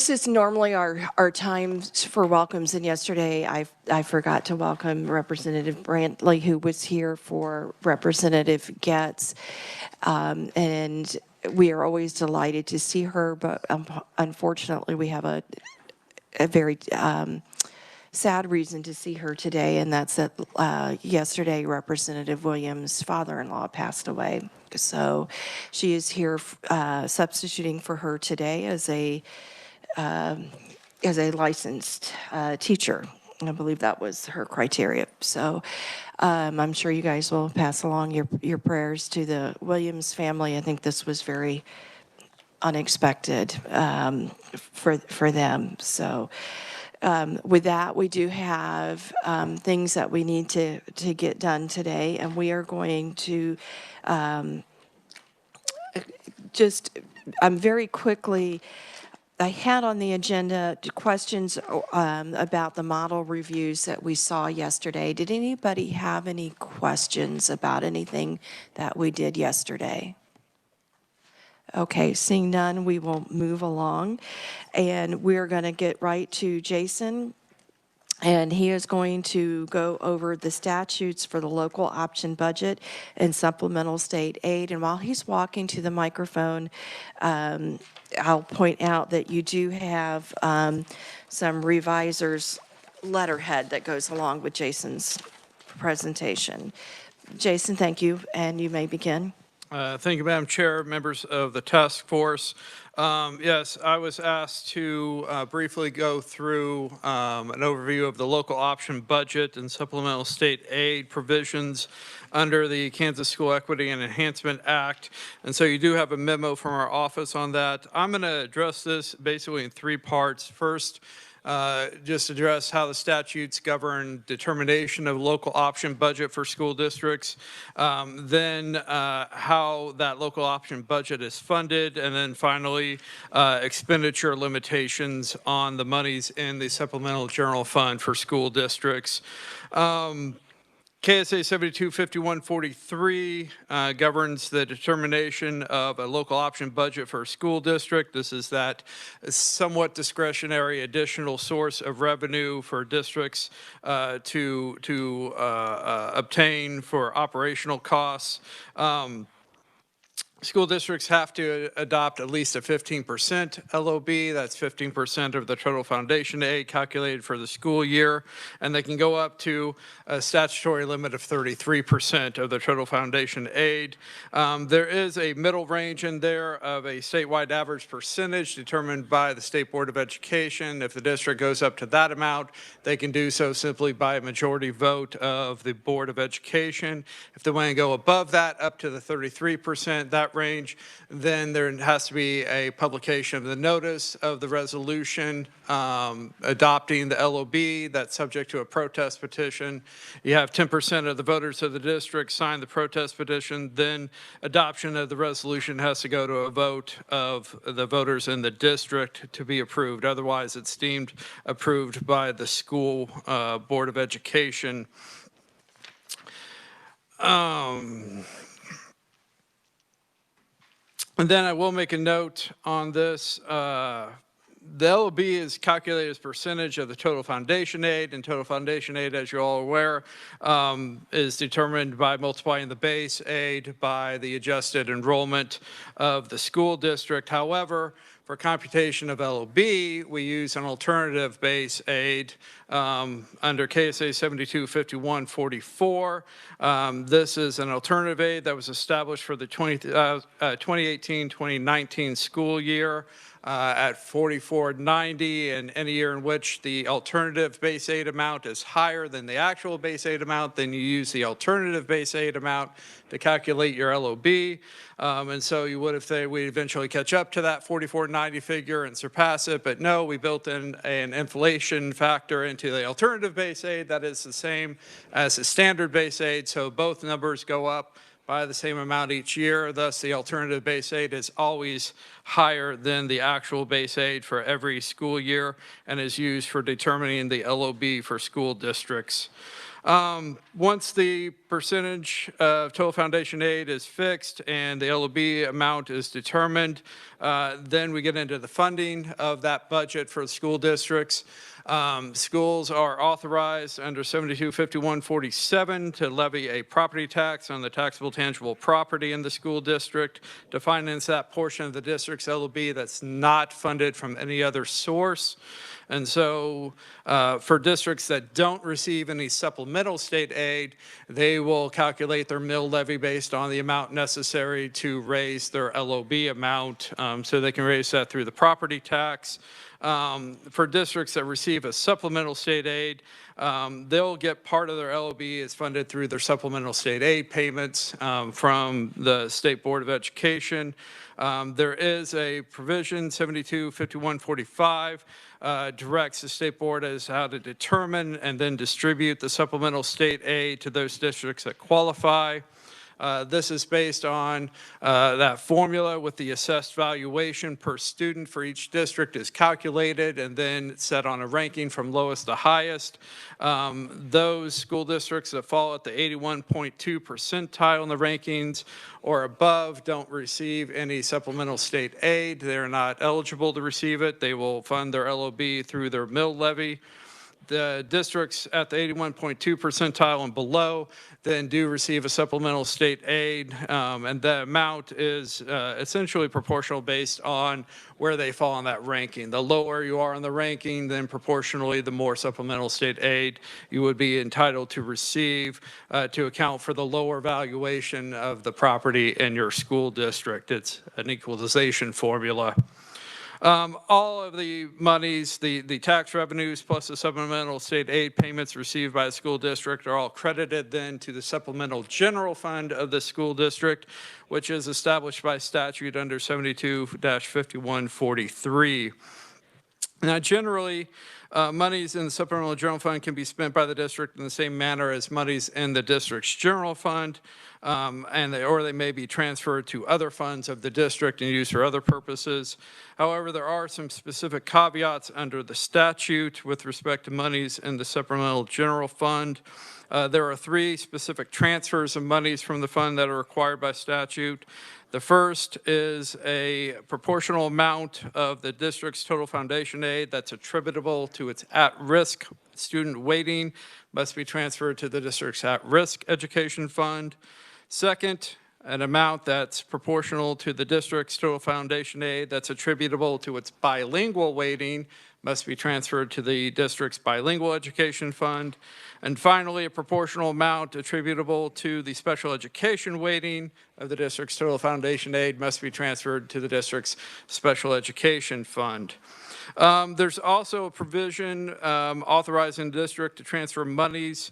This is normally our time for welcomes, and yesterday I forgot to welcome Representative Brantley, who was here for Representative Getz, and we are always delighted to see her, but unfortunately we have a very sad reason to see her today, and that's that yesterday Representative Williams' father-in-law passed away. So she is here substituting for her today as a licensed teacher. I believe that was her criteria. So I'm sure you guys will pass along your prayers to the Williams family. I think this was very unexpected for them. So with that, we do have things that we need to get done today, and we are going to very quickly. I had on the agenda questions about the model reviews that we saw yesterday. Did anybody have any questions about anything that we did yesterday? Okay, seeing none, we will move along. And we're going to get right to Jason. And he is going to go over the statutes for the local option budget and supplemental state aid. And while he's walking to the microphone, I'll point out that you do have some reviser's letterhead that goes along with Jason's presentation. Jason, thank you, and you may begin. Thank you, Madam Chair, members of the task force. Yes, I was asked to briefly go through an overview of the local option budget and supplemental state aid provisions under the Kansas School Equity and Enhancement Act. And so you do have a memo from our office on that. I'm going to address this basically in three parts. First, just address how the statutes govern determination of local option budget for school districts, then how that local option budget is funded, and then finally expenditure limitations on the monies in the supplemental general fund for school districts. KSA 725143 governs the determination of a local option budget for a school district. This is that somewhat discretionary additional source of revenue for districts to obtain for operational costs. School districts have to adopt at least a 15% LOB. That's 15% of the total foundation aid calculated for the school year. And they can go up to a statutory limit of 33% of the total foundation aid. There is a middle range in there of a statewide average percentage determined by the State Board of Education. If the district goes up to that amount, they can do so simply by a majority vote of the Board of Education. If they want to go above that, up to the 33%, that range, then there has to be a publication of the notice of the resolution adopting the LOB that's subject to a protest petition. You have 10% of the voters of the district sign the protest petition, then adoption of the resolution has to go to a vote of the voters in the district to be approved. Otherwise, it's deemed approved by the school Board of Education. And then I will make a note on this. The LOB is calculated as percentage of the total foundation aid, and total foundation aid, as you're all aware, is determined by multiplying the base aid by the adjusted enrollment of the school district. However, for computation of LOB, we use an alternative base aid under KSA 725144. This is an alternative aid that was established for the 2018-2019 school year at $44.90, and any year in which the alternative base aid amount is higher than the actual base aid amount, then you use the alternative base aid amount to calculate your LOB. And so you would, if we eventually catch up to that $44.90 figure and surpass it, but no, we built in an inflation factor into the alternative base aid that is the same as the standard base aid, so both numbers go up by the same amount each year. Thus, the alternative base aid is always higher than the actual base aid for every school year and is used for determining the LOB for school districts. Once the percentage of total foundation aid is fixed and the LOB amount is determined, then we get into the funding of that budget for the school districts. Schools are authorized under 725147 to levy a property tax on the taxable tangible property in the school district to finance that portion of the district's LOB that's not funded from any other source. And so for districts that don't receive any supplemental state aid, they will calculate their mill levy based on the amount necessary to raise their LOB amount. So they can raise that through the property tax. For districts that receive a supplemental state aid, they'll get part of their LOB is funded through their supplemental state aid payments from the State Board of Education. There is a provision, 725145, directs the state board as how to determine and then distribute the supplemental state aid to those districts that qualify. This is based on that formula with the assessed valuation per student for each district is calculated and then set on a ranking from lowest to highest. Those school districts that fall at the 81.2 percentile in the rankings or above don't receive any supplemental state aid. They're not eligible to receive it. They will fund their LOB through their mill levy. The districts at the 81.2 percentile and below then do receive a supplemental state aid, and the amount is essentially proportional based on where they fall on that ranking. The lower you are on the ranking, then proportionally the more supplemental state aid you would be entitled to receive to account for the lower valuation of the property in your school district. It's an equalization formula. All of the monies, the tax revenues plus the supplemental state aid payments received by the school district are all credited then to the supplemental general fund of the school district, which is established by statute under 72-5143. Now, generally, monies in the supplemental general fund can be spent by the district in the same manner as monies in the district's general fund, or they may be transferred to other funds of the district and used for other purposes. However, there are some specific caveats under the statute with respect to monies in the supplemental general fund. There are 3 specific transfers of monies from the fund that are required by statute. The first is a proportional amount of the district's total foundation aid that's attributable to its at-risk student weighting must be transferred to the district's at-risk education fund. Second, an amount that's proportional to the district's total foundation aid that's attributable to its bilingual weighting must be transferred to the district's bilingual education fund. And finally, a proportional amount attributable to the special education weighting of the district's total foundation aid must be transferred to the district's special education fund. There's also a provision authorizing the district to transfer monies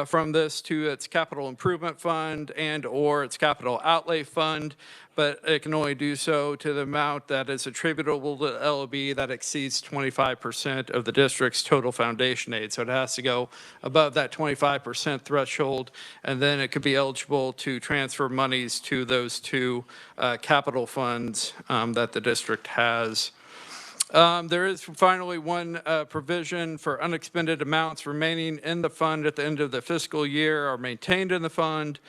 from this to its capital improvement fund and or its capital outlay fund, but it can only do so to the amount that is attributable to LOB that exceeds 25% of the district's total foundation aid. So it has to go above that 25% threshold, and then it could be eligible to transfer monies to those 2 capital funds that the district has. There is finally one provision for unexpended amounts remaining in the fund at the end of the fiscal year are maintained in the fund,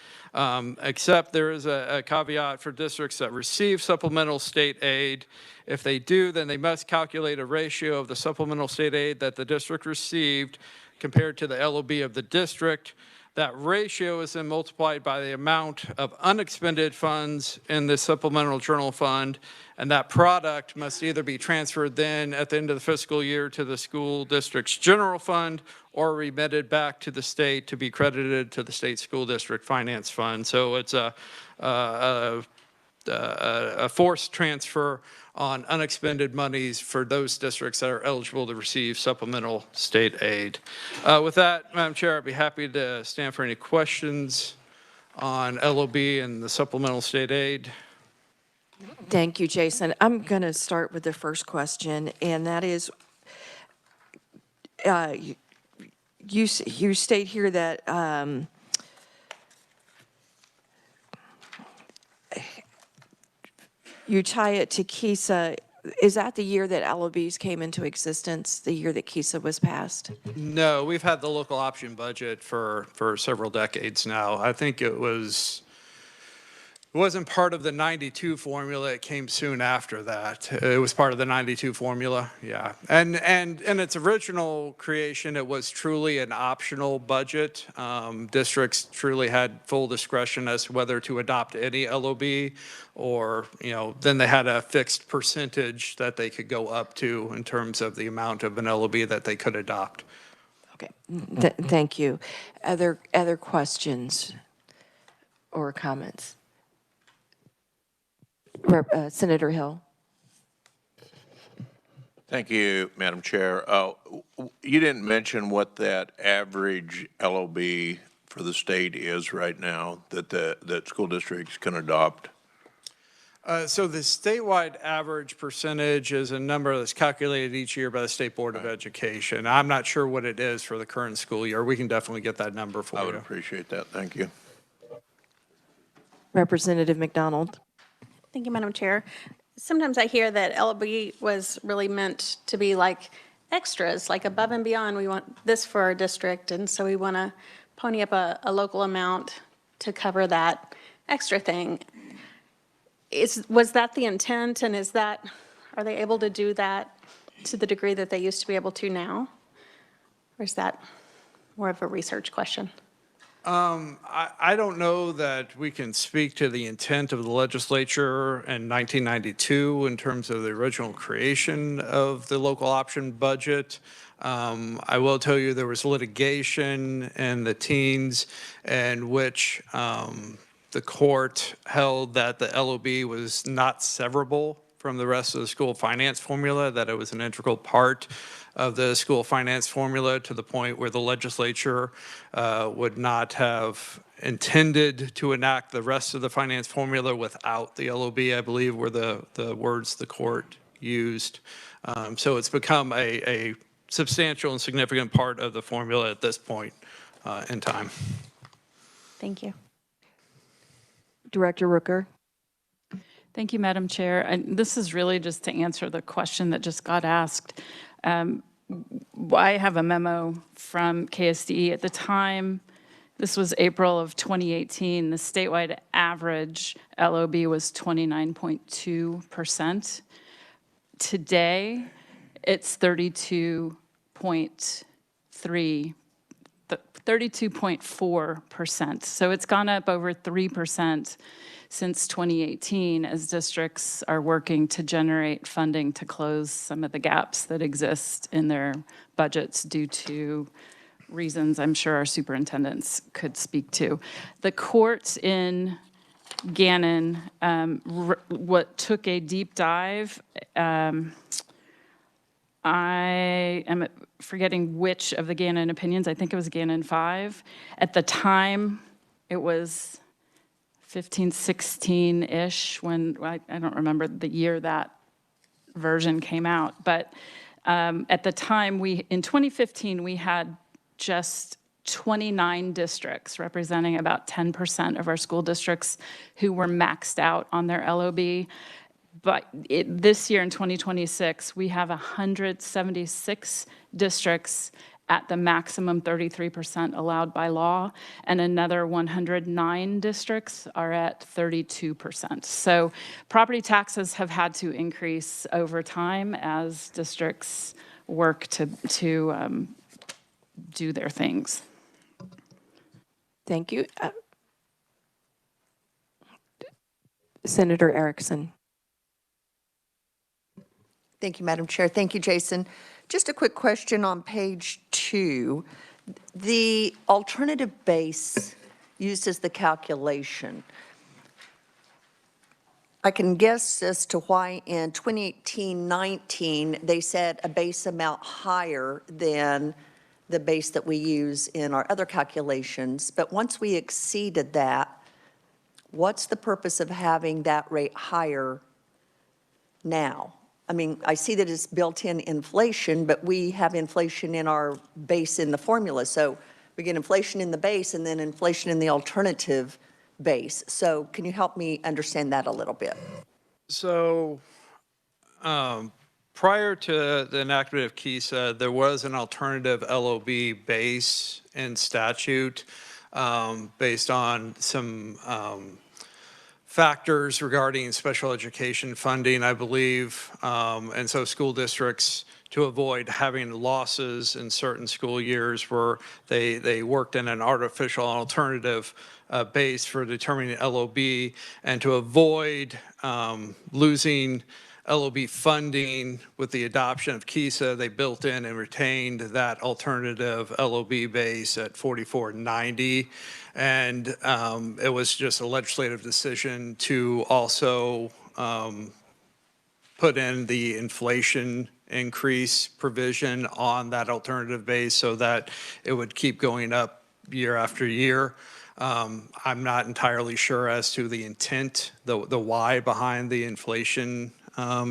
except there is a caveat for districts that receive supplemental state aid. If they do, then they must calculate a ratio of the supplemental state aid that the district received compared to the LOB of the district. That ratio is then multiplied by the amount of unexpended funds in the supplemental general fund, and that product must either be transferred then at the end of the fiscal year to the school district's general fund or remitted back to the state to be credited to the state school district finance fund. So it's a forced transfer on unexpended monies for those districts that are eligible to receive supplemental state aid. With that, Madam Chair, I'd be happy to stand for any questions on LOB and the supplemental state aid. Thank you, Jason. I'm going to start with the first question, and that is, you state here that you tie it to KESA Is that the year that LOBs came into existence, the year that KISA was passed? No, we've had the local option budget for several decades now. I think it wasn't part of the 92 formula. It came soon after that. It was part of the 92 formula, yeah. And in its original creation, it was truly an optional budget. Districts truly had full discretion as to whether to adopt any LOB, or, then they had a fixed percentage that they could go up to in terms of the amount of an LOB that they could adopt. Okay, thank you. Other questions or comments? Senator Hill. Thank you, Madam Chair. You didn't mention what that average LOB for the state is right now that school districts can adopt. So the statewide average percentage is a number that's calculated each year by the State Board of Education. I'm not sure what it is for the current school year. We can definitely get that number for you. I would appreciate that. Thank you. Representative McDonald. Thank you, Madam Chair. Sometimes I hear that LOB was really meant to be like extras, like above and beyond. We want this for our district, and so we want to pony up a local amount to cover that extra thing. Was that the intent, and are they able to do that to the degree that they used to be able to now? Or is that more of a research question? I don't know that we can speak to the intent of the legislature in 1992 in terms of the original creation of the local option budget. I will tell you there was litigation in the teens in which the court held that the LOB was not severable from the rest of the school finance formula, that it was an integral part of the school finance formula, to the point where the legislature would not have intended to enact the rest of the finance formula without the LOB, I believe were the words the court used. So it's become a substantial and significant part of the formula at this point in time. Thank you. Director Rooker. Thank you, Madam Chair. And this is really just to answer the question that just got asked. I have a memo from KSDE at the time. This was April of 2018. The statewide average LOB was 29.2%. Today, it's 32.4%. So it's gone up over 3% since 2018 as districts are working to generate funding to close some of the gaps that exist in their budgets due to reasons I'm sure our superintendents could speak to. The courts in Gannon what took a deep dive. I am forgetting which of the Gannon opinions. I think it was Gannon 5. At the time, it was 15, 16-ish when, I don't remember the year that version came out. But at the time, in 2015, we had just 29 districts representing about 10% of our school districts who were maxed out on their LOB. But this year in 2026, we have 176 districts at the maximum 33% allowed by law, and another 109 districts are at 32%. So property taxes have had to increase over time as districts work to do their things. Thank you. Senator Erickson. Thank you, Madam Chair. Thank you, Jason. Just a quick question on page 2. The alternative base used as the calculation. I can guess as to why in 2018-19 they set a base amount higher than the base that we use in our other calculations. But once we exceeded that, what's the purpose of having that rate higher now? I mean, I see that it's built-in inflation, but we have inflation in our base in the formula. So we get inflation in the base and then inflation in the alternative base. So can you help me understand that a little bit? So Prior to the enactment of KISA, there was an alternative LOB base in statute based on some factors regarding special education funding, I believe. And so school districts, to avoid having losses in certain school years, where they worked in an artificial alternative base for determining LOB, and to avoid losing LOB funding with the adoption of KISA, they built in and retained that alternative LOB base at 4490. And it was just a legislative decision to also put in the inflation increase provision on that alternative base so that it would keep going up year after year. I'm not entirely sure as to the intent, the why behind the inflation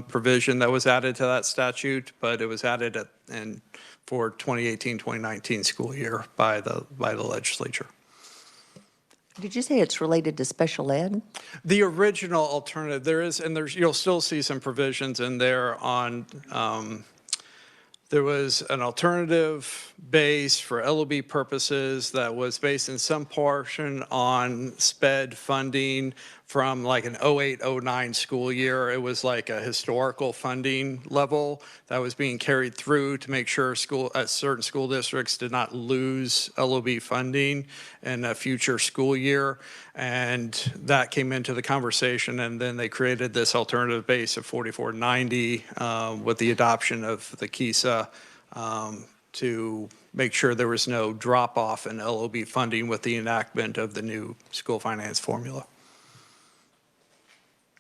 provision that was added to that statute, but it was added for 2018-2019 school year by the legislature. Did you say it's related to special ed? The original alternative, you'll still see some provisions in there on, there was an alternative base for LOB purposes that was based in some portion on SPED funding from like an 08-09 school year. It was like a historical funding level that was being carried through to make sure certain school districts did not lose LOB funding in a future school year. And that came into the conversation, and then they created this alternative base of 4490 with the adoption of the KISA to make sure there was no drop off in LOB funding with the enactment of the new school finance formula.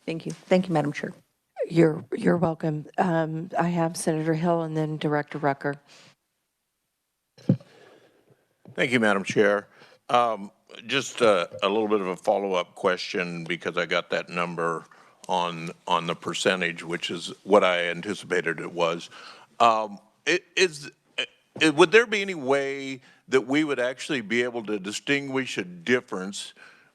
Thank you. Thank you, Madam Chair. You're welcome. I have Senator Hill and then Director Rucker. Thank you, Madam Chair. Just a little bit of a follow-up question, because I got that number on the percentage, which is what I anticipated it was. Would there be any way that we would actually be able to distinguish a difference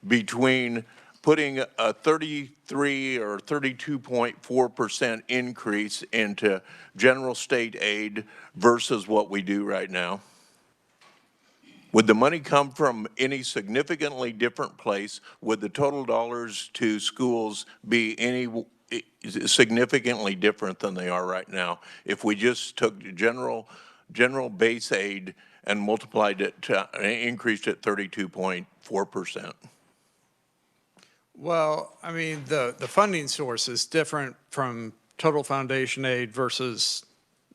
between putting a 33 or 32.4% increase into general state aid versus what we do right now? Would the money come from any significantly different place? Would the total dollars to schools be any significantly different than they are right now if we just took general base aid and multiplied it to, increased it 32.4%? Well, I mean, the funding source is different from total foundation aid versus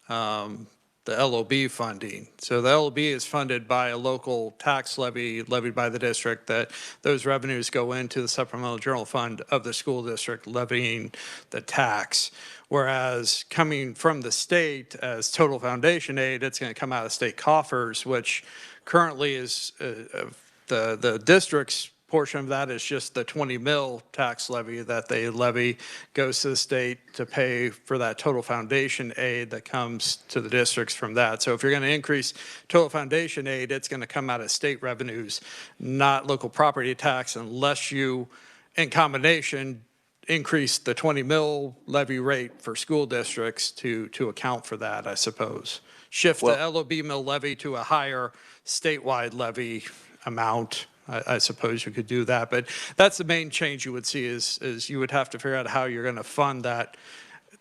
the LOB funding. So the LOB is funded by a local tax levy levied by the district, that those revenues go into the supplemental general fund of the school district levying the tax. Whereas coming from the state as total foundation aid, it's going to come out of state coffers, which currently is the district's portion of that is just the 20 mil tax levy that they levy, goes to the state to pay for that total foundation aid that comes to the districts from that. So if you're going to increase total foundation aid, it's going to come out of state revenues, not local property tax, unless you, in combination, increase the 20 mil levy rate for school districts to account for that, I suppose. Shift the LOB mill levy to a higher statewide levy amount. I suppose you could do that, but that's the main change you would see is you would have to figure out how you're going to fund that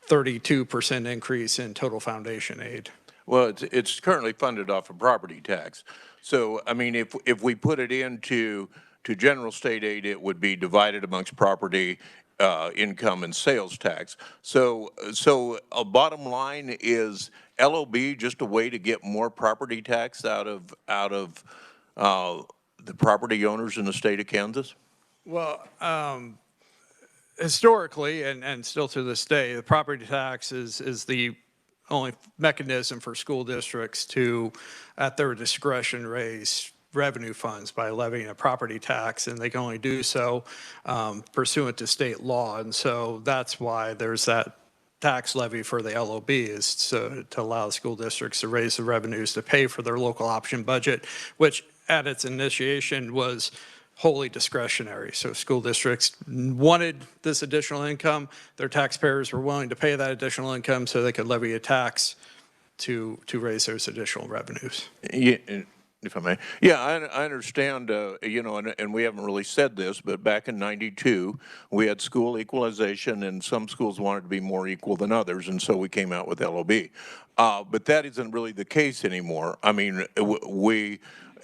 32% increase in total foundation aid. Well, it's currently funded off of property tax. So, I mean, if we put it into general state aid, it would be divided amongst property, income, and sales tax. So a bottom line is LOB just a way to get more property tax out of the property owners in the state of Kansas? Well, historically, and still to this day, the property tax is the only mechanism for school districts to, at their discretion, raise revenue funds by levying a property tax, and they can only do so pursuant to state law. And so that's why there's that tax levy for the LOB, is to allow the school districts to raise the revenues to pay for their local option budget, which at its initiation was wholly discretionary. So school districts wanted this additional income. Their taxpayers were willing to pay that additional income so they could levy a tax to raise those additional revenues. Yeah, if I may. Yeah, I understand, you know, and we haven't really said this, but back in '92, we had school equalization, and some schools wanted to be more equal than others, and so we came out with LOB. But that isn't really the case anymore. I mean,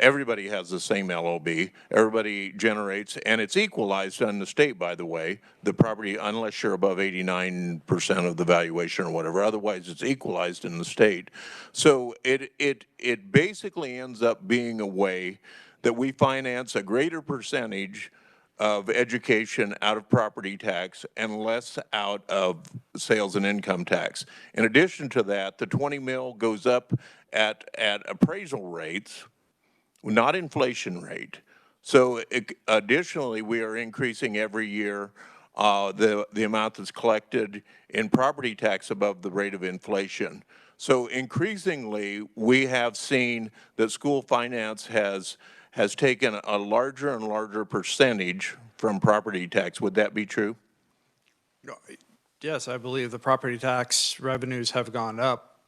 everybody has the same LOB. Everybody generates, and it's equalized on the state, by the way, the property, unless you're above 89% of the valuation or whatever. Otherwise, it's equalized in the state. So it basically ends up being a way that we finance a greater percentage of education out of property tax and less out of sales and income tax. In addition to that, the 20 mil goes up at appraisal rates, not inflation rate. So additionally, we are increasing every year the amount that's collected in property tax above the rate of inflation. So increasingly, we have seen that school finance has taken a larger and larger percentage from property tax. Would that be true? Yes, I believe the property tax revenues have gone up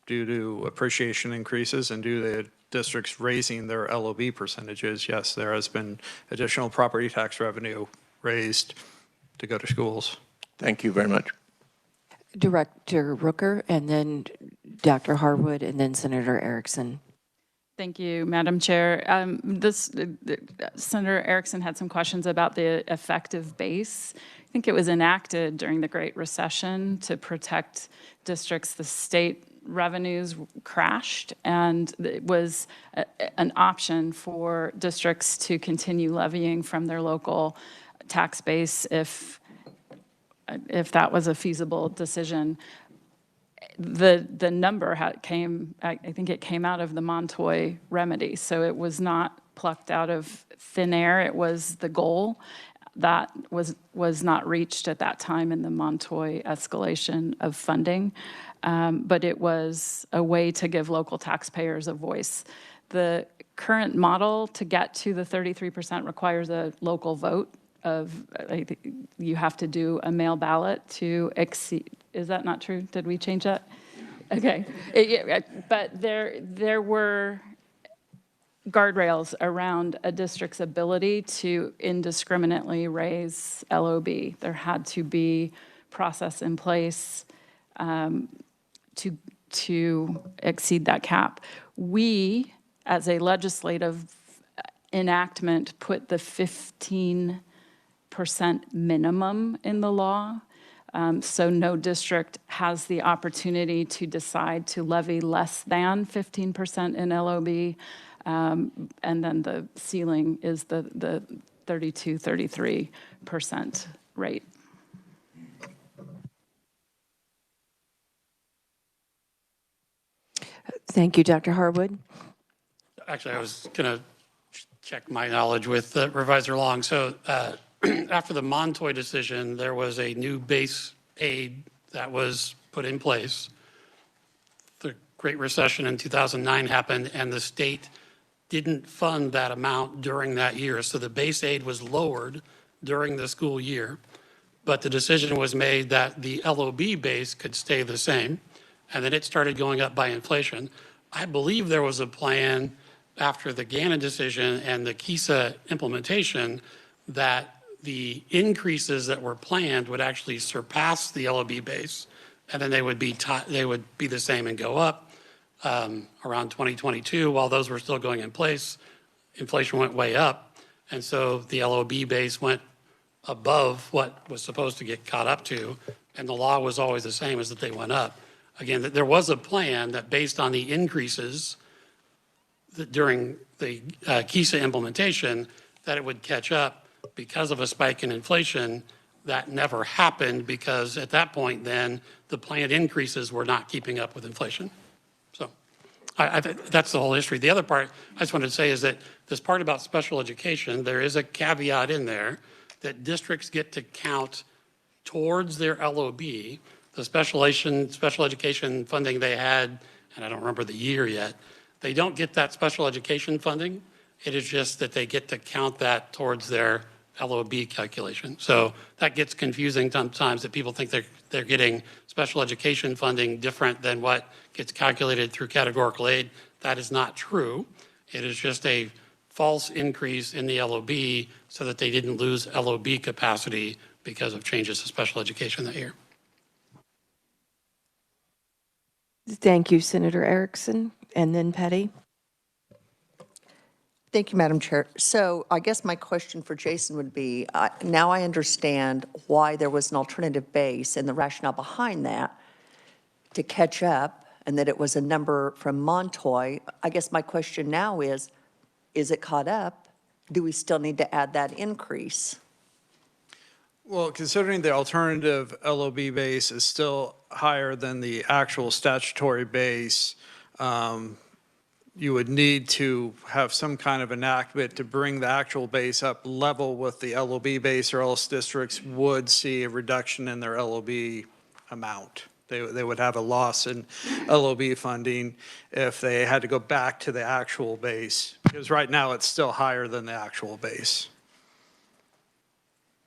due to appreciation increases and due to the districts raising their LOB percentages. Yes, there has been additional property tax revenue raised to go to schools. Thank you very much. Director Rooker, and then Dr. Harwood, and then Senator Erickson. Thank you, Madam Chair. Senator Erickson had some questions about the effective base. I think it was enacted during the Great Recession to protect districts. The state revenues crashed, and it was an option for districts to continue levying from their local tax base if that was a feasible decision. The number came, I think it came out of the Montoy remedy, so it was not plucked out of thin air. It was the goal that was not reached at that time in the Montoy escalation of funding, but it was a way to give local taxpayers a voice. The current model to get to the 33% requires a local vote of, you have to do a mail ballot to exceed. Is that not true? Did we change that? Okay. But there were guardrails around a district's ability to indiscriminately raise LOB. There had to be process in place to exceed that cap. We, as a legislative enactment, put the 15% minimum in the law. So no district has the opportunity to decide to levy less than 15% in LOB. And then the ceiling is the 33% rate. Thank you, Dr. Harwood. Actually, I was going to check my knowledge with Revisor Long. So after the Montoy decision, there was a new base aid that was put in place. The Great Recession in 2009 happened, and the state didn't fund that amount during that year. So the base aid was lowered during the school year, but the decision was made that the LOB base could stay the same, and then it started going up by inflation. I believe there was a plan after the Gannon decision and the KISA implementation that the increases that were planned would actually surpass the LOB base, and then they would be the same and go up. Around 2022, while those were still going in place, inflation went way up, and so the LOB base went above what was supposed to get caught up to, and the law was always the same as that they went up. Again, there was a plan that based on the increases during the KISA implementation, that it would catch up. Because of a spike in inflation, that never happened because at that point then, the planned increases were not keeping up with inflation. So I think that's the whole history. The other part I just wanted to say is that this part about special education, there is a caveat in there that districts get to count towards their LOB, the special education funding they had, and I don't remember the year yet, they don't get that special education funding It is just that they get to count that towards their LOB calculation. So that gets confusing sometimes, that people think they're getting special education funding different than what gets calculated through categorical aid. That is not true. It is just a false increase in the LOB so that they didn't lose LOB capacity because of changes to special education that year. Thank you, Senator Erickson. And then Petty. Thank you, Madam Chair. So I guess my question for Jason would be, now I understand why there was an alternative base and the rationale behind that to catch up, and that it was a number from Montoy. I guess my question now is it caught up? Do we still need to add that increase? Well, considering the alternative LOB base is still higher than the actual statutory base, you would need to have some kind of enactment to bring the actual base up level with the LOB base, or else districts would see a reduction in their LOB amount. They would have a loss in LOB funding if they had to go back to the actual base, because right now it's still higher than the actual base.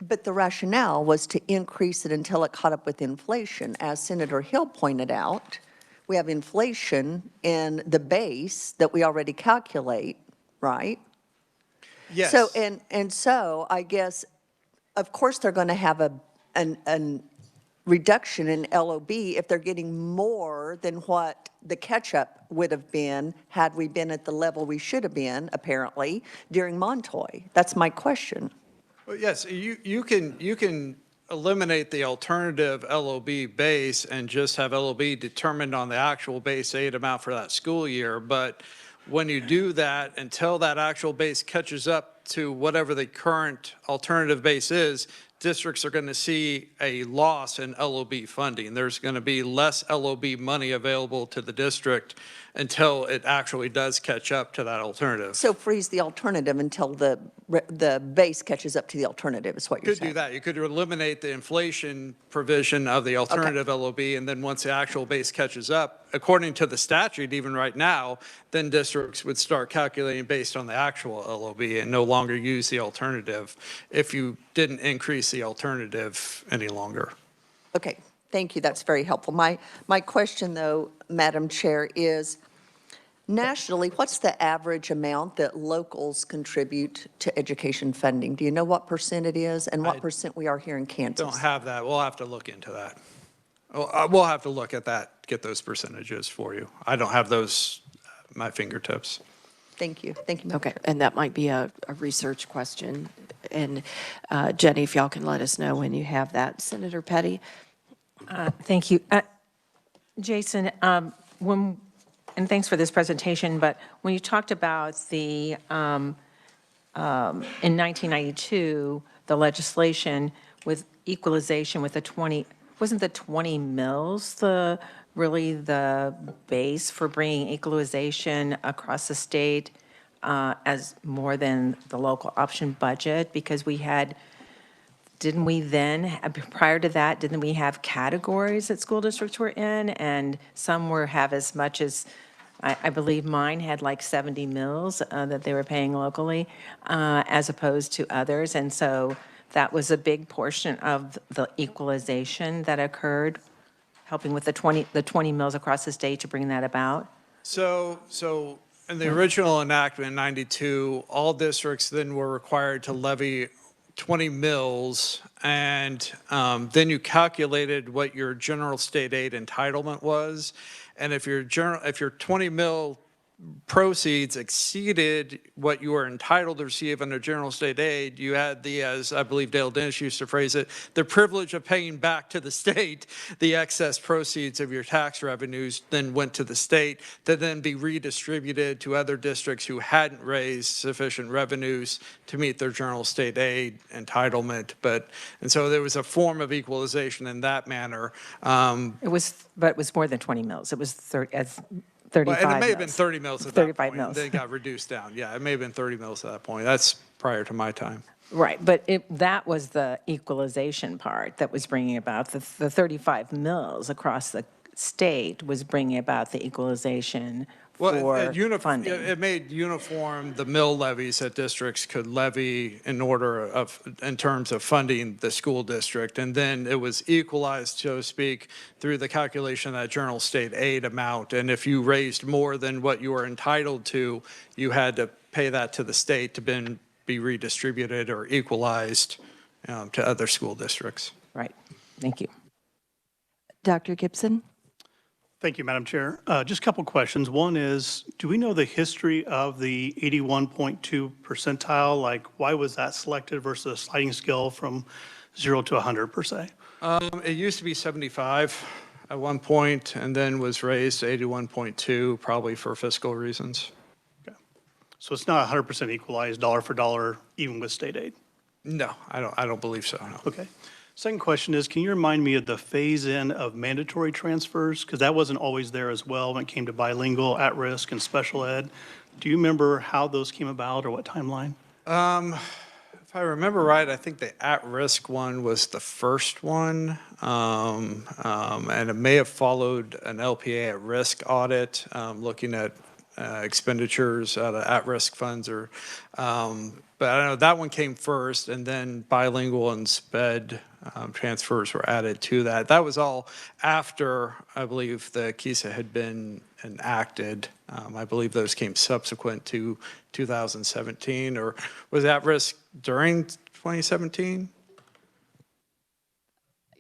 But the rationale was to increase it until it caught up with inflation. As Senator Hill pointed out, we have inflation in the base that we already calculate, right? Yes. So, and so I guess, of course, they're going to have a reduction in LOB if they're getting more than what the catch-up would have been had we been at the level we should have been, apparently, during Montoy. That's my question. Well, yes, you can eliminate the alternative LOB base and just have LOB determined on the actual base aid amount for that school year. But when you do that, until that actual base catches up to whatever the current alternative base is, districts are going to see a loss in LOB funding. There's going to be less LOB money available to the district until it actually does catch up to that alternative. So freeze the alternative until the base catches up to the alternative is what you're Could saying. do that. You could eliminate the inflation provision of the alternative LOB, and then once the actual base catches up, according to the statute, even right now, then districts would start calculating based on the actual LOB and no longer use the alternative if you didn't increase the alternative any longer. Okay, thank you. That's very helpful. My question, though, Madam Chair, is nationally, what's the average amount that locals contribute to education funding? Do you know what percent it is and what percent we are here in Kansas? Don't have that. We'll have to look into that. We'll have to look at that, get those percentages for you. I don't have those at my fingertips. Thank you. Thank you. Okay, and that might be a research question. And Jenny, if y'all can let us know when you have that. Senator Petty? Thank you. Jason, and thanks for this presentation, but when you talked about the, in 1992, the legislation with equalization with the 20, wasn't the 20 mills really the base for bringing equalization across the state as more than the local option budget? Because we had, didn't we then, prior to that, didn't we have categories that school districts were in? And some have as much as, I believe mine had like 70 mills that they were paying locally, as opposed to others. And so that was a big portion of the equalization that occurred, helping with the 20 mills across the state to bring that about. So in the original enactment in 92, all districts then were required to levy 20 mills, and then you calculated what your general state aid entitlement was. And if your 20 mil proceeds exceeded what you were entitled to receive under general state aid, you had the, as I believe Dale Dennis used to phrase it, the privilege of paying back to the state the excess proceeds of your tax revenues, then went to the state to then be redistributed to other districts who hadn't raised sufficient revenues to meet their general state aid entitlement. And so there was a form of equalization in that manner. But it was more than 20 mills. It was 35 and it may have been mills. 30 mills at 35 that point. mills. Then it got reduced down. Yeah, it may have been 30 mills at that point. That's prior to my time. Right, but that was the equalization part that was bringing about the 35 mills across the state was bringing about the equalization Well, for funding. it made uniform the mill levies that districts could levy in terms of funding the school district. And then it was equalized, so to speak, through the calculation of that general state aid amount. And if you raised more than what you were entitled to, you had to pay that to the state to then be redistributed or equalized to other school districts. Right. Thank you. Dr. Gibson? Thank you, Madam Chair. Just a couple questions. One is, do we know the history of the 81.2 percentile? Like, why was that selected versus a sliding scale from 0 to 100 per se? It used to be 75 at one point and then was raised to 81.2, probably for fiscal reasons. Okay. So it's not 100% equalized dollar for dollar, even with state aid? No, I don't believe so, no. Okay. Second question is, can you remind me of the phase-in of mandatory transfers? Because that wasn't always there as well when it came to bilingual, at-risk, and special ed. Do you remember how those came about or what timeline? If I remember right, I think the at-risk one was the first one, and it may have followed an LPA at-risk audit, looking at expenditures out of at-risk funds, but I don't know, that one came first, and then bilingual and SPED transfers were added to that. That was all after, I believe, the KISA had been enacted. I believe those came subsequent to 2017, or was at-risk during 2017?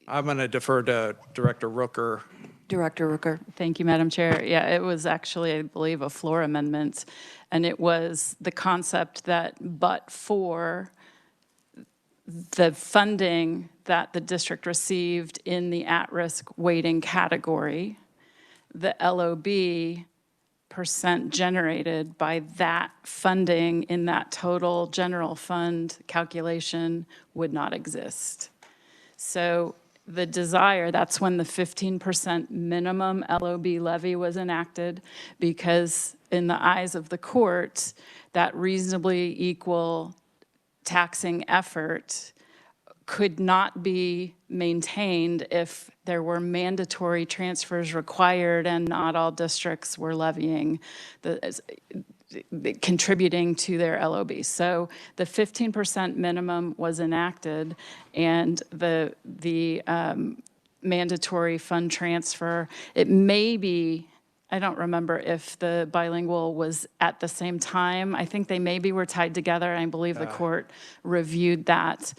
I'm going to defer to Director Rooker. Director Rooker? Thank you, Madam Chair. Yeah, it was actually, I believe, a floor amendment, and it was the concept that but for the funding that the district received in the at-risk weighting category, the LOB percent generated by that funding in that total general fund calculation would not exist. So the desire, that's when the 15% minimum LOB levy was enacted, because in the eyes of the court, that reasonably equal taxing effort could not be maintained if there were mandatory transfers required and not all districts were levying, contributing to their LOB. So the 15% minimum was enacted, and the mandatory fund transfer, it may be, I don't remember if the bilingual was at the same time. I think they maybe were tied together. I believe the court reviewed that.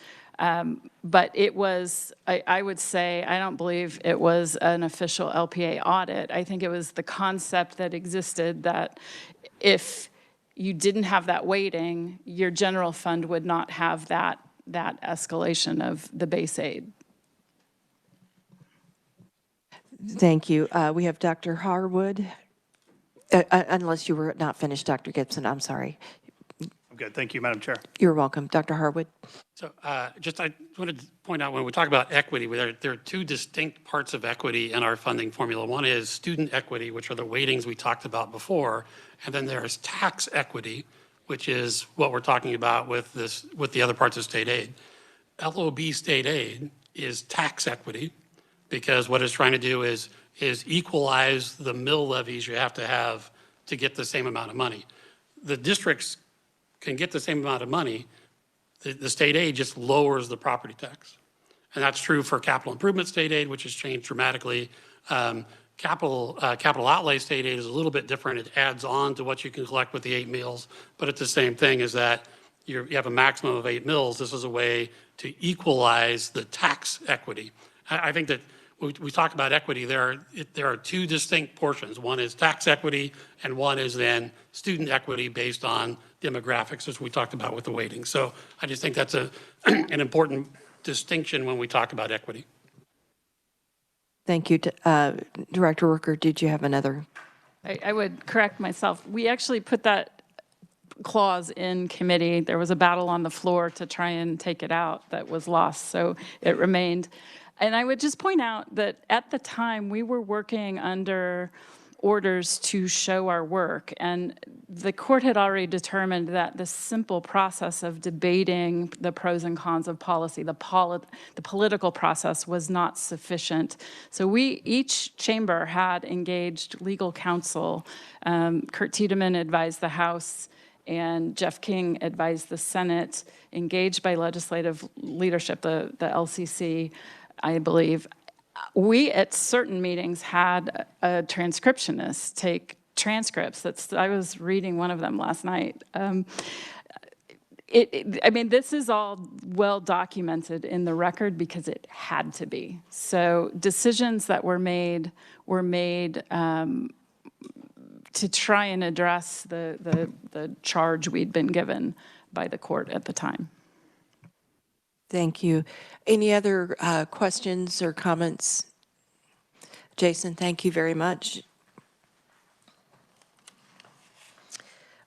But it was, I would say, I don't believe it was an official LPA audit. I think it was the concept that existed that if you didn't have that weighting, your general fund would not have that escalation of the base aid. Thank you. We have Dr. Harwood. Unless you were not finished, Dr. Gibson, I'm sorry. I'm good. Thank you, Madam Chair. You're welcome. Dr. Harwood. So I wanted to point out, when we talk about equity, there are two distinct parts of equity in our funding formula. One is student equity, which are the weightings we talked about before, and then there's tax equity, which is what we're talking about with the other parts of state aid. LOB state aid is tax equity, because what it's trying to do is equalize the mill levies you have to get the same amount of money. The districts can get the same amount of money. The state aid just lowers the property tax. And that's true for capital improvement state aid, which has changed dramatically. Capital outlay state aid is a little bit different. It adds on to what you can collect with the 8 mills, but it's the same thing, is that you have a maximum of 8 mills. This is a way to equalize the tax equity. I think that we talk about equity, there are two distinct portions. One is tax equity, and one is then student equity based on demographics, as we talked about with the weighting. So I just think that's an important distinction when we talk about equity. Thank you. Director Rooker, did you have another? I would correct myself. We actually put that clause in committee. There was a battle on the floor to try and take it out that was lost, so it remained. And I would just point out that at the time, we were working under orders to show our work, and the court had already determined that the simple process of debating the pros and cons of policy, the political process, was not sufficient. So each chamber had engaged legal counsel. Kurt Tiedemann advised the House, and Jeff King advised the Senate, engaged by legislative leadership, the LCC, I believe. We, at certain meetings, had a transcriptionist take transcripts. I was reading one of them last night. I mean, this is all well documented in the record because it had to be. So decisions that were made to try and address the charge we'd been given by the court at the time. Thank you. Any other questions or comments? Jason, thank you very much.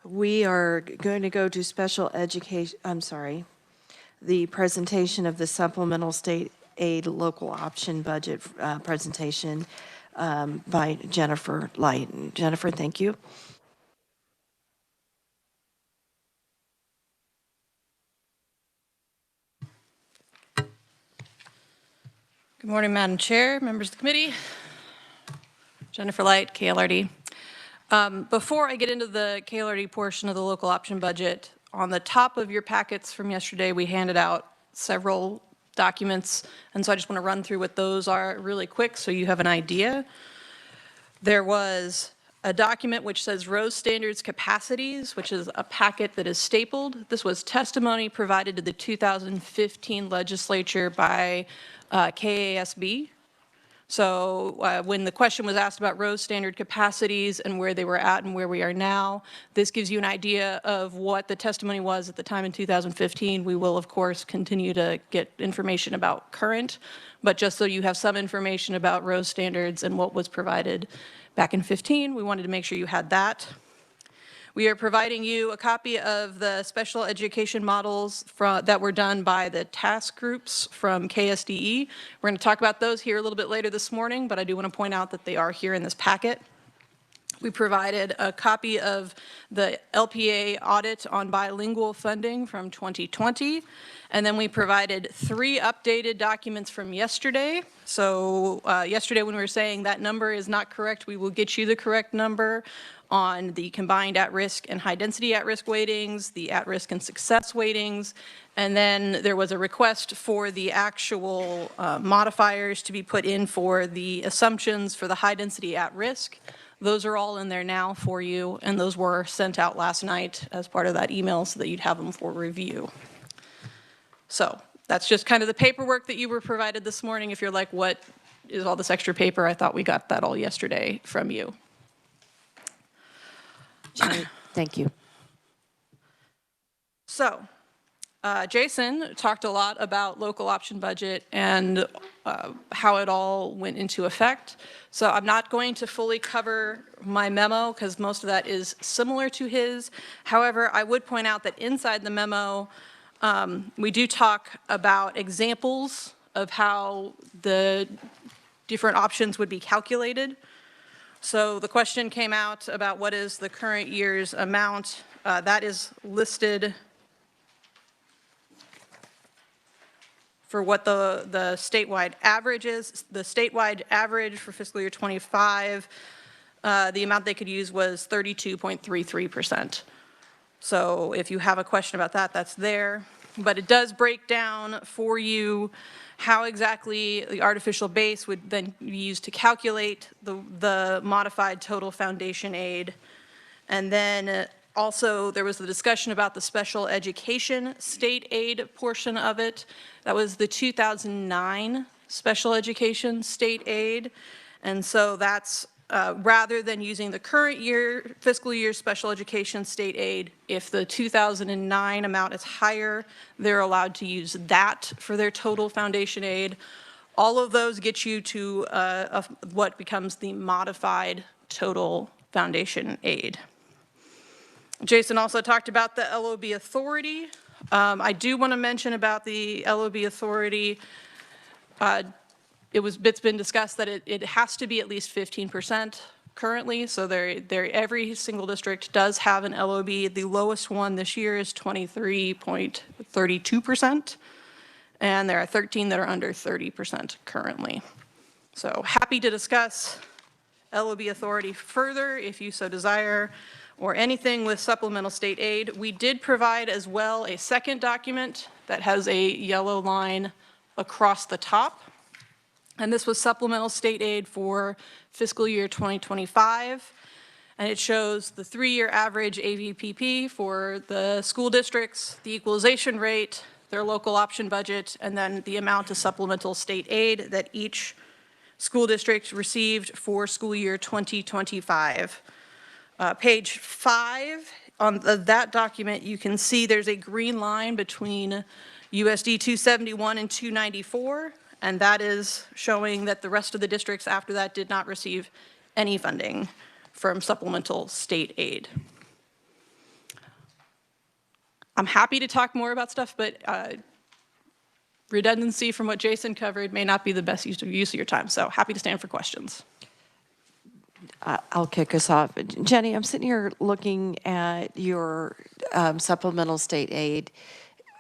We are going to go to special education, the presentation of the supplemental state aid local option budget presentation by Jennifer Light. Jennifer, thank you. Good morning, Madam Chair, members of the committee. Jennifer Light, KLRD. Before I get into the KLRD portion of the local option budget, on the top of your packets from yesterday, we handed out several documents, and so I just want to run through what those are really quick so you have an idea. There was a document which says Rose Standards Capacities, which is a packet that is stapled. This was testimony provided to the 2015 legislature by KASB. So when the question was asked about Rose Standard Capacities and where they were at and where we are now, this gives you an idea of what the testimony was at the time in 2015. We will, of course, continue to get information about current, but just so you have some information about Rose Standards and what was provided back in 15, we wanted to make sure you had that. We are providing you a copy of the special education models that were done by the task groups from KSDE. We're going to talk about those here a little bit later this morning, but I do want to point out that they are here in this packet. We provided a copy of the LPA audit on bilingual funding from 2020, and then we provided 3 updated documents from yesterday. So yesterday when we were saying that number is not correct, we will get you the correct number on the combined at-risk and high-density at-risk weightings, the at-risk and success weightings, and then there was a request for the actual modifiers to be put in for the assumptions for the high-density at-risk. Those are all in there now for you, and those were sent out last night as part of that email so that you'd have them for review. So that's just kind of the paperwork that you were provided this morning. If you're like, what is all this extra paper? I thought we got that all yesterday from you. Thank you. So, Jason talked a lot about local option budget and how it all went into effect. So I'm not going to fully cover my memo because most of that is similar to his. However, I would point out that inside the memo, we do talk about examples of how the different options would be calculated. So the question came out about what is the current year's amount. That is listed for what the statewide average is. The statewide average for fiscal year 25, the amount they could use was 32.33%. So if you have a question about that, that's there. But it does break down for you how exactly the artificial base would then be used to calculate the modified total foundation aid. And then also there was the discussion about the special education state aid portion of it. That was the 2009 special education state aid. And so that's rather than using the current year, fiscal year special education state aid, if the 2009 amount is higher, they're allowed to use that for their total foundation aid. All of those get you to what becomes the modified total foundation aid. Jason also talked about the LOB authority. I do want to mention about the LOB authority. It's been discussed that it has to be at least 15%. currently, so every single district does have an LOB. The lowest one this year is 23.32%, and there are 13 that are under 30% currently. So happy to discuss LOB authority further if you so desire, or anything with supplemental state aid. We did provide as well a second document that has a yellow line across the top. And this was supplemental state aid for fiscal year 2025. And it shows the 3-year average AVPP for the school districts, the equalization rate, their local option budget, and then the amount of supplemental state aid that each school district received for school year 2025. Page 5 on that document, you can see there's a green line between USD 271 and 294. And that is showing that the rest of the districts after that did not receive any funding from supplemental state aid. I'm happy to talk more about stuff, but redundancy from what Jason covered may not be the best use of your time, so happy to stand for questions. I'll kick us off. Jenny, I'm sitting here looking at your supplemental state aid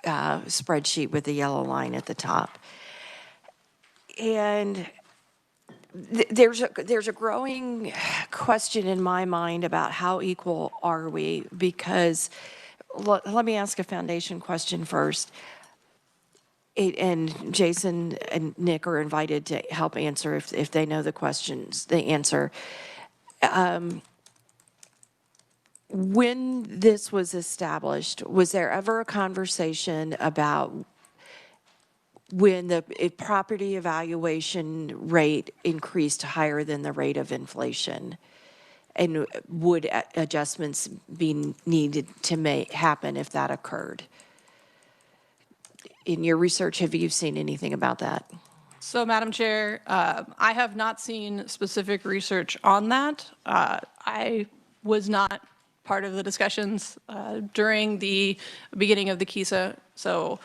spreadsheet with the yellow line at the top. And there's a growing question in my mind about how equal are we, because let me ask a foundation question first. And Jason and Nick are invited to help answer if they know the questions, the answer. When this was established, was there ever a conversation about when the property evaluation rate increased higher than the rate of inflation? And would adjustments be needed to happen if that occurred? In your research, have you seen anything about that? So, Madam Chair, I have not seen specific research on that. I was not part of the discussions during the beginning of the KISA, so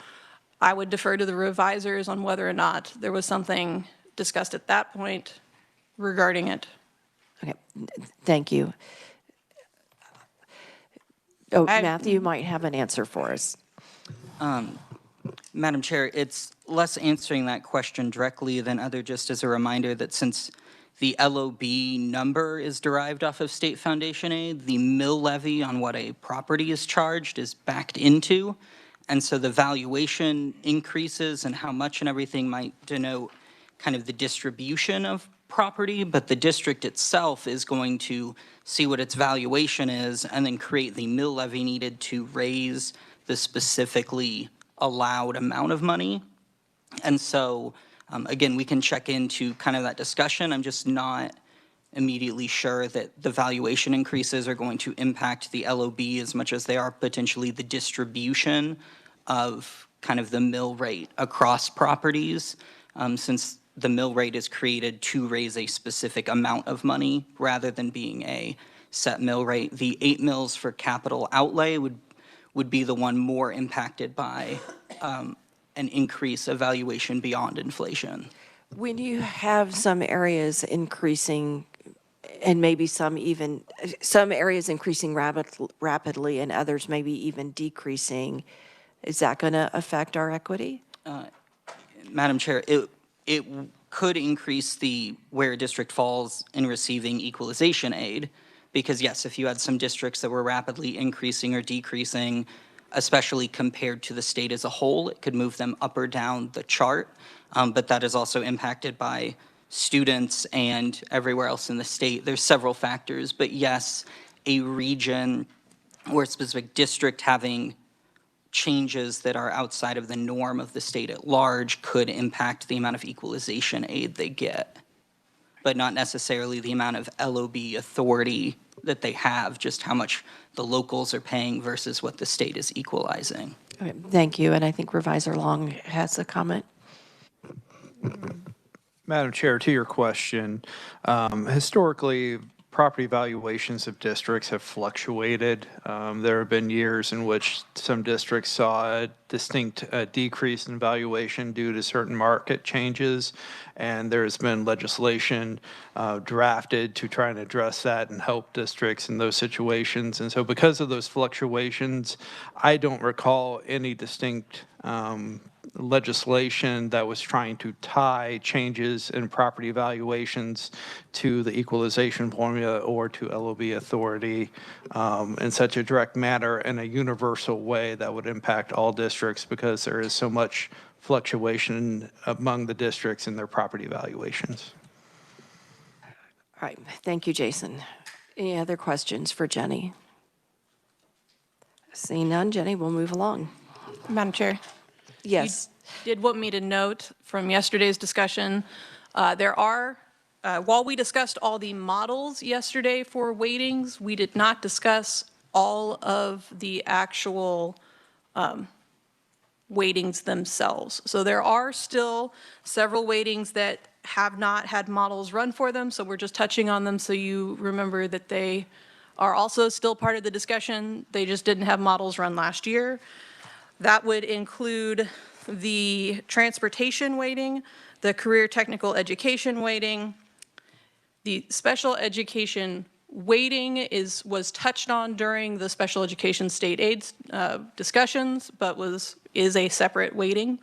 I would defer to the revisers on whether or not there was something discussed at that point regarding it. Okay, thank you. Oh, Matthew might have an answer for us. Madam Chair, it's less answering that question directly than other, just as a reminder that since the LOB number is derived off of state foundation aid, the mill levy on what a property is charged is backed into. And so the valuation increases and how much and everything might denote kind of the distribution of property, but the district itself is going to see what its valuation is and then create the mill levy needed to raise the specifically allowed amount of money. And so, again, we can check into kind of that discussion. I'm just not immediately sure that the valuation increases are going to impact the LOB as much as they are potentially the distribution of kind of the mill rate across properties, since the mill rate is created to raise a specific amount of money rather than being a set mill rate. The 8 mills for capital outlay would be the one more impacted by an increase of valuation beyond inflation. When you have some areas increasing and maybe some areas increasing rapidly and others maybe even decreasing, is that going to affect our equity? Madam Chair, it could increase where a district falls in receiving equalization aid, because yes, if you had some districts that were rapidly increasing or decreasing, especially compared to the state as a whole, it could move them up or down the chart. But that is also impacted by students and everywhere else in the state. There's several factors, but yes, a region or a specific district having changes that are outside of the norm of the state at large could impact the amount of equalization aid they get, but not necessarily the amount of LOB authority that they have, just how much the locals are paying versus what the state is equalizing. Okay, thank you, and I think Revisor Long has a comment. Madam Chair, to your question, historically, property valuations of districts have fluctuated. There have been years in which some districts saw a distinct decrease in valuation due to certain market changes, and there's been legislation drafted to try and address that and help districts in those situations. And so because of those fluctuations, I don't recall any distinct legislation that was trying to tie changes in property valuations to the equalization formula or to LOB authority in such a direct manner in a universal way that would impact all districts, because there is so much fluctuation among the districts in their property valuations. All right, thank you, Jason. Any other questions for Jenny? Seeing none, Jenny, we'll move along. Madam Chair. Yes. You did want me to note from yesterday's discussion, there are, while we discussed all the models yesterday for weightings, we did not discuss all of the actual weightings themselves. So there are still several weightings that have not had models run for them, so we're just touching on them so you remember that they are also still part of the discussion. They just didn't have models run last year. That would include the transportation weighting, the career technical education weighting. The special education weighting was touched on during the special education state aid discussions, but is a separate weighting.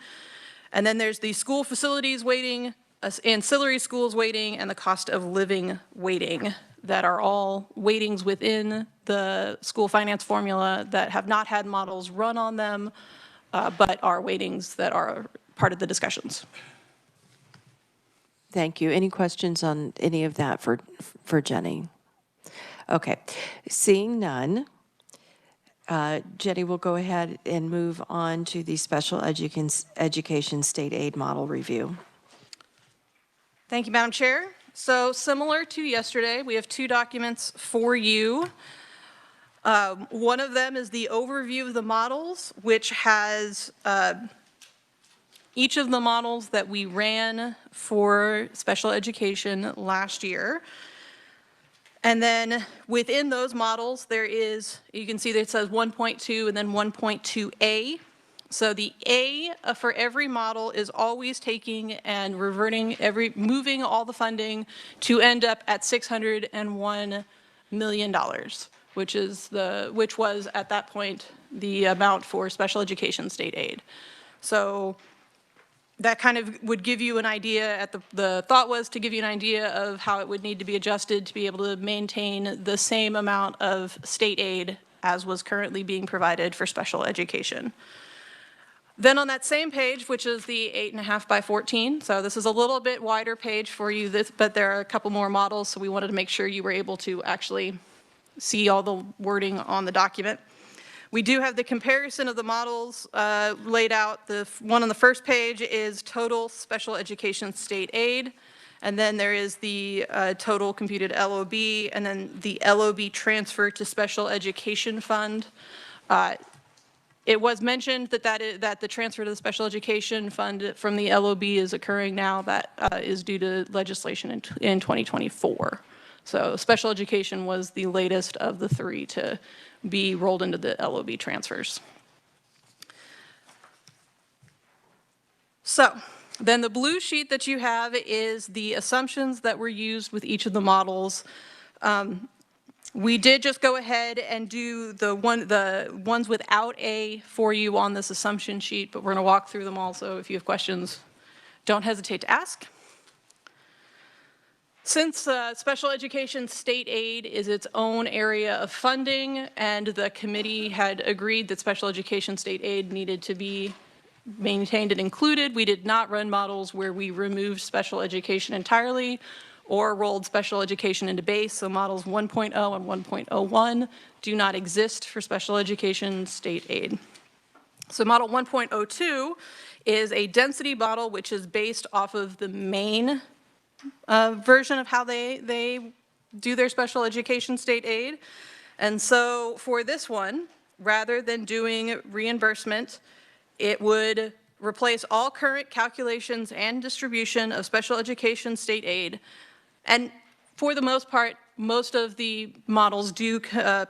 And then there's the school facilities weighting, ancillary schools weighting, and the cost of living weighting that are all weightings within the school finance formula that have not had models run on them, but are weightings that are part of the discussions. Thank you. Any questions on any of that for Jenny? Okay, seeing none, Jenny will go ahead and move on to the special education state aid model review. Thank you, Madam Chair. So similar to yesterday, we have two documents for you. One of them is the overview of the models, which has each of the models that we ran for special education last year. And then within those models, there is, you can see that it says 1.2 and then 1.2A. So the A for every model is always taking and reverting moving all the funding to end up at $601 million, which was at that point the amount for special education state aid. So that kind of would give you an idea, the thought was to give you an idea of how it would need to be adjusted to be able to maintain the same amount of state aid as was currently being provided for special education. Then on that same page, which is the 8.5 by 14, so this is a little bit wider page for you, but there are a couple more models, so we wanted to make sure you were able to actually see all the wording on the document. We do have the comparison of the models laid out. The one on the first page is total special education state aid, and then there is the total computed LOB, and then the LOB transfer to special education fund. It was mentioned that the transfer to the special education fund from the LOB is occurring now. That is due to legislation in 2024. So special education was the latest of the three to be rolled into the LOB transfers. So then the blue sheet that you have is the assumptions that were used with each of the models. We did just go ahead and do the ones without A for you on this assumption sheet, but we're going to walk through them all, so if you have questions, don't hesitate to ask. Since special education state aid is its own area of funding, and the committee had agreed that special education state aid needed to be maintained and included, we did not run models where we removed special education entirely or rolled special education into base. So models 1.0 and 1.01 do not exist for special education state aid. So model 1.02 is a density model which is based off of the main version of how they do their special education state aid. And so for this one, rather than doing reimbursement, it would replace all current calculations and distribution of special education state aid. And for the most part, most of the models do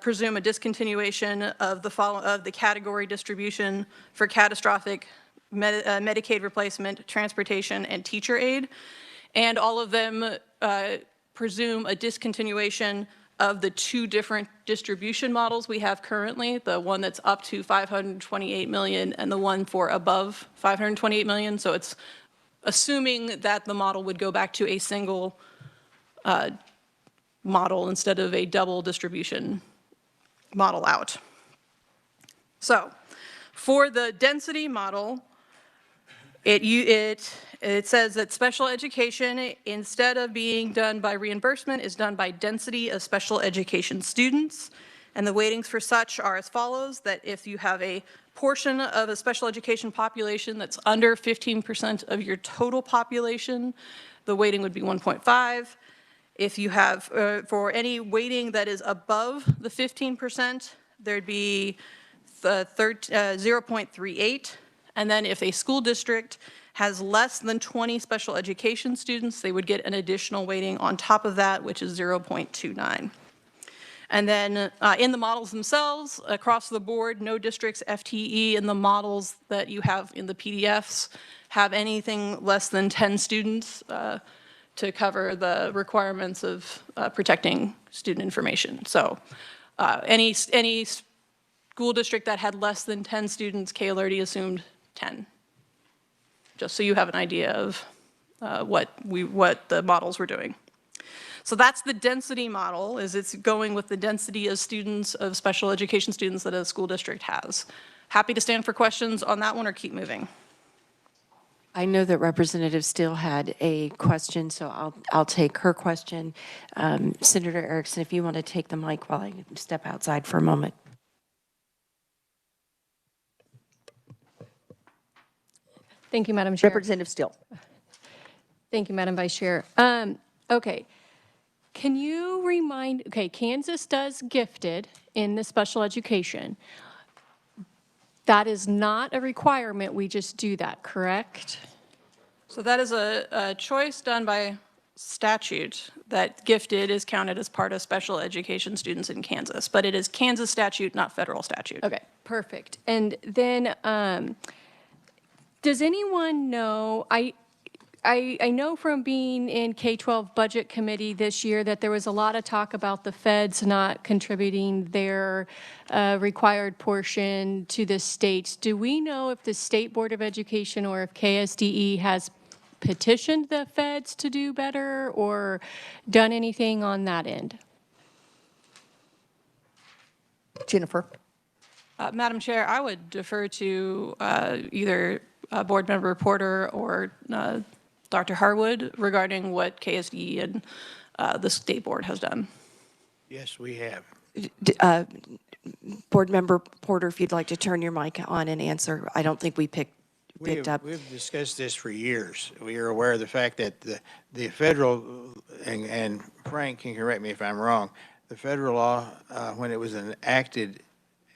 presume a discontinuation of the category distribution for catastrophic Medicaid replacement, transportation, and teacher aid. And all of them presume a discontinuation of the two different distribution models we have currently, the one that's up to 528 million and the one for above 528 million. So it's assuming that the model would go back to a single model instead of a double distribution model out. So for the density model, it says that special education, instead of being done by reimbursement, is done by density of special education students. And the weightings for such are as follows, that if you have a portion of a special education population that's under 15% of your total population, the weighting would be 1.5. If you have, for any weighting that is above the 15%, there'd be 0.38. And then if a school district has less than 20 special education students, they would get an additional weighting on top of that, which is 0.29. And then in the models themselves, across the board, no districts FTE in the models that you have in the PDFs have anything less than 10 students to cover the requirements of protecting student information. So any school district that had less than 10 students, KLRD assumed 10, just so you have an idea of what the models were doing. So that's the density model, is it's going with the density of students, of special education students that a school district has. Happy to stand for questions on that one or keep moving. I know that Representative Steele had a question, so I'll take her question. Senator Erickson, if you want to take the mic while I step outside for a moment. Thank you, Madam Chair. Representative Steele. Thank you, Madam Vice Chair. Okay. Can you remind, okay, Kansas does gifted in the special education. That is not a requirement, we just do that, correct? So that is a choice done by statute that gifted is counted as part of special education students in Kansas, but it is Kansas statute, not federal statute. Okay, perfect. And then, does anyone know, I know from being in K-12 budget committee this year that there was a lot of talk about the feds not contributing their required portion to the states. Do we know if the State Board of Education or if KSDE has petitioned the feds to do better or done anything on that end? Jennifer. Madam Chair, I would defer to either Board Member Porter or Dr. Harwood regarding what KSDE and the State Board has done. Yes, we have. Board Member Porter, if you'd like to turn your mic on and answer. I don't think we picked up. We've discussed this for years. We are aware of the fact that the federal, and Frank can correct me if I'm wrong, the federal law, when it was enacted,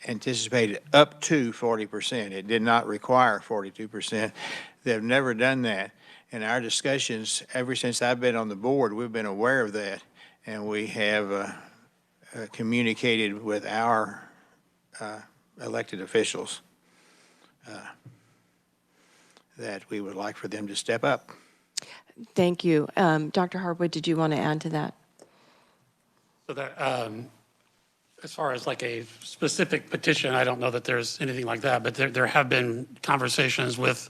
anticipated up to 40%. It did not require 42%. They've never done that. In our discussions, ever since I've been on the board, we've been aware of that, and we have communicated with our elected officials that we would like for them to step up. Thank you. Dr. Harwood, did you want to add to that? So that, as far as like a specific petition, I don't know that there's anything like that, but there have been conversations with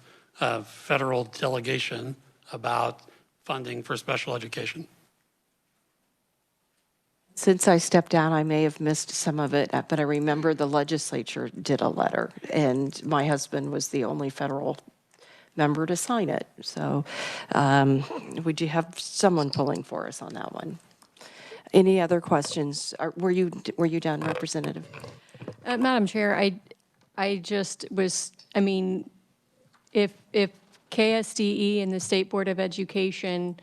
federal delegation about funding for special education. Since I stepped down, I may have missed some of it, but I remember the legislature did a letter, and my husband was the only federal member to sign it. So would you have someone pulling for us on that one? Any other questions? Were you done, Representative? Madam Chair, I just was, I mean, if KSDE and the State Board of Education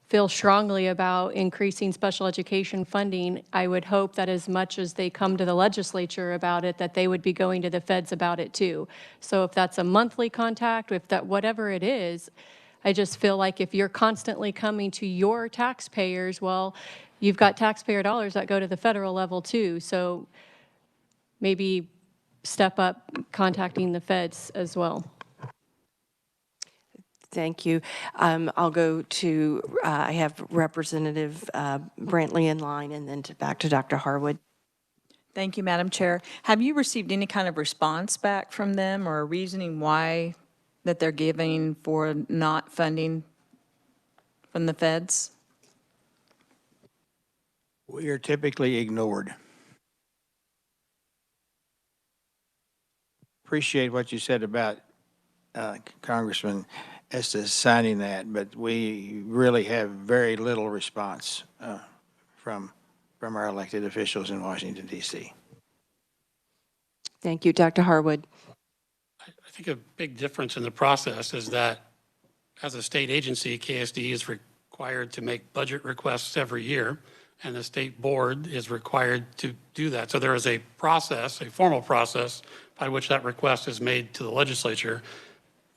feel strongly about increasing special education funding, I would hope that as much as they come to the legislature about it, that they would be going to the feds about it too. So if that's a monthly contact, if that, whatever it is, I just feel like if you're constantly coming to your taxpayers, well, you've got taxpayer dollars that go to the federal level too. So maybe step up contacting the feds as well. Thank you. I'll go to, I have Representative Brantley in line, and then back to Dr. Harwood. Thank you, Madam Chair. Have you received any kind of response back from them or reasoning why that they're giving for not funding from the feds? We are typically ignored. Appreciate what you said about Congressman Estes signing that, but we really have very little response from our elected officials in Washington, D.C. Thank you. Dr. Harwood. I think a big difference in the process is that as a state agency, KSD is required to make budget requests every year, and the state board is required to do that. So there is a process, a formal process, by which that request is made to the legislature.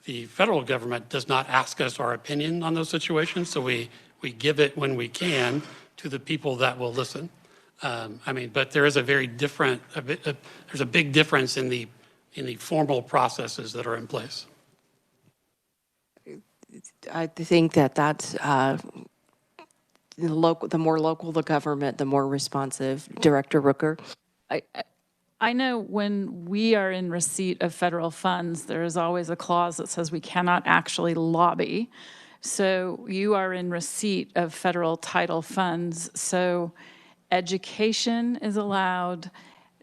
The federal government does not ask us our opinion on those situations, so we give it when we can to the people that will listen. But there is a very different, there's a big difference in the formal processes that are in place. I think that's the more local the government, the more responsive. Director Rooker. I know when we are in receipt of federal funds, there is always a clause that says we cannot actually lobby. So you are in receipt of federal title funds. So education is allowed.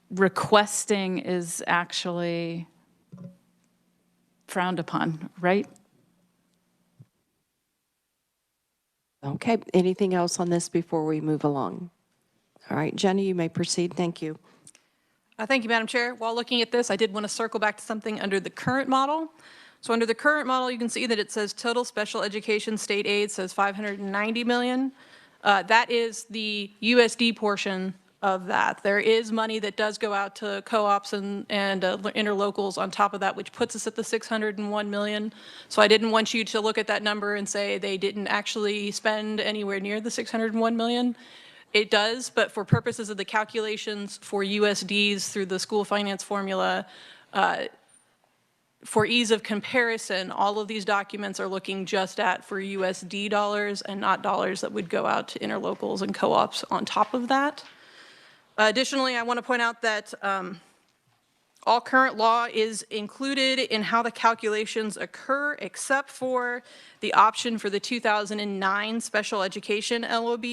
Requesting is actually frowned upon, right? Okay. Anything else on this before we move along? All right, Jenny, you may proceed. Thank you. Thank you, Madam Chair. While looking at this, I did want to circle back to something under the current model. So under the current model, you can see that it says total special education state aid says $590 million. That is the USD portion of that. There is money that does go out to co-ops and interlocals on top of that, which puts us at the $601 million. So I didn't want you to look at that number and say they didn't actually spend anywhere near the $601 million. It does, but for purposes of the calculations for USDs through the school finance formula, for ease of comparison, all of these documents are looking just at for USD dollars and not dollars that would go out to interlocals and co-ops on top of that. Additionally, I want to point out that all current law is included in how the calculations occur, except for the option for the 2009 special education LOB,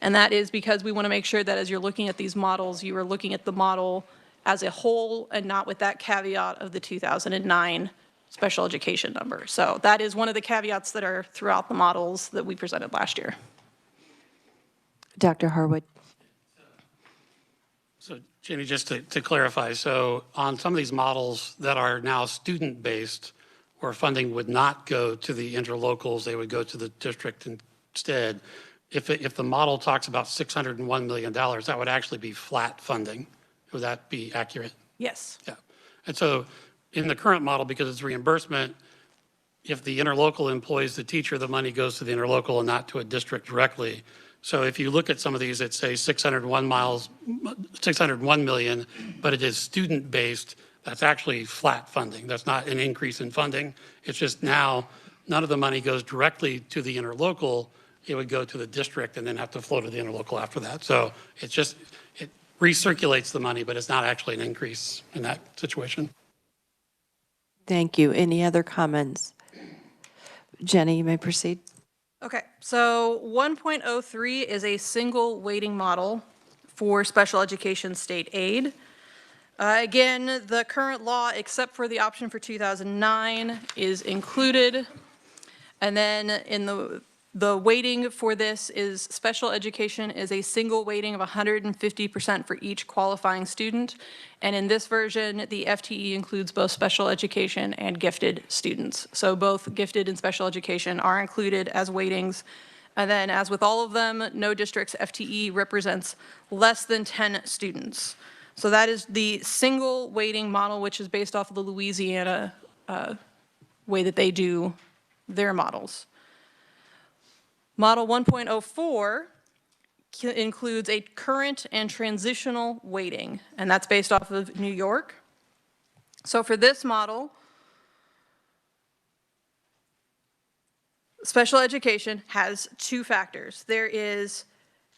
and that is because we want to make sure that as you're looking at these models, you are looking at the model as a whole and not with that caveat of the 2009 special education number. So that is one of the caveats that are throughout the models that we presented last year. Dr. Harwood. So Jamie, just to clarify, so on some of these models that are now student-based, where funding would not go to the interlocals, they would go to the district instead. If the model talks about $601 million, that would actually be flat funding. Would that be accurate? Yes. Yeah. And so in the current model, because it's reimbursement, if the interlocal employs the teacher, the money goes to the interlocal and not to a district directly. So if you look at some of these that say 601 million, but it is student-based, that's actually flat funding. That's not an increase in funding. It's just now none of the money goes directly to the interlocal. It would go to the district and then have to flow to the interlocal after that. So it's just, it recirculates the money, but it's not actually an increase in that situation. Thank you. Any other comments? Jenny, you may proceed. Okay, so 1.03 is a single weighting model for special education state aid. Again, the current law, except for the option for 2009, is included. And then in the weighting for this is special education is a single weighting of 150% for each qualifying student. And in this version, the FTE includes both special education and gifted students. So both gifted and special education are included as weightings. And then as with all of them, no district's FTE represents less than 10 students. So that is the single weighting model, which is based off of the Louisiana way that they do their models. Model 1.04 includes a current and transitional weighting, and that's based off of New York. So for this model, special education has two factors. There is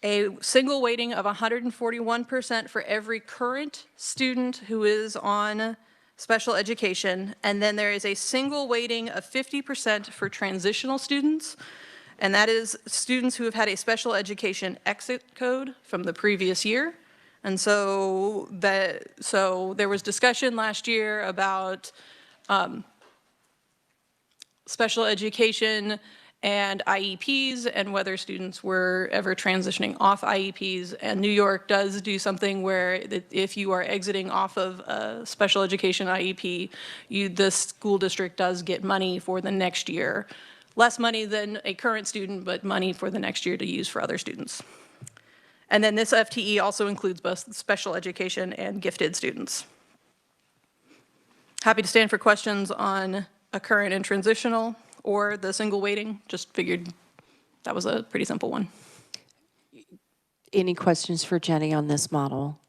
a single weighting of 141% for every current student who is on special education, and then there is a single weighting of 50% for transitional students, and that is students who have had a special education exit code from the previous year. And so there was discussion last year about special education and IEPs and whether students were ever transitioning off IEPs. And New York does do something where if you are exiting off of a special education IEP, the school district does get money for the next year. Less money than a current student, but money for the next year to use for other students. And then this FTE also includes both special education and gifted students. Happy to stand for questions on a current and transitional or the single weighting. Just figured that was a pretty simple one. Any questions for Jenny on this model?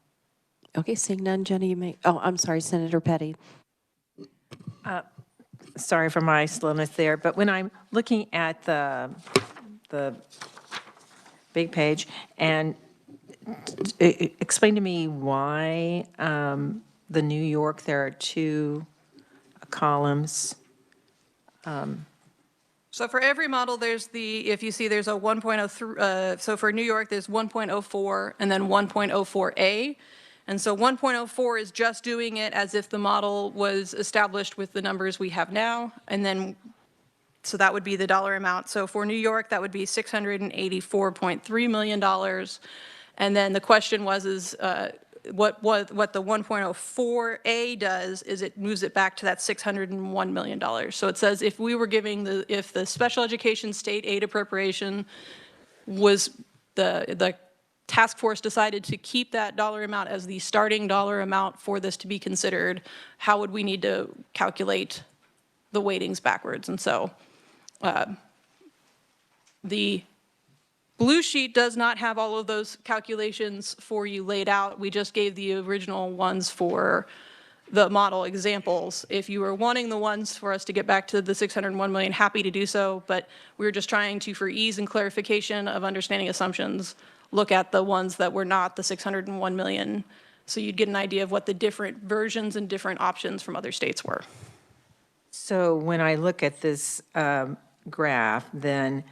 Okay, seeing none, Jenny, you may, oh, I'm sorry, Senator Petty. Sorry for my slowness there, but when I'm looking at the big page, and explain to me why the New York, there are two columns. So for every model, there's if you see there's a 1.03, so for New York, there's 1.04 and then 1.04A. And so 1.04 is just doing it as if the model was established with the numbers we have now. And then, so that would be the dollar amount. So for New York, that would be $684.3 million. And then the question was, what the 1.04A does is it moves it back to that $601 million. So it says if we were giving if the special education state aid appropriation was the task force decided to keep that dollar amount as the starting dollar amount for this to be considered, how would we need to calculate the weightings backwards? And so the blue sheet does not have all of those calculations for you laid out. We just gave the original ones for the model examples. If you were wanting the ones for us to get back to the 601 million, happy to do so, but we were just trying to, for ease and clarification of understanding assumptions, look at the ones that were not the 601 million, so you'd get an idea of what the different versions and different options from other states were. So when I look at this graph, then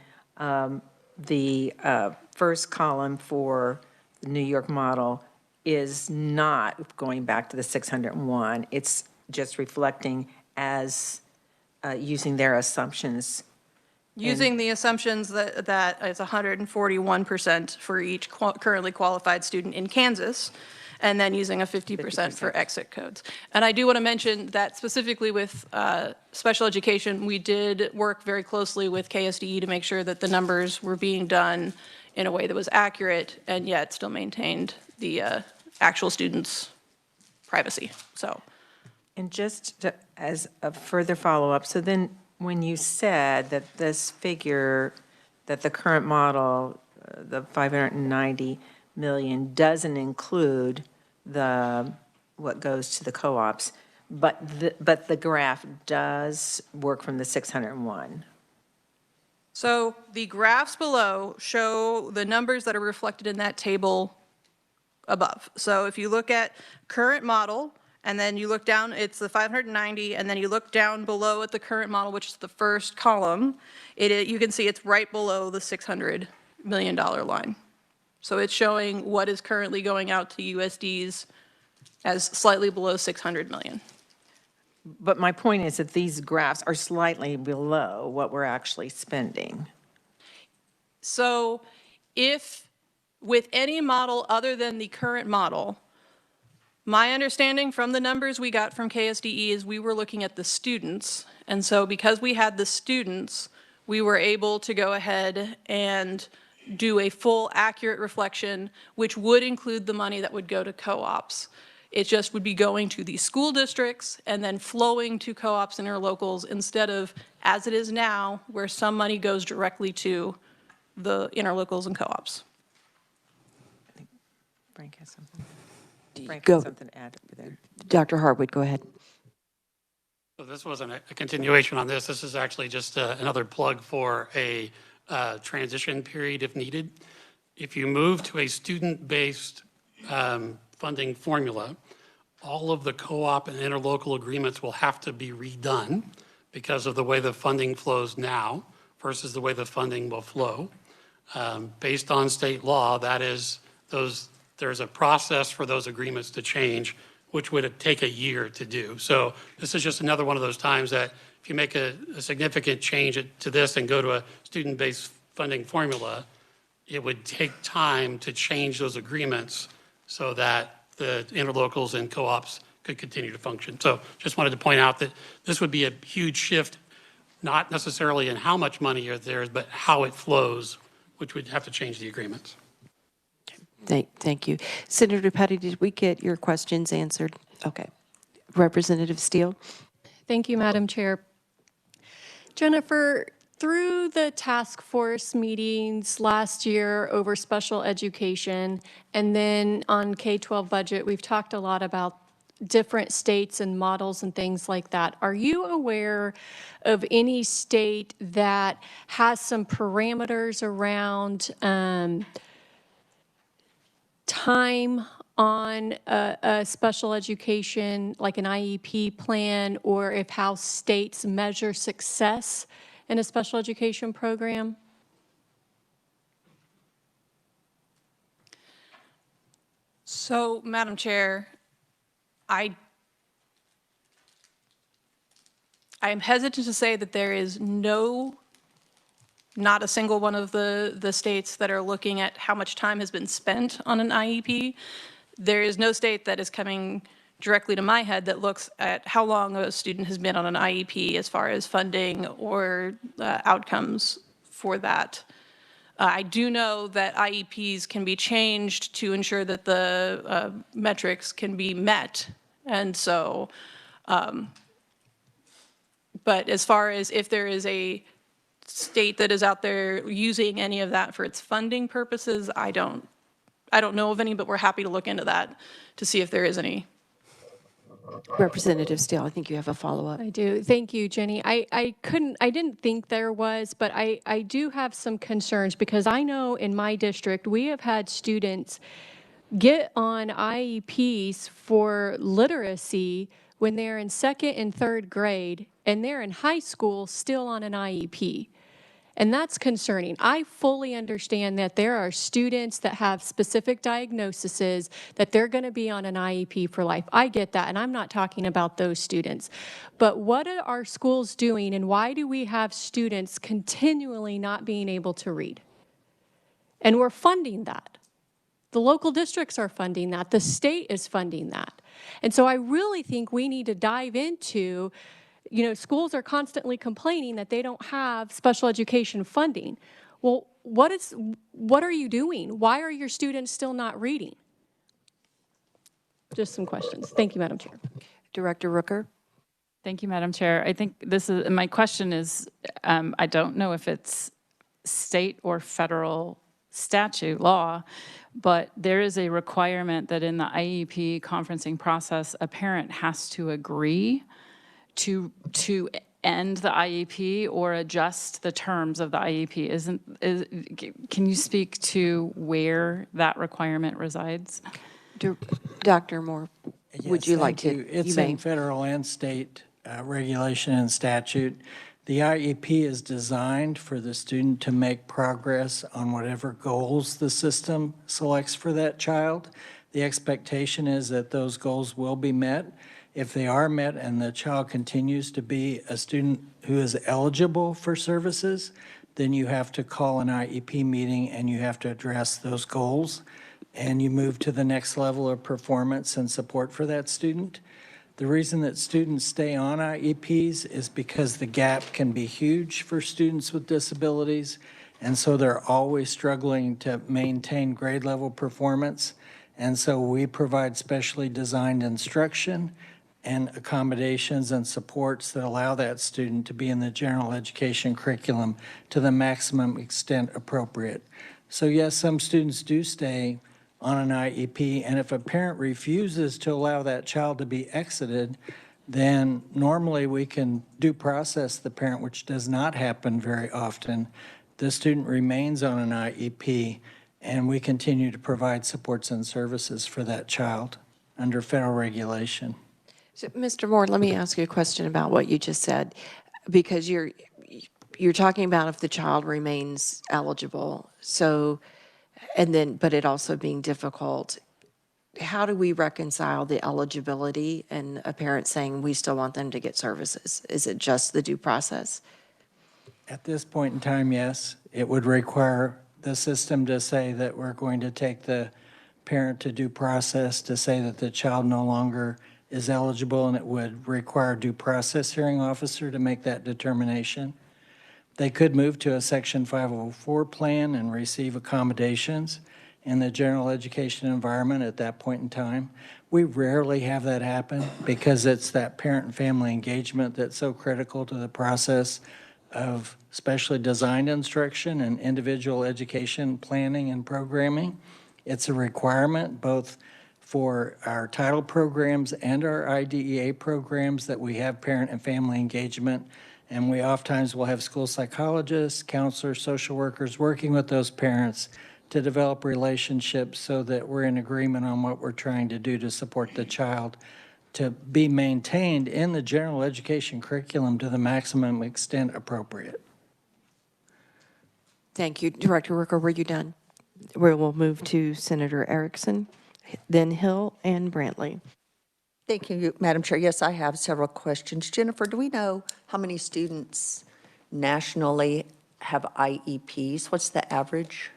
the first column for the New York model is not going back to the 601. It's just reflecting as using their assumptions. Using the assumptions that it's 141% for each currently qualified student in Kansas, and then using a 50% for exit codes. And I do want to mention that specifically with special education, we did work very closely with KSDE to make sure that the numbers were being done in a way that was accurate and yet still maintained the actual students' privacy. So, and just as a further follow-up, so then when you said that this figure, that the current model, the 590 million, doesn't include what goes to the co-ops, but the graph does work from the 601. So the graphs below show the numbers that are reflected in that table above. So if you look at current model, and then you look down, it's the 590, and then you look down below at the current model, which is the first column, you can see it's right below the $600 million line. So it's showing what is currently going out to USDs as slightly below 600 million. But my point is that these graphs are slightly below what we're actually spending. So if with any model other than the current model, my understanding from the numbers we got from KSDE is we were looking at the students. And so because we had the students, we were able to go ahead and do a full accurate reflection, which would include the money that would go to co-ops. It just would be going to the school districts and then flowing to co-ops and interlocals instead of, as it is now, where some money goes directly to the interlocals and co-ops. Frank has something. Frank Go. has something to add there. Dr. Harwood, go ahead. So this wasn't a continuation on this. This is actually just another plug for a transition period if needed. If you move to a student-based funding formula, all of the co-op and interlocal agreements will have to be redone because of the way the funding flows now versus the way the funding will flow. Based on state law, that is, there's a process for those agreements to change, which would take a year to do. So this is just another one of those times that if you make a significant change to this and go to a student-based funding formula, it would take time to change those agreements so that the interlocals and co-ops could continue to function. So just wanted to point out that this would be a huge shift, not necessarily in how much money there is, but how it flows, which would have to change the agreements. Thank you. Senator Petty, did we get your questions answered? Okay. Representative Steele? Thank you, Madam Chair. Jennifer, through the task force meetings last year over special education, and then on K-12 budget, we've talked a lot about different states and models and things like that. Are you aware of any state that has some parameters around time on a special education, like an IEP plan, or if how states measure success in a special education program? So, Madam Chair, I am hesitant to say that there is not a single one of the states that are looking at how much time has been spent on an IEP. There is no state that is coming directly to my head that looks at how long a student has been on an IEP as far as funding or outcomes for that. I do know that IEPs can be changed to ensure that the metrics can be met. And so, but as far as if there is a state that is out there using any of that for its funding purposes, I don't know of any, but we're happy to look into that to see if there is any. Representative Steele, I think you have a follow-up. I do. Thank you, Jenny. I didn't think there was, but I do have some concerns because I know in my district, we have had students get on IEPs for literacy when they're in second and third grade, and they're in high school still on an IEP. And that's concerning. I fully understand that there are students that have specific diagnoses that they're going to be on an IEP for life. I get that, and I'm not talking about those students. But what are our schools doing, and why do we have students continually not being able to read? And we're funding that. The local districts are funding that. The state is funding that. And so I really think we need to dive into, you know, schools are constantly complaining that they don't have special education funding. Well, what are you doing? Why are your students still not reading? Just some questions. Thank you, Madam Chair. Director Rooker? Thank you, Madam Chair. I think my question is, I don't know if it's state or federal statute law, but there is a requirement that in the IEP conferencing process, a parent has to agree to end the IEP or adjust the terms of the IEP. Can you speak to where that requirement resides? Dr. Moore, would you like to? It's in federal and state regulation and statute. The IEP is designed for the student to make progress on whatever goals the system selects for that child. The expectation is that those goals will be met. If they are met and the child continues to be a student who is eligible for services, then you have to call an IEP meeting and you have to address those goals, and you move to the next level of performance and support for that student. The reason that students stay on IEPs is because the gap can be huge for students with disabilities, and so they're always struggling to maintain grade level performance. And so we provide specially designed instruction and accommodations and supports that allow that student to be in the general education curriculum to the maximum extent appropriate. So yes, some students do stay on an IEP, and if a parent refuses to allow that child to be exited, then normally we can due process the parent, which does not happen very often. The student remains on an IEP, and we continue to provide supports and services for that child under federal regulation. So, Mr. Moore, let me ask you a question about what you just said, because you're talking about if the child remains eligible, so, and then, but it also being difficult. How do we reconcile the eligibility and a parent saying we still want them to get services? Is it just the due process? At this point in time, yes, it would require the system to say that we're going to take the parent to due process to say that the child no longer is eligible, and it would require a due process hearing officer to make that determination. They could move to a Section 504 plan and receive accommodations in the general education environment at that point in time. We rarely have that happen because it's that parent and family engagement that's so critical to the process of specially designed instruction and individual education planning and programming. It's a requirement both for our title programs and our IDEA programs that we have parent and family engagement. And we oftentimes will have school psychologists, counselors, social workers working with those parents to develop relationships so that we're in agreement on what we're trying to do to support the child to be maintained in the general education curriculum to the maximum extent appropriate. Thank you. Director Rooker, were you done? We will move to Senator Erickson, then Hill and Brantley. Thank you, Madam Chair. Yes, I have several questions. Jennifer, do we know how many students nationally have IEPs? What's the average?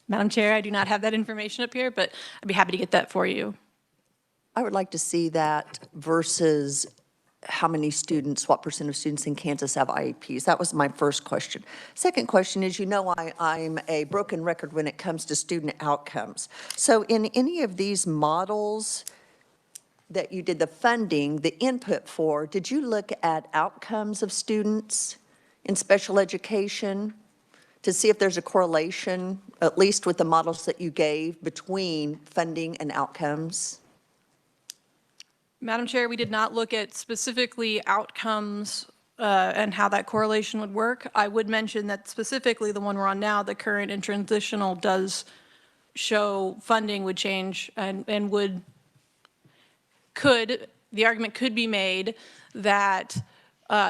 Madam Chair, I do not have that information up here, but I'd be happy to get that for you. I would like to see that versus how many students, what percent of students in Kansas have IEPs? That was my first question. Second question is, you know, I'm a broken record when it comes to student outcomes. So in any of these models that you did the funding, the input for, did you look at outcomes of students in special education to see if there's a correlation, at least with the models that you gave, between funding and outcomes? Madam Chair, we did not look at specifically outcomes and how that correlation would work. I would mention that specifically the one we're on now, the current and transitional, does show funding would change and the argument could be made that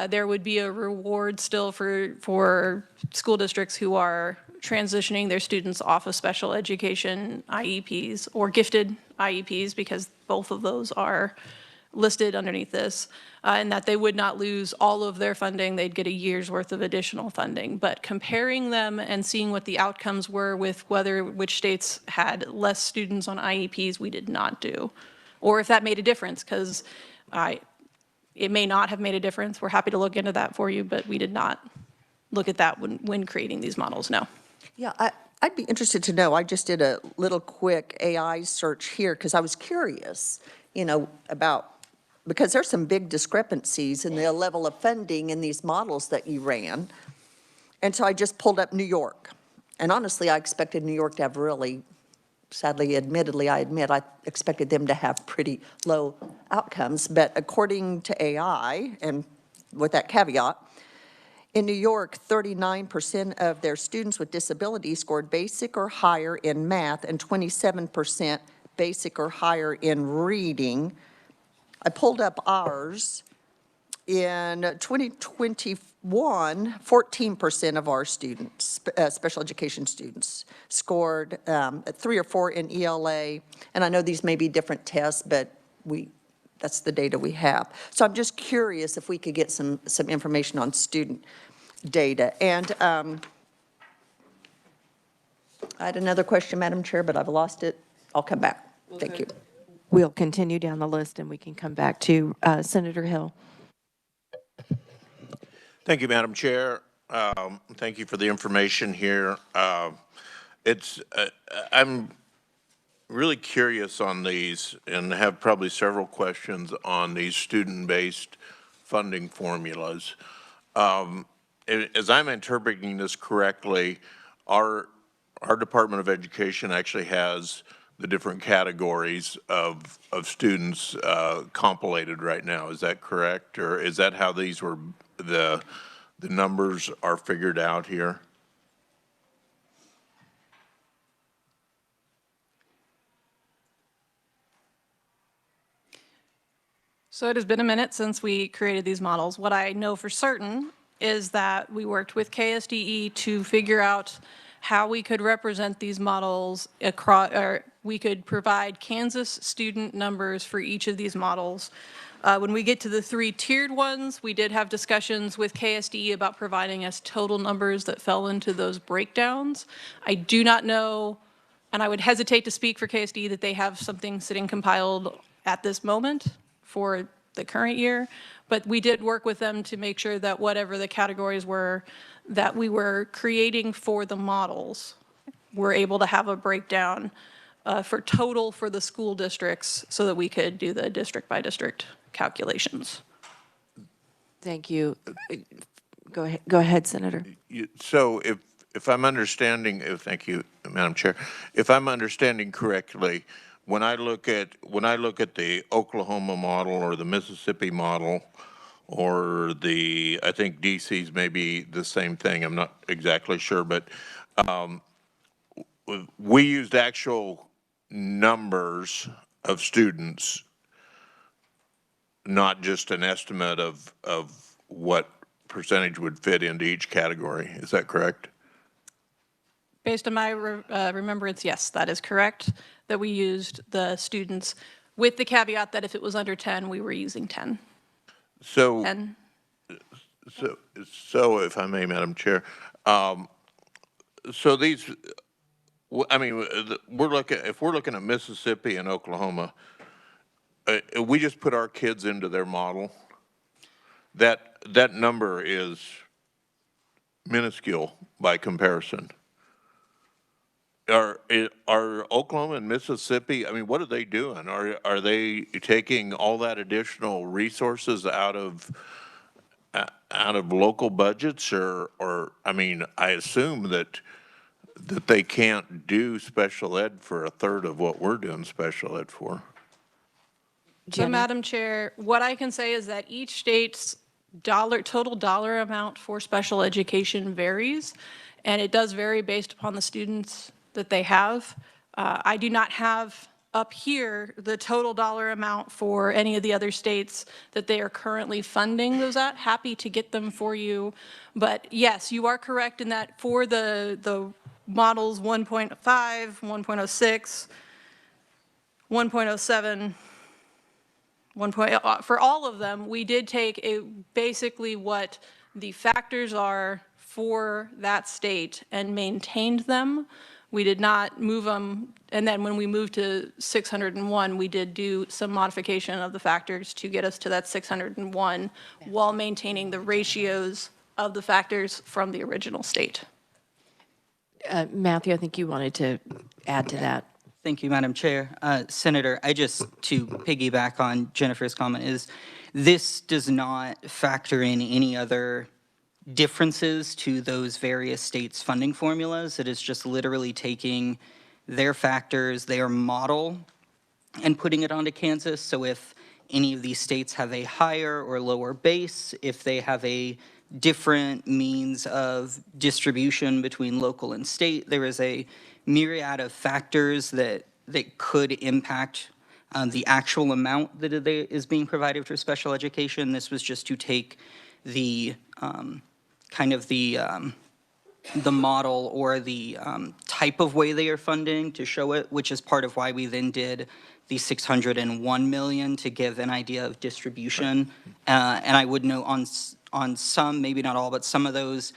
there would be a reward still for school districts who are transitioning their students off of special education IEPs or gifted IEPs, because both of those are listed underneath this, and that they would not lose all of their funding. They'd get a year's worth of additional funding. But comparing them and seeing what the outcomes were with which states had less students on IEPs, we did not do. Or if that made a difference, because it may not have made a difference. We're happy to look into that for you, but we did not look at that when creating these models, no. Yeah, I'd be interested to know. I just did a little quick AI search here because I was curious, you know, because there's some big discrepancies in the level of funding in these models that you ran. And so I just pulled up New York. And honestly, I expected New York to have really, sadly, admittedly, I admit, I expected them to have pretty low outcomes. But according to AI, and with that caveat, in New York, 39% of their students with disabilities scored basic or higher in math and 27% basic or higher in reading. I pulled up ours. In 2021, 14% of our students, special education students, scored 3 or 4 in ELA. And I know these may be different tests, but that's the data we have. So I'm just curious if we could get some information on student data. And I had another question, Madam Chair, but I've lost it. I'll come back. Thank you. We'll continue down the list and we can come back to Senator Hill. Thank you, Madam Chair. Thank you for the information here. I'm really curious on these and have probably several questions on these student-based funding formulas. as I'm interpreting this correctly, our Department of Education actually has the different categories of students compilated right now. Is that correct? Or is that how these were, the numbers are figured out here? So it has been a minute since we created these models. What I know for certain is that we worked with KSDE to figure out how we could represent these models across, or we could provide Kansas student numbers for each of these models. When we get to the 3 tiered ones, we did have discussions with KSDE about providing us total numbers that fell into those breakdowns. I do not know, and I would hesitate to speak for KSDE, that they have something sitting compiled at this moment for the current year, but we did work with them to make sure that whatever the categories were that we were creating for the models, we're able to have a breakdown for total for the school districts so that we could do the district by district calculations. Thank you. Go ahead, Senator. So if I'm understanding, thank you, Madam Chair. If I'm understanding correctly, when I look at the Oklahoma model or the Mississippi model, or I think DC's may be the same thing, I'm not exactly sure, but we used actual numbers of students, not just an estimate of what percentage would fit into each category. Is that correct? Based on my remembrance, yes, that is correct, that we used the students with the caveat that if it was under 10, we were using 10. So, 10. so if I may, Madam Chair, so these, I mean, if we're looking at Mississippi and Oklahoma, we just put our kids into their model. That number is minuscule by comparison. Are Oklahoma and Mississippi, I mean, what are they doing? Are they taking all that additional resources out of local budgets, or I mean, I assume that they can't do special ed for a third of what we're doing special ed for. So, Madam Chair, what I can say is that each state's total dollar amount for special education varies, and it does vary based upon the students that they have. I do not have up here the total dollar amount for any of the other states that they are currently funding those at. Happy to get them for you. But yes, you are correct in that for the models 1.5, 1.06, 1.07, for all of them, we did take basically what the factors are for that state and maintained them. We did not move them, and then when we moved to 601, we did do some modification of the factors to get us to that 601 while maintaining the ratios of the factors from the original state. Matthew, I think you wanted to add to that. Thank you, Madam Chair. Senator, to piggyback on Jennifer's comment, this does not factor in any other differences to those various states' funding formulas. It is just literally taking their factors, their model, and putting it onto Kansas. So if any of these states have a higher or lower base, if they have a different means of distribution between local and state, there is a myriad of factors that could impact the actual amount that is being provided for special education. This was just to take the the model or the type of way they are funding to show it, which is part of why we then did the 601 million to give an idea of distribution. And I would note on some, maybe not all, but some of those,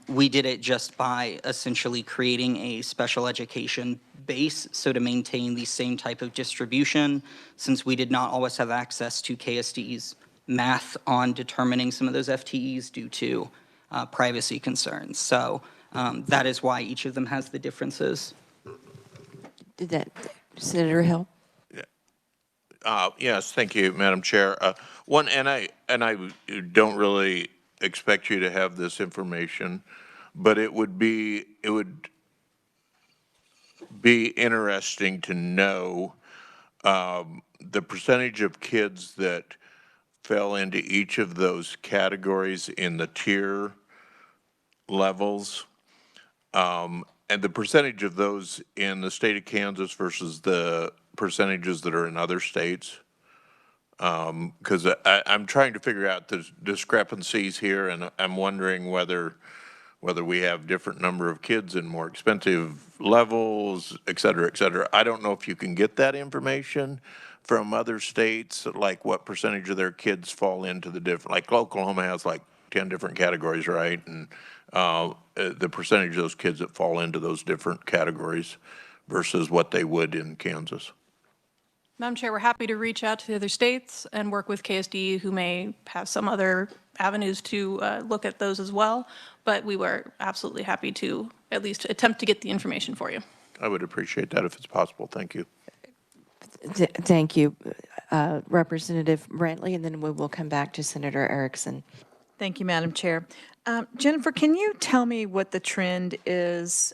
we did it just by essentially creating a special education base, so to maintain the same type of distribution, since we did not always have access to KSD's math on determining some of those FTEs due to privacy concerns. So that is why each of them has the differences. Did that, Senator Hill? Yes, thank you, Madam Chair. And I don't really expect you to have this information, but it would be interesting to know the percentage of kids that fell into each of those categories in the tier levels, and the percentage of those in the state of Kansas versus the percentages that are in other states. Because I'm trying to figure out the discrepancies here, and I'm wondering whether we have different number of kids in more expensive levels, et cetera, et cetera. I don't know if you can get that information from other states, like what percentage of their kids fall into the different, like Oklahoma has like 10 different categories, right? And the percentage of those kids that fall into those different categories versus what they would in Kansas. Madam Chair, we're happy to reach out to the other states and work with KSD, who may have some other avenues to look at those as well, but we were absolutely happy to at least attempt to get the information for you. I would appreciate that if it's possible. Thank you. Thank you, Representative Brantley, and then we will come back to Senator Erickson. Thank you, Madam Chair. Jennifer, can you tell me what the trend is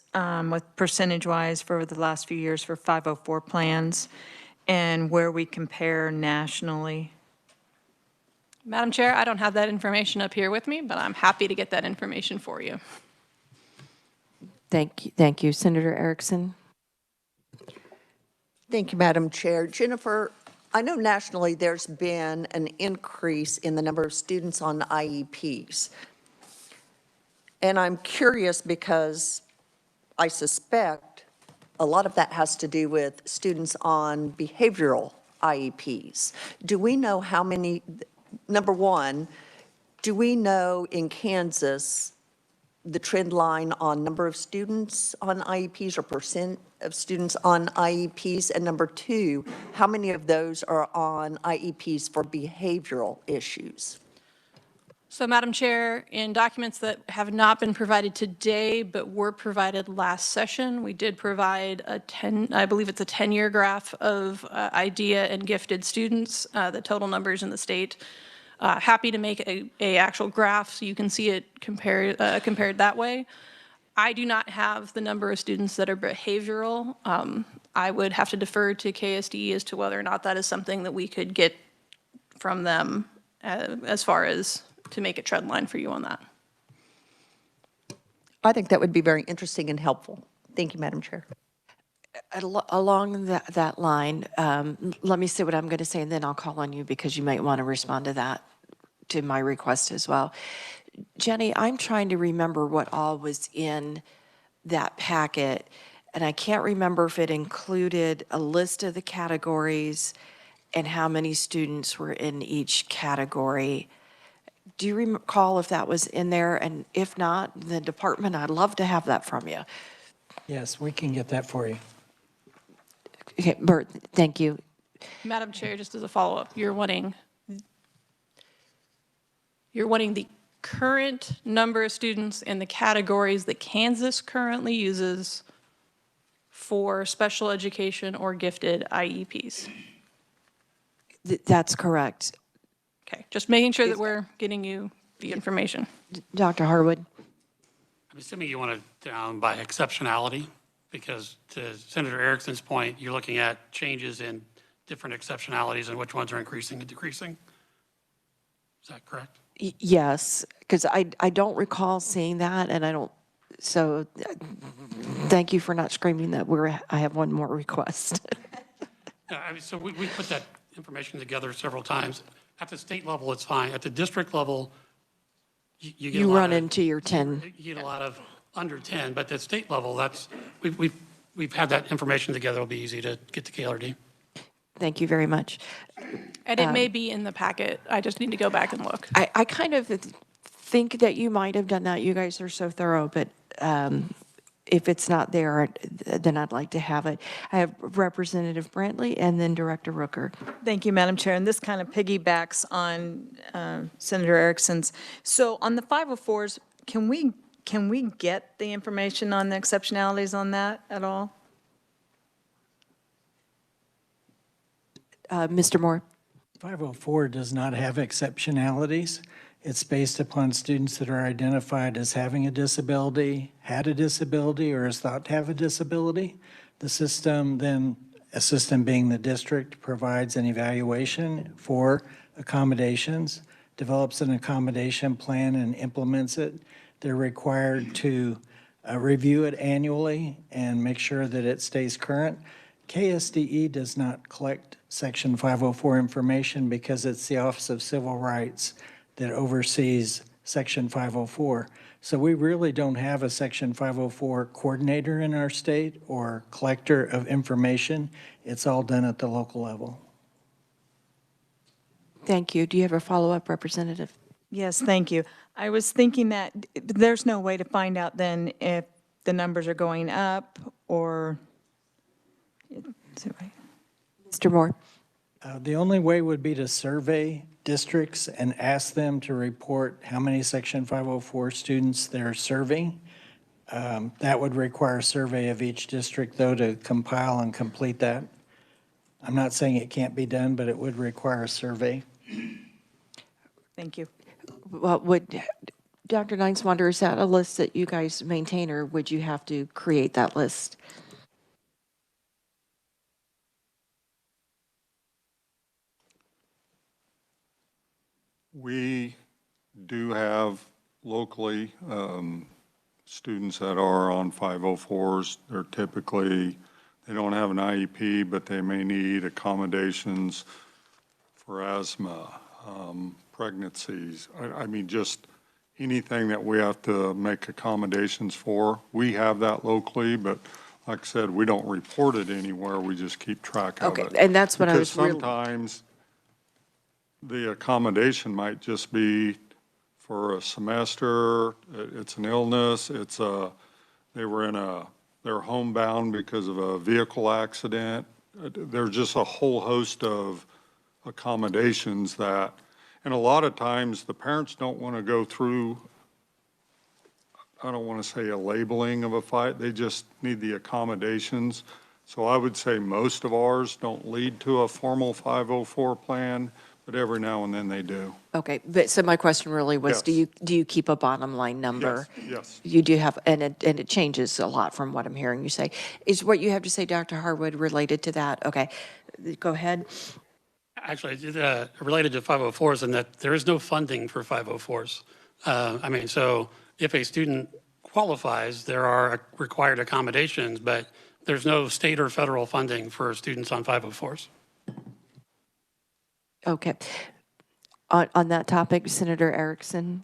with percentage-wise for the last few years for 504 plans and where we compare nationally? Madam Chair, I don't have that information up here with me, but I'm happy to get that information for you. Thank you. Senator Erickson. Thank you, Madam Chair. Jennifer, I know nationally there's been an increase in the number of students on IEPs. And I'm curious because I suspect a lot of that has to do with students on behavioral IEPs. Do we know how many, number one, do we know in Kansas the trend line on number of students on IEPs or percent of students on IEPs? And number two, how many of those are on IEPs for behavioral issues? So, Madam Chair, in documents that have not been provided today but were provided last session, we did provide I believe it's a 10-year graph of IDEA and gifted students, the total numbers in the state. Happy to make a actual graph so you can see it compared that way. I do not have the number of students that are behavioral. I would have to defer to KSD as to whether or not that is something that we could get from them as far as to make a trend line for you on that. I think that would be very interesting and helpful. Thank you, Madam Chair. Along that line, let me say what I'm going to say, and then I'll call on you because you might want to respond to that, to my request as well. Jenny, I'm trying to remember what all was in that packet, and I can't remember if it included a list of the categories and how many students were in each category. Do you recall if that was in there? And if not, the department, I'd love to have that from you. Yes, we can get that for you. Okay, Bert, thank you. Madam Chair, just as a follow-up, you're wanting the current number of students in the categories that Kansas currently uses for special education or gifted IEPs. That's correct. Okay, just making sure that we're getting you the information. Dr. Harwood? I'm assuming you want it down by exceptionality, because to Senator Erickson's point, you're looking at changes in different exceptionalities and which ones are increasing and decreasing. Is that correct? Yes, because I don't recall seeing that, and I don't, so thank you for not screaming that I have one more request. Yeah, I mean, so we put that information together several times. At the state level, it's fine. At the district level, you get a lot run into your 10. You get a lot of under 10, but at the state level, we've had that information together. It'll be easy to get to KLRD. Thank you very much. And it may be in the packet. I just need to go back and look. I kind of think that you might have done that. You guys are so thorough, but if it's not there, then I'd like to have it. I have Representative Brantley and then Director Rooker. Thank you, Madam Chair. And this kind of piggybacks on Senator Erickson's. So on the 504s, can we get the information on the exceptionalities on that at all? Mr. Moore? 504 does not have exceptionalities. It's based upon students that are identified as having a disability, had a disability, or is thought to have a disability. The system then, a system being the district, provides an evaluation for accommodations, develops an accommodation plan and implements it. They're required to review it annually and make sure that it stays current. KSDE does not collect Section 504 information because it's the Office of Civil Rights that oversees Section 504. So we really don't have a Section 504 coordinator in our state or collector of information. It's all done at the local level. Thank you. Do you have a follow-up, Representative? Yes, thank you. I was thinking that there's no way to find out then if the numbers are going up or, is it right? Mr. Moore? The only way would be to survey districts and ask them to report how many Section 504 students they're serving. That would require a survey of each district, though, to compile and complete that. I'm not saying it can't be done, but it would require a survey. Thank you. Well, Dr. Nineswander, is that a list that you guys maintain, or would you have to create that list? We do have locally students that are on 504s. They're typically, they don't have an IEP, but they may need accommodations for asthma, pregnancies. I mean, just anything that we have to make accommodations for. We have that locally, but like I said, we don't report it anywhere. We just keep track of it. Okay, and that's what I was Because sometimes the accommodation might just be for a semester, it's an illness, they're homebound because of a vehicle accident. There's just a whole host of accommodations that, and a lot of times the parents don't want to go through, I don't want to say a labeling of a fight, they just need the accommodations. So I would say most of ours don't lead to a formal 504 plan, but every now and then they do. Okay, but so my question really was, Yes. do you keep a bottom line number? Yes. You do have, and it changes a lot from what I'm hearing you say. Is what you have to say, Dr. Harwood, related to that? Okay, go ahead. Actually, related to 504s, in that there is no funding for 504s. I mean, so if a student qualifies, there are required accommodations, but there's no state or federal funding for students on 504s. Okay. On that topic, Senator Erickson?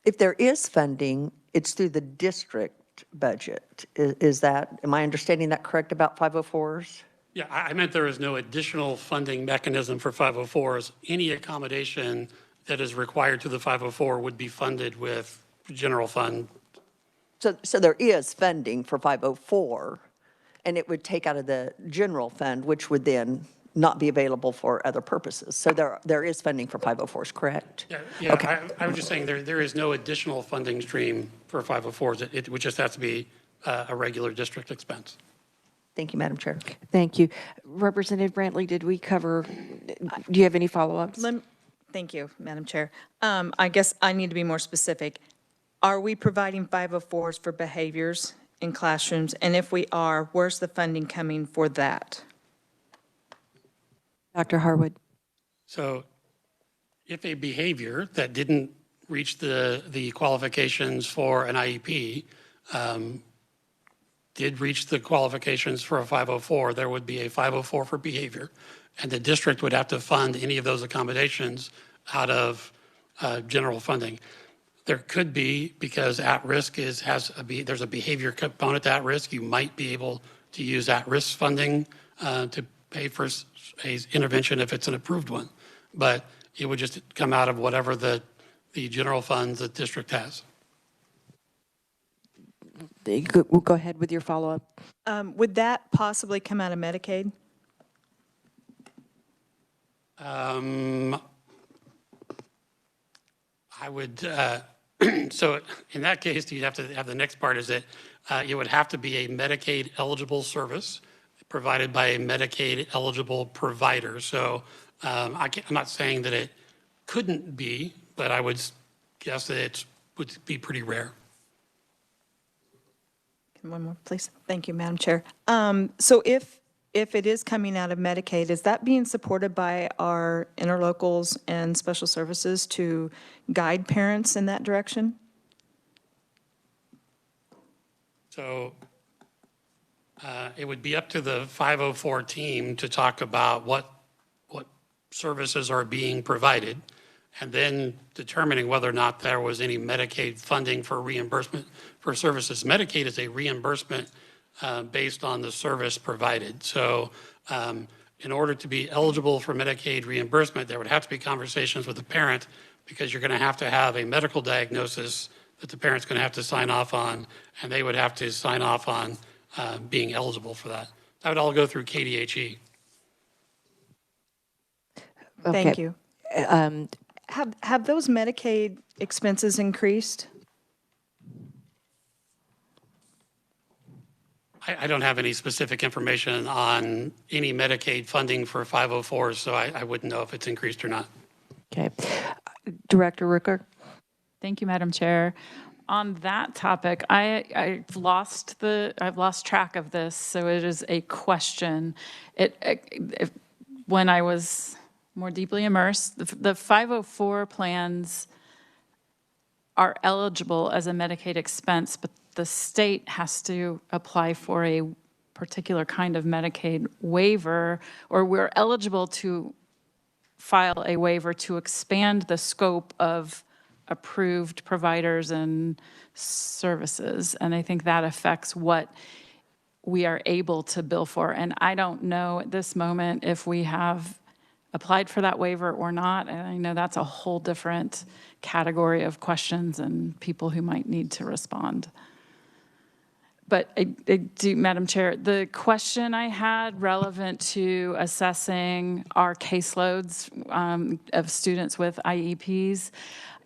If there is funding, it's through the district budget. Is that, am I understanding that correct about 504s? Yeah, I meant there is no additional funding mechanism for 504s. Any accommodation that is required to the 504 would be funded with general fund. So there is funding for 504, and it would take out of the general fund, which would then not be available for other purposes. So there is funding for 504s, correct? Yeah, Okay. I was just saying there is no additional funding stream for 504s. It would just have to be a regular district expense. Thank you, Madam Chair. Thank you. Representative Brantley, did we cover, do you have any follow-ups? Thank you, Madam Chair. I guess I need to be more specific. Are we providing 504s for behaviors in classrooms? And if we are, where's the funding coming for that? Dr. Harwood? So if a behavior that didn't reach the qualifications for an IEP did reach the qualifications for a 504, there would be a 504 for behavior, and the district would have to fund any of those accommodations out of general funding. There could be, because at-risk there's a behavior component to at-risk, you might be able to use at-risk funding to pay for a intervention if it's an approved one. But it would just come out of whatever the general funds the district has. We'll go ahead with your follow-up. Would that possibly come out of Medicaid? I would, so in that case, you'd have to have the next part is that it would have to be a Medicaid eligible service provided by a Medicaid eligible provider. So I'm not saying that it couldn't be, but I would guess that it would be pretty rare. One more, please. Thank you, Madam Chair. So if it is coming out of Medicaid, is that being supported by our interlocals and special services to guide parents in that direction? So it would be up to the 504 team to talk about what services are being provided, and then determining whether or not there was any Medicaid funding for reimbursement for services. Medicaid is a reimbursement based on the service provided. So in order to be eligible for Medicaid reimbursement, there would have to be conversations with the parent, because you're going to have a medical diagnosis that the parent's going to have to sign off on, and they would have to sign off on being eligible for that. That would all go through KDHE. Thank you. Have those Medicaid expenses increased? I don't have any specific information on any Medicaid funding for 504s, so I wouldn't know if it's increased or not. Okay. Director Rooker? Thank you, Madam Chair. On that topic, I've lost track of this, so it is a question. When I was more deeply immersed, the 504 plans are eligible as a Medicaid expense, but the state has to apply for a particular kind of Medicaid waiver, or we're eligible to file a waiver to expand the scope of approved providers and services. And I think that affects what we are able to bill for. And I don't know at this moment if we have applied for that waiver or not. And I know that's a whole different category of questions and people who might need to respond. But I do, Madam Chair, the question I had relevant to assessing our caseloads of students with IEPs,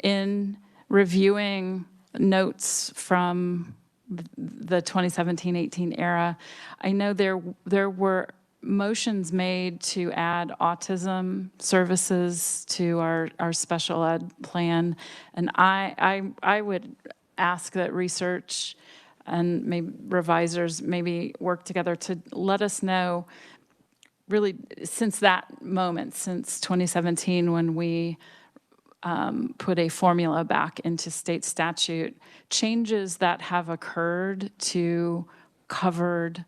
in reviewing notes from the 2017-18 era, I know there were motions made to add autism services to our special ed plan, and I would ask that research and maybe revisers maybe work together to let us know, really, since that moment, since 2017, when we put a formula back into state statute, changes that have occurred to covered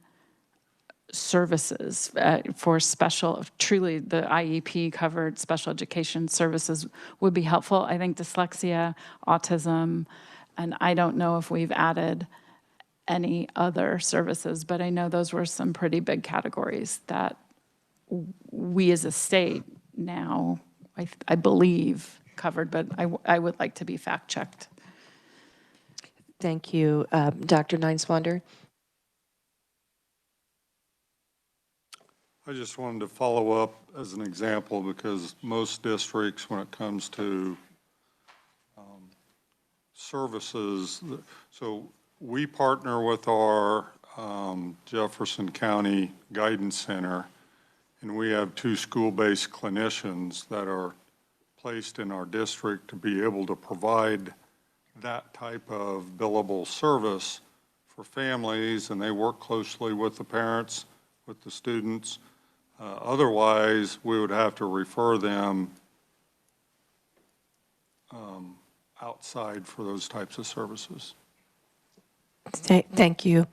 services for truly the IEP covered special education services would be helpful. I think dyslexia, autism, and I don't know if we've added any other services, but I know those were some pretty big categories that we as a state now, I believe, covered, but I would like to be fact-checked. Thank you. Dr. Nineswander? I just wanted to follow up as an example, because most districts, when it comes to services, so we partner with our Jefferson County Guidance Center, and we have 2 school-based clinicians that are placed in our district to be able to provide that type of billable service for families, and they work closely with the parents, with the students. Otherwise, we would have to refer them outside for those types of services. Thank you.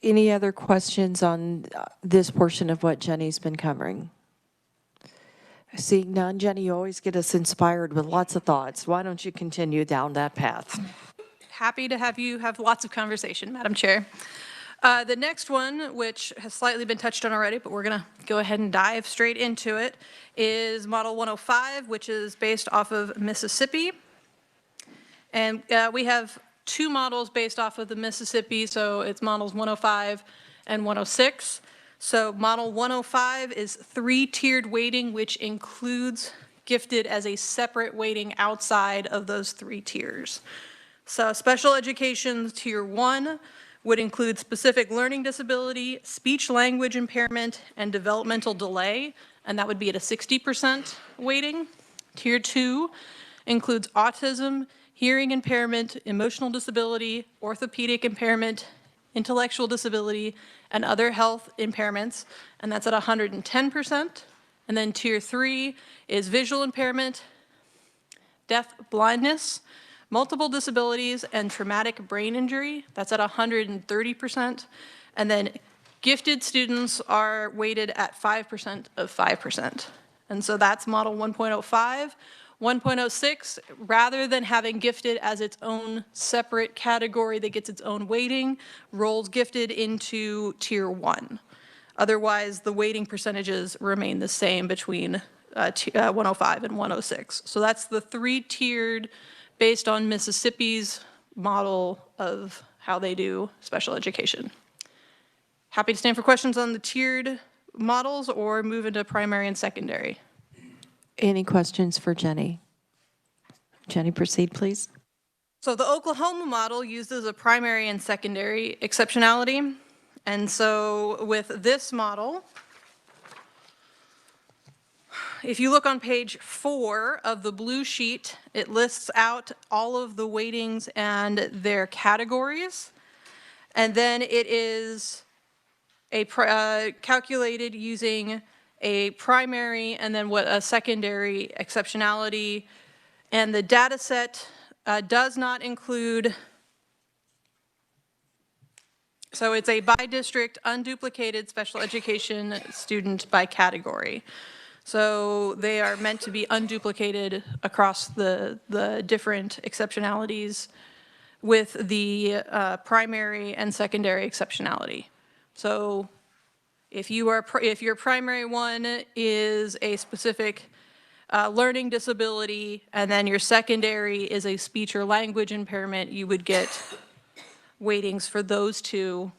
Any other questions on this portion of what Jenny's been covering? Seeing none, Jenny, you always get us inspired with lots of thoughts. Why don't you continue down that path? Happy to have you have lots of conversation, Madam Chair. The next one, which has slightly been touched on already, but we're going to go ahead and dive straight into it, is Model 105, which is based off of Mississippi. And we have 2 models based off of the Mississippi, so it's models 105 and 106. So model 105 is 3-tiered weighting, which includes gifted as a separate weighting outside of those 3 tiers. So special education tier 1 would include specific learning disability, speech language impairment, and developmental delay, and that would be at a 60% weighting. Tier 2 includes autism, hearing impairment, emotional disability, orthopedic impairment, intellectual disability, and other health impairments, and that's at 110%. And then Tier 3 is visual impairment, deaf blindness, multiple disabilities, and traumatic brain injury. That's at 130%. And then gifted students are weighted at 5% of 5%. And so that's model 1.05. 1.06, rather than having gifted as its own separate category that gets its own weighting, rolls gifted into Tier 1. Otherwise, the weighting percentages remain the same between 105 and 106. So that's the three-tiered based on Mississippi's model of how they do special education. Happy to stand for questions on the tiered models or move into primary and secondary. Any questions for Jenny? Jenny, proceed, please. So the Oklahoma model uses a primary and secondary exceptionality. And so with this model, if you look on page 4 of the blue sheet, it lists out all of the weightings and their categories. And then it is calculated using a primary and then what a secondary exceptionality. And the data set does not include, so it's a by district unduplicated special education student by category. So they are meant to be unduplicated across the different exceptionalities with the primary and secondary exceptionality. So if your primary one is a specific learning disability and then your secondary is a speech or language impairment, you would get weightings for those two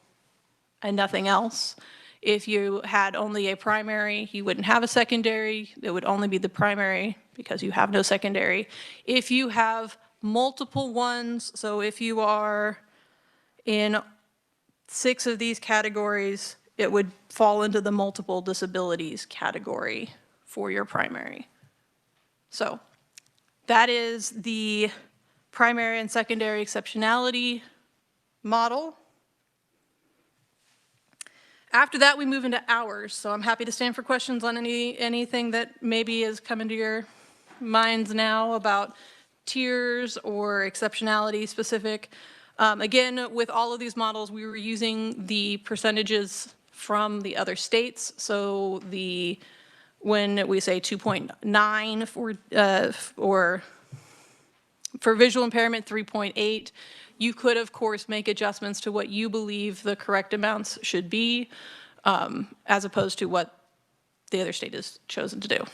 and nothing else. If you had only a primary, you wouldn't have a secondary. It would only be the primary because you have no secondary. If you have multiple ones, so if you are in 6 of these categories, it would fall into the multiple disabilities category for your primary. So that is the primary and secondary exceptionality model. After that, we move into hours. So I'm happy to stand for questions on anything that maybe has come into your minds now about tiers or exceptionality specific. Again, with all of these models, we were using the percentages from the other states. So when we say 2.9 or for visual impairment, 3.8, you could, of course, make adjustments to what you believe the correct amounts should be, as opposed to what the other state has chosen to do.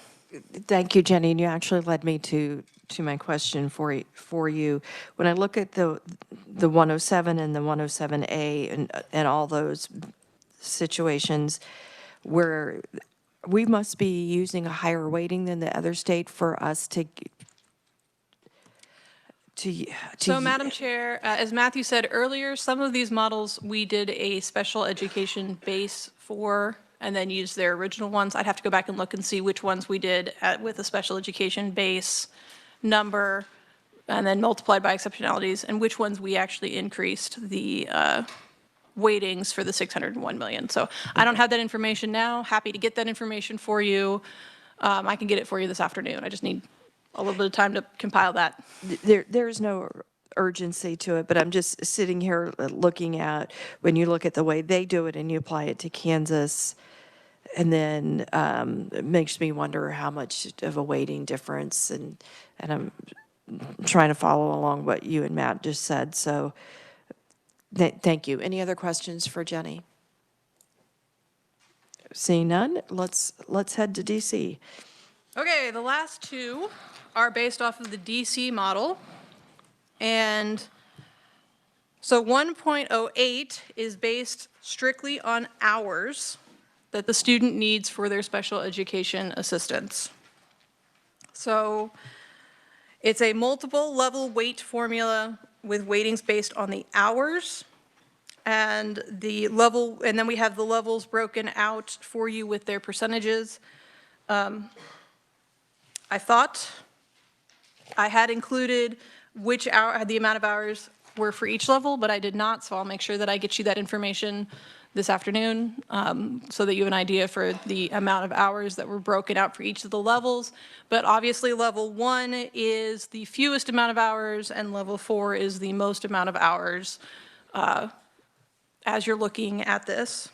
Thank you, Jenny, and you actually led me to my question for you. When I look at the 107 and the 107A and all those situations where we must be using a higher weighting than the other state for us to So, Madam Chair, as Matthew said earlier, some of these models we did a special education base for and then used their original ones. I'd have to go back and look and see which ones we did with a special education base number and then multiplied by exceptionalities, and which ones we actually increased the weightings for the 601 million. So I don't have that information now. Happy to get that information for you. I can get it for you this afternoon. I just need a little bit of time to compile that. There's no urgency to it, but I'm just sitting here looking at when you look at the way they do it and you apply it to Kansas, and then it makes me wonder how much of a weighting difference, and I'm trying to follow along what you and Matt just said. So thank you. Any other questions for Jenny? Seeing none, let's head to DC. Okay, the last two are based off of the DC model. And so 1.08 is based strictly on hours that the student needs for their special education assistance. So it's a multiple level weight formula with weightings based on the hours. and the level, and then we have the levels broken out for you with their percentages. I thought I had included which hour, the amount of hours were for each level, but I did not, so I'll make sure that I get you that information this afternoon, so that you have an idea for the amount of hours that were broken out for each of the levels. But obviously, level 1 is the fewest amount of hours, and level 4 is the most amount of hours as you're looking at this.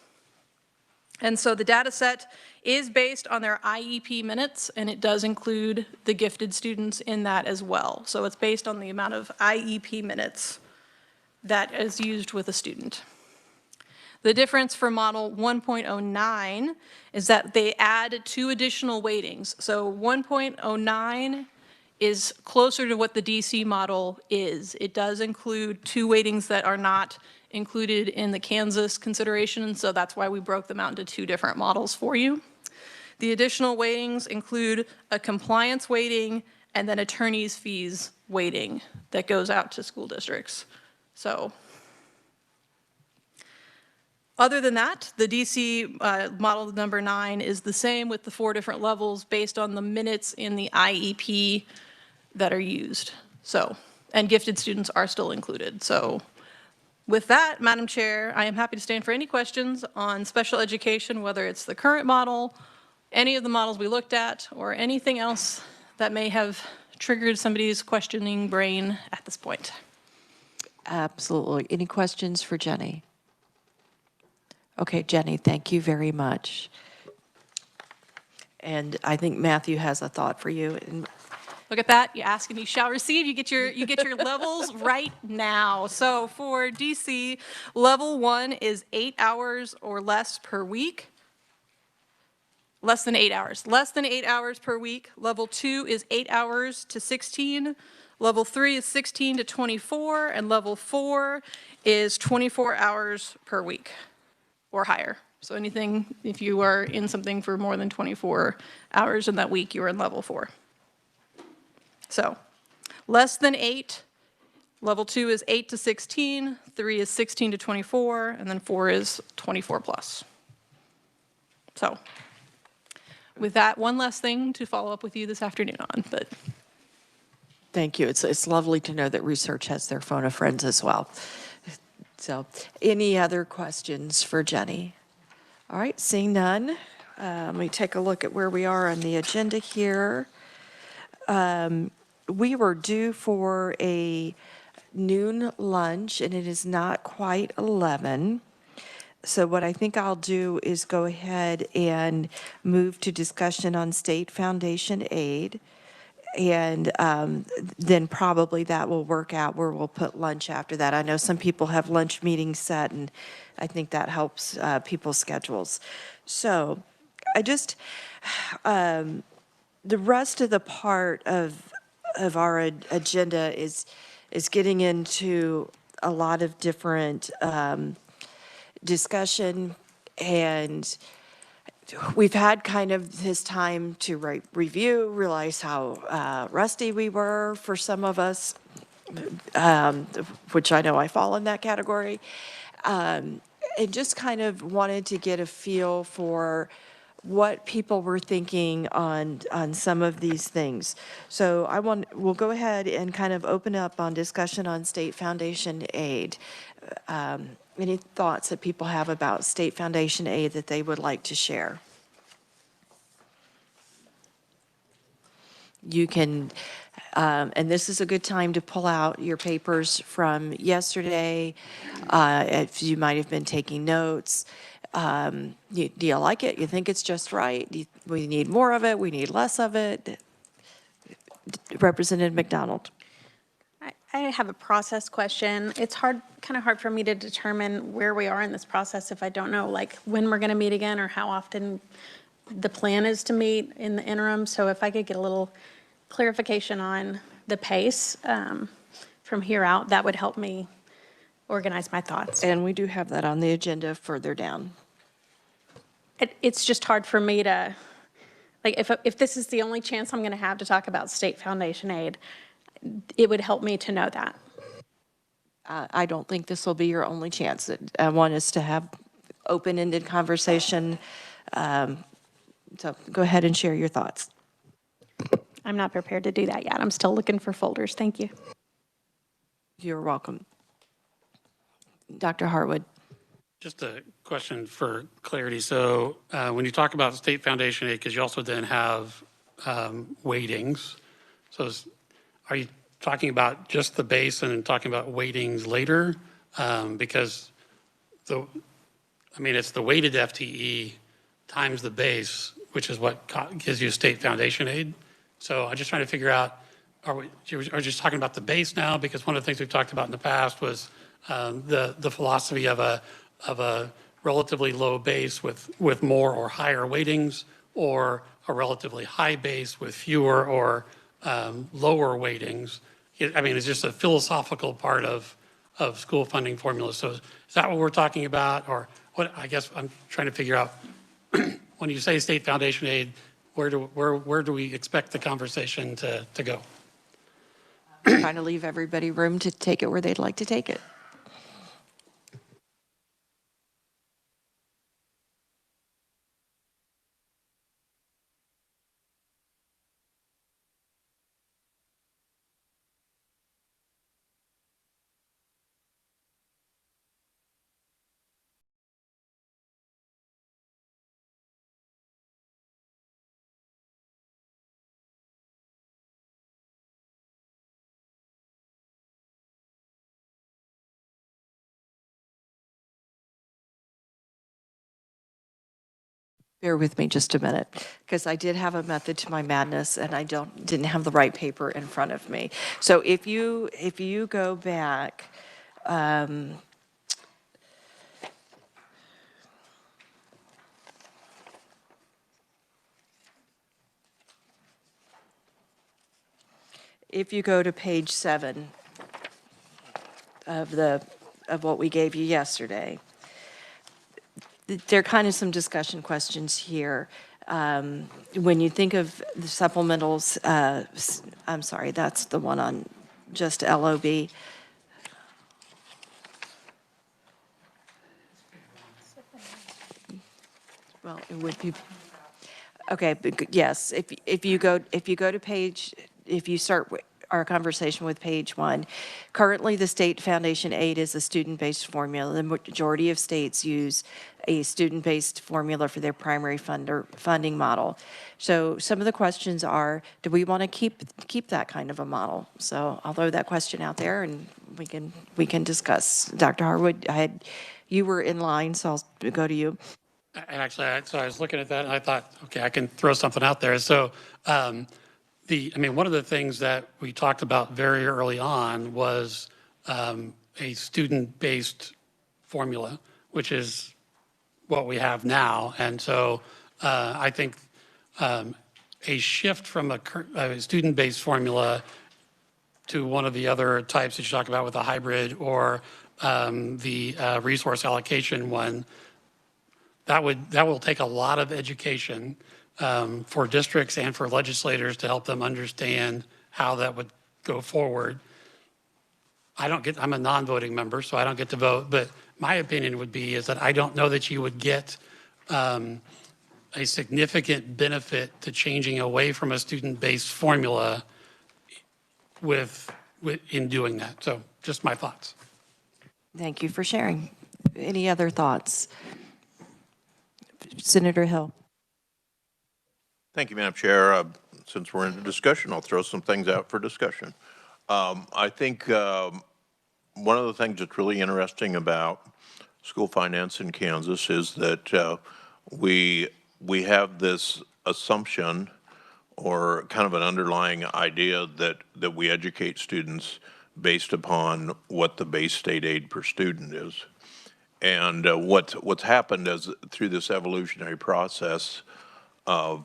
And so the data set is based on their IEP minutes, and it does include the gifted students in that as well. So it's based on the amount of IEP minutes that is used with a student. The difference for model 1.09 is that they add 2 additional weightings. So 1.09 is closer to what the DC model is. It does include 2 weightings that are not included in the Kansas consideration, and so that's why we broke them out into 2 different models for you. The additional weightings include a compliance weighting and then attorney's fees weighting that goes out to school districts. So other than that, the DC model number 9 is the same with the 4 different levels based on the minutes in the IEP that are used. So, and gifted students are still included. So with that, Madam Chair, I am happy to stand for any questions on special education, whether it's the current model, any of the models we looked at, or anything else that may have triggered somebody's questioning brain at this point. Absolutely. Any questions for Jenny? Okay, Jenny, thank you very much. And I think Matthew has a thought for you. Look at that, you ask and you shall receive. You get your levels right now. So for DC, level 1 is 8 hours or less per week. Less than 8 hours. Less than 8 hours per week. Level 2 is 8 hours to 16. Level 3 is 16 to 24. And level 4 is 24 hours per week or higher. So anything, if you are in something for more than 24 hours in that week, you're in level 4. So less than 8, level 2 is 8 to 16, 3 is 16 to 24, and then 4 is 24 plus. So with that, one last thing to follow up with you this afternoon on, but. Thank you. It's lovely to know that research has their phone of friends as well. So any other questions for Jenny? All right, seeing none, let me take a look at where we are on the agenda here. We were due for a noon lunch, and it is not quite 11. So what I think I'll do is go ahead and move to discussion on state foundation aid. And then probably that will work out where we'll put lunch after that. I know some people have lunch meetings set, and I think that helps people's schedules. So I just, the rest of the part of our agenda is getting into a lot of different discussion, and we've had kind of this time to review, realize how rusty we were for some of us, which I know I fall in that category, and just kind of wanted to get a feel for what people were thinking on some of these things. So we'll go ahead and kind of open up on discussion on state foundation aid. Any thoughts that people have about state foundation aid that they would like to share? You can, and this is a good time to pull out your papers from yesterday, if you might have been taking notes. Do you like it? You think it's just right? We need more of it? We need less of it? Representative McDonald. I have a process question. It's kind of hard for me to determine where we are in this process if I don't know, like, when we're going to meet again or how often the plan is to meet in the interim. So if I could get a little clarification on the pace from here out, that would help me organize my thoughts. And we do have that on the agenda further down. It's just hard for me to, like, if this is the only chance I'm going to have to talk about state foundation aid, it would help me to know that. I don't think this will be your only chance. I want us to have open-ended conversation. So go ahead and share your thoughts. I'm not prepared to do that yet. I'm still looking for folders. Thank you. You're welcome. Dr. Harwood. Just a question for clarity. So when you talk about state foundation aid, because you also then have weightings, so are you talking about just the base and then talking about weightings later? Because it's the weighted FTE times the base, which is what gives you state foundation aid. So I'm just trying to figure out, are we just talking about the base now? Because one of the things we've talked about in the past was the philosophy of a relatively low base with more or higher weightings, or a relatively high base with fewer or lower weightings. It's just a philosophical part of school funding formulas. So is that what we're talking about? Or what? I guess I'm trying to figure out, when you say state foundation aid, where do we expect the conversation to go? I'm trying to leave everybody room to take it where they'd like to take it. Bear with me just a minute, because I did have a method to my madness, and I didn't have the right paper in front of me. So if you go back, if you go to page 7 of what we gave you yesterday, there are kind of some discussion questions here. When you think of the supplementals, I'm sorry, that's the one on just LOB. Well, it would be, okay, but yes, if you go to page, if you start our conversation with page 1, currently the state foundation aid is a student-based formula. The majority of states use a student-based formula for their primary funding model. So some of the questions are, do we want to keep that kind of a model? So I'll throw that question out there, and we can discuss. Dr. Harwood, you were in line, so I'll go to you. And actually, so I was looking at that and I thought, okay, I can throw something out there. So one of the things that we talked about very early on was a student-based formula, which is what we have now. And so I think a shift from a student-based formula to one of the other types that you talk about with a hybrid or the resource allocation one, that will take a lot of education for districts and for legislators to help them understand how that would go forward. I'm a non-voting member, so I don't get to vote, but my opinion would be is that I don't know that you would get a significant benefit to changing away from a student-based formula in doing that. So just my thoughts. Thank you for sharing. Any other thoughts? Senator Hill. Thank you, Madam Chair. Since we're in the discussion, I'll throw some things out for discussion. I think one of the things that's really interesting about school finance in Kansas is that we have this assumption or kind of an underlying idea that we educate students based upon what the base state aid per student is. And what's happened is through this evolutionary process of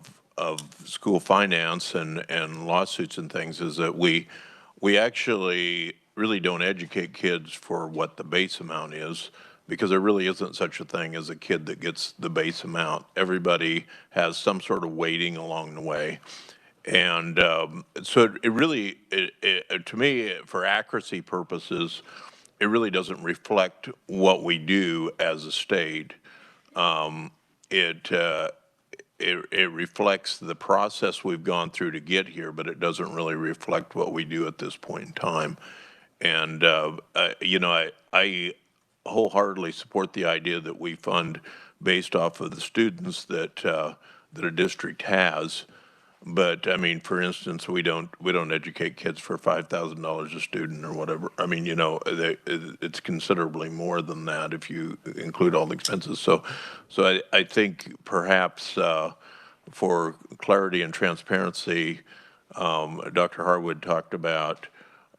school finance and lawsuits and things is that we actually really don't educate kids for what the base amount is, because there really isn't such a thing as a kid that gets the base amount. Everybody has some sort of weighting along the way. And so it really, to me, for accuracy purposes, it really doesn't reflect what we do as a state. It reflects the process we've gone through to get here, but it doesn't really reflect what we do at this point in time. And, I wholeheartedly support the idea that we fund based off of the students that a district has. But I mean, for instance, we don't educate kids for $5,000 a student or whatever. I mean, it's considerably more than that if you include all the expenses. So I think perhaps for clarity and transparency, Dr. Harwood talked about,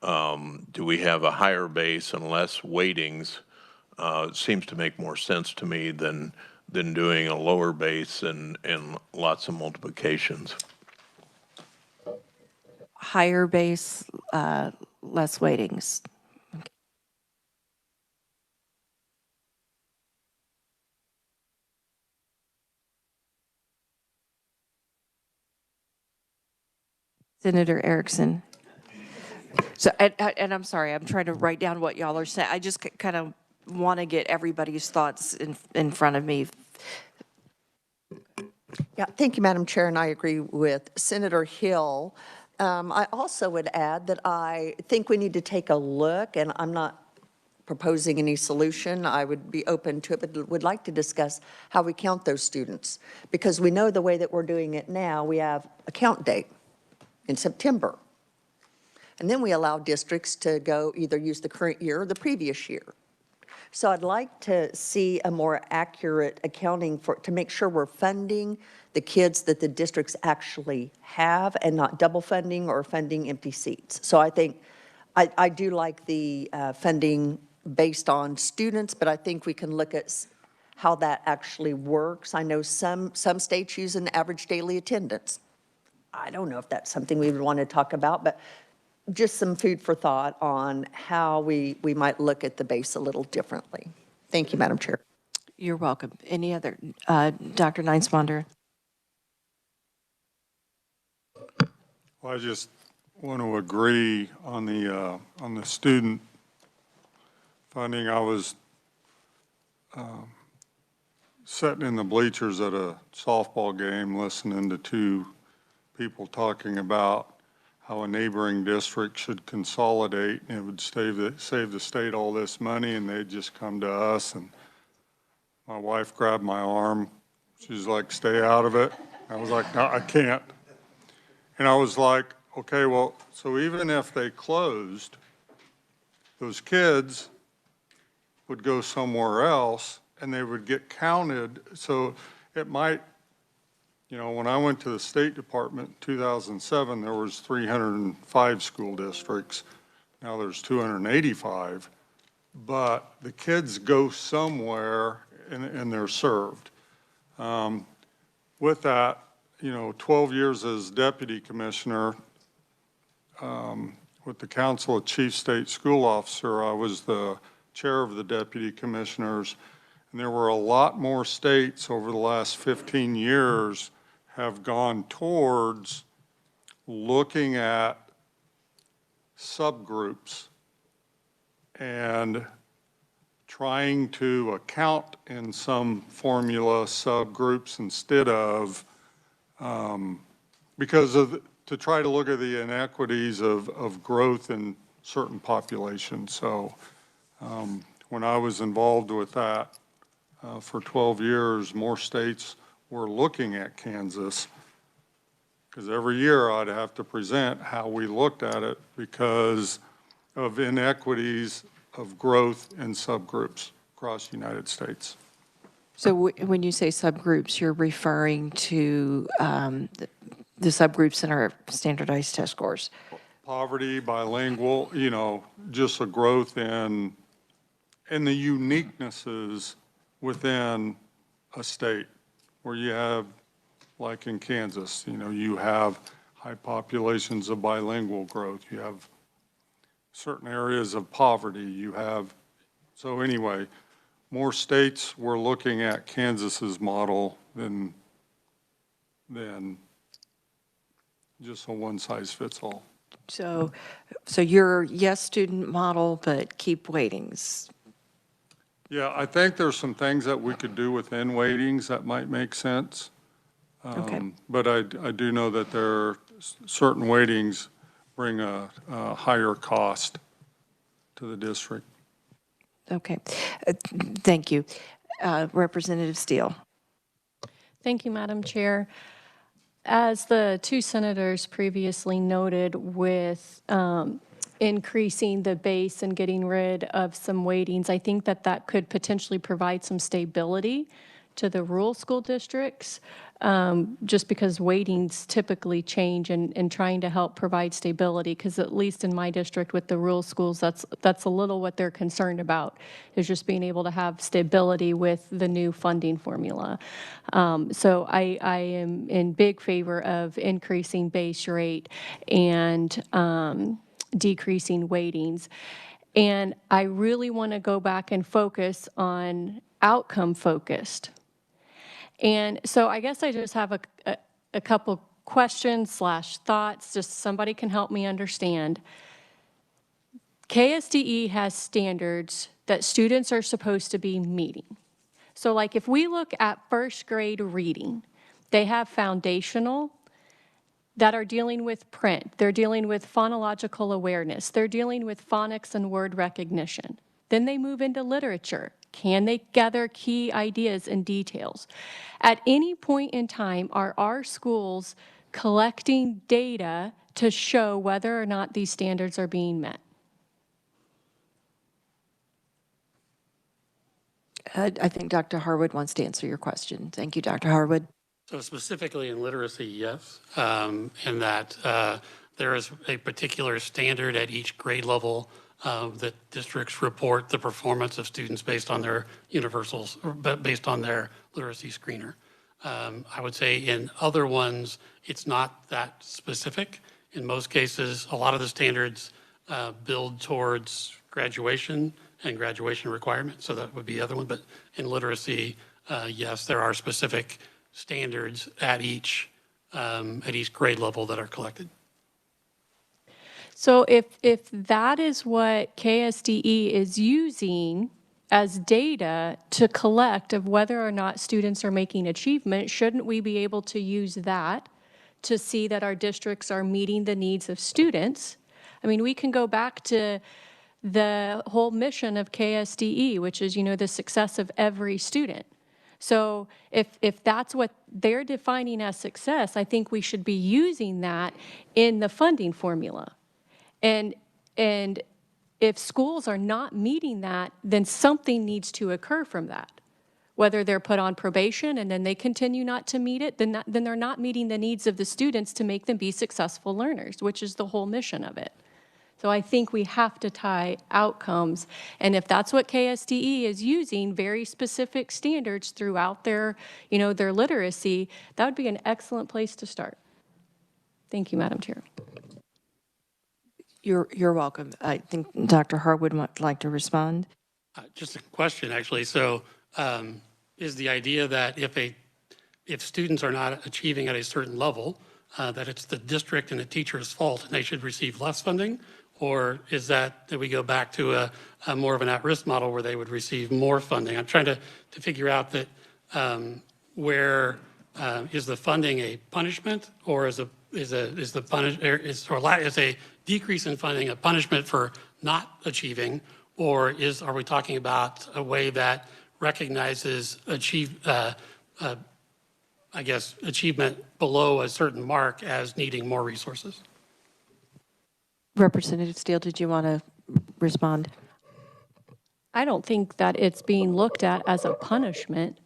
do we have a higher base and less weightings? It seems to make more sense to me than doing a lower base and lots of multiplications. Higher base, less weightings. Senator Erickson. So, and I'm sorry, I'm trying to write down what y'all are saying. I just kind of want to get everybody's thoughts in front of me. Yeah, thank you, Madam Chair, and I agree with Senator Hill. I also would add that I think we need to take a look, and I'm not proposing any solution. I would be open to it, but would like to discuss how we count those students. Because we know the way that we're doing it now, we have a count date in September. And then we allow districts to go either use the current year or the previous year. So I'd like to see a more accurate accounting to make sure we're funding the kids that the districts actually have and not double funding or funding empty seats. So I think I do like the funding based on students, but I think we can look at how that actually works. I know some states use an average daily attendance. I don't know if that's something we would want to talk about, but just some food for thought on how we might look at the base a little differently. Thank you, Madam Chair. You're welcome. Any other, Dr. Neinswander? Well, I just want to agree on the student funding. I was sitting in the bleachers at a softball game listening to two people talking about how a neighboring district should consolidate and it would save the state all this money, and they'd just come to us. And my wife grabbed my arm. She's like, stay out of it. I was like, no, I can't. And I was like, okay, well, so even if they closed, those kids would go somewhere else and they would get counted. So it might, when I went to the State Department in 2007, there was 305 school districts. Now there's 285, but the kids go somewhere and they're served. With that, 12 years as deputy commissioner, with the Council of Chief State School Officer, I was the chair of the deputy commissioners, and there were a lot more states over the last 15 years have gone towards looking at subgroups and trying to account in some formula subgroups instead of, to try to look at the inequities of growth in certain populations. So when I was involved with that for 12 years, more states were looking at Kansas, because every year I'd have to present how we looked at it because of inequities of growth in subgroups across the United States. So when you say subgroups, you're referring to the subgroups in our standardized test scores? Poverty, bilingual, just a growth in the uniquenesses within a state where you have, like in Kansas, you have high populations of bilingual growth. You have certain areas of poverty. So anyway, more states were looking at Kansas's model than just a one-size-fits-all. So you're yes student model, but keep weightings. Yeah, I think there's some things that we could do within weightings that might make sense. Okay. But I do know that there are certain weightings bring a higher cost to the district. Okay. Thank you. Representative Steele. Thank you, Madam Chair. As the two senators previously noted with increasing the base and getting rid of some weightings, I think that that could potentially provide some stability to the rural school districts, just because weightings typically change and trying to help provide stability, because at least in my district with the rural schools, that's a little what they're concerned about, is just being able to have stability with the new funding formula. So I am in big favor of increasing base rate and decreasing weightings. And I really want to go back and focus on outcome focused. And so I guess I just have a couple questions / thoughts, just somebody can help me understand. KSDE has standards that students are supposed to be meeting. So like if we look at first grade reading, they have foundational that are dealing with print. They're dealing with phonological awareness. They're dealing with phonics and word recognition. Then they move into literature. Can they gather key ideas and details? At any point in time, are our schools collecting data to show whether or not these standards are being met? I think Dr. Harwood wants to answer your question. Thank you, Dr. Harwood. So specifically in literacy, yes, in that there is a particular standard at each grade level that districts report the performance of students based on their universals, or based on their literacy screener. I would say in other ones, it's not that specific. In most cases, a lot of the standards build towards graduation and graduation requirements, so that would be the other one. But in literacy, yes, there are specific standards at each grade level that are collected. So if that is what KSDE is using as data to collect of whether or not students are making achievement, shouldn't we be able to use that to see that our districts are meeting the needs of students? I mean, we can go back to the whole mission of KSDE, which is, the success of every student. So if that's what they're defining as success, I think we should be using that in the funding formula. And if schools are not meeting that, then something needs to occur from that. Whether they're put on probation and then they continue not to meet it, then they're not meeting the needs of the students to make them be successful learners, which is the whole mission of it. So I think we have to tie outcomes. And if that's what KSDE is using, very specific standards throughout their, their literacy, that would be an excellent place to start. Thank you, Madam Chair. You're welcome. I think Dr. Harwood would like to respond. Just a question, actually. So is the idea that if students are not achieving at a certain level, that it's the district and the teacher's fault and they should receive less funding? Or is that we go back to a more of an at-risk model where they would receive more funding? I'm trying to figure out that where is the funding a punishment, or is a decrease in funding a punishment for not achieving, or are we talking about a way that recognizes achievement below a certain mark as needing more resources? Representative Steele, did you want to respond? I don't think that it's being looked at as a punishment.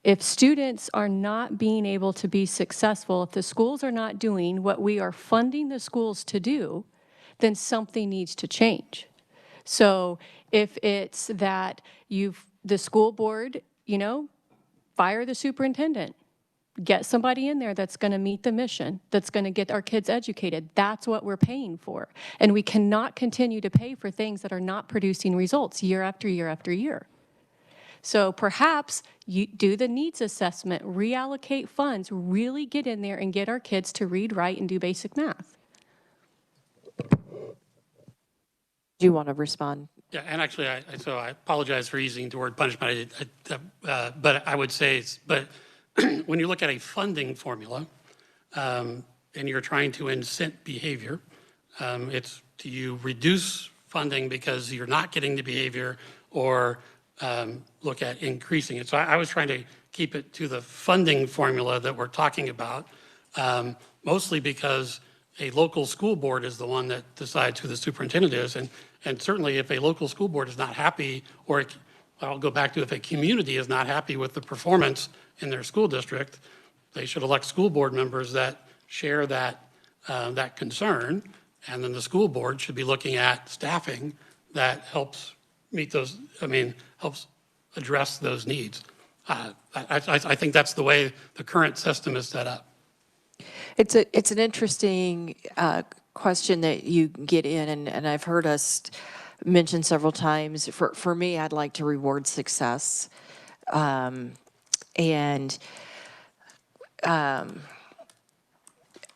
If students are not being able to be successful, if the schools are not doing what we are funding the schools to do, then something needs to change. So if it's that the school board, fire the superintendent, get somebody in there that's going to meet the mission, that's going to get our kids educated. That's what we're paying for. And we cannot continue to pay for things that are not producing results year after year after year. So perhaps you do the needs assessment, reallocate funds, really get in there and get our kids to read, write, and do basic math. Do you want to respond? Yeah, and actually, so I apologize for using the word punishment, but I would say, but when you look at a funding formula, and you're trying to incent behavior, it's, do you reduce funding because you're not getting the behavior, or look at increasing it? So I was trying to keep it to the funding formula that we're talking about, mostly because a local school board is the one that decides who the superintendent is. And certainly if a local school board is not happy, or I'll go back to if a community is not happy with the performance in their school district, they should elect school board members that share that, that concern. And then the school board should be looking at staffing that helps meet those, helps address those needs. I think that's the way the current system is set up. It's an interesting question that you get in, and I've heard us mention several times. For me, I'd like to reward success.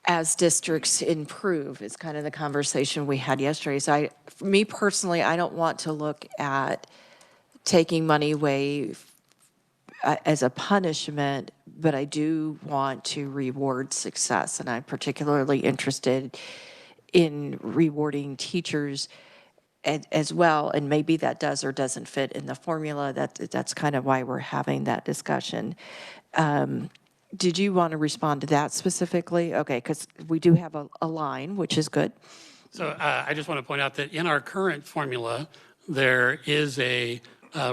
As districts improve, is kind of the conversation we had yesterday. So for me personally, I don't want to look at taking money away as a punishment, but I do want to reward success. And I'm particularly interested in rewarding teachers as well. And maybe that does or doesn't fit in the formula. That's kind of why we're having that discussion. Did you want to respond to that specifically? Okay, because we do have a line, which is good. So I just want to point out that in our current formula, there is a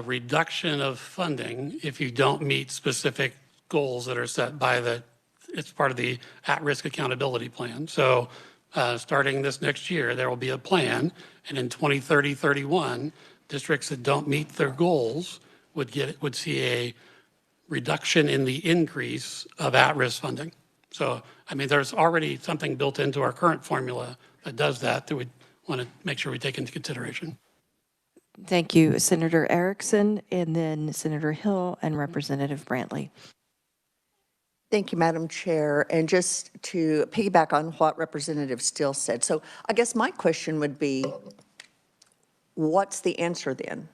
reduction of funding if you don't meet specific goals that are set by it's part of the at-risk accountability plan. So starting this next year, there will be a plan, and in 2030-31, districts that don't meet their goals would see a reduction in the increase of at-risk funding. So, there's already something built into our current formula that does that we want to make sure we take into consideration. Thank you, Senator Erickson, and then Senator Hill and Representative Brantley. Thank you, Madam Chair. And just to piggyback on what Representative Steele said, so I guess my question would be, what's the answer then?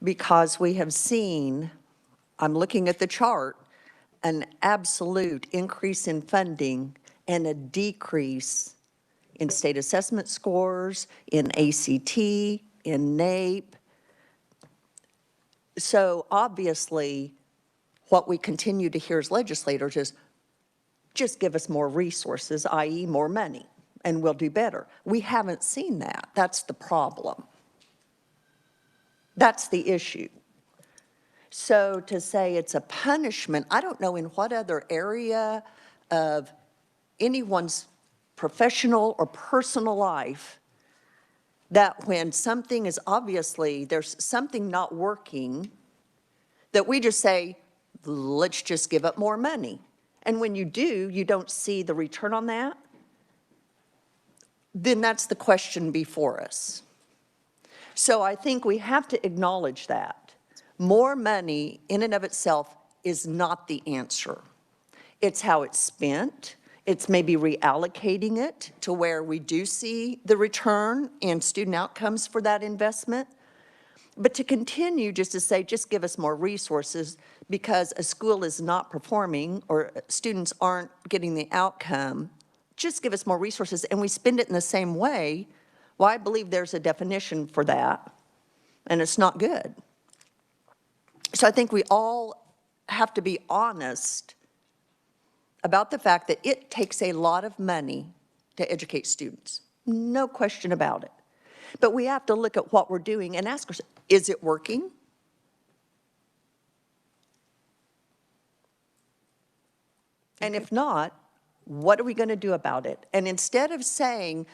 Because we have seen, I'm looking at the chart, an absolute increase in funding and a decrease in state assessment scores, in ACT, in NAEP. So obviously, what we continue to hear as legislators is, just give us more resources, i.e. more money, and we'll do better. We haven't seen that. That's the problem. That's the issue. So to say it's a punishment, I don't know in what other area of anyone's professional or personal life that when something is obviously, there's something not working, that we just say, let's just give up more money. And when you do, you don't see the return on that, then that's the question before us. So I think we have to acknowledge that. More money in and of itself is not the answer. It's how it's spent. It's maybe reallocating it to where we do see the return in student outcomes for that investment. But to continue just to say, just give us more resources because a school is not performing or students aren't getting the outcome, just give us more resources and we spend it in the same way. Well, I believe there's a definition for that, and it's not good. So I think we all have to be honest about the fact that it takes a lot of money to educate students. No question about it. But we have to look at what we're doing and ask ourselves, is it working? And if not, what are we going to do about it? And instead of saying,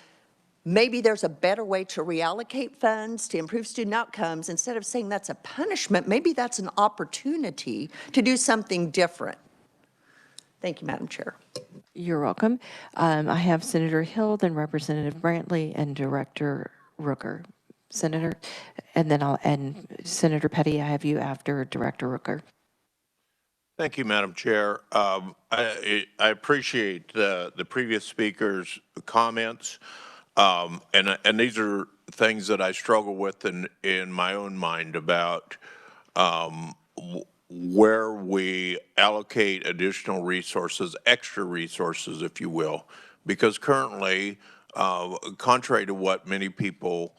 maybe there's a better way to reallocate funds to improve student outcomes, instead of saying that's a punishment, maybe that's an opportunity to do something different. Thank you, Madam Chair. You're welcome. I have Senator Hill, then Representative Brantley, and Director Rooker. Senator, and then Senator Petty, I have you after Director Rooker. Thank you, Madam Chair. I appreciate the previous speaker's comments. And these are things that I struggle with in my own mind about where we allocate additional resources, extra resources, if you will, because currently, contrary to what many people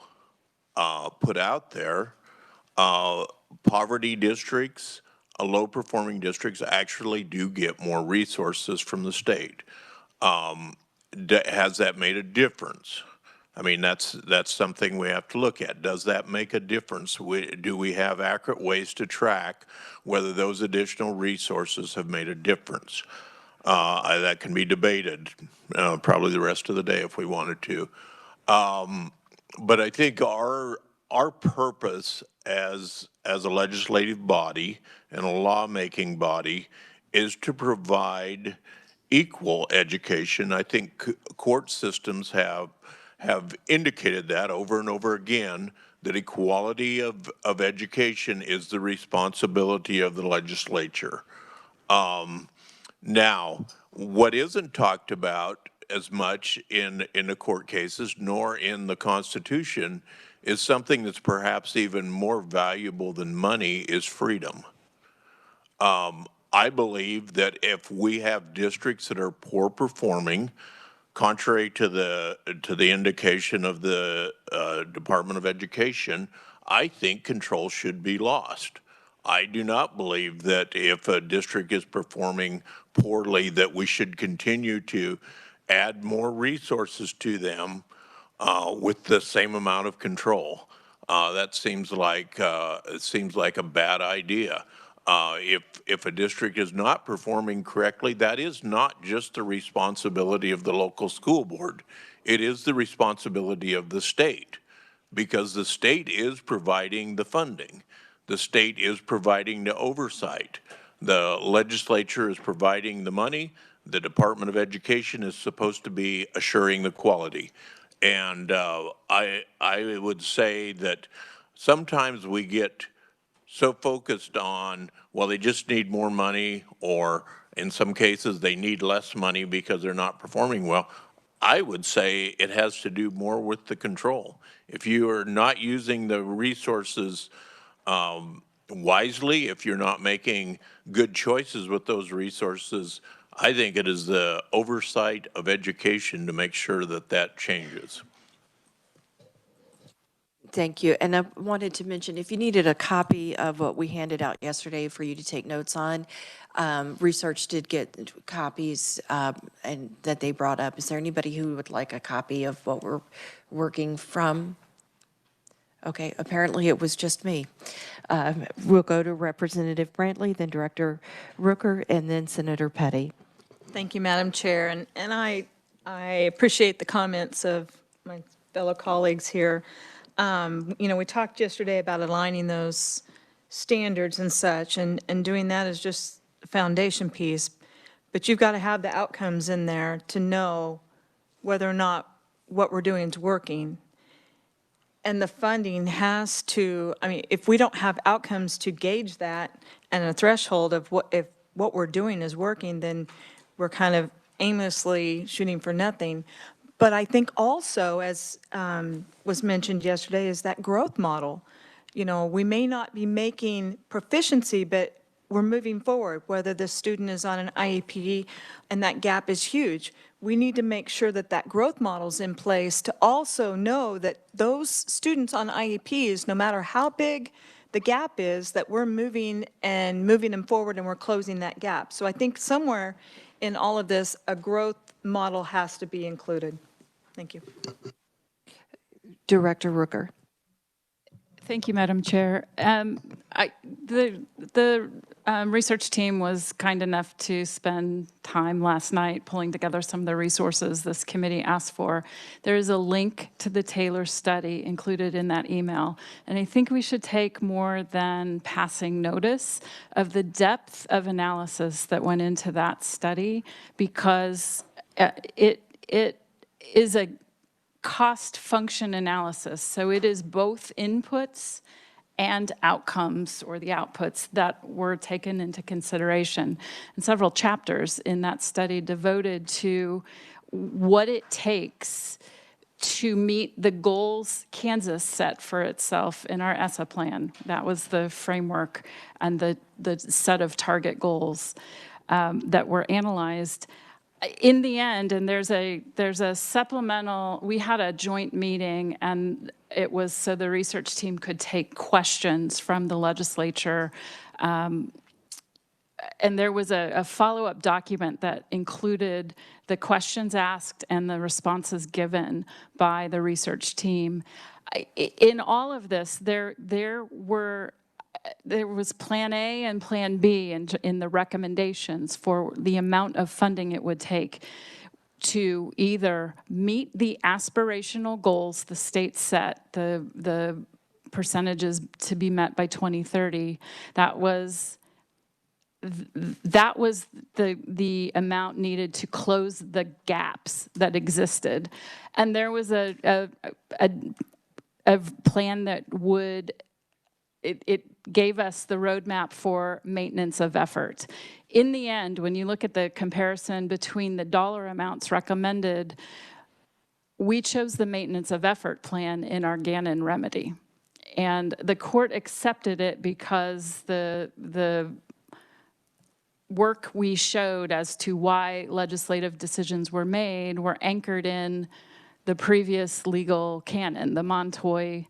put out there, poverty districts, low-performing districts actually do get more resources from the state. Has that made a difference? I mean, that's something we have to look at. Does that make a difference? Do we have accurate ways to track whether those additional resources have made a difference? That can be debated probably the rest of the day if we wanted to. But I think our purpose as a legislative body and a lawmaking body is to provide equal education. I think court systems have indicated that over and over again, that equality of education is the responsibility of the legislature. Now, what isn't talked about as much in the court cases, nor in the Constitution, is something that's perhaps even more valuable than money, is freedom. I believe that if we have districts that are poor performing, contrary to the indication of the Department of Education, I think control should be lost. I do not believe that if a district is performing poorly, that we should continue to add more resources to them with the same amount of control. That seems like a bad idea. If a district is not performing correctly, that is not just the responsibility of the local school board. It is the responsibility of the state, because the state is providing the funding. The state is providing the oversight. The legislature is providing the money. The Department of Education is supposed to be assuring the quality. And I would say that sometimes we get so focused on, well, they just need more money, or in some cases they need less money because they're not performing well. I would say it has to do more with the control. If you are not using the resources wisely, if you're not making good choices with those resources, I think it is the oversight of education to make sure that that changes. Thank you. And I wanted to mention, if you needed a copy of what we handed out yesterday for you to take notes on, Research did get copies and that they brought up. Is there anybody who would like a copy of what we're working from? Okay, apparently it was just me. We'll go to Representative Brantley, then Director Rooker, and then Senator Petty. Thank you, Madam Chair, and I appreciate the comments of my fellow colleagues here. You know, we talked yesterday about aligning those standards and such, and doing that is just the foundation piece. But you've got to have the outcomes in there to know whether or not what we're doing is working. And the funding has to, I mean, if we don't have outcomes to gauge that and a threshold of if what we're doing is working, then we're kind of aimlessly shooting for nothing. But I think also, as was mentioned yesterday, is that growth model. You know, we may not be making proficiency, but we're moving forward, whether the student is on an IEP and that gap is huge. We need to make sure that that growth model is in place to also know that those students on IEPs, no matter how big the gap is, that we're moving them forward and we're closing that gap. So I think somewhere in all of this, a growth model has to be included. Thank you. Director Rooker. Thank you, Madam Chair. The research team was kind enough to spend time last night pulling together some of the resources this committee asked for. There is a link to the Taylor study included in that email, and I think we should take more than passing notice of the depth of analysis that went into that study, because it is a cost function analysis. So it is both inputs and outcomes, or the outputs, that were taken into consideration. And several chapters in that study devoted to what it takes to meet the goals Kansas set for itself in our ESSA plan. That was the framework and the set of target goals that were analyzed. In the end, and there's a supplemental, we had a joint meeting, and it was so the research team could take questions from the legislature. And there was a follow-up document that included the questions asked and the responses given by the research team. In all of this, there was Plan A and Plan B in the recommendations for the amount of funding it would take to either meet the aspirational goals the state set, the percentages to be met by 2030. That was the amount needed to close the gaps that existed. And there was a plan that would, it gave us the roadmap for maintenance of effort. In the end, when you look at the comparison between the dollar amounts recommended, we chose the maintenance of effort plan in our Gannon remedy. And the court accepted it because the work we showed as to why legislative decisions were made were anchored in the previous legal canon, the Montoy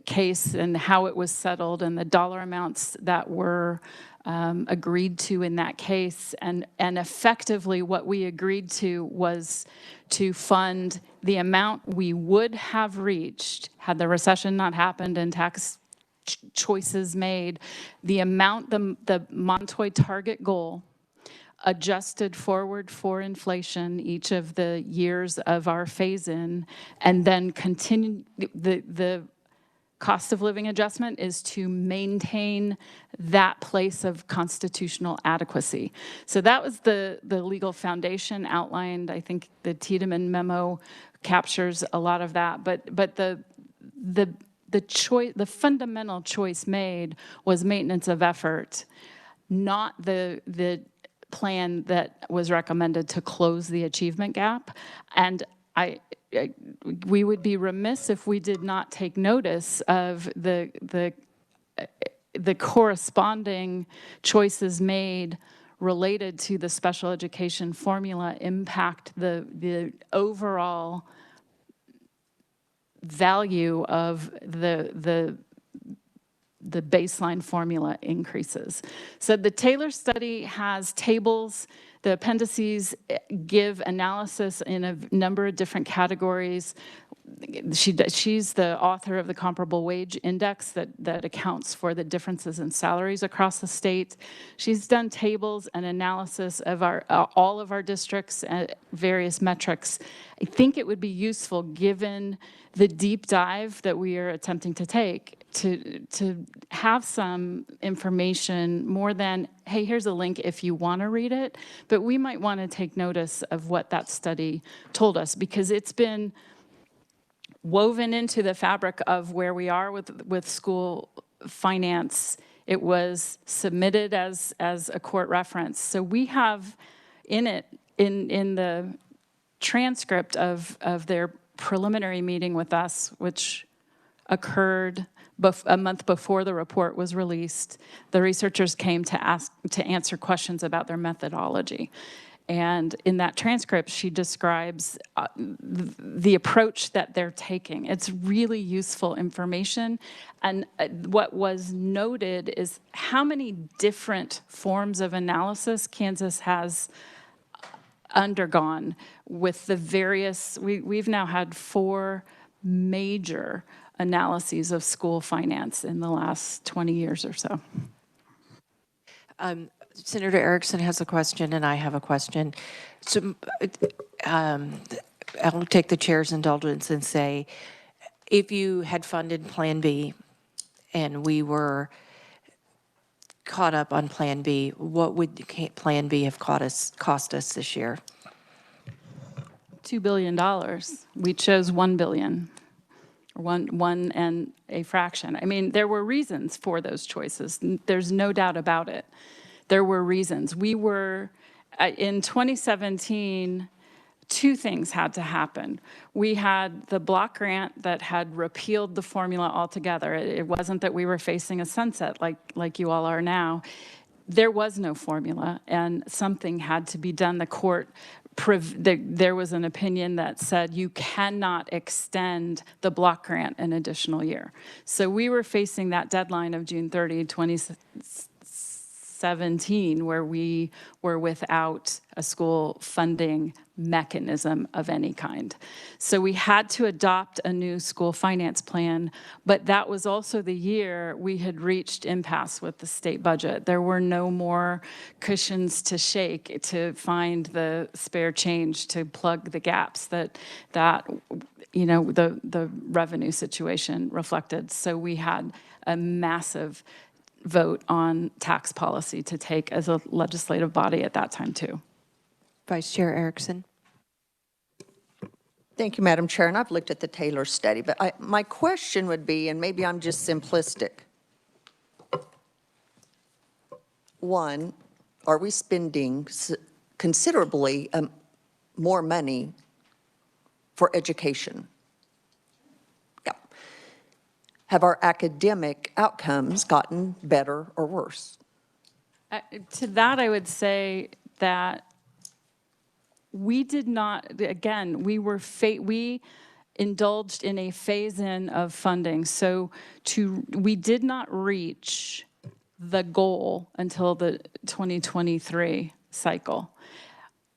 case and how it was settled and the dollar amounts that were agreed to in that case. And effectively what we agreed to was to fund the amount we would have reached had the recession not happened and tax choices made, the amount, the Montoy target goal adjusted forward for inflation each of the years of our phase-in, and then continue, the cost of living adjustment is to maintain that place of constitutional adequacy. So that was the legal foundation outlined. I think the Tiedemann memo captures a lot of that, but the fundamental choice made was maintenance of effort, not the plan that was recommended to close the achievement gap. And we would be remiss if we did not take notice of the corresponding choices made related to the special education formula impact the overall value of the baseline formula increases. So the Taylor study has tables. The appendices give analysis in a number of different categories. She's the author of the comparable wage index that accounts for the differences in salaries across the state. She's done tables and analysis of all of our districts at various metrics. I think it would be useful, given the deep dive that we are attempting to take, to have some information more than, hey, here's a link if you want to read it, but we might want to take notice of what that study told us, because it's been woven into the fabric of where we are with school finance. It was submitted as a court reference. So we have in it, in the transcript of their preliminary meeting with us, which occurred a month before the report was released, the researchers came to answer questions about their methodology. And in that transcript, she describes the approach that they're taking. It's really useful information. And what was noted is how many different forms of analysis Kansas has undergone with the various, we've now had 4 major analyses of school finance in the last 20 years or so. Senator Erickson has a question, and I have a question. So I'll take the chair's indulgence and say, if you had funded Plan B and we were caught up on Plan B, what would Plan B have cost us this year? $2 billion. We chose $1 billion. One and a fraction. I mean, there were reasons for those choices. There's no doubt about it. There were reasons. We were, in 2017, two things had to happen. We had the block grant that had repealed the formula altogether. It wasn't that we were facing a sunset like you all are now. There was no formula, and something had to be done. The court, there was an opinion that said you cannot extend the block grant an additional year. So we were facing that deadline of June 30, 2017, where we were without a school funding mechanism of any kind. So we had to adopt a new school finance plan, but that was also the year we had reached impasse with the state budget. There were no more cushions to shake to find the spare change to plug the gaps that you know, the revenue situation reflected. So we had a massive vote on tax policy to take as a legislative body at that time too. Vice Chair Erickson. Thank you, Madam Chair, and I've looked at the Taylor study, but my question would be, and maybe I'm just simplistic. One, are we spending considerably more money for education? Yeah. Have our academic outcomes gotten better or worse? To that, I would say that we did not, again, we indulged in a phase-in of funding. So we did not reach the goal until the 2023 cycle.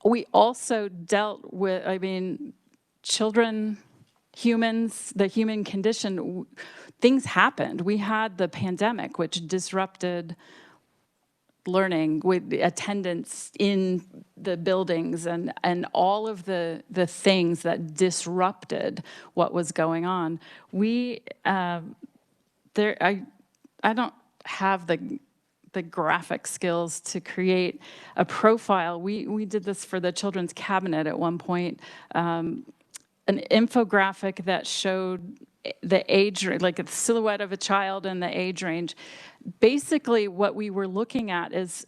We also dealt with, I mean, children, humans, the human condition, things happened. We had the pandemic, which disrupted learning with attendance in the buildings and all of the things that disrupted what was going on. I don't have the graphic skills to create a profile. We did this for the Children's Cabinet at one point, an infographic that showed the age, like a silhouette of a child and the age range. Basically, what we were looking at is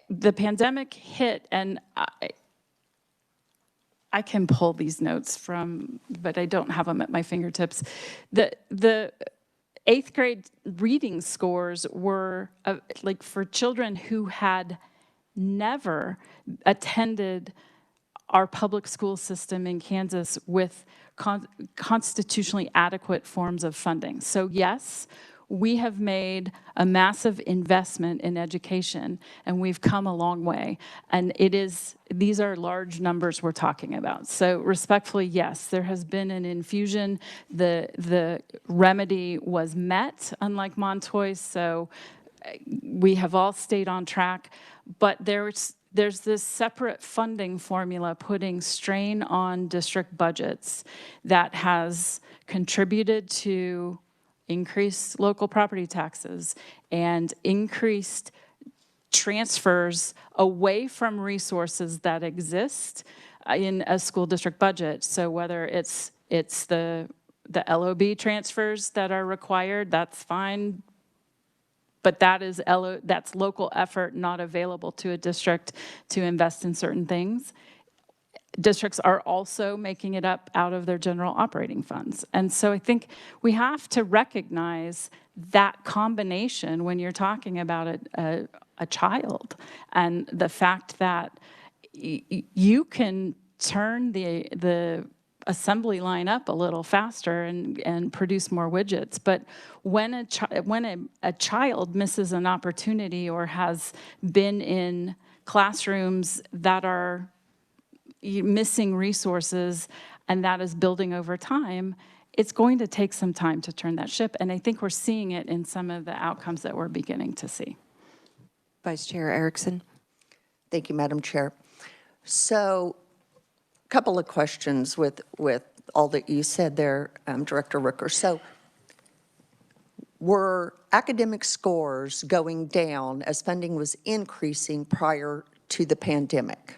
the pandemic hit, and I can pull these notes from, but I don't have them at my fingertips. The 8th grade reading scores were like for children who had never attended our public school system in Kansas with constitutionally adequate forms of funding. So yes, we have made a massive investment in education, and we've come a long way. And these are large numbers we're talking about. So respectfully, yes, there has been an infusion. The remedy was met, unlike Montoy, so we have all stayed on track. But there's this separate funding formula putting strain on district budgets that has contributed to increased local property taxes and increased transfers away from resources that exist in a school district budget. So whether it's the LOB transfers that are required, that's fine. But that's local effort not available to a district to invest in certain things. Districts are also making it up out of their general operating funds. And so I think we have to recognize that combination when you're talking about a child, and the fact that you can turn the assembly line up a little faster and produce more widgets. But when a child misses an opportunity or has been in classrooms that are missing resources, and that is building over time, it's going to take some time to turn that ship. And I think we're seeing it in some of the outcomes that we're beginning to see. Vice Chair Erickson. Thank you, Madam Chair. So a couple of questions with all that you said there, Director Rooker. So were academic scores going down as funding was increasing prior to the pandemic?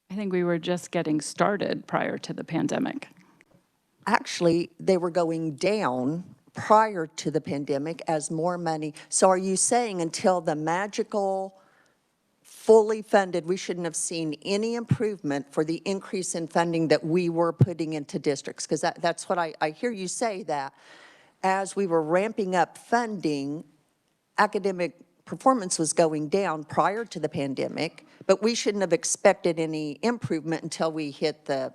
I think we were just getting started prior to the pandemic. Actually, they were going down prior to the pandemic as more money. So are you saying until the magical fully funded, we shouldn't have seen any improvement for the increase in funding that we were putting into districts. Because that's what I hear you say, that as we were ramping up funding, academic performance was going down prior to the pandemic, but we shouldn't have expected any improvement until we hit the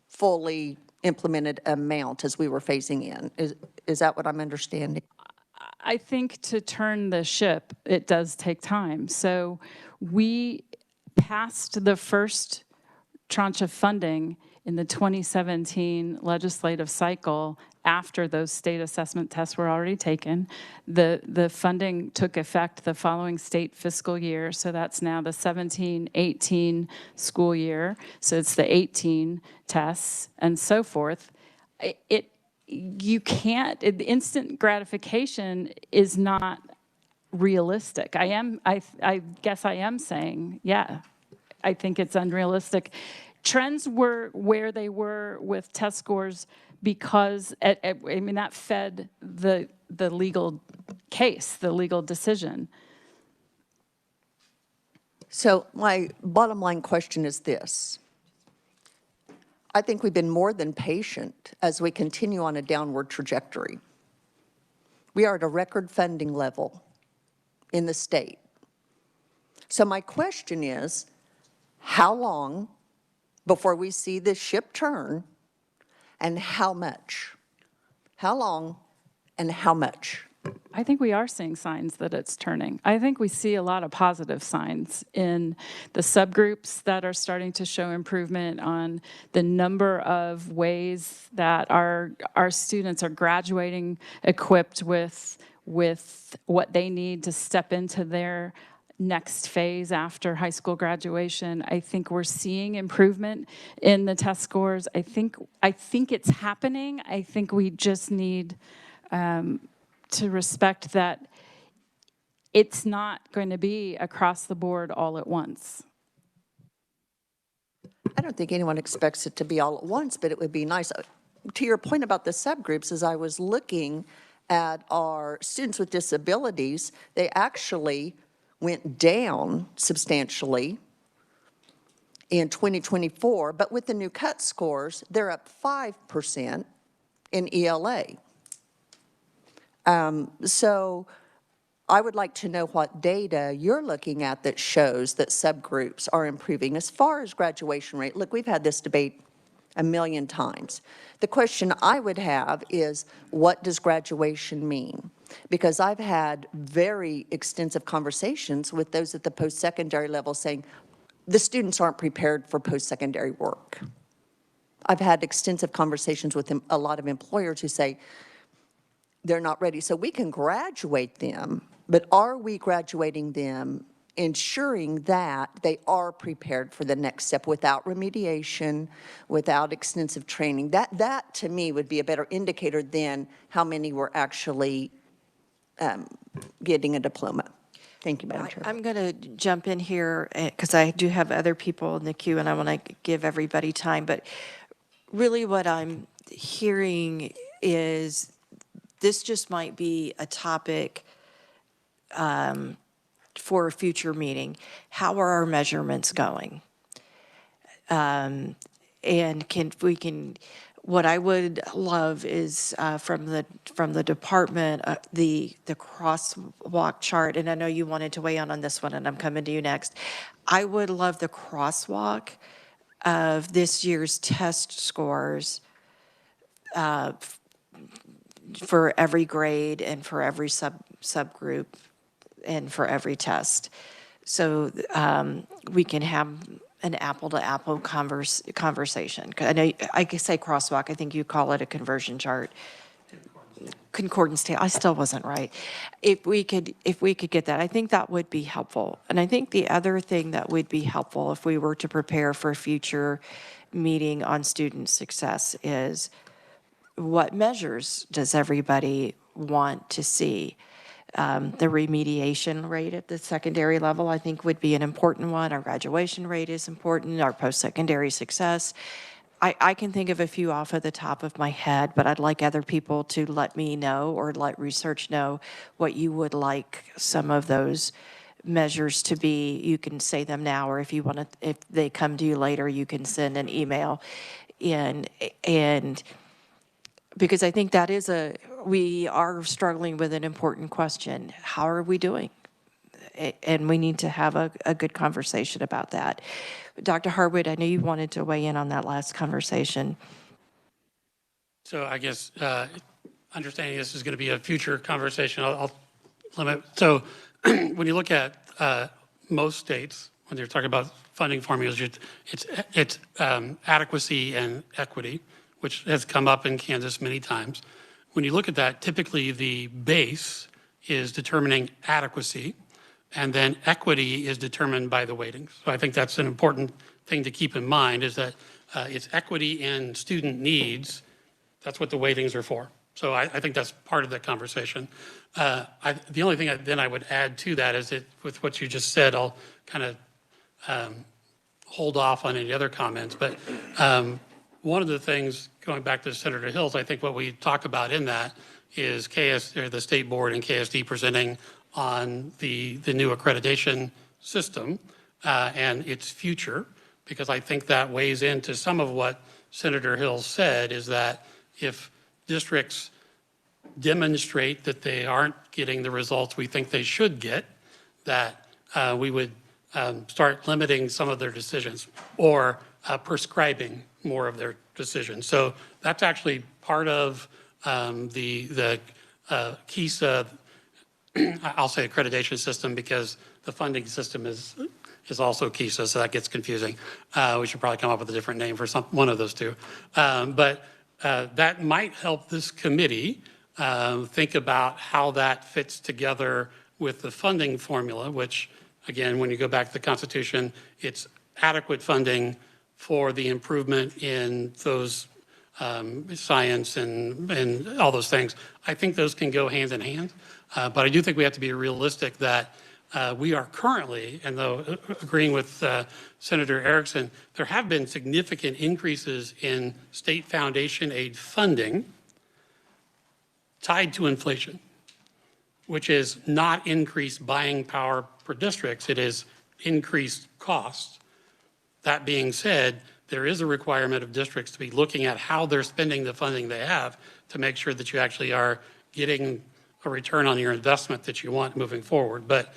fully implemented amount as we were phasing in. Is that what I'm understanding? I think to turn the ship, it does take time. So we passed the first tranche of funding in the 2017 legislative cycle after those state assessment tests were already taken. The funding took effect the following state fiscal year, so that's now the 17-18 school year. So it's the 18 tests and so forth. You can't, instant gratification is not realistic. I guess I am saying, yeah, I think it's unrealistic. Trends were where they were with test scores because, I mean, that fed the legal case, the legal decision. So my bottom line question is this. I think we've been more than patient as we continue on a downward trajectory. We are at a record funding level in the state. So my question is, how long before we see this ship turn, and how much? How long and how much? I think we are seeing signs that it's turning. I think we see a lot of positive signs in the subgroups that are starting to show improvement, on the number of ways that our students are graduating equipped with what they need to step into their next phase after high school graduation. I think we're seeing improvement in the test scores. I think it's happening. I think we just need to respect that it's not going to be across the board all at once. I don't think anyone expects it to be all at once, but it would be nice. To your point about the subgroups, as I was looking at our students with disabilities, they actually went down substantially in 2024, but with the new cut scores, they're up 5% in ELA. So I would like to know what data you're looking at that shows that subgroups are improving. As far as graduation rate, look, we've had this debate a million times. The question I would have is, what does graduation mean? Because I've had very extensive conversations with those at the post-secondary level saying, the students aren't prepared for post-secondary work. I've had extensive conversations with a lot of employers who say, they're not ready. So we can graduate them, but are we graduating them ensuring that they are prepared for the next step without remediation, without extensive training? That to me would be a better indicator than how many were actually getting a diploma. Thank you, Madam Chair. I'm going to jump in here because I do have other people in the queue and I want to give everybody time. But really what I'm hearing is this just might be a topic for a future meeting. How are our measurements going? And what I would love is from the department, the crosswalk chart, and I know you wanted to weigh in on this one, and I'm coming to you next. I would love the crosswalk of this year's test scores for every grade and for every subgroup and for every test. So we can have an apple-to-apple conversation. I know I say crosswalk, I think you call it a conversion chart. Concordance table, I still wasn't right. If we could get that, I think that would be helpful. And I think the other thing that would be helpful if we were to prepare for a future meeting on student success is, what measures does everybody want to see? The remediation rate at the secondary level, I think, would be an important one. Our graduation rate is important, our post-secondary success. I can think of a few off of the top of my head, but I'd like other people to let me know or let research know what you would like some of those measures to be, you can say them now, or if you want to, if they come to you later, you can send an email. And because I think that is we are struggling with an important question. How are we doing? And we need to have a good conversation about that. Dr. Harwood, I know you wanted to weigh in on that last conversation. So I guess understanding this is going to be a future conversation, I'll limit. So when you look at most states, when you're talking about funding formulas, it's adequacy and equity, which has come up in Kansas many times. When you look at that, typically the base is determining adequacy, and then equity is determined by the weightings. So I think that's an important thing to keep in mind, is that it's equity in student needs. That's what the weightings are for. So I think that's part of the conversation. The only thing then I would add to that is that with what you just said, I'll kind of hold off on any other comments. But one of the things, going back to Senator Hill's, I think what we talk about in that is the State Board and KSD presenting on the new accreditation system and its future, because I think that weighs into some of what Senator Hill said, is that if districts demonstrate that they aren't getting the results we think they should get, that we would start limiting some of their decisions or prescribing more of their decisions. So that's actually part of the KISA, I'll say accreditation system, because the funding system is also KISA, so that gets confusing. We should probably come up with a different name for one of those two. But that might help this committee think about how that fits together with the funding formula, which, again, when you go back to the Constitution, it's adequate funding for the improvement in those science and all those things. I think those can go hand in hand. But I do think we have to be realistic that we are currently, and though agreeing with Senator Erickson, there have been significant increases in state foundation aid funding tied to inflation, which is not increased buying power per districts, it is increased costs. That being said, there is a requirement of districts to be looking at how they're spending the funding they have to make sure that you actually are getting a return on your investment that you want moving forward. But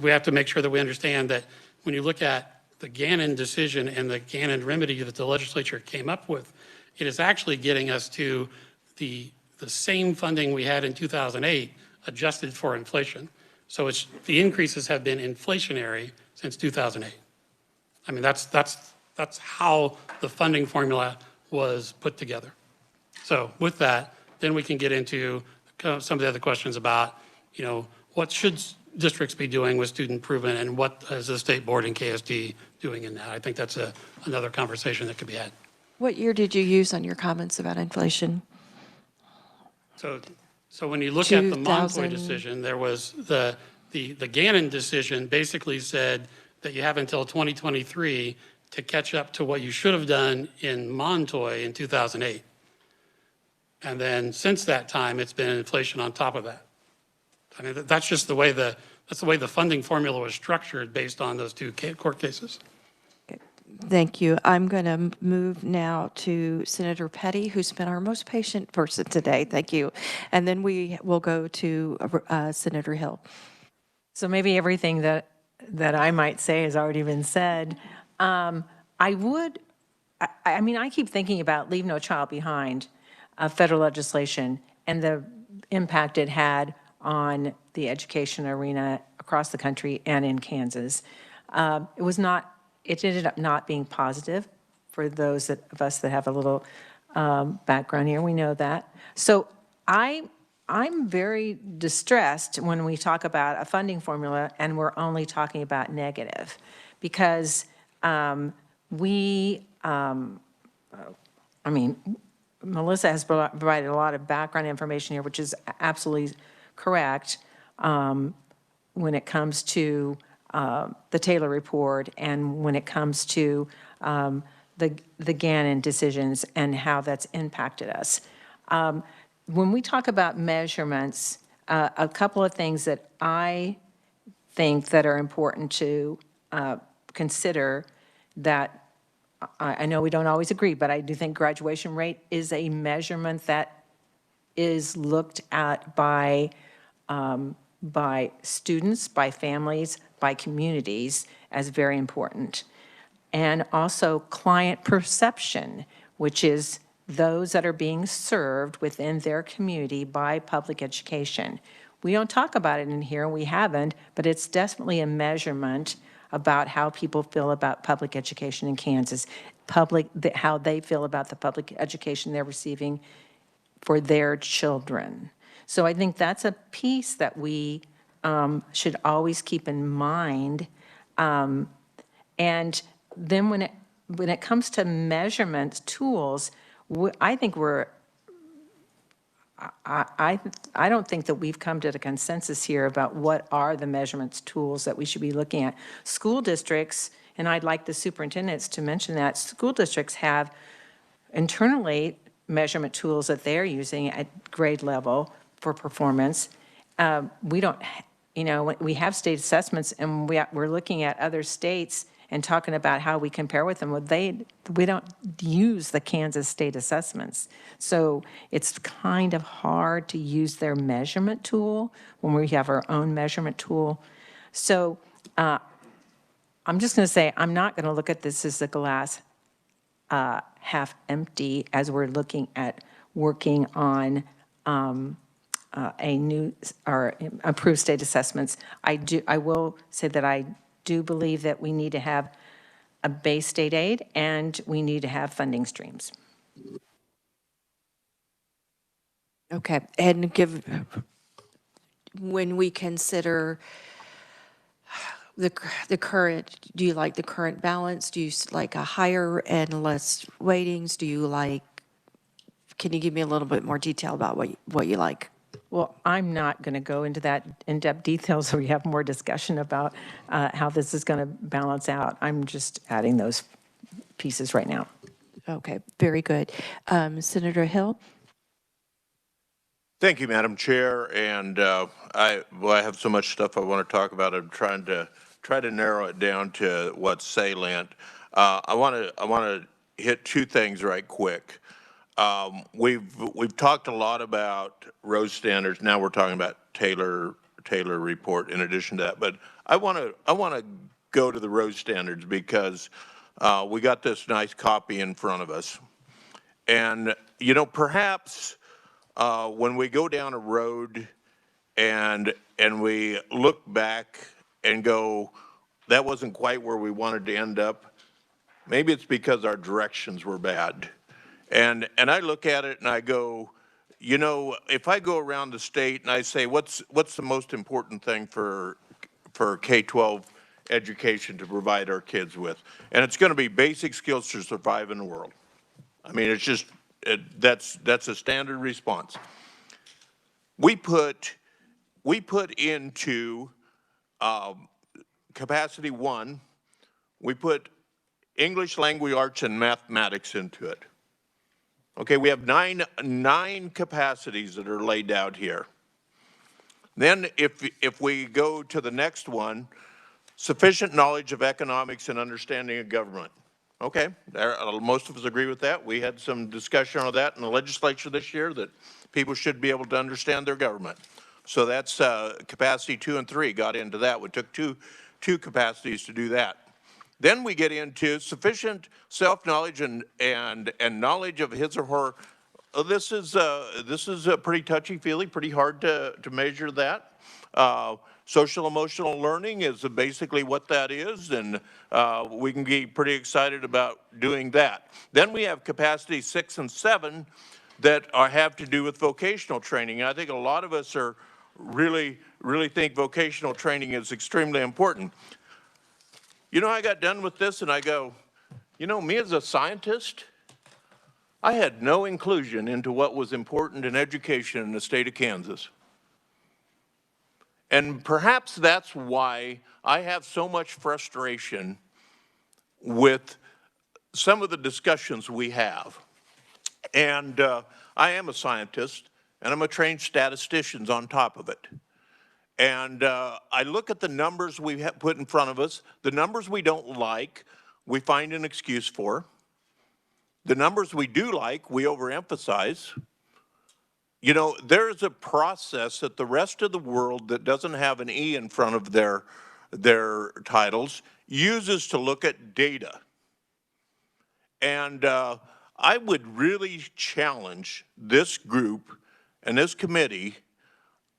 we have to make sure that we understand that when you look at the Gannon decision and the Gannon remedy that the legislature came up with, it is actually getting us to the same funding we had in 2008 adjusted for inflation. So the increases have been inflationary since 2008. I mean, that's how the funding formula was put together. So with that, then we can get into some of the other questions about, what should districts be doing with student improvement and what is the State Board and KSD doing in that? I think that's another conversation that could be had. What year did you use on your comments about inflation? So when you look at the Montoy decision, there was the Gannon decision basically said that you have until 2023 to catch up to what you should have done in Montoy in 2008. And then since that time, it's been inflation on top of that. I mean, that's just the way the funding formula was structured based on those two court cases. Okay. Thank you. I'm going to move now to Senator Petty, who's been our most patient person today. Thank you. And then we will go to Senator Hill. So maybe everything that I might say has already been said. I keep thinking about Leave No Child Behind, federal legislation, and the impact it had on the education arena across the country and in Kansas. It ended up not being positive for those of us that have a little background here. We know that. So I'm very distressed when we talk about a funding formula and we're only talking about negative, because Melissa has provided a lot of background information here, which is absolutely correct when it comes to the Taylor report and when it comes to the Gannon decisions and how that's impacted us. When we talk about measurements, a couple of things that I think that are important to consider that I know we don't always agree, but I do think graduation rate is a measurement that is looked at by students, by families, by communities as very important. And also client perception, which is those that are being served within their community by public education. We don't talk about it in here, and we haven't, but it's definitely a measurement about how people feel about public education in Kansas, how they feel about the public education they're receiving for their children. So I think that's a piece that we should always keep in mind. And then when it comes to measurement tools, I think I don't think that we've come to the consensus here about what are the measurements tools that we should be looking at. School districts, and I'd like the superintendents to mention that, school districts have internally measurement tools that they're using at grade level for performance. We don't, we have state assessments, and we're looking at other states and talking about how we compare with them. We don't use the Kansas state assessments. So it's kind of hard to use their measurement tool when we have our own measurement tool. So I'm just going to say, I'm not going to look at this as a glass half empty as we're looking at working on a new or improved state assessments. I will say that I do believe that we need to have a base state aid and we need to have funding streams. Okay, and when we consider the current, do you like the current balance? Do you like a higher and less weightings? Do you like, can you give me a little bit more detail about what you like? Well, I'm not going to go into that in-depth detail, so we have more discussion about how this is going to balance out. I'm just adding those pieces right now. Okay, very good. Senator Hill? Thank you, Madam Chair. And I have so much stuff I want to talk about. I'm trying to narrow it down to what's salient. I want to hit two things right quick. We've talked a lot about Rose standards. Now we're talking about Taylor report in addition to that. But I want to go to the Rose standards because we got this nice copy in front of us. And, perhaps when we go down a road and we look back and go, that wasn't quite where we wanted to end up, maybe it's because our directions were bad. And I look at it and I go, if I go around the state and I say, what's the most important thing for K-12 education to provide our kids with? And it's going to be basic skills to survive in the world. I mean, it's just, that's a standard response. We put into capacity 1, we put English, language arts, and mathematics into it. Okay, we have nine capacities that are laid out here. Then if we go to the next one, sufficient knowledge of economics and understanding of government. Okay, most of us agree with that. We had some discussion on that in the legislature this year, that people should be able to understand their government. So that's capacity 2 and 3 got into that. We took two capacities to do that. Then we get into sufficient self-knowledge and knowledge of his or her. This is a pretty touchy-feely, pretty hard to measure that. Social emotional learning is basically what that is, and we can be pretty excited about doing that. Then we have capacity 6 and 7 that have to do with vocational training. And I think a lot of us are really think vocational training is extremely important. I got done with this and I go, me as a scientist, I had no inclusion into what was important in education in the state of Kansas. And perhaps that's why I have so much frustration with some of the discussions we have. And I am a scientist, and I'm a trained statistician on top of it. And I look at the numbers we have put in front of us, the numbers we don't like, we find an excuse for. The numbers we do like, we overemphasize. You know, there's a process that the rest of the world that doesn't have an E in front of their titles uses to look at data. And I would really challenge this group and this committee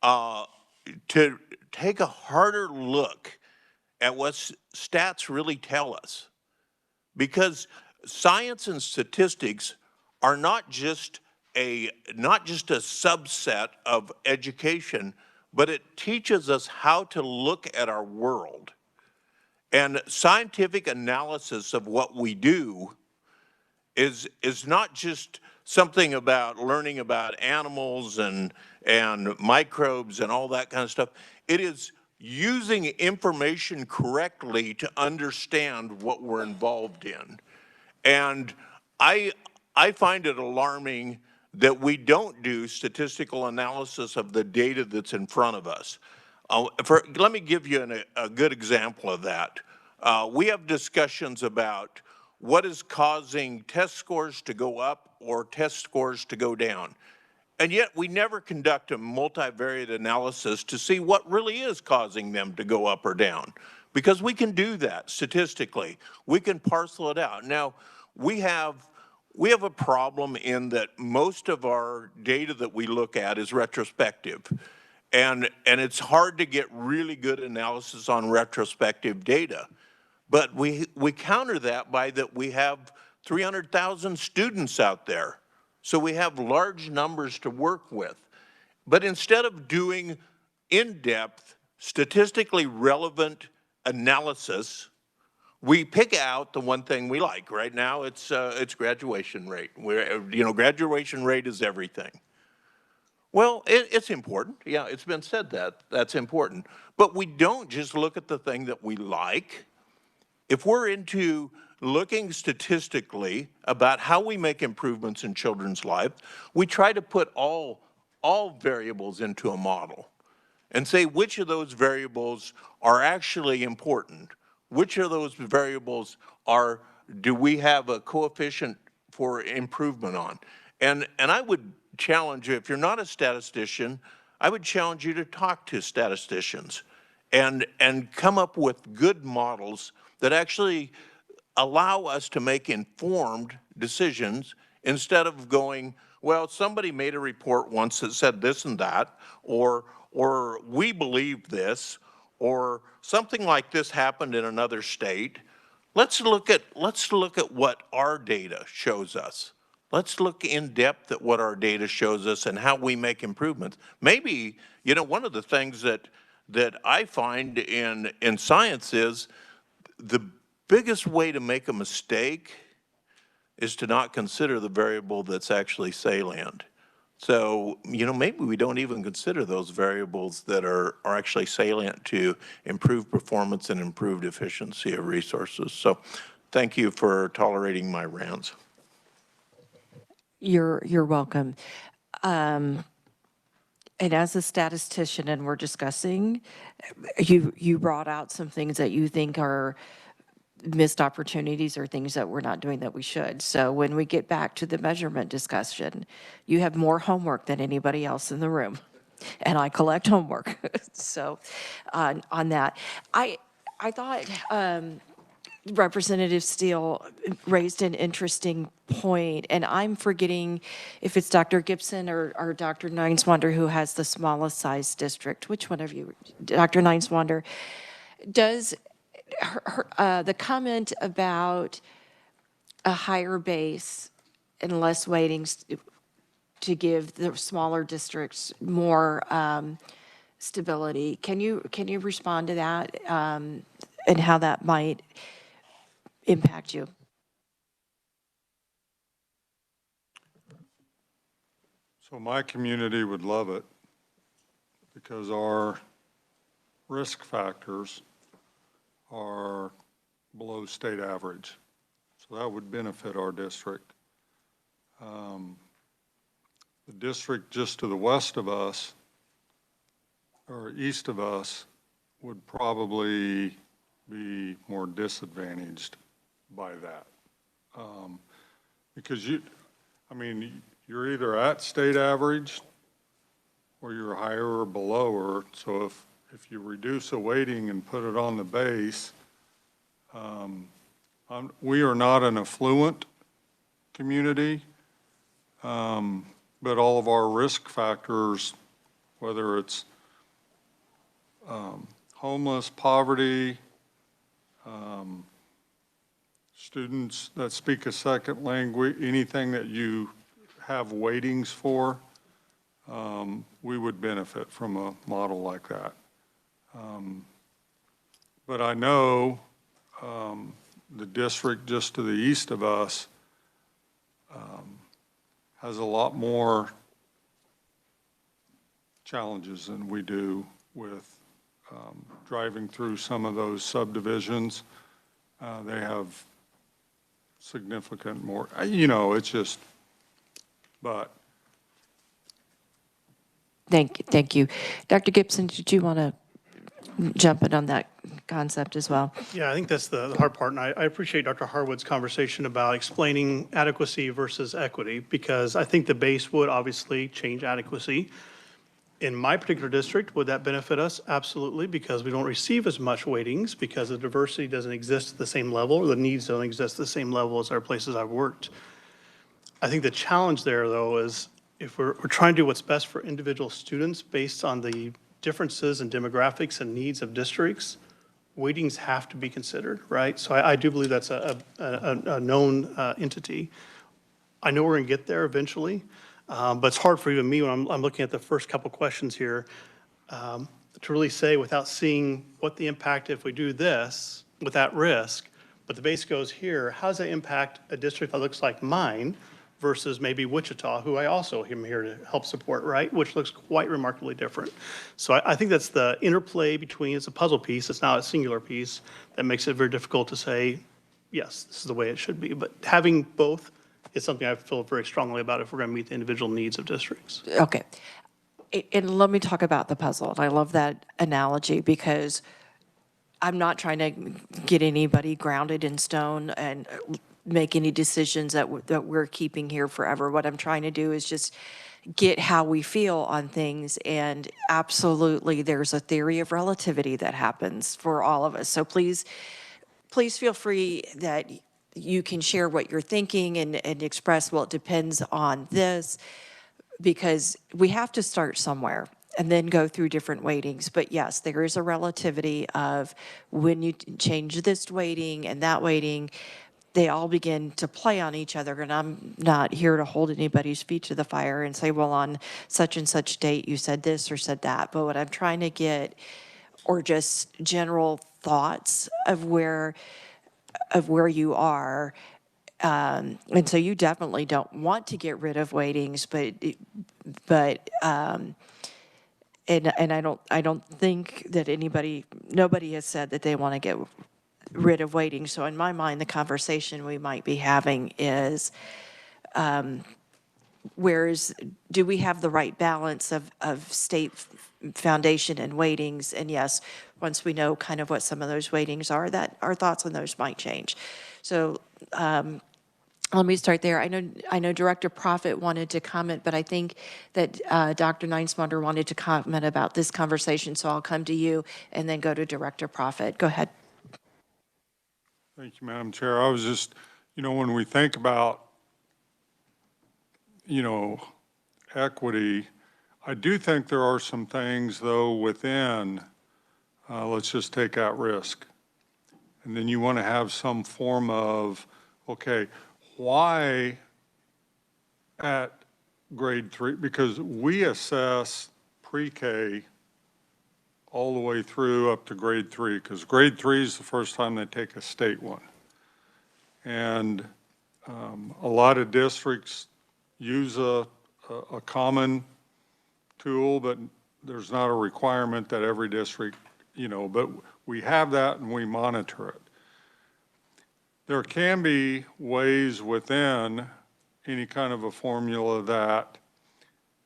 to take a harder look at what stats really tell us. Because science and statistics are not just a subset of education, but it teaches us how to look at our world. And scientific analysis of what we do is not just something about learning about animals and microbes and all that kind of stuff. It is using information correctly to understand what we're involved in. And I find it alarming that we don't do statistical analysis of the data that's in front of us. Let me give you a good example of that. We have discussions about what is causing test scores to go up or test scores to go down. And yet we never conduct a multivariate analysis to see what really is causing them to go up or down. Because we can do that statistically. We can parcel it out. Now, we have a problem in that most of our data that we look at is retrospective. And it's hard to get really good analysis on retrospective data. But we counter that by that we have 300,000 students out there. So we have large numbers to work with. But instead of doing in-depth, statistically relevant analysis, we pick out the one thing we like. Right now, it's graduation rate. Graduation rate is everything. Well, it's important. Yeah, it's been said that. That's important. But we don't just look at the thing that we like. If we're into looking statistically about how we make improvements in children's lives, we try to put all variables into a model and say which of those variables are actually important. Which of those variables do we have a coefficient for improvement on? And I would challenge you, if you're not a statistician, I would challenge you to talk to statisticians and come up with good models that actually allow us to make informed decisions instead of going, well, somebody made a report once that said this and that, or we believe this, or something like this happened in another state. Let's look at what our data shows us. Let's look in depth at what our data shows us and how we make improvements. Maybe, one of the things that I find in science is the biggest way to make a mistake is to not consider the variable that's actually salient. So, maybe we don't even consider those variables that are actually salient to improve performance and improved efficiency of resources. So, thank you for tolerating my rants. You're welcome. And as a statistician, and we're discussing, you brought out some things that you think are missed opportunities or things that we're not doing that we should. So when we get back to the measurement discussion, you have more homework than anybody else in the room. And I collect homework. So on that, I thought Representative Steele raised an interesting point, and I'm forgetting if it's Dr. Gibson or Dr. Nineswander who has the smallest size district. Which one of you? Dr. Nineswander. Does the comment about a higher base and less weightings to give the smaller districts more stability, can you respond to that and how that might impact you? So my community would love it because our risk factors are below state average. So that would benefit our district. The district just to the west of us or east of us would probably be more disadvantaged by that. Because you're either at state average or you're higher or below her. So if you reduce a weighting and put it on the base, we are not an affluent community, but all of our risk factors, whether it's homeless, poverty, students that speak a second language, anything that you have weightings for, we would benefit from a model like that. But I know the district just to the east of us has a lot more challenges than we do with driving through some of those subdivisions. They have significant more, it's just, but. Thank you. Dr. Gibson, did you want to jump in on that concept as well? Yeah, I think that's the hard part, and I appreciate Dr. Harwood's conversation about explaining adequacy versus equity, because I think the base would obviously change adequacy. In my particular district, would that benefit us? Absolutely, because we don't receive as much weightings because the diversity doesn't exist at the same level, or the needs don't exist at the same level as our places I've worked. I think the challenge there, though, is if we're trying to do what's best for individual students based on the differences in demographics and needs of districts, weightings have to be considered, right? So I do believe that's a known entity. I know we're going to get there eventually, but it's hard for even me when I'm looking at the first couple questions here to really say without seeing what the impact if we do this with that risk, but the base goes here, how does that impact a district that looks like mine versus maybe Wichita, who I also am here to help support, right? Which looks quite remarkably different. So I think that's the interplay between, it's a puzzle piece, it's not a singular piece, that makes it very difficult to say, yes, this is the way it should be. But having both is something I feel very strongly about if we're going to meet the individual needs of districts. Okay. And let me talk about the puzzle. And I love that analogy because I'm not trying to get anybody grounded in stone and make any decisions that we're keeping here forever. What I'm trying to do is just get how we feel on things. And absolutely, there's a theory of relativity that happens for all of us. So please feel free that you can share what you're thinking and express, well, it depends on this, because we have to start somewhere and then go through different weightings. But yes, there is a relativity of when you change this weighting and that weighting, they all begin to play on each other. And I'm not here to hold anybody's feet to the fire and say, well, on such and such date, you said this or said that. But what I'm trying to get, or just general thoughts of where you are. And so you definitely don't want to get rid of weightings, but I don't think that nobody has said that they want to get rid of waiting. So in my mind, the conversation we might be having is, do we have the right balance of state foundation and weightings? And yes, once we know kind of what some of those weightings are, that our thoughts on those might change. So let me start there. I know Director Profit wanted to comment, but I think that Dr. Neinsmonder wanted to comment about this conversation, so I'll come to you and then go to Director Profit. Go ahead. Thank you, Madam Chair. I was just, when we think about, equity, I do think there are some things, though, within, let's just take out risk. And then you want to have some form of, okay, why at grade 3? Because we assess pre-K all the way through up to grade 3, because grade 3 is the first time they take a state one. And a lot of districts use a common tool, but there's not a requirement that every district, but we have that and we monitor it. There can be ways within any kind of a formula that,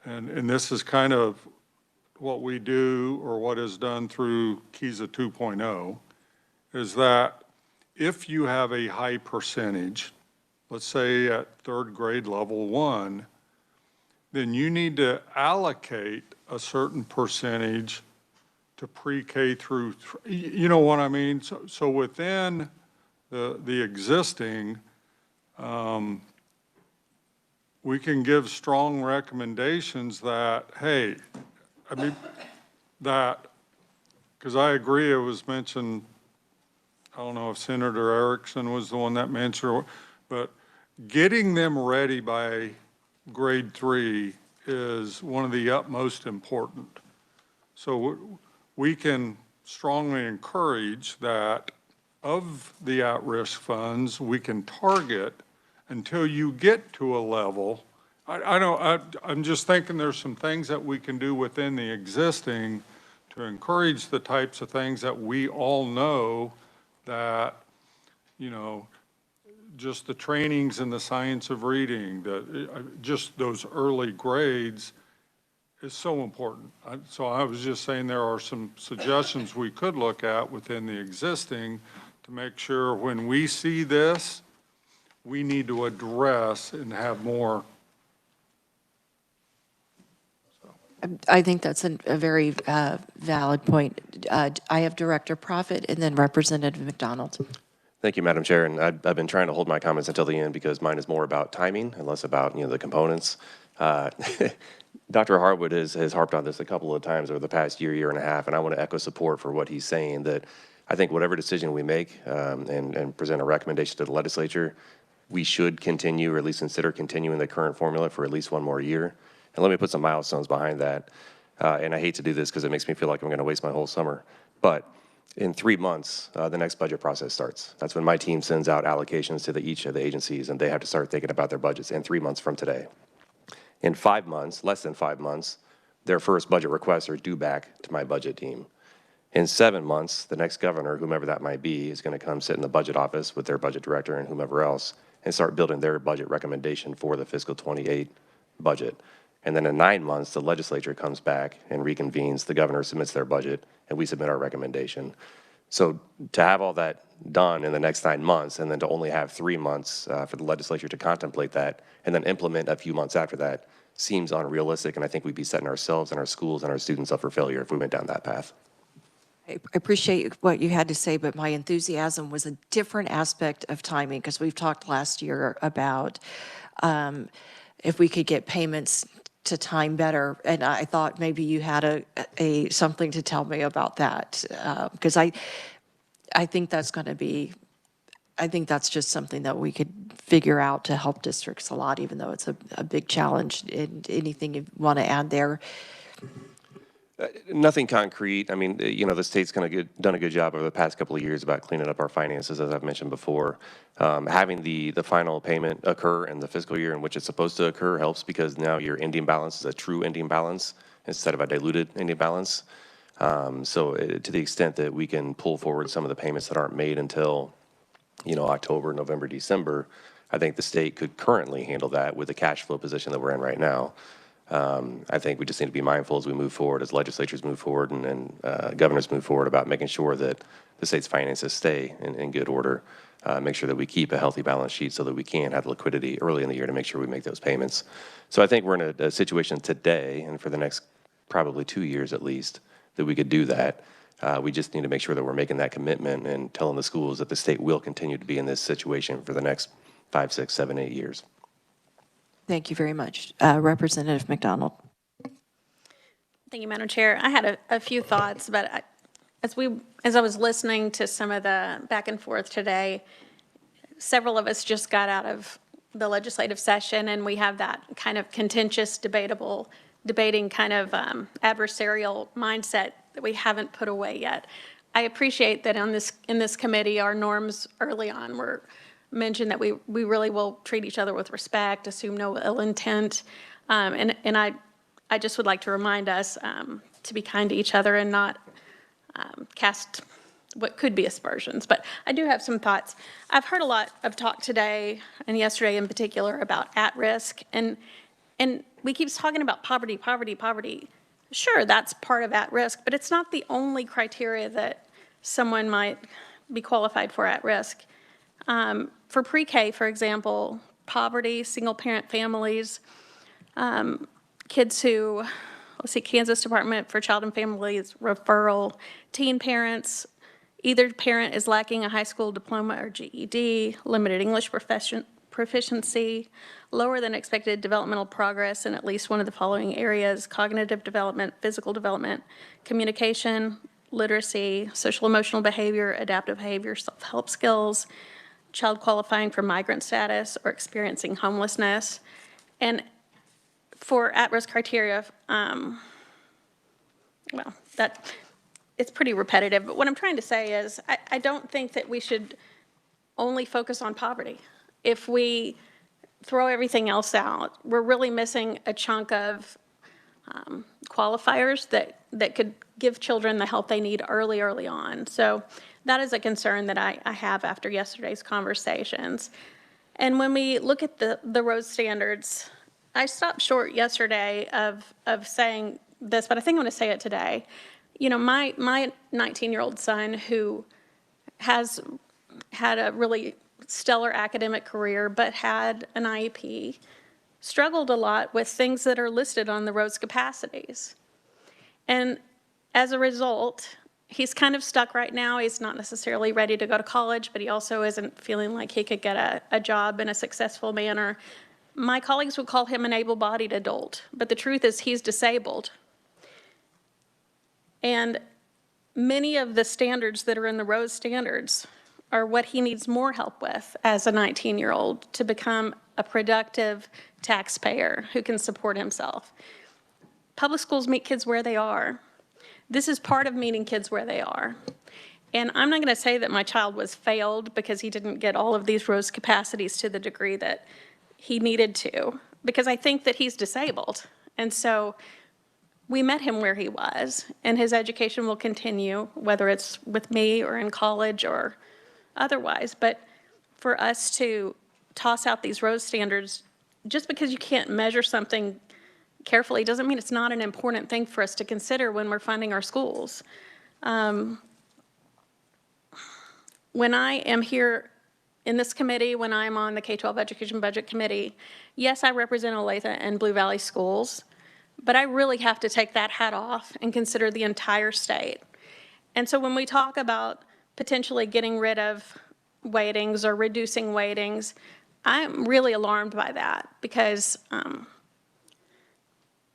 and this is kind of what we do or what is done through KISA 2.0 is that if you have a high percentage, let's say at third grade level 1, then you need to allocate a certain percentage to pre-K through, you know what I mean? So within the existing, we can give strong recommendations that, hey, I mean, that, because I agree it was mentioned, I don't know if Senator Erickson was the one that mentioned, but getting them ready by grade 3 is one of the utmost important. So we can strongly encourage that of the at-risk funds, we can target until you get to a level. I'm just thinking there's some things that we can do within the existing to encourage the types of things that we all know that, you know, just the trainings in the science of reading, just those early grades is so important. So I was just saying there are some suggestions we could look at within the existing to make sure when we see this, we need to address and have more. I think that's a very valid point. I have Director Profit and then Representative McDonald. Thank you, Madam Chair. And I've been trying to hold my comments until the end because mine is more about timing and less about, the components. Dr. Harwood has harped on this a couple of times over the past year and a half, and I want to echo support for what he's saying, that I think whatever decision we make and present a recommendation to the legislature, we should continue or at least consider continuing the current formula for at least one more year. And let me put some milestones behind that. And I hate to do this because it makes me feel like I'm going to waste my whole summer. But in 3 months, the next budget process starts. That's when my team sends out allocations to each of the agencies, and they have to start thinking about their budgets in 3 months from today. In 5 months, less than 5 months, their first budget requests are due back to my budget team. In 7 months, the next governor, whomever that might be, is going to come sit in the budget office with their budget director and whomever else and start building their budget recommendation for the fiscal 28 budget. And then in 9 months, the legislature comes back and reconvenes, the governor submits their budget, and we submit our recommendation. So to have all that done in the next 9 months and then to only have 3 months for the legislature to contemplate that and then implement a few months after that seems unrealistic, and I think we'd be setting ourselves and our schools and our students up for failure if we went down that path. I appreciate what you had to say, but my enthusiasm was a different aspect of timing, because we've talked last year about if we could get payments to time better, and I thought maybe you had a something to tell me about that, because I think that's going to be, I think that's just something that we could figure out to help districts a lot, even though it's a big challenge. And anything you want to add there? Nothing concrete. I mean, the state's done a good job over the past couple of years about cleaning up our finances, as I've mentioned before. Having the final payment occur in the fiscal year in which it's supposed to occur helps, because now your ending balance is a true ending balance instead of a diluted ending balance. So to the extent that we can pull forward some of the payments that aren't made until, October, November, December, I think the state could currently handle that with the cash flow position that we're in right now. I think we just need to be mindful as we move forward, as legislatures move forward and governors move forward, about making sure that the state's finances stay in good order, make sure that we keep a healthy balance sheet so that we can have liquidity early in the year to make sure we make those payments. So I think we're in a situation today, and for the next probably 2 years at least, that we could do that. We just need to make sure that we're making that commitment and telling the schools that the state will continue to be in this situation for the next 5, 6, 7, 8 years. Thank you very much. Representative McDonald. Thank you, Madam Chair. I had a few thoughts, but as I was listening to some of the back and forth today, several of us just got out of the legislative session, and we have that kind of contentious, debating kind of adversarial mindset that we haven't put away yet. I appreciate that in this committee, our norms early on were mentioned that we really will treat each other with respect, assume no ill intent, and I just would like to remind us to be kind to each other and not cast what could be aspersions. But I do have some thoughts. I've heard a lot of talk today and yesterday in particular about at risk, and we keep talking about poverty, poverty, poverty. Sure, that's part of at-risk, but it's not the only criteria that someone might be qualified for at-risk. For pre-K, for example, poverty, single-parent families, kids who, let's see, Kansas Department for Child and Families referral, teen parents, either parent is lacking a high school diploma or GED, limited English proficiency, lower than expected developmental progress in at least one of the following areas: cognitive development, physical development, communication, literacy, social emotional behavior, adaptive behavior, self-help skills, child qualifying for migrant status or experiencing homelessness. And for at-risk criteria, well, it's pretty repetitive, but what I'm trying to say is I don't think that we should only focus on poverty. If we throw everything else out, we're really missing a chunk of qualifiers that could give children the help they need early on. So that is a concern that I have after yesterday's conversations. And when we look at the road standards, I stopped short yesterday of saying this, but I think I'm going to say it today. You know, my 19-year-old son, who has had a really stellar academic career but had an IEP, struggled a lot with things that are listed on the road's capacities. And as a result, he's kind of stuck right now. He's not necessarily ready to go to college, but he also isn't feeling like he could get a job in a successful manner. My colleagues would call him an able-bodied adult, but the truth is he's disabled. And many of the standards that are in the Rose standards are what he needs more help with as a 19-year-old to become a productive taxpayer who can support himself. Public schools meet kids where they are. This is part of meeting kids where they are. And I'm not going to say that my child was failed because he didn't get all of these Rose capacities to the degree that he needed to, because I think that he's disabled. And so we met him where he was, and his education will continue, whether it's with me or in college or otherwise. But for us to toss out these Rose standards, just because you can't measure something carefully doesn't mean it's not an important thing for us to consider when we're funding our schools. When I am here in this committee, when I'm on the K-12 Education Budget Committee, yes, I represent Olathe and Blue Valley schools, but I really have to take that hat off and consider the entire state. And so when we talk about potentially getting rid of weightings or reducing weightings, I'm really alarmed by that, because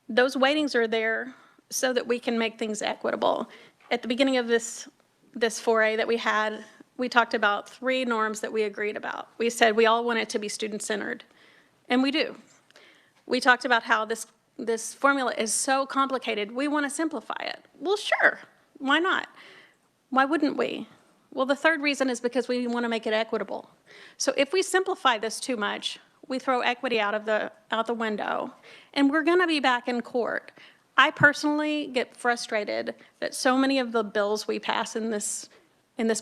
those weightings are there so that we can make things equitable. At the beginning of this foray that we had, we talked about 3 norms that we agreed about. We said we all want it to be student-centered, and we do. We talked about how this formula is so complicated, we want to simplify it. Well, sure, why not? Why wouldn't we? Well, the third reason is because we want to make it equitable. So if we simplify this too much, we throw equity out the window, and we're going to be back in court. I personally get frustrated that so many of the bills we pass in this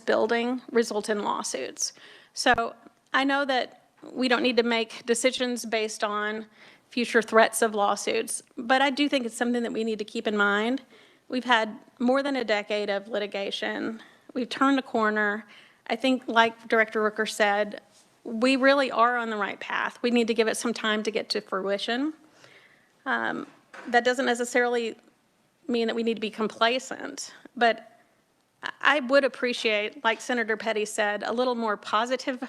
building result in lawsuits. So I know that we don't need to make decisions based on future threats of lawsuits, but I do think it's something that we need to keep in mind. We've had more than a decade of litigation. We've turned a corner. I think, like Director Rooker said, we really are on the right path. We need to give it some time to get to fruition. That doesn't necessarily mean that we need to be complacent, but I would appreciate, like Senator Petty said, a little more positive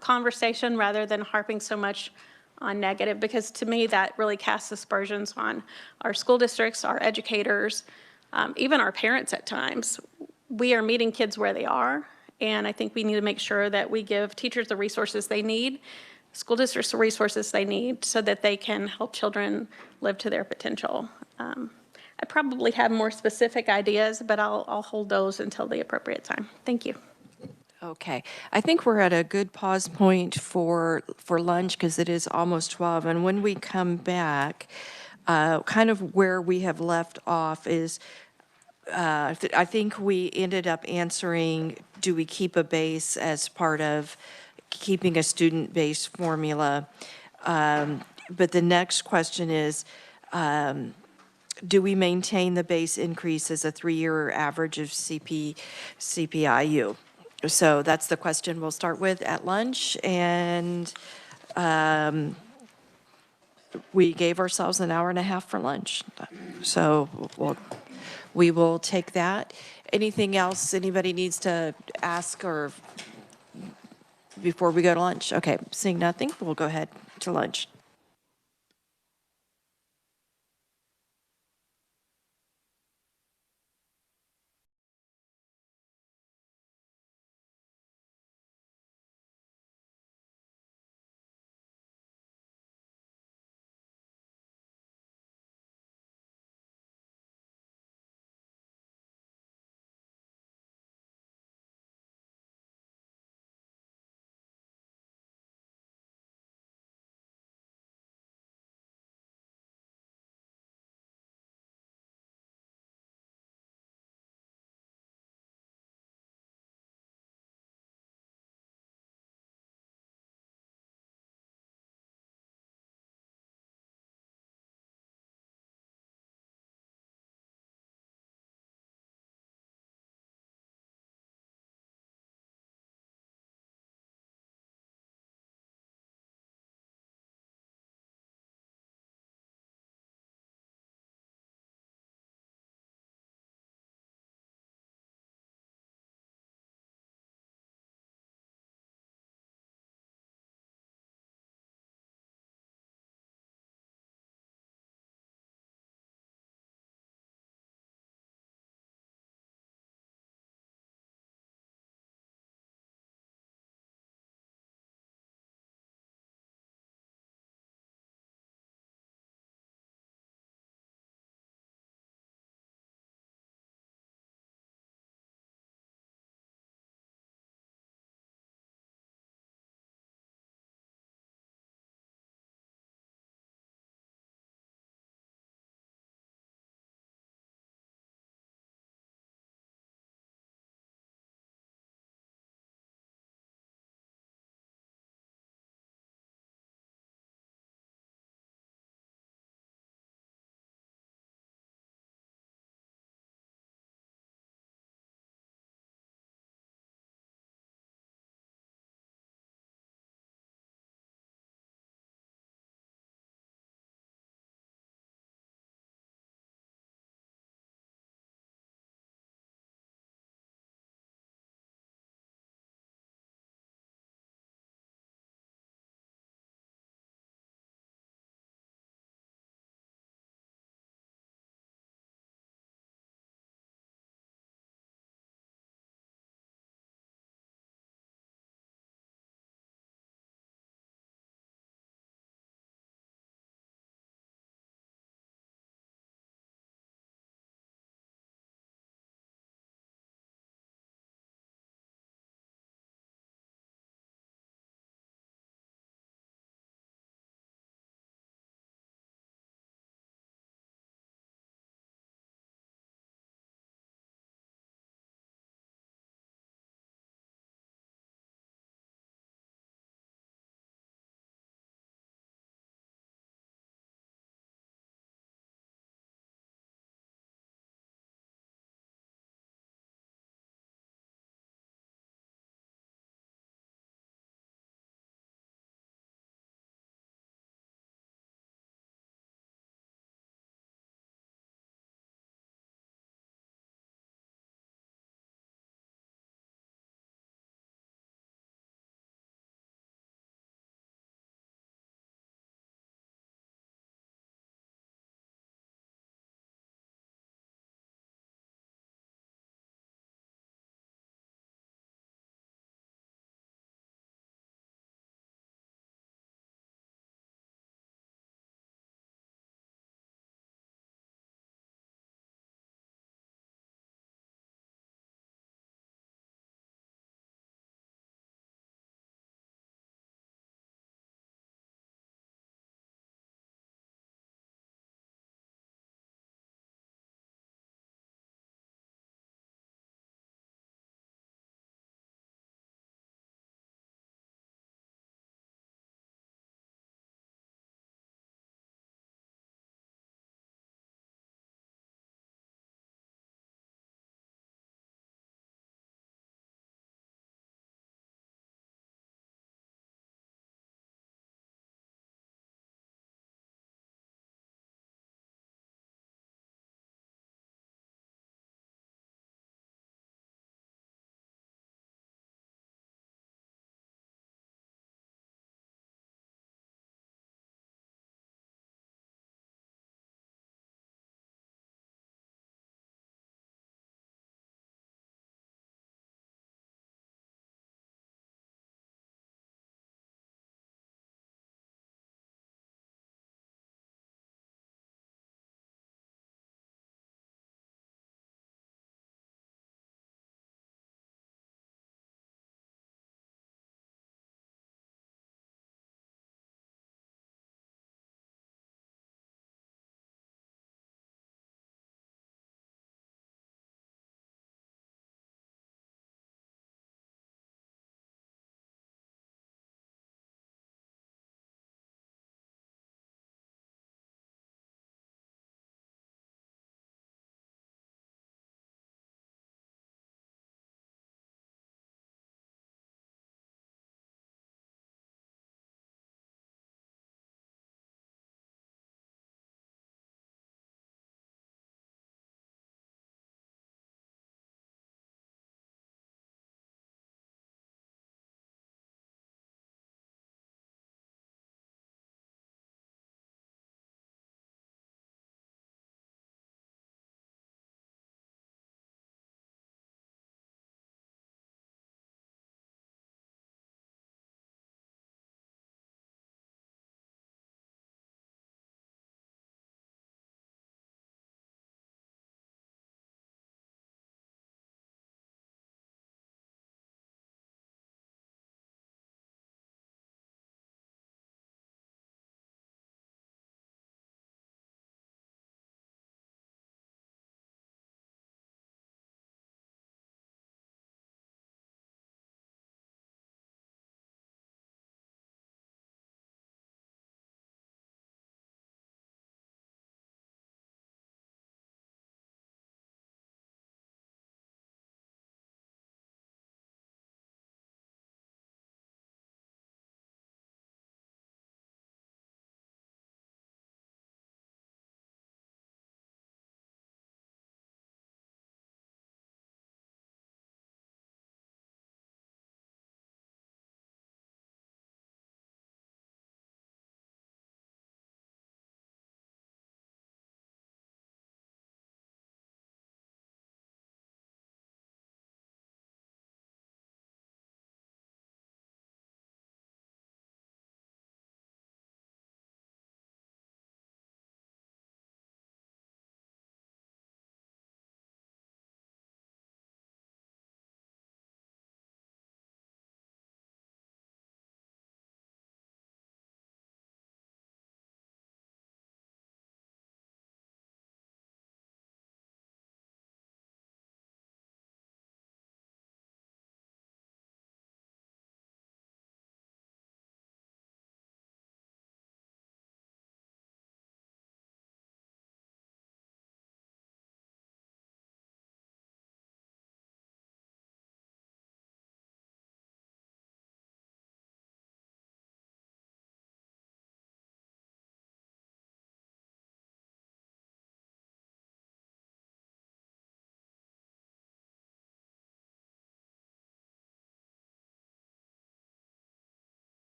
conversation rather than harping so much on negative, because to me that really casts aspersions on our school districts, our educators, even our parents at times. We are meeting kids where they are, and I think we need to make sure that we give teachers the resources they need, school districts the resources they need, so that they can help children live to their potential. I probably have more specific ideas, but I'll hold those until the appropriate time. Thank you. Okay, I think we're at a good pause point for lunch, because it is almost 12. And when we come back, kind of where we have left off is, I think we ended up answering, do we keep a base as part of keeping a student-based formula? But the next question is, do we maintain the base increase as a 3-year average of CPIU? So that's the question we'll start with at lunch, and we gave ourselves an hour and a half for lunch. So we will take that. Anything else anybody needs to ask or before we go to lunch? Okay, seeing nothing, we'll go ahead to lunch.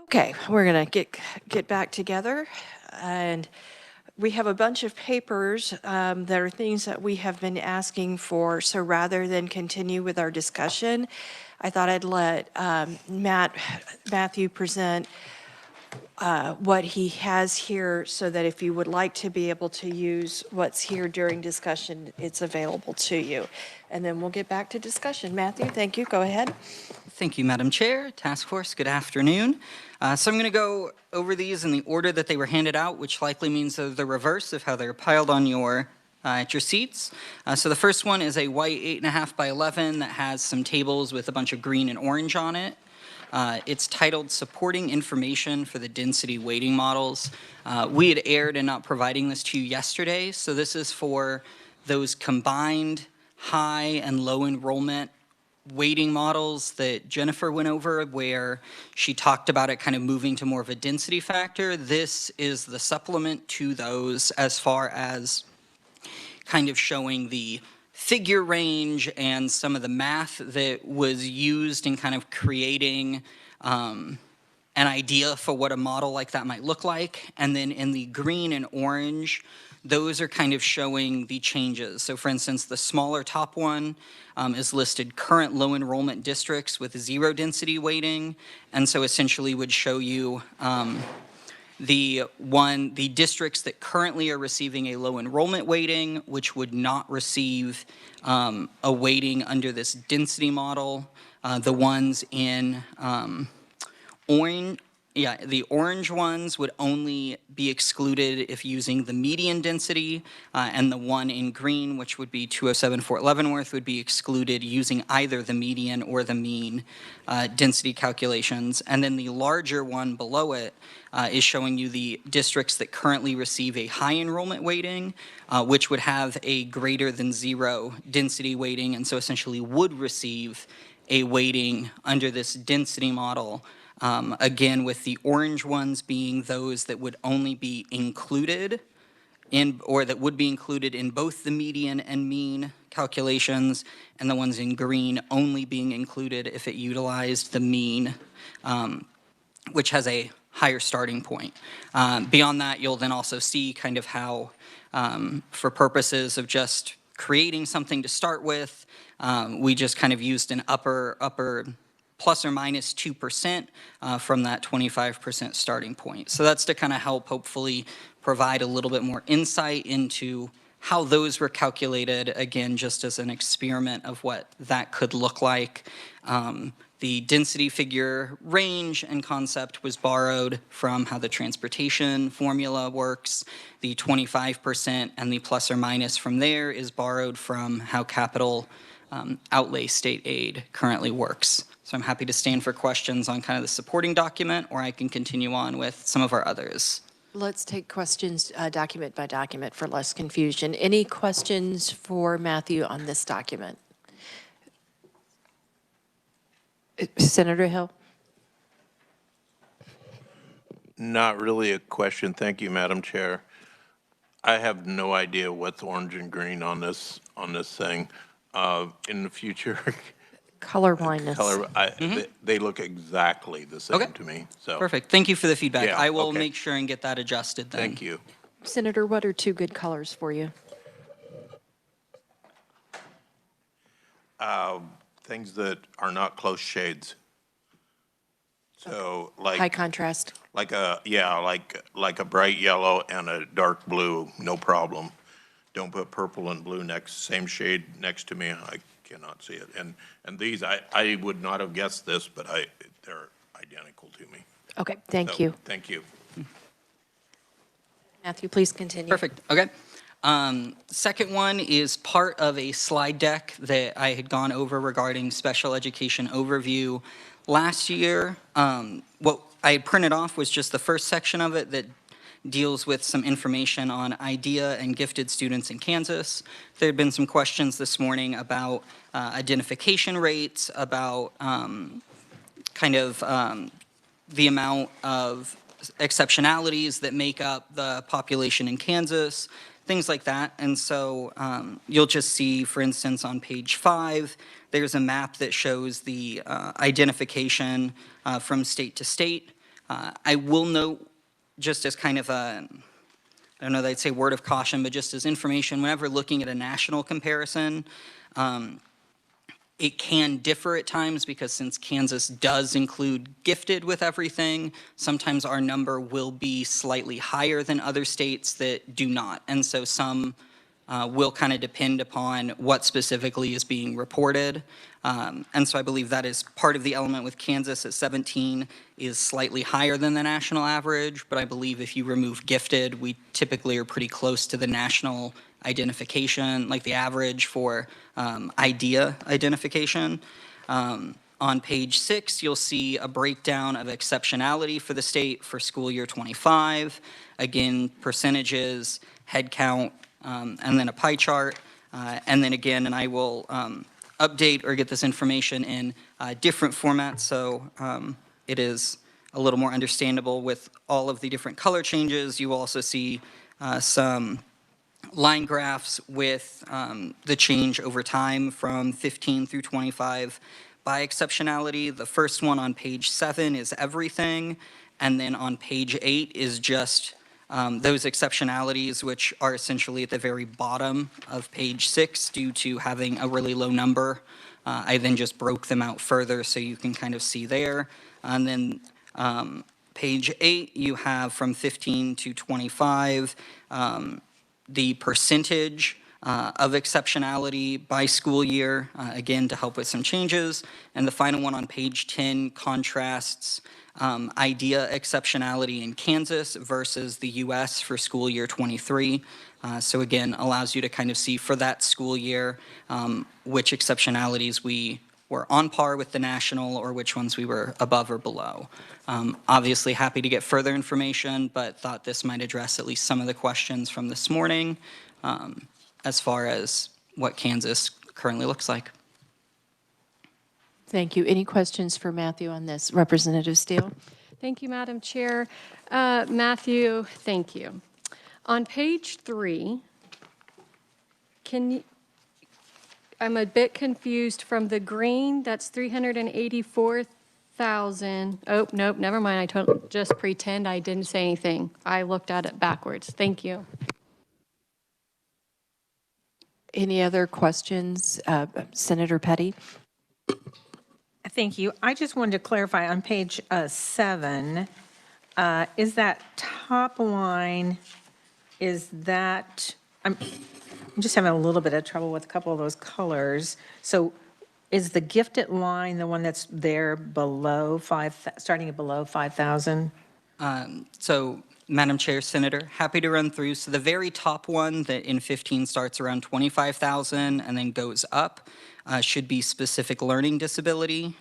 Okay, we're going to get back together, and we have a bunch of papers that are things that we have been asking for, so rather than continue with our discussion, I thought I'd let Matthew present what he has here, so that if you would like to be able to use what's here during discussion, it's available to you. And then we'll get back to discussion. Matthew, thank you. Go ahead. Thank you, Madam Chair, Task Force, good afternoon. So I'm going to go over these in the order that they were handed out, which likely means they're the reverse of how they're piled on your at your seats. So the first one is a white 8.5 by 11 that has some tables with a bunch of green and orange on it. It's titled Supporting Information for the Density Weighting Models. We had erred in not providing this to you yesterday, so this is for those combined high and low enrollment weighting models that Jennifer went over, where she talked about it kind of moving to more of a density factor. This is the supplement to those, as far as kind of showing the figure range and some of the math that was used in kind of creating an idea for what a model like that might look like. And then in the green and orange, those are kind of showing the changes. So for instance, the smaller top one is listed current low enrollment districts with 0 density weighting. And so essentially would show you the districts that currently are receiving a low enrollment weighting, which would not receive a weighting under this density model. The ones in orange, the orange ones would only be excluded if using the median density, and the one in green, which would be 207 Fort Leavenworth, would be excluded using either the median or the mean density calculations. And then the larger one below it is showing you the districts that currently receive a high enrollment weighting, which would have a greater than 0 density weighting, and so essentially would receive a weighting under this density model. Again, with the orange ones being those that would only be included in, or that would be included in both the median and mean calculations, and the ones in green only being included if it utilized the mean, which has a higher starting point. Beyond that, you'll then also see kind of how, for purposes of just creating something to start with, we just kind of used an upper plus or minus 2% from that 25% starting point. So that's to kind of help hopefully provide a little bit more insight into how those were calculated, again, just as an experiment of what that could look like. The density figure range and concept was borrowed from how the transportation formula works. The 25% and the plus or minus from there is borrowed from how capital outlay state aid currently works. So I'm happy to stand for questions on kind of the supporting document, or I can continue on with some of our others. Let's take questions document by document for less confusion. Any questions for Matthew on this document? Senator Hill? Not really a question. Thank you, Madam Chair. I have no idea what's orange and green on this thing. In the future, Color blindness. They look exactly the same to me. So Perfect. Thank you for the feedback. Yeah, I will okay. make sure and get that adjusted then. Thank you. Senator, what are 2 good colors for you? Things that are not close shades. So like High contrast. like a like a bright yellow and a dark blue, no problem. Don't put purple and blue same shade next to me. I cannot see it. And these, I would not have guessed this, but they're identical to me. Okay, thank So, you. Thank you. Matthew, please continue. Perfect. Okay. Second one is part of a slide deck that I had gone over regarding special education overview last year. What I had printed off was just the first section of it that deals with some information on IDEA and gifted students in Kansas. There had been some questions this morning about identification rates, about the amount of exceptionalities that make up the population in Kansas, things like that. And so you'll just see, for instance, on page 5, there's a map that shows the identification from state to state. I will note, just as kind of a, I don't know that I'd say word of caution, but just as information, whenever looking at a national comparison, it can differ at times because since Kansas does include gifted with everything, sometimes our number will be slightly higher than other states that do not. And so some will kind of depend upon what specifically is being reported. And so I believe that is part of the element with Kansas at 17 is slightly higher than the national average, but I believe if you remove gifted, we typically are pretty close to the national identification, like the average for IDEA identification. On page 6, you'll see a breakdown of exceptionality for the state for school year 25. Again, percentages, head count, and then a pie chart. And then again, and I will update or get this information in different formats so it is a little more understandable with all of the different color changes. You will also see some line graphs with the change over time from 15 through 25 by exceptionality. The first one on page 7 is everything, and then on page 8 is just those exceptionalities, which are essentially at the very bottom of page 6 due to having a really low number. I then just broke them out further so you can kind of see there. And then page 8, you have from 15 to 25, the percentage of exceptionality by school year, again, to help with some changes. And the final one on page 10 contrasts IDEA exceptionality in Kansas versus the U.S. for school year 23. So again, allows you to kind of see for that school year which exceptionalities we were on par with the national or which ones we were above or below. Obviously happy to get further information, but thought this might address at least some of the questions from this morning as far as what Kansas currently looks like. Thank you. Any questions for Matthew on this? Representative Steele? Thank you, Madam Chair. Matthew, thank you. On page 3, I'm a bit confused from the green, that's 384,000. Oh, nope, never mind. Just pretend I didn't say anything. I looked at it backwards. Thank you. Any other questions? Senator Petty? Thank you. I just wanted to clarify on page 7, is that top line, is that, I'm just having a little bit of trouble with a couple of those colors. So is the gifted line the one that's there below starting at below 5,000? So, Madam Chair, Senator, happy to run through. So the very top one that in 15 starts around 25,000 and then goes up should be specific learning disability.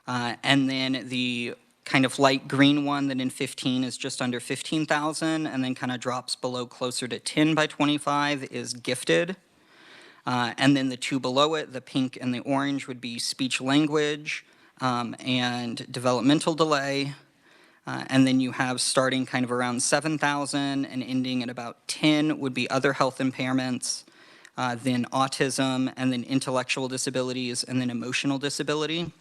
And then the kind of light green one that in 15 is just under 15,000 and then kind of drops below closer to 10 by 25 is gifted. And then the two below it, the pink and the orange, would be speech language and developmental delay. And then you have starting kind of around 7,000 and ending at about 10 would be other health impairments, then autism, and then intellectual disabilities, and then emotional disability.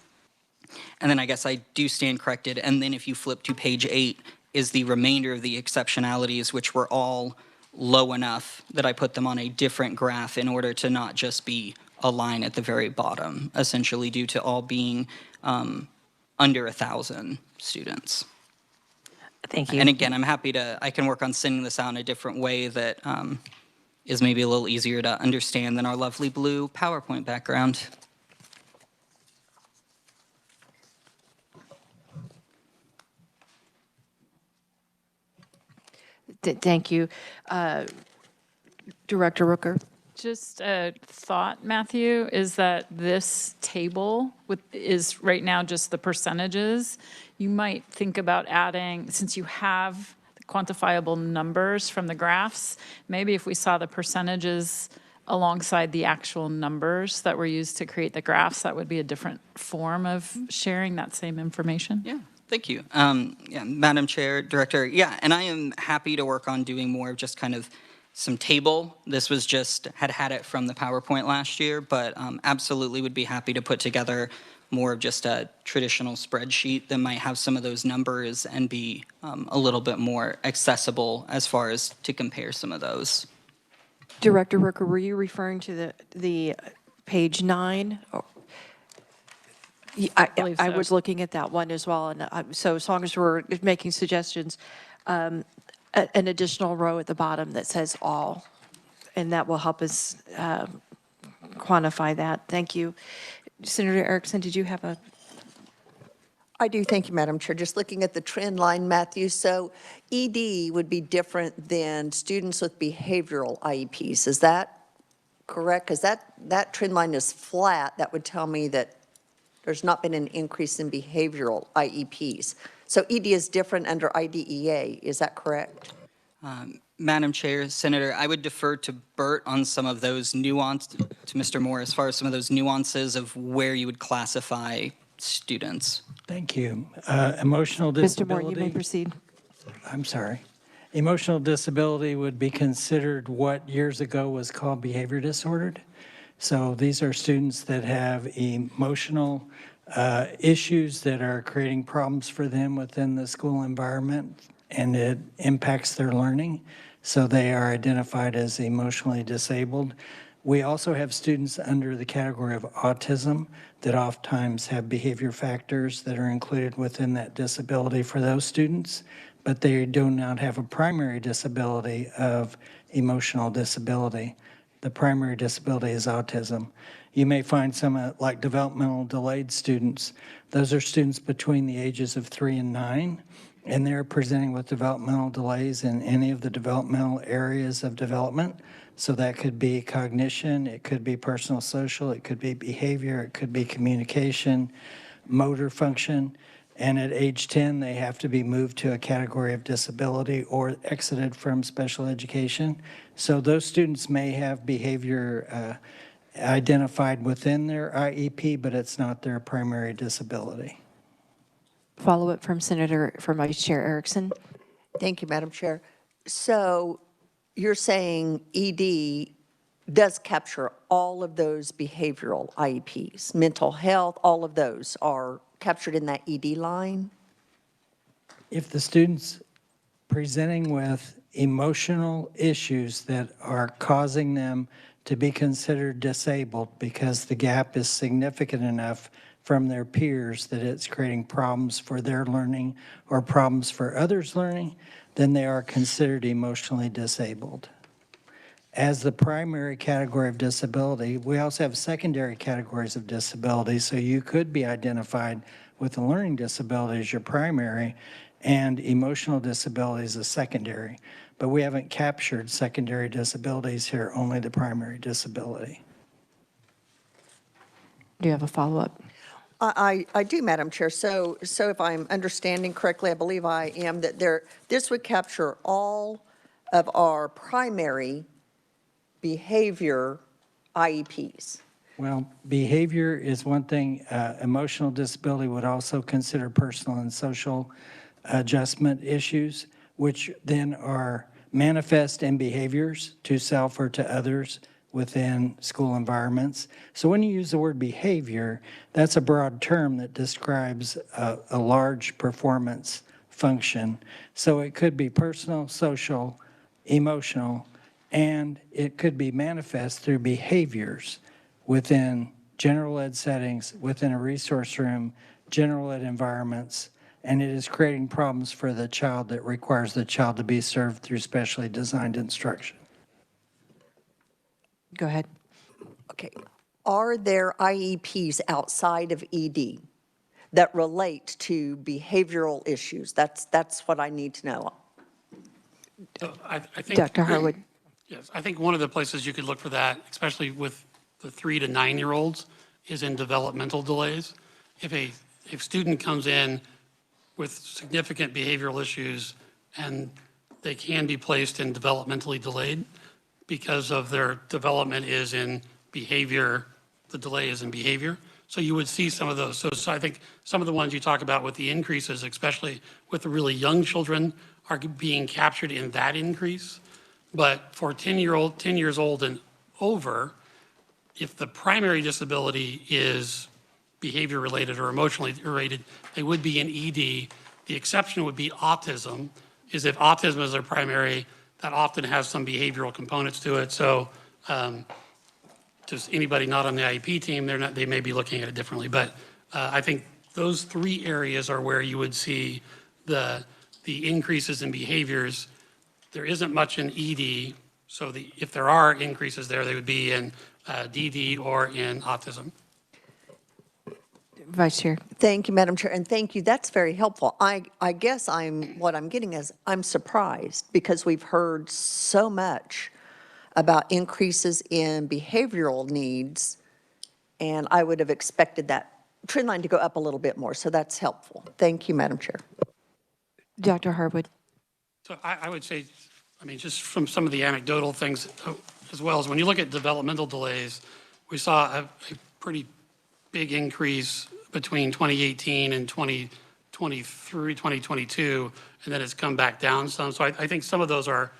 And then I guess I do stand corrected. And then if you flip to page 8 is the remainder of the exceptionalities, which were all low enough that I put them on a different graph in order to not just be a line at the very bottom, essentially due to all being under 1,000 students. Thank you. And again, I'm happy to, I can work on sending this out in a different way that is maybe a little easier to understand than our lovely blue PowerPoint background. Thank you. Director Rooker? Just a thought, Matthew, is that this table is right now just the percentages. You might think about adding, since you have the quantifiable numbers from the graphs, maybe if we saw the percentages alongside the actual numbers that were used to create the graphs, that would be a different form of sharing that same information. Yeah. Thank you. Yeah, Madam Chair, Director, yeah, and I am happy to work on doing more of just kind of some table. This was just, had it from the PowerPoint last year, but absolutely would be happy to put together more of just a traditional spreadsheet that might have some of those numbers and be a little bit more accessible as far as to compare some of those. Director Rooker, were you referring to the page 9? believe I so. was looking at that one as well, and so as long as we're making suggestions, an additional row at the bottom that says all, and that will help us quantify that. Thank you. Senator Erickson, did you have a? I do, thank you, Madam Chair. Just looking at the trend line, Matthew, so ED would be different than students with behavioral IEPs. Is that correct? Because that trend line is flat. That would tell me that there's not been an increase in behavioral IEPs. So ED is different under IDEA. Is that correct? Madam Chair, Senator, I would defer to Bert on some of those nuances, to Mr. Moore, as far as some of those nuances of where you would classify students. Thank you. Emotional Mr. disability. Moore, you may proceed. I'm sorry. Emotional disability would be considered what years ago was called behavior disordered. So these are students that have emotional issues that are creating problems for them within the school environment, and it impacts their learning. So they are identified as emotionally disabled. We also have students under the category of autism that oftentimes have behavior factors that are included within that disability for those students, but they do not have a primary disability of emotional disability. The primary disability is autism. You may find some like developmental delayed students. Those are students between the ages of 3 and 9, and they're presenting with developmental delays in any of the developmental areas of development. So that could be cognition, it could be personal social, it could be behavior, it could be communication, motor function. And at age 10, they have to be moved to a category of disability or exited from special education. So those students may have behavior identified within their IEP, but it's not their primary disability. Follow-up from Vice Chair Erickson. Thank you, Madam Chair. So you're saying ED does capture all of those behavioral IEPs, mental health, all of those are captured in that ED line? If the student's presenting with emotional issues that are causing them to be considered disabled because the gap is significant enough from their peers that it's creating problems for their learning or problems for others' learning, then they are considered emotionally disabled. As the primary category of disability, we also have secondary categories of disability, so you could be identified with a learning disability as your primary and emotional disability as a secondary. But we haven't captured secondary disabilities here, only the primary disability. Do you have a follow-up? I do, Madam Chair. So if I'm understanding correctly, I believe I am, that this would capture all of our primary behavior IEPs. Well, behavior is one thing. Emotional disability would also consider personal and social adjustment issues, which then are manifest in behaviors to self or to others within school environments. So when you use the word behavior, that's a broad term that describes a large performance function. So it could be personal, social, emotional, and it could be manifest through behaviors within general ed settings, within a resource room, general ed environments, and it is creating problems for the child that requires the child to be served through specially designed instruction. Go ahead. Okay. Are there IEPs outside of ED that relate to behavioral issues? That's what I need to know. I think, Dr. Harwood. yes, I think one of the places you could look for that, especially with the 3 to 9-year-olds, is in developmental delays. If a student comes in with significant behavioral issues and they can be placed in developmentally delayed because of their development is in behavior, the delay is in behavior. So you would see some of those. So I think some of the ones you talk about with the increases, especially with the really young children, are being captured in that increase. But for 10 years old and over, if the primary disability is behavior related or emotionally related, they would be in ED. The exception would be autism, is if autism is their primary, that often has some behavioral components to it. So just anybody not on the IEP team, they may be looking at it differently. But I think those three areas are where you would see the increases in behaviors. There isn't much in ED, so if there are increases there, they would be in DD or in autism. Vice Chair. Thank you, Madam Chair, and thank you. That's very helpful. I guess what I'm getting is I'm surprised because we've heard so much about increases in behavioral needs, and I would have expected that trend line to go up a little bit more, so that's helpful. Thank you, Madam Chair. Dr. Harwood. So I would say, I mean, just from some of the anecdotal things as well as when you look at developmental delays, we saw a pretty big increase between 2018 and 2023, 2022, and then it's come back down some. So I think some of those are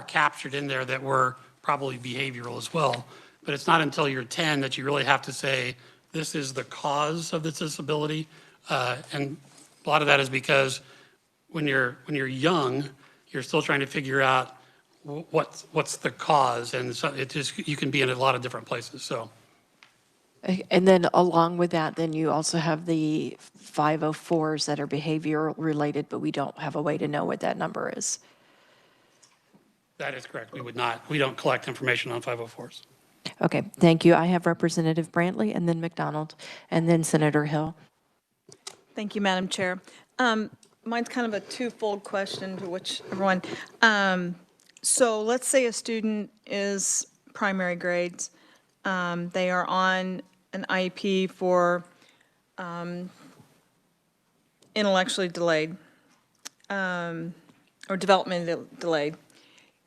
captured in there that were probably behavioral as well. But it's not until you're 10 that you really have to say, this is the cause of this disability. And a lot of that is because when you're young, you're still trying to figure out what's the cause. And so you can be in a lot of different places, so. And then along with that, then you also have the 504s that are behavior related, but we don't have a way to know what that number is. That is correct. We don't collect information on 504s. Okay, thank you. I have Representative Brantley and then McDonald and then Senator Hill. Thank you, Madam Chair. Mine's kind of a twofold question to which everyone. So let's say a student is primary grades. They are on an IEP for intellectually delayed or developmentally delayed.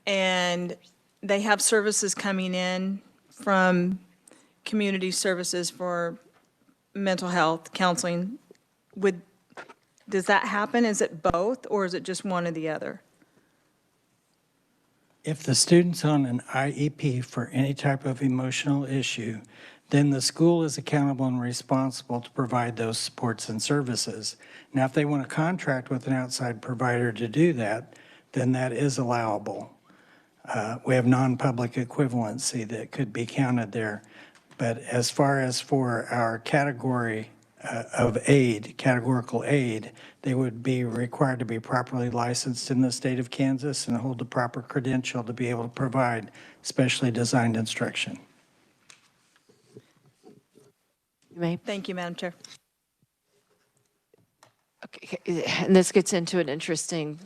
And they have services coming in from community services for mental health, counseling. Does that happen? Is it both, or is it just one or the other? If the student's on an IEP for any type of emotional issue, then the school is accountable and responsible to provide those supports and services. Now, if they want to contract with an outside provider to do that, then that is allowable. We have non-public equivalency that could be counted there. But as far as for our category of aid, categorical aid, they would be required to be properly licensed in the state of Kansas and hold the proper credential to be able to provide specially designed instruction. You may. Thank you, Madam Chair. Okay, and this gets into an interesting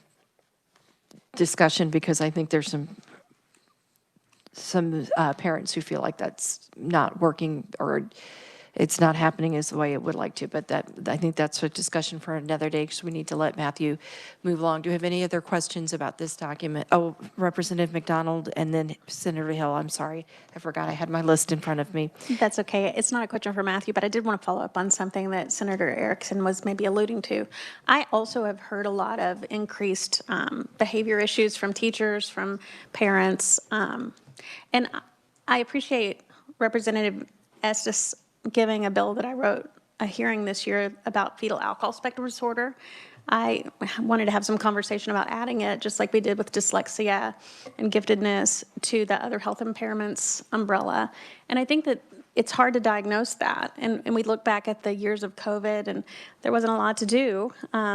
discussion because I think there's some parents who feel like that's not working or it's not happening as the way it would like to, but I think that's a discussion for another day because we need to let Matthew move along. Do you have any other questions about this document? Oh, Representative McDonald and then Senator Hill. I'm sorry. I forgot I had my list in front of me. That's okay. It's not a question for Matthew, but I did want to follow up on something that Senator Erickson was maybe alluding to. I also have heard a lot of increased behavior issues from teachers, from parents, and I appreciate Representative Estes giving a bill that I wrote a hearing this year about fetal alcohol spectrum disorder. I wanted to have some conversation about adding it, just like we did with dyslexia and giftedness, to the other health impairments umbrella. And I think that it's hard to diagnose that. And we look back at the years of COVID, and there wasn't a lot to do.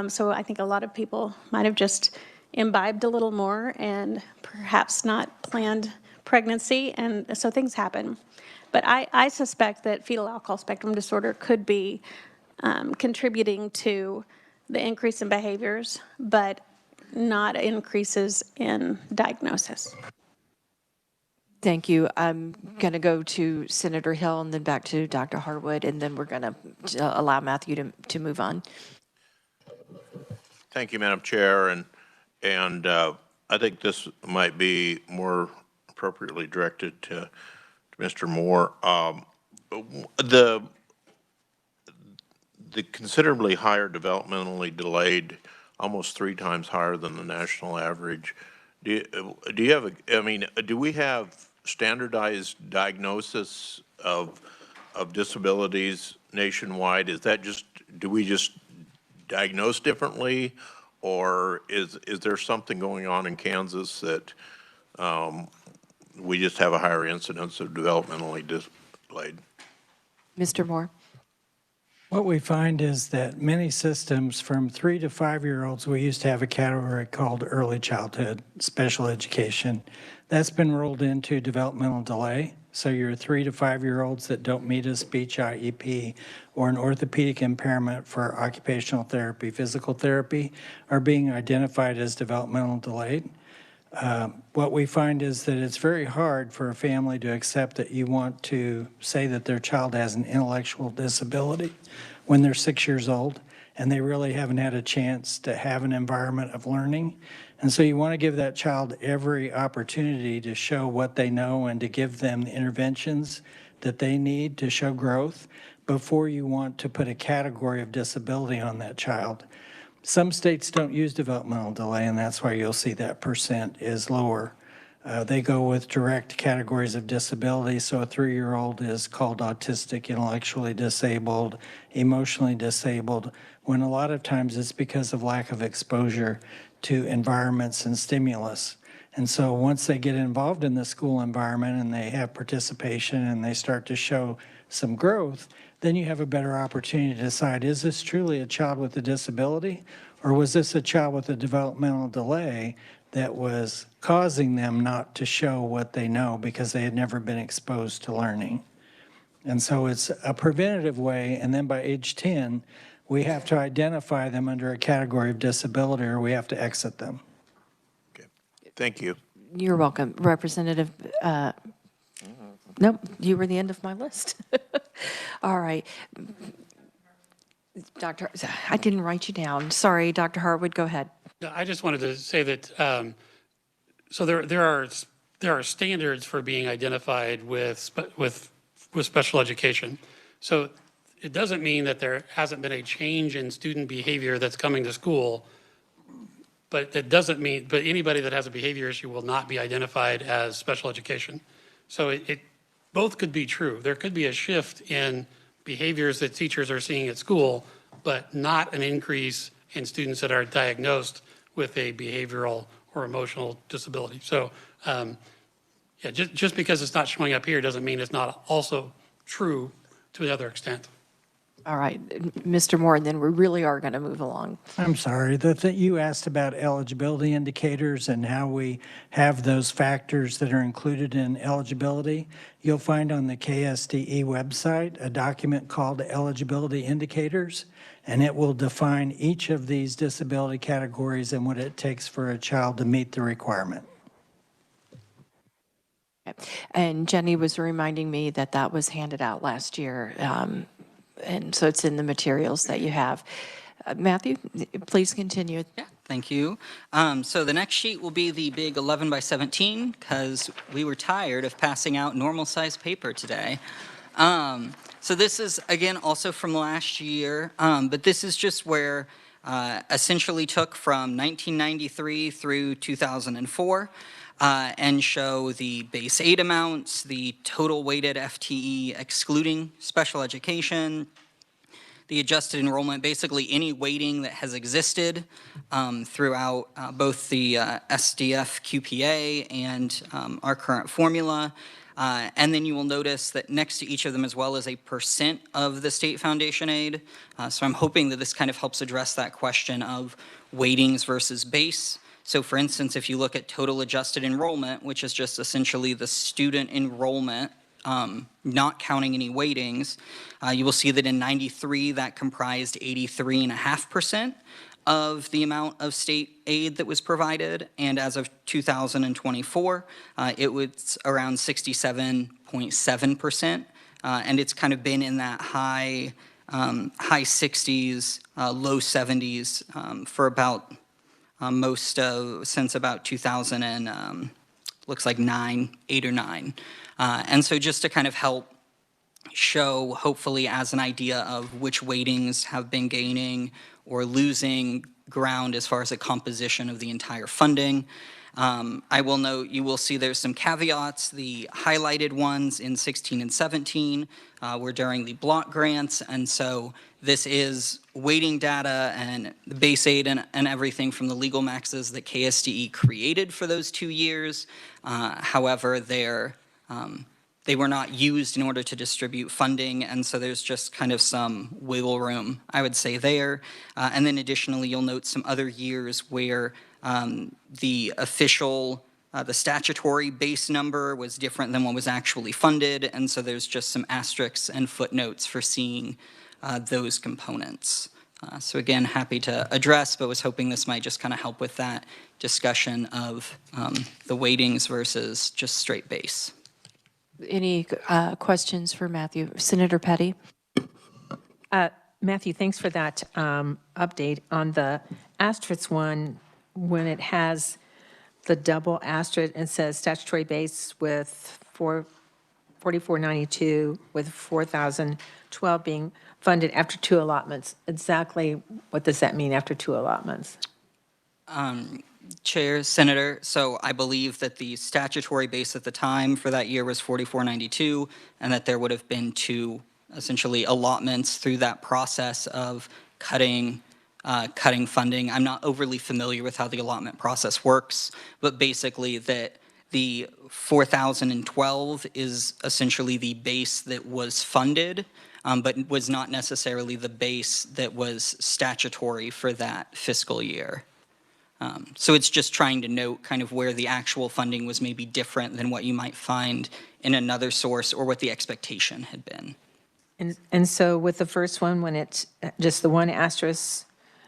So I think a lot of people might have just imbibed a little more and perhaps not planned pregnancy, and so things happen. But I suspect that fetal alcohol spectrum disorder could be contributing to the increase in behaviors, but not increases in diagnosis. Thank you. I'm going to go to Senator Hill and then back to Dr. Harwood, and then we're going to allow Matthew to move on. Thank you, Madam Chair, and I think this might be more appropriately directed to Mr. Moore. The considerably higher developmentally delayed, almost 3 times higher than the national average. Do you have do we have standardized diagnosis of disabilities nationwide? Is that just, do we just diagnose differently? Or is there something going on in Kansas that we just have a higher incidence of developmentally delayed? Mr. Moore? What we find is that many systems from 3 to 5-year-olds, we used to have a category called early childhood special education. That's been rolled into developmental delay. So your 3 to 5-year-olds that don't meet a speech IEP or an orthopedic impairment for occupational therapy, physical therapy, are being identified as developmental delayed. What we find is that it's very hard for a family to accept that you want to say that their child has an intellectual disability when they're 6 years old and they really haven't had a chance to have an environment of learning. And so you want to give that child every opportunity to show what they know and to give them the interventions that they need to show growth before you want to put a category of disability on that child. Some states don't use developmental delay, and that's why you'll see that percent is lower. They go with direct categories of disability. So a 3-year-old is called autistic, intellectually disabled, emotionally disabled, when a lot of times it's because of lack of exposure to environments and stimulus. And so once they get involved in the school environment and they have participation and they start to show some growth, then you have a better opportunity to decide, is this truly a child with a disability, or was this a child with a developmental delay that was causing them not to show what they know because they had never been exposed to learning? And so it's a preventative way, and then by age 10, we have to identify them under a category of disability or we have to exit them. Okay. Thank you. You're welcome. Representative, nope, you were the end of my list. All right. Doctor, I didn't write you down. Sorry, Dr. Harwood, go ahead. No, I just wanted to say that, so there are standards for being identified with special education. So it doesn't mean that there hasn't been a change in student behavior that's coming to school, but it doesn't mean, but anybody that has a behavior issue will not be identified as special education. So it both could be true. There could be a shift in behaviors that teachers are seeing at school, but not an increase in students that are diagnosed with a behavioral or emotional disability. So yeah, just because it's not showing up here doesn't mean it's not also true to another extent. All right, Mr. Moore, and then we really are going to move along. I'm sorry, that you asked about eligibility indicators and how we have those factors that are included in eligibility. You'll find on the KSDE website a document called Eligibility Indicators, and it will define each of these disability categories and what it takes for a child to meet the requirement. And Jenny was reminding me that that was handed out last year. And so it's in the materials that you have. Matthew, please continue. Yeah, thank you. So the next sheet will be the big 11 by 17 because we were tired of passing out normal size paper today. So this is, again, also from last year, but this is just where essentially took from 1993 through 2004 and show the base aid amounts, the total weighted FTE excluding special education, the adjusted enrollment, basically any weighting that has existed throughout both the SDF QPA and our current formula. And then you will notice that next to each of them as well is a percent of the state foundation aid. So I'm hoping that this kind of helps address that question of weightings versus base. So for instance, if you look at total adjusted enrollment, which is just essentially the student enrollment, not counting any weightings, you will see that in 93 that comprised 83.5% of the amount of state aid that was provided, and as of 2024, it was around 67.7%, and it's kind of been in that high 60s, low 70s for about since about 2000 and looks like 8 or 9. And so just to kind of help show, hopefully as an idea of which weightings have been gaining or losing ground as far as the composition of the entire funding. I will note, you will see there's some caveats. The highlighted ones in 16 and 17 were during the block grants, and so this is weighting data and the base aid and everything from the legal maxes that KSDE created for those 2 years. However, they were not used in order to distribute funding, and so there's just kind of some wiggle room, I would say, there. And then additionally, you'll note some other years where the official, the statutory base number was different than what was actually funded, and so there's just some asterisks and footnotes for seeing those components. So again, happy to address, but was hoping this might just kind of help with that discussion of the weightings versus just straight base. Any questions for Matthew? Senator Petty? Matthew, thanks for that update. On the asterisk one, when it has the double asterisk and says statutory base with 4492 with 4,012 being funded after 2 allotments, exactly what does that mean after 2 allotments? Chair, Senator, so I believe that the statutory base at the time for that year was 4492, and that there would have been 2 essentially allotments through that process of cutting funding. I'm not overly familiar with how the allotment process works, but basically that the 4,012 is essentially the base that was funded, but was not necessarily the base that was statutory for that fiscal year. So it's just trying to note kind of where the actual funding was maybe different than what you might find in another source or what the expectation had been. And so with the first one, when it's just the 1 asterisk,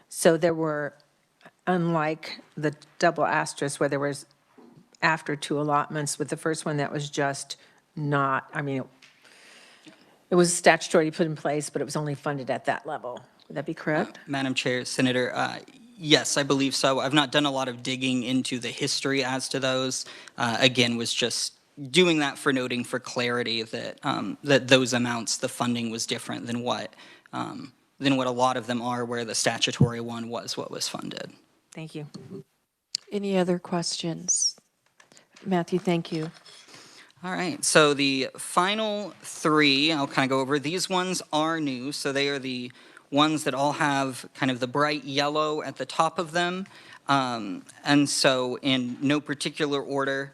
so there were, unlike the double asterisk where there was after 2 allotments, with the first one that was just not, I mean, it was statutory put in place, but it was only funded at that level. Would that be correct? Madam Chair, Senator, yes, I believe so. I've not done a lot of digging into the history as to those. Again, was just doing that for noting for clarity that that those amounts, the funding was different than what a lot of them are, where the statutory one was what was funded. Thank you. Any other questions? Matthew, thank you. All right, so the final 3, I'll kind of go over. These ones are new, so they are the ones that all have kind of the bright yellow at the top of them. And so in no particular order,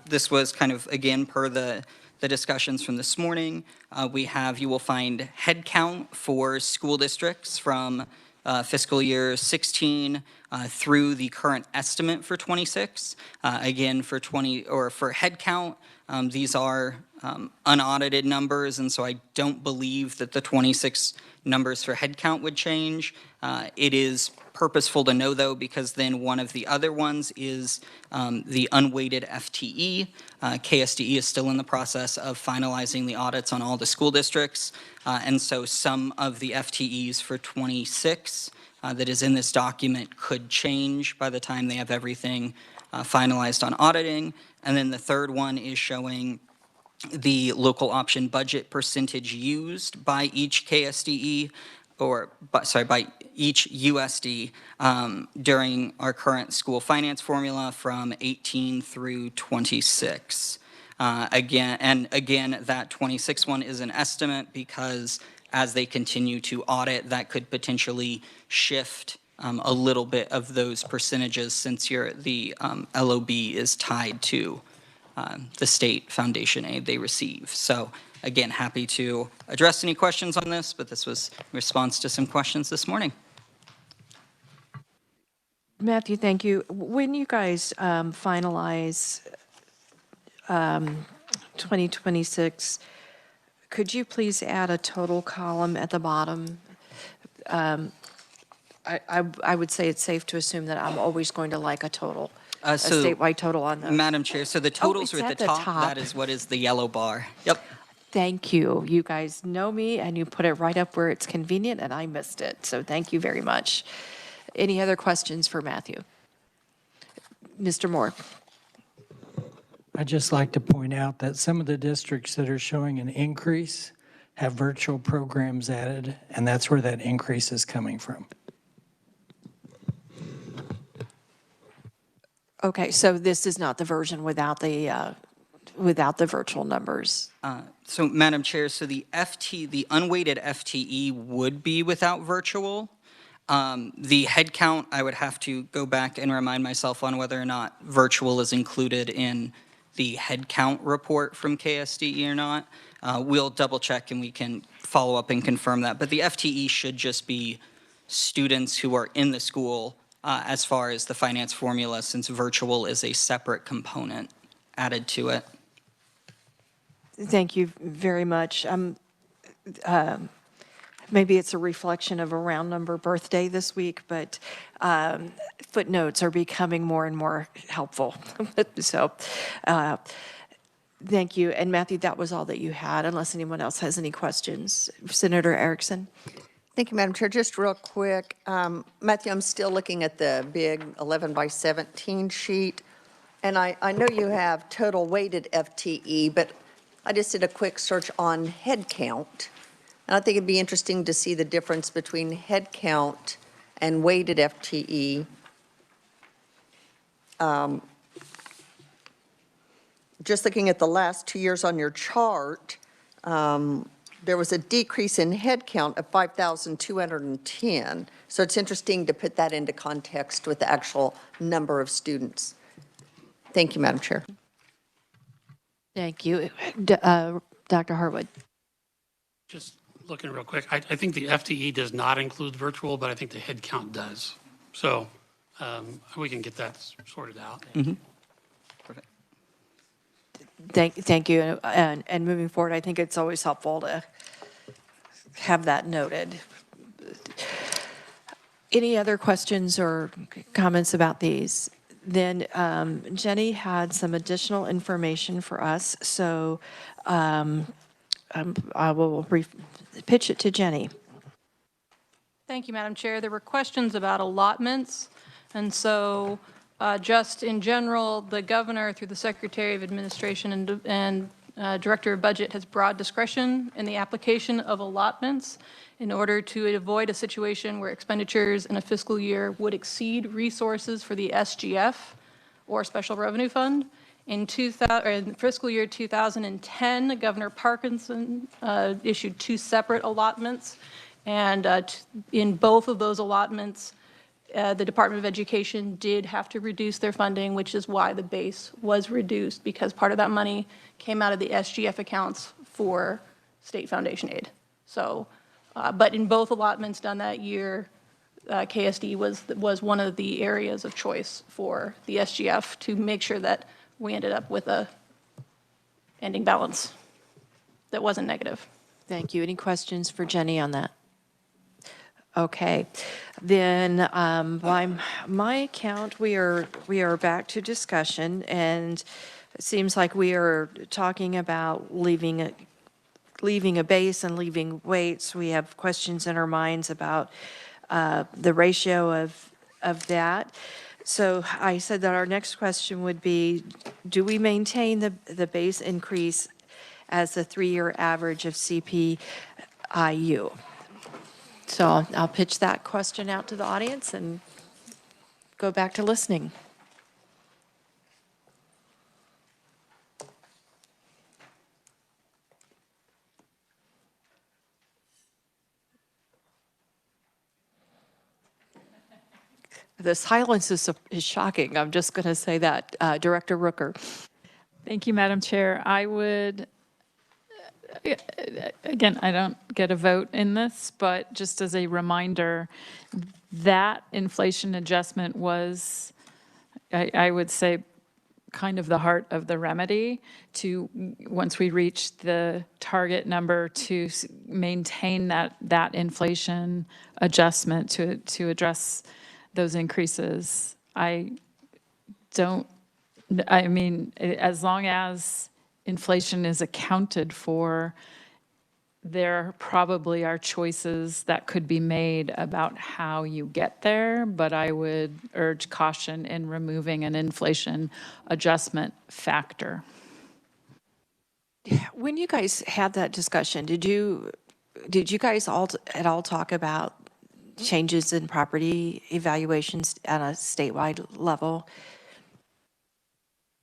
this was kind of, again, per the discussions from this morning. You will find head count for school districts from fiscal year 16 through the current estimate for 26. Again, for head count, these are unaudited numbers, and so I don't believe that the 26 numbers for head count would change. It is purposeful to know, though, because then one of the other ones is the unweighted FTE. KSDE is still in the process of finalizing the audits on all the school districts, and so some of the FTEs for 26 that is in this document could change by the time they have everything finalized on auditing. And then the third one is showing the local option budget percentage used by each KSDE, by each USD during our current school finance formula from 18 through 26. Again, that 26 one is an estimate because as they continue to audit, that could potentially shift a little bit of those percentages since the LOB is tied to the state foundation aid they receive. So again, happy to address any questions on this, but this was in response to some questions this morning. Matthew, thank you. When you guys finalize 2026, could you please add a total column at the bottom? I would say it's safe to assume that I'm always going to like a total, a statewide total on those. Madam Chair, so the totals are at the top. That is what is the yellow bar. Yep. Thank you. You guys know me, and you put it right up where it's convenient, and I missed it. So thank you very much. Any other questions for Matthew? Mr. Moore. I'd just like to point out that some of the districts that are showing an increase have virtual programs added, and that's where that increase is coming from. Okay, so this is not the version without the virtual numbers. So Madam Chair, so the unweighted FTE would be without virtual. The head count, I would have to go back and remind myself on whether or not virtual is included in the head count report from KSDE or not. We'll double check and we can follow up and confirm that. But the FTE should just be students who are in the school as far as the finance formula, since virtual is a separate component added to it. Thank you very much. Maybe it's a reflection of a round number birthday this week, but footnotes are becoming more and more helpful. So thank you. And Matthew, that was all that you had, unless anyone else has any questions. Senator Erickson. Thank you, Madam Chair. Just real quick, Matthew, I'm still looking at the big 11 by 17 sheet, and I know you have total weighted FTE, but I just did a quick search on head count, and I think it'd be interesting to see the difference between head count and weighted FTE. Just looking at the last 2 years on your chart, there was a decrease in head count of 5,210. So it's interesting to put that into context with the actual number of students. Thank you, Madam Chair. Thank you. Dr. Harwood. Just looking real quick, I think the FTE does not include virtual, but I think the head count does. So we can get that sorted out. Mm-hmm. Perfect. Thank you. And moving forward, I think it's always helpful to have that noted. Any other questions or comments about these? Then Jenny had some additional information for us, so I will pitch it to Jenny. Thank you, Madam Chair. There were questions about allotments, and so just in general, the governor, through the Secretary of Administration and Director of Budget, has broad discretion in the application of allotments in order to avoid a situation where expenditures in a fiscal year would exceed resources for the SGF or Special Revenue Fund. In fiscal year 2010, Governor Parkinson issued 2 separate allotments, and in both of those allotments, the Department of Education did have to reduce their funding, which is why the base was reduced, because part of that money came out of the SGF accounts for state foundation aid. So, but in both allotments done that year, KSD was one of the areas of choice for the SGF to make sure that we ended up with a ending balance that wasn't negative. Thank you. Any questions for Jenny on that? Okay, then by my count, we are back to discussion, and it seems like we are talking about leaving a base and leaving weights. We have questions in our minds about the ratio of that. So I said that our next question would be, do we maintain the base increase as the 3-year average of CPIU? So I'll pitch that question out to the audience and go back to listening. The silence is shocking. I'm just going to say that. Director Rooker. Thank you, Madam Chair. I would, again, I don't get a vote in this, but just as a reminder, that inflation adjustment was, I would say, kind of the heart of the remedy to, once we reached the target number, to maintain that inflation adjustment to address those increases. I mean, as long as inflation is accounted for, there probably are choices that could be made about how you get there, but I would urge caution in removing an inflation adjustment factor. When you guys had that discussion, did you guys at all talk about changes in property evaluations at a statewide level?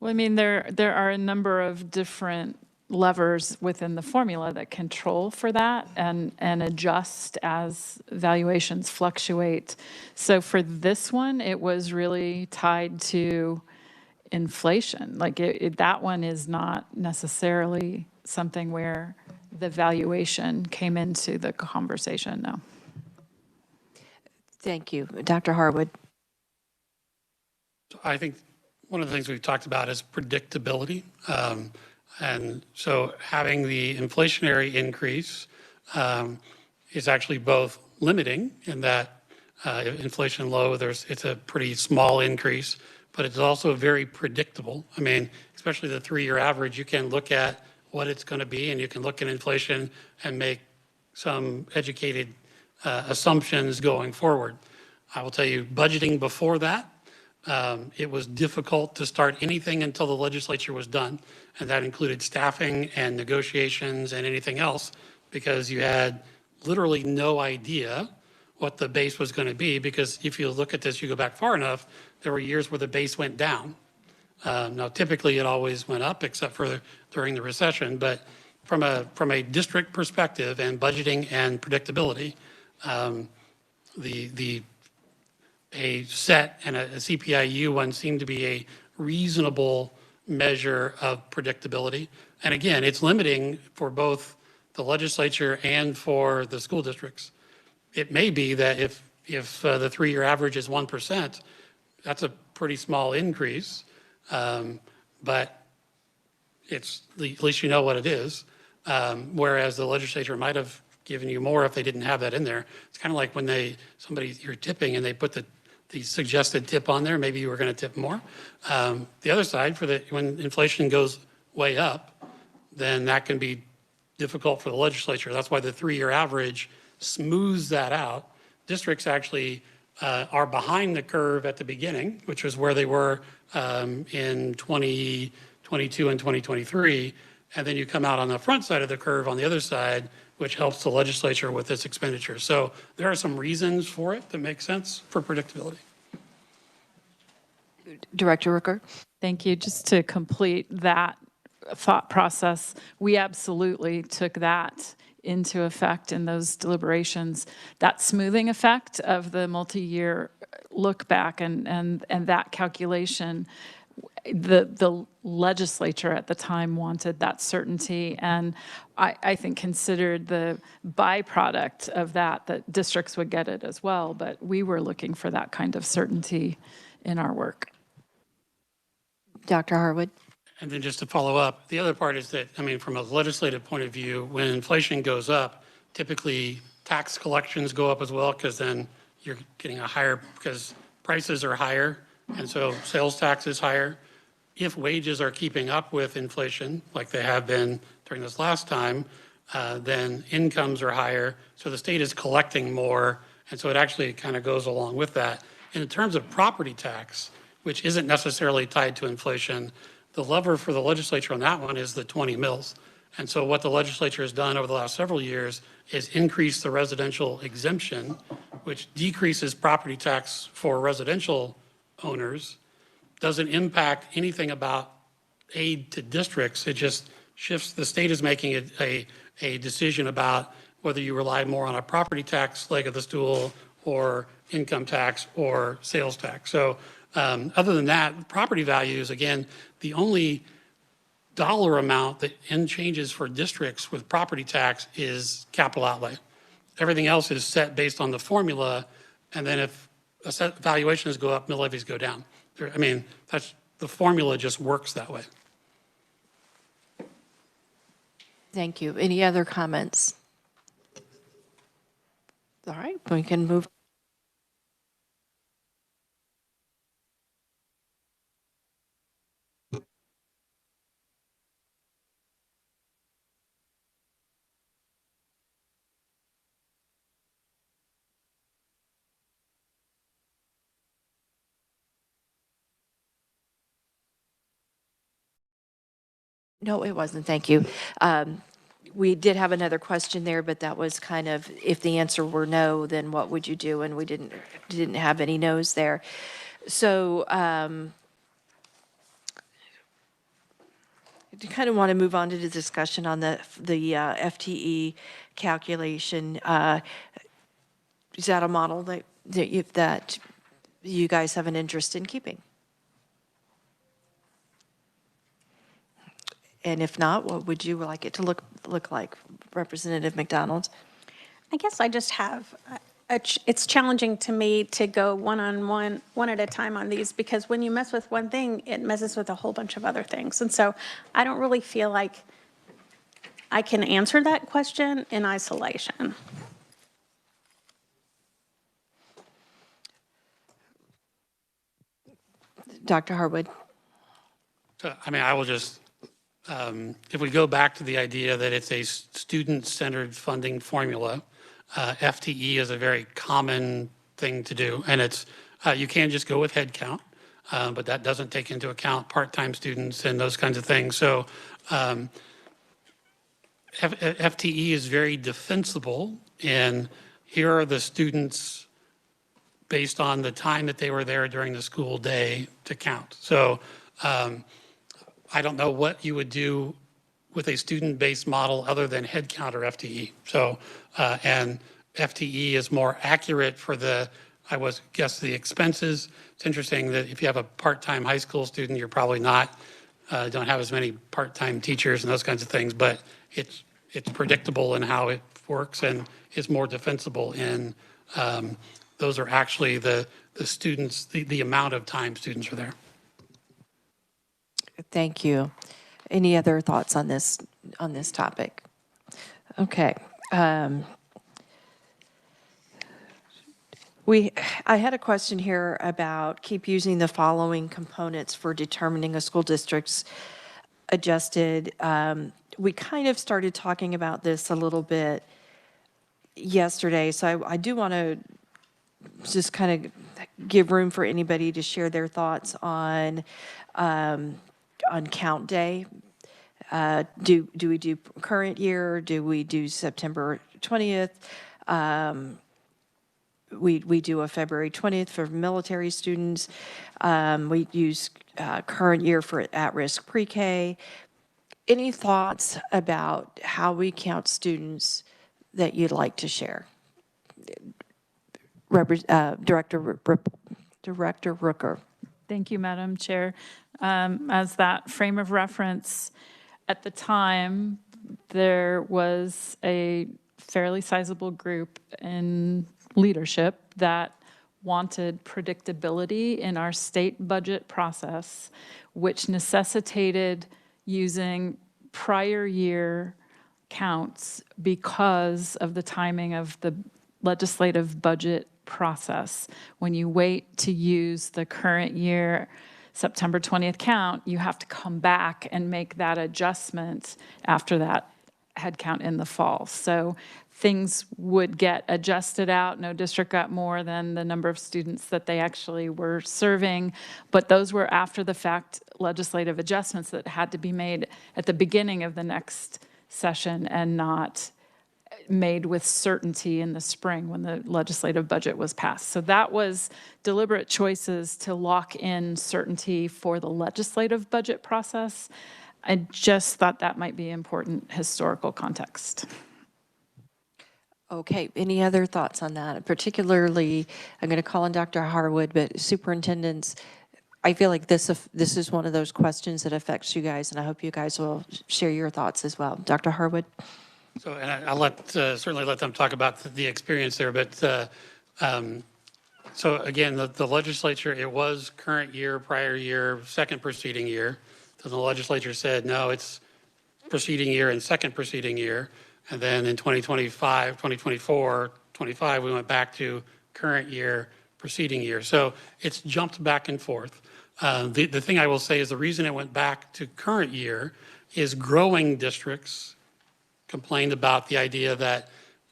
Well, I mean, there are a number of different levers within the formula that control for that and adjust as valuations fluctuate. So for this one, it was really tied to inflation. Like that one is not necessarily something where the valuation came into the conversation, no. Thank you. Dr. Harwood? I think one of the things we've talked about is predictability. And so having the inflationary increase is actually both limiting in that inflation low, it's a pretty small increase, but it's also very predictable. I mean, especially the 3-year average, you can look at what it's going to be and you can look at inflation and make some educated assumptions going forward. I will tell you, budgeting before that, it was difficult to start anything until the legislature was done. And that included staffing and negotiations and anything else, because you had literally no idea what the base was going to be. Because if you look at this, you go back far enough, there were years where the base went down. Now, typically it always went up, except for during the recession. But from a district perspective and budgeting and predictability, a set and a CPIU one seemed to be a reasonable measure of predictability. And again, it's limiting for both the legislature and for the school districts. It may be that if the 3-year average is 1%, that's a pretty small increase, but at least you know what it is. Whereas the legislature might have given you more if they didn't have that in there. It's kind of like when you're tipping and they put the suggested tip on there, maybe you were going to tip more. The other side, when inflation goes way up, then that can be difficult for the legislature. That's why the 3-year average smooths that out. Districts actually are behind the curve at the beginning, which was where they were in 2022 and 2023. And then you come out on the front side of the curve on the other side, which helps the legislature with its expenditure. So there are some reasons for it that make sense for predictability. Director Rooker? Thank you. Just to complete that thought process, we absolutely took that into effect in those deliberations. That smoothing effect of the multi-year look back and that calculation, the legislature at the time wanted that certainty, and I think considered the byproduct of that districts would get it as well, but we were looking for that kind of certainty in our work. Dr. Harwood? And then just to follow up, the other part is that, I mean, from a legislative point of view, when inflation goes up, typically tax collections go up as well, because then you're getting because prices are higher, and so sales tax is higher. If wages are keeping up with inflation, like they have been during this last time, then incomes are higher, so the state is collecting more, and so it actually kind of goes along with that. And in terms of property tax, which isn't necessarily tied to inflation, the lever for the legislature on that one is the 20 mills. And so what the legislature has done over the last several years is increase the residential exemption, which decreases property tax for residential owners, doesn't impact anything about aid to districts. It just shifts, the state is making a decision about whether you rely more on a property tax leg of the stool or income tax or sales tax. So other than that, property values, again, the only dollar amount that changes for districts with property tax is capital outlay. Everything else is set based on the formula, and then if valuations go up, mill levies go down. I mean, the formula just works that way. Thank you. Any other comments? All right, we can move. No, it wasn't. Thank you. We did have another question there, but that was kind of, if the answer were no, then what would you do? And we didn't have any no's there. So kind of want to move on to the discussion on the FTE calculation. Is that a model that you guys have an interest in keeping? And if not, what would you like it to look like, Representative McDonald? I guess I just have, it's challenging to me to go one at a time on these, because when you mess with one thing, it messes with a whole bunch of other things. And so I don't really feel like I can answer that question in isolation. Dr. Harwood? So, I mean, I will just, if we go back to the idea that it's a student-centered funding formula, FTE is a very common thing to do. And it's, you can just go with head count, but that doesn't take into account part-time students and those kinds of things. So FTE is very defensible, and here are the students based on the time that they were there during the school day to count. So I don't know what you would do with a student-based model other than head count or FTE. So, and FTE is more accurate for the, I was guess the expenses. It's interesting that if you have a part-time high school student, you're probably not, don't have as many part-time teachers and those kinds of things, but it's predictable in how it works and is more defensible in, those are actually the students, the amount of time students are there. Thank you. Any other thoughts on this topic? Okay. I had a question here about keep using the following components for determining a school district's adjusted. We kind of started talking about this a little bit yesterday, so I do want to just kind of give room for anybody to share their thoughts on count day. Do we do current year? Do we do September 20th? We do a February 20th for military students. We use current year for at-risk pre-K. Any thoughts about how we count students that you'd like to share? Director Rooker. Thank you, Madam Chair. As that frame of reference, at the time, there was a fairly sizable group in leadership that wanted predictability in our state budget process, which necessitated using prior year counts because of the timing of the legislative budget process. When you wait to use the current year September 20th count, you have to come back and make that adjustment after that head count in the fall. So things would get adjusted out. No district got more than the number of students that they actually were serving, but those were after the fact legislative adjustments that had to be made at the beginning of the next session and not made with certainty in the spring when the legislative budget was passed. So that was deliberate choices to lock in certainty for the legislative budget process. I just thought that might be important historical context. Okay, any other thoughts on that? Particularly, I'm going to call on Dr. Harwood, but superintendents, I feel like this is one of those questions that affects you guys, and I hope you guys will share your thoughts as well. Dr. Harwood? So, and I'll certainly let them talk about the experience there, but so again, the legislature, it was current year, prior year, second preceding year. So the legislature said, no, it's preceding year and second preceding year. And then in 2025, 2024, 25, we went back to current year, preceding year. So it's jumped back and forth. The thing I will say is the reason it went back to current year is growing districts complained about the idea that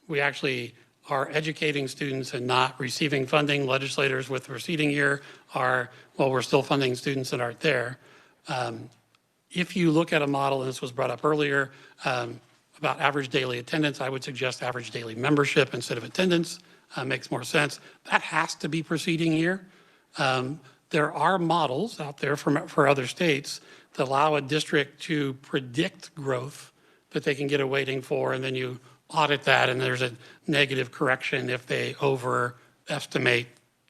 we actually are educating students and not receiving funding. Legislators with the preceding year are, well, we're still funding students that aren't there. If you look at a model, and this was brought up earlier, about average daily attendance, I would suggest average daily membership instead of attendance. Makes more sense. That has to be preceding year. there are models out there for other states that allow a district to predict growth that they can get a weighting for, and then you audit that, and there's a negative correction if they overestimate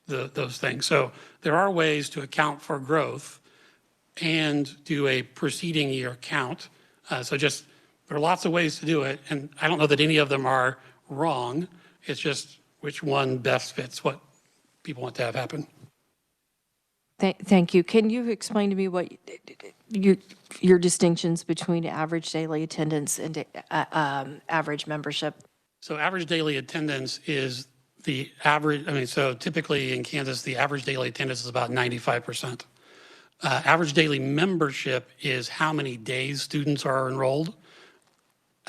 those things. So there are ways to account for growth and do a preceding year count. There are lots of ways to do it, and I don't know that any of them are wrong. It's just which one best fits what people want to have happen. Thank you. Can you explain to me what your distinctions between average daily attendance and average membership? So average daily attendance is the average, so typically in Kansas, the average daily attendance is about 95%. Average daily membership is how many days students are enrolled.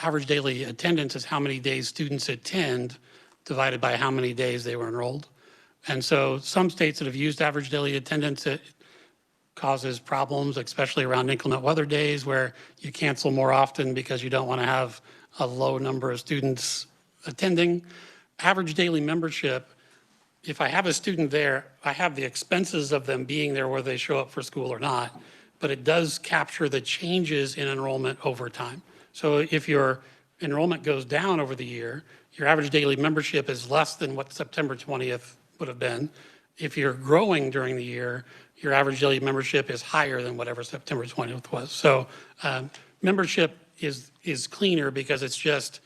Average daily attendance is how many days students attend divided by how many days they were enrolled. And so some states that have used average daily attendance, it causes problems, especially around inclement weather days where you cancel more often because you don't want to have a low number of students attending. Average daily membership, if I have a student there, I have the expenses of them being there whether they show up for school or not, but it does capture the changes in enrollment over time. So if your enrollment goes down over the year, your average daily membership is less than what September 20th would have been. If you're growing during the year, your average daily membership is higher than whatever September 20th was. So membership is cleaner because it's just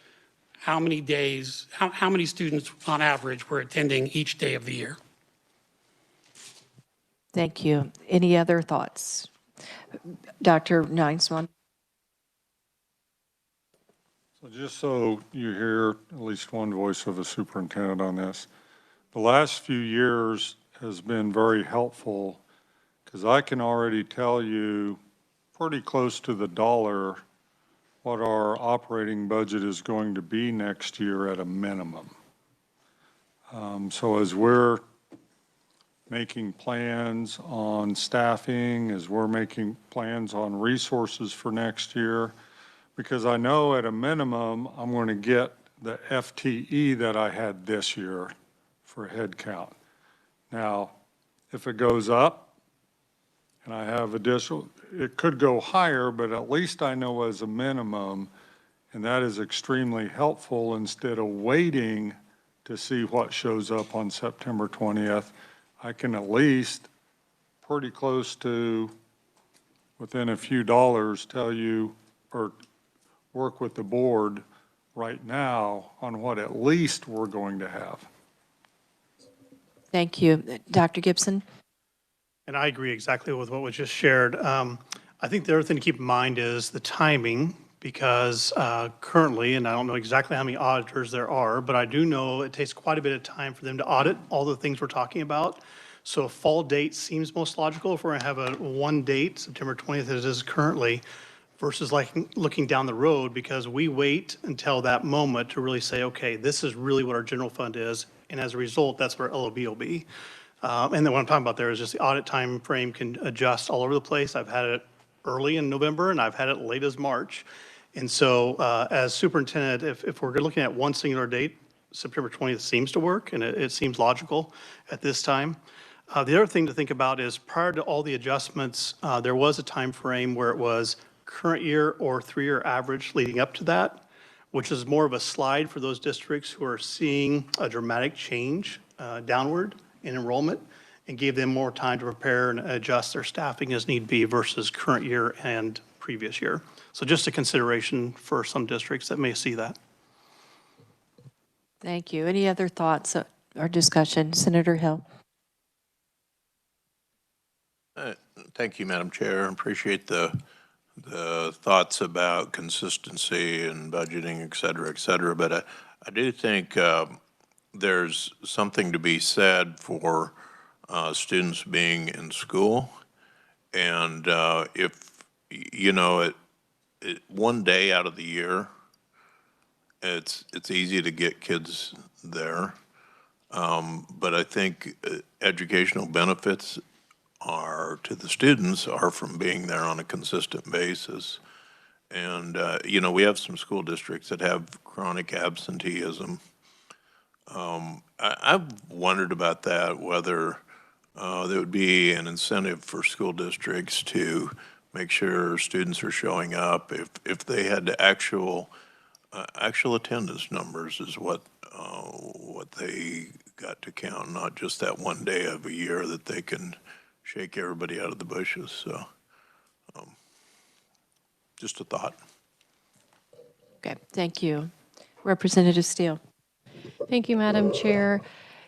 how many days, how many students on average were attending each day of the year. Thank you. Any other thoughts? Dr. Nineswan? So just so you hear at least one voice of a superintendent on this, the last few years has been very helpful because I can already tell you pretty close to the dollar what our operating budget is going to be next year at a minimum. So as we're making plans on staffing, as we're making plans on resources for next year, because I know at a minimum, I'm going to get the FTE that I had this year for head count. Now, if it goes up and I have additional, it could go higher, but at least I know as a minimum, and that is extremely helpful instead of waiting to see what shows up on September 20th. I can at least pretty close to within a few dollars tell you or work with the board right now on what at least we're going to have. Thank you. Dr. Gibson? And I agree exactly with what was just shared. I think the other thing to keep in mind is the timing, because currently, and I don't know exactly how many auditors there are, but I do know it takes quite a bit of time for them to audit all the things we're talking about. So a fall date seems most logical if we're going to have a one date, September 20th as it is currently, versus like looking down the road, because we wait until that moment to really say, okay, this is really what our general fund is. And as a result, that's where LOB will be. And then what I'm talking about there is just the audit time frame can adjust all over the place. I've had it early in November and I've had it late as March. And so as superintendent, if we're looking at one singular date, September 20th seems to work and it seems logical at this time. The other thing to think about is prior to all the adjustments, there was a time frame where it was current year or 3-year average leading up to that, which is more of a slide for those districts who are seeing a dramatic change downward in enrollment, and gave them more time to prepare and adjust their staffing as need be versus current year and previous year. So just a consideration for some districts that may see that. Thank you. Any other thoughts or discussion? Senator Hill? Thank you, Madam Chair. I appreciate the thoughts about consistency and budgeting, et cetera, but I do think there's something to be said for students being in school. And if, you know, one day out of the year, it's easy to get kids there. But I think educational benefits to the students are from being there on a consistent basis. And, you know, we have some school districts that have chronic absenteeism. I've wondered about that, whether there would be an incentive for school districts to make sure students are showing up. If they had actual attendance numbers is what they got to count, not just that one day of a year that they can shake everybody out of the bushes. So just a thought. Okay, thank you. Representative Steele. Thank you, Madam Chair.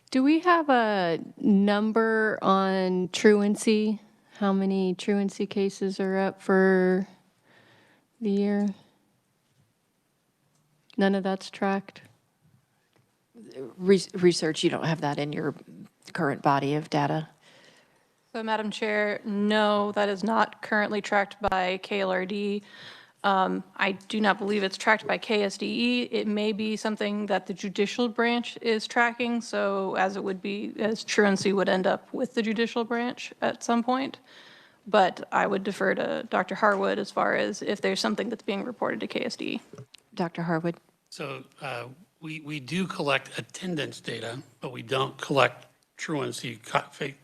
Do we have a number on truancy? How many truancy cases are up for the year? None of that's tracked? Research, you don't have that in your current body of data? So, Madam Chair, no, that is not currently tracked by KLRD. I do not believe it's tracked by KSDE. It may be something that the judicial branch is tracking, so as it would be, as truancy would end up with the judicial branch at some point. But I would defer to Dr. Harwood as far as if there's something that's being reported to KSDE. Dr. Harwood? So we do collect attendance data, but we don't collect truancy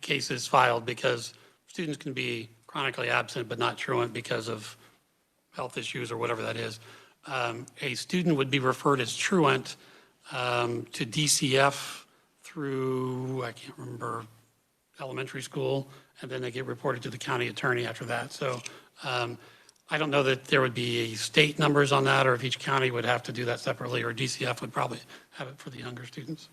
cases filed because students can be chronically absent but not truant because of health issues or whatever that is. A student would be referred as truant to DCF through, I can't remember, elementary school, and then they get reported to the county attorney after that. So I don't know that there would be state numbers on that, or if each county would have to do that separately, or DCF would probably have it for the younger students.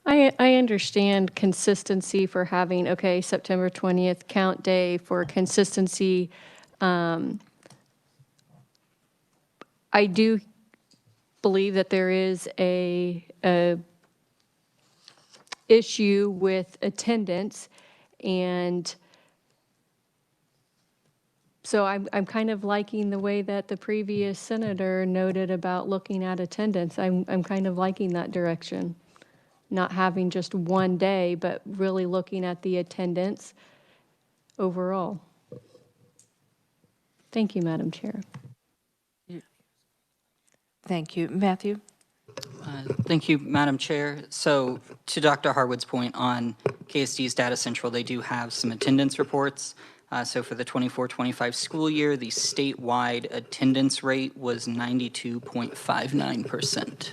I understand consistency for having, okay, September 20th count day for consistency. I do believe that there is a issue with attendance, and so I'm kind of liking the way that the previous senator noted about looking at attendance. I'm kind of liking that direction. Not having just one day, but really looking at the attendance overall. Thank you, Madam Chair. Thank you. Matthew? Thank you, Madam Chair. So to Dr. Harwood's point on KSD's Data Central, they do have some attendance reports. So for the 24-25 school year, the statewide attendance rate was 92.59%.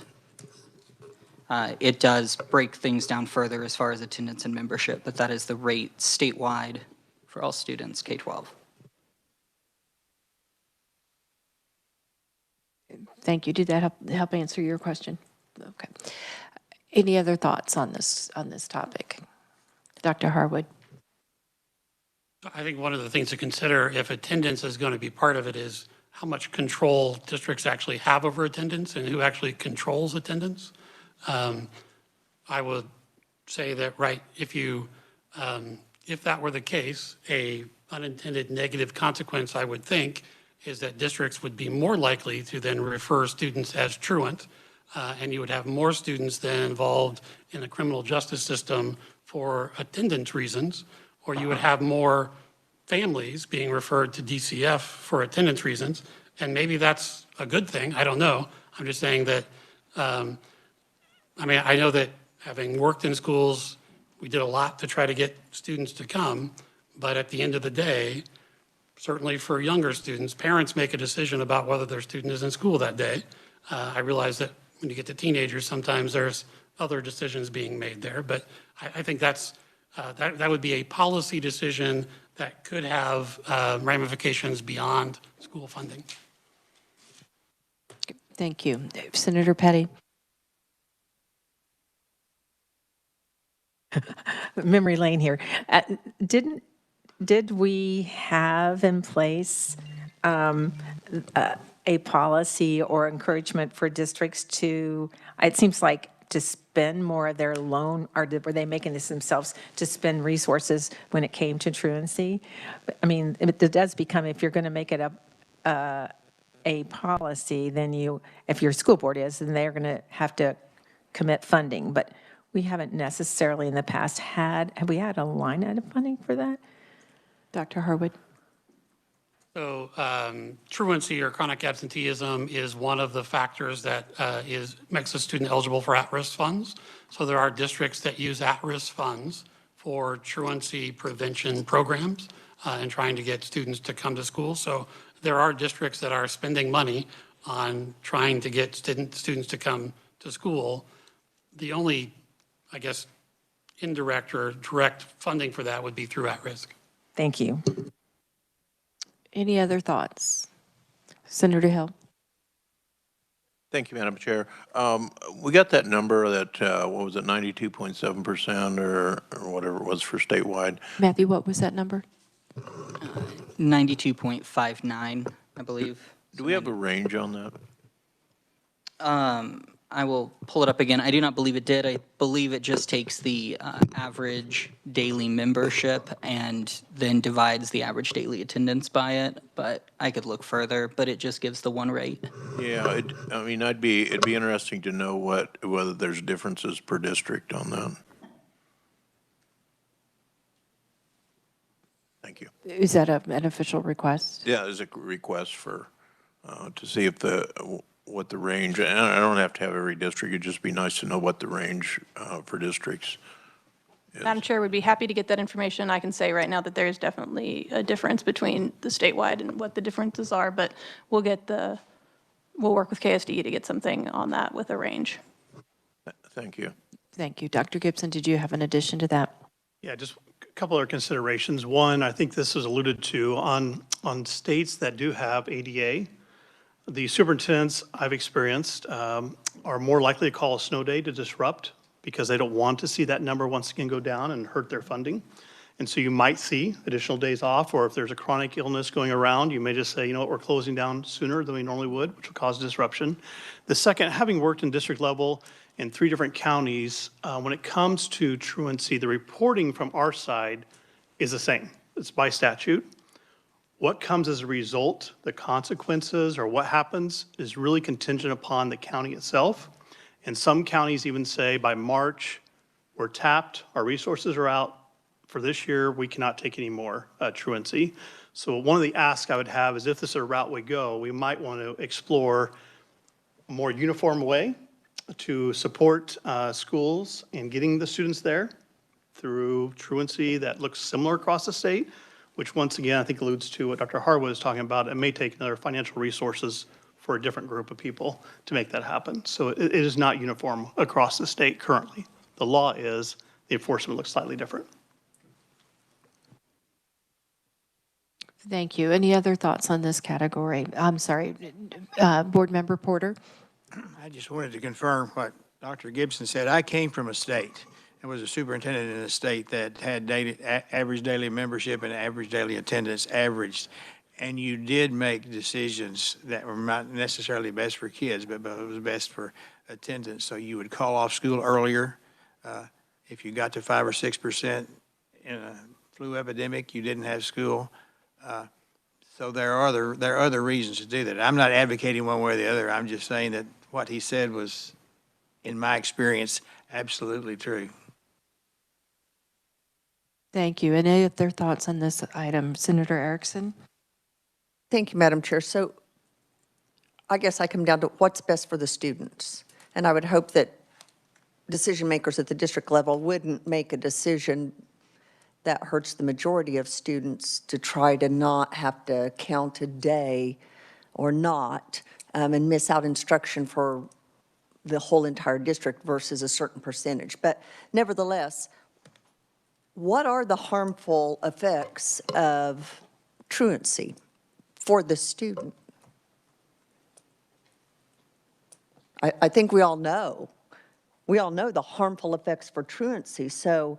It does break things down further as far as attendance and membership, but that is the rate statewide for all students, K-12. Thank you. Did that help answer your question? Okay. Any other thoughts on this topic? Dr. Harwood? I think one of the things to consider if attendance is going to be part of it is how much control districts actually have over attendance and who actually controls attendance. I would say that, right, if that were the case, a unintended negative consequence, I would think, is that districts would be more likely to then refer students as truant, and you would have more students then involved in the criminal justice system for attendance reasons, or you would have more families being referred to DCF for attendance reasons, and maybe that's a good thing, I don't know. I'm just saying that, I know that having worked in schools, we did a lot to try to get students to come, but at the end of the day, certainly for younger students, parents make a decision about whether their student is in school that day. I realize that when you get to teenagers, sometimes there's other decisions being made there, but I think that would be a policy decision that could have ramifications beyond school funding. Thank you. Senator Petty? Memory lane here. Did we have in place a policy or encouragement for districts to, it seems like, to spend more of their loan, or were they making this themselves to spend resources when it came to truancy? I mean, it does become, if you're going to make it a policy, then if your school board is, then they're going to have to commit funding. But we haven't necessarily in the past have we had a line item funding for that? Dr. Harwood? So truancy or chronic absenteeism is one of the factors that makes a student eligible for at-risk funds. So there are districts that use at-risk funds for truancy prevention programs and trying to get students to come to school. So there are districts that are spending money on trying to get students to come to school. The only, I guess, indirect or direct funding for that would be through at-risk. Thank you. Any other thoughts? Senator Hill? Thank you, Madam Chair. We got that number that, what was it, 92.7% or whatever it was for statewide. Matthew, what was that number? 92.59, I believe. Do we have a range on that? I will pull it up again. I do not believe it did. I believe it just takes the average daily membership and then divides the average daily attendance by it. But I could look further, but it just gives the one rate. Yeah, I mean, it'd be interesting to know whether there's differences per district on that. Thank you. Is that an official request? Yeah, there's a request for, to see if what the range, and I don't have to have every district, it'd just be nice to know what the range for districts is. Madam Chair, would be happy to get that information. I can say right now that there is definitely a difference between the statewide and what the differences are, but we'll work with KSDE to get something on that with a range. Thank you. Thank you. Dr. Gibson, did you have an addition to that? Yeah, just a couple other considerations. One, I think this was alluded to on states that do have ADA. The superintendents I've experienced are more likely to call a snow day to disrupt because they don't want to see that number once again go down and hurt their funding. And so you might see additional days off, or if there's a chronic illness going around, you may just say, you know what, we're closing down sooner than we normally would, which will cause disruption. The second, having worked in district level in 3 different counties, when it comes to truancy, the reporting from our side is the same. It's by statute. What comes as a result, the consequences, or what happens is really contingent upon the county itself. And some counties even say by March, we're tapped, our resources are out. For this year, we cannot take any more truancy. So one of the asks I would have is if this is a route we go, we might want to explore a more uniform way to support schools in getting the students there through truancy that looks similar across the state, which once again, I think alludes to what Dr. Harwood was talking about. It may take another financial resources for a different group of people to make that happen. So it is not uniform across the state currently. The law is, the enforcement looks slightly different. Thank you. Any other thoughts on this category? I'm sorry, Board Member Porter? I just wanted to confirm what Dr. Gibson said. I came from a state and was a superintendent in a state that had average daily membership and average daily attendance averaged. And you did make decisions that were not necessarily best for kids, but it was best for attendance. So you would call off school earlier. If you got to 5 or 6% in a flu epidemic, you didn't have school. So there are other reasons to do that. I'm not advocating one way or the other. I'm just saying that what he said was, in my experience, absolutely true. Thank you. Any other thoughts on this item? Senator Erickson? Thank you, Madam Chair. So I guess I come down to what's best for the students. And I would hope that decision makers at the district level wouldn't make a decision that hurts the majority of students to try to not have to count a day or not and miss out instruction for the whole entire district versus a certain percentage. But nevertheless, what are the harmful effects of truancy for the student? I think we all know. We all know the harmful effects for truancy. So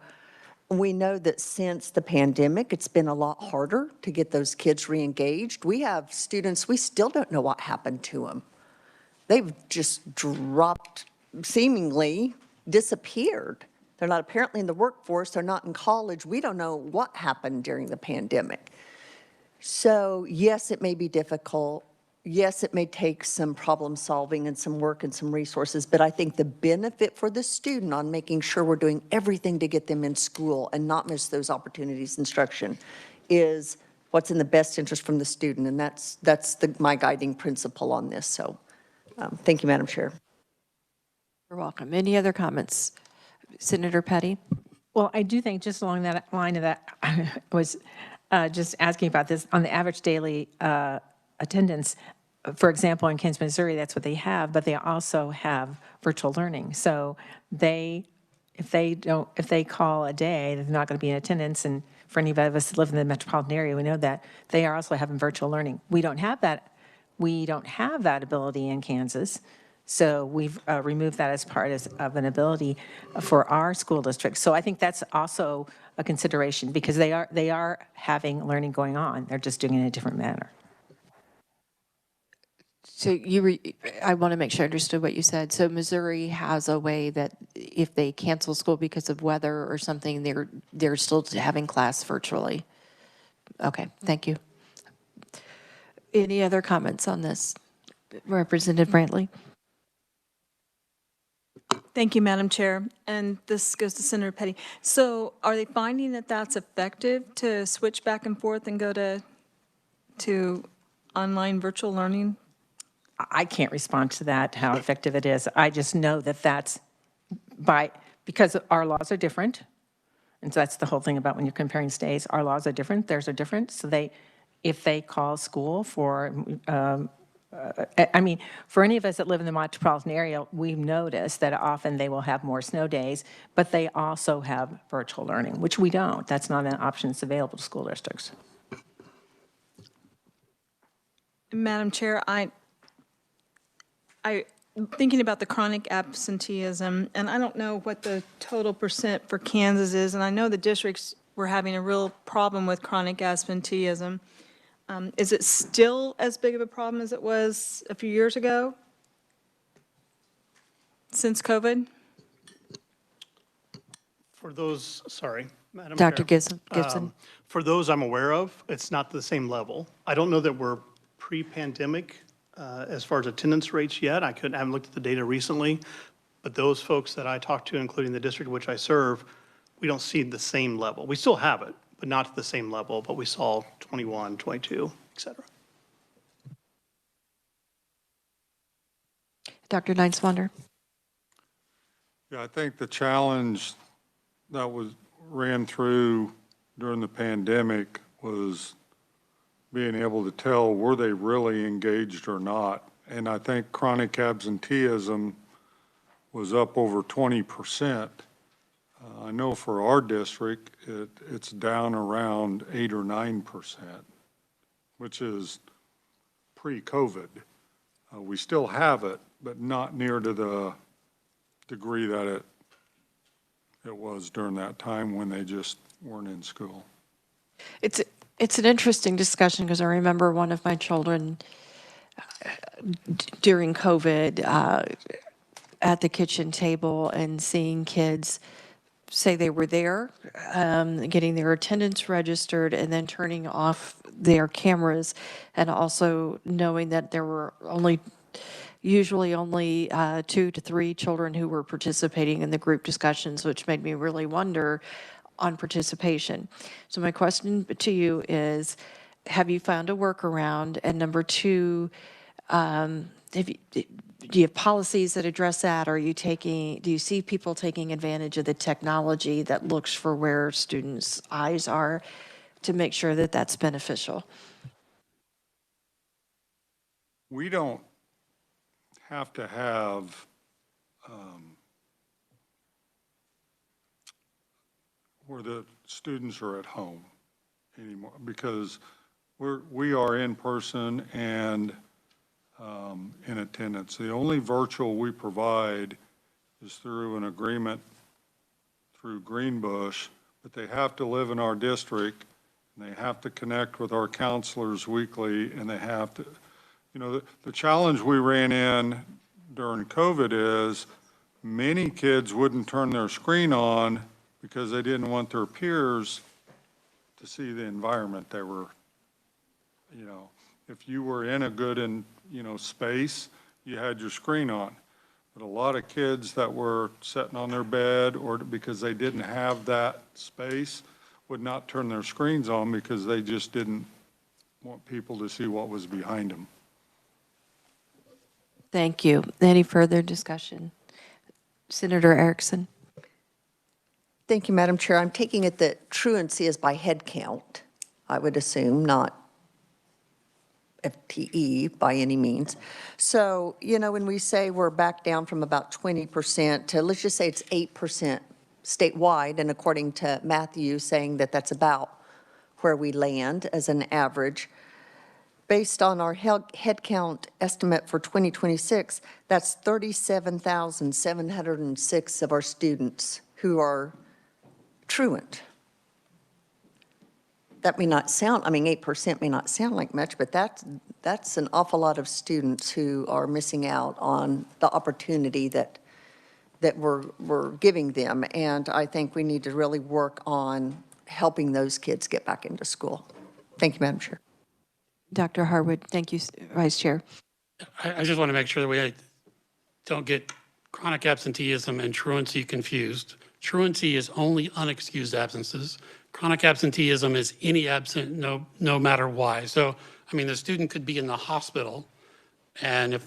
we know that since the pandemic, it's been a lot harder to get those kids re-engaged. We have students, we still don't know what happened to them. They've just dropped, seemingly disappeared. They're not apparently in the workforce. They're not in college. We don't know what happened during the pandemic. So yes, it may be difficult. Yes, it may take some problem solving and some work and some resources, but I think the benefit for the student on making sure we're doing everything to get them in school and not miss those opportunities instruction is what's in the best interest from the student. And that's my guiding principle on this. So thank you, Madam Chair. You're welcome. Any other comments? Senator Petty? Well, I do think just along that line of that, I was just asking about this on the average daily attendance. For example, in Kansas, Missouri, that's what they have, but they also have virtual learning. So if they call a day, they're not going to be in attendance. And for any of us that live in the metropolitan area, we know that they are also having virtual learning. We don't have that ability in Kansas. So we've removed that as part of an ability for our school district. So I think that's also a consideration because they are having learning going on. They're just doing it in a different manner. So I want to make sure I understood what you said. So Missouri has a way that if they cancel school because of weather or something, they're still having class virtually. Okay, thank you. Any other comments on this? Representative Brantley? Thank you, Madam Chair. And this goes to Senator Petty. So are they finding that that's effective to switch back and forth and go to online virtual learning? I can't respond to that, how effective it is. I just know that that's because our laws are different. And so that's the whole thing about when you're comparing states. Our laws are different, theirs are different. So if they call school for, for any of us that live in the metropolitan area, we've noticed that often they will have more snow days, but they also have virtual learning, which we don't. That's not an option that's available to school districts. Madam Chair, I thinking about the chronic absenteeism, and I don't know what the total percent for Kansas is, and I know the districts were having a real problem with chronic absenteeism. Is it still as big of a problem as it was a few years ago since COVID? For those, sorry, Madam Dr. Chair. Gibson? For those I'm aware of, it's not the same level. I don't know that we're pre-pandemic as far as attendance rates yet. I haven't looked at the data recently, but those folks that I talked to, including the district which I serve, we don't see the same level. We still have it, but not at the same level, but we saw 21, 22, et cetera. Dr. Nineswander? Yeah, I think the challenge that ran through during the pandemic was being able to tell were they really engaged or not. And I think chronic absenteeism was up over 20%. I know for our district, it's down around 8 or 9%, which is pre-COVID. We still have it, but not near to the degree that it was during that time when they just weren't in school. It's an interesting discussion because I remember one of my children during COVID at the kitchen table and seeing kids say they were there, getting their attendance registered, and then turning off their cameras, and also knowing that there were usually only 2 to 3 children who were participating in the group discussions, which made me really wonder on participation. So my question to you is, have you found a workaround? And number 2, do you have policies that address that? Do you see people taking advantage of the technology that looks for where students' eyes are to make sure that that's beneficial? We don't have to have where the students are at home anymore because we are in person and in attendance. The only virtual we provide is through an agreement through Greenbush, but they have to live in our district and they have to connect with our counselors weekly, and they have to, the challenge we ran in during COVID is many kids wouldn't turn their screen on because they didn't want their peers to see the environment they were, if you were in a good space, you had your screen on. But a lot of kids that were sitting on their bed or because they didn't have that space would not turn their screens on because they just didn't want people to see what was behind them. Thank you. Any further discussion? Senator Erickson? Thank you, Madam Chair. I'm taking it that truancy is by head count, I would assume, not FTE by any means. So, when we say we're back down from about 20% to, let's just say it's 8% statewide, and according to Matthew saying that that's about where we land as an average, based on our head count estimate for 2026, that's 37,706 of our students who are truant. That may not sound, 8% may not sound like much, but that's an awful lot of students who are missing out on the opportunity that we're giving them. And I think we need to really work on helping those kids get back into school. Thank you, Madam Chair. Dr. Harwood, thank you, Vice Chair. I just want to make sure that we don't get chronic absenteeism and truancy confused. Truancy is only unexcused absences. Chronic absenteeism is any absent, no matter why. So, the student could be in the hospital and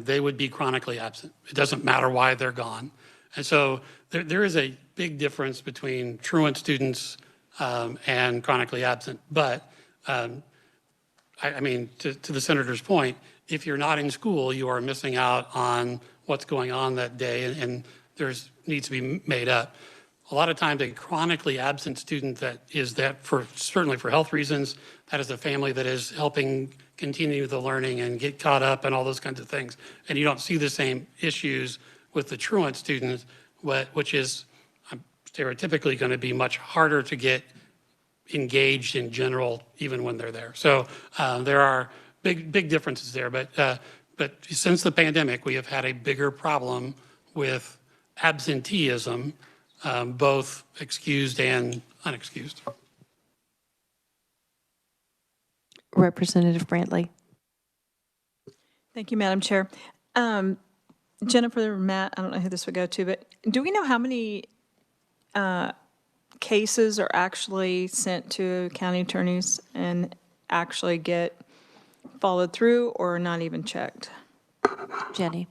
they would be chronically absent. It doesn't matter why they're gone. And so there is a big difference between truant students and chronically absent. But to the senator's point, if you're not in school, you are missing out on what's going on that day, and there's needs to be made up. A lot of times, a chronically absent student that is that certainly for health reasons, that is a family that is helping continue the learning and get caught up and all those kinds of things. And you don't see the same issues with the truant students, which is stereotypically going to be much harder to get engaged in general, even when they're there. So there are big differences there. But since the pandemic, we have had a bigger problem with absenteeism, both excused and unexcused. Representative Brantley. Thank you, Madam Chair. Jennifer, Matt, I don't know who this would go to, but do we know how many cases are actually sent to county attorneys and actually get followed through or not even checked? Jenny.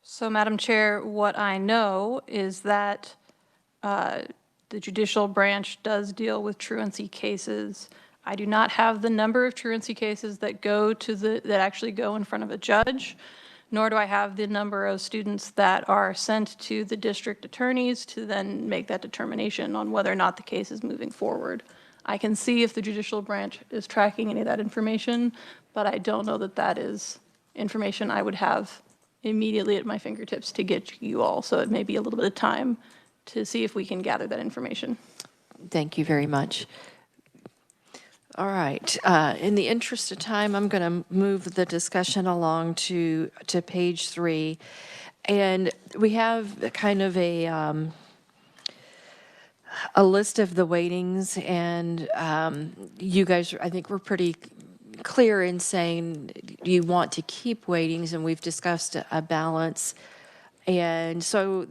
So, Madam Chair, what I know is that the judicial branch does deal with truancy cases. I do not have the number of truancy cases that actually go in front of a judge, nor do I have the number of students that are sent to the district attorneys to then make that determination on whether or not the case is moving forward. I can see if the judicial branch is tracking any of that information, but I don't know that that is information I would have immediately at my fingertips to get you all. So it may be a little bit of time to see if we can gather that information. Thank you very much. All right. In the interest of time, I'm going to move the discussion along to page 3. And we have kind of a list of the weightings, and you guys, I think we're pretty clear in saying you want to keep weightings, and we've discussed a balance. And so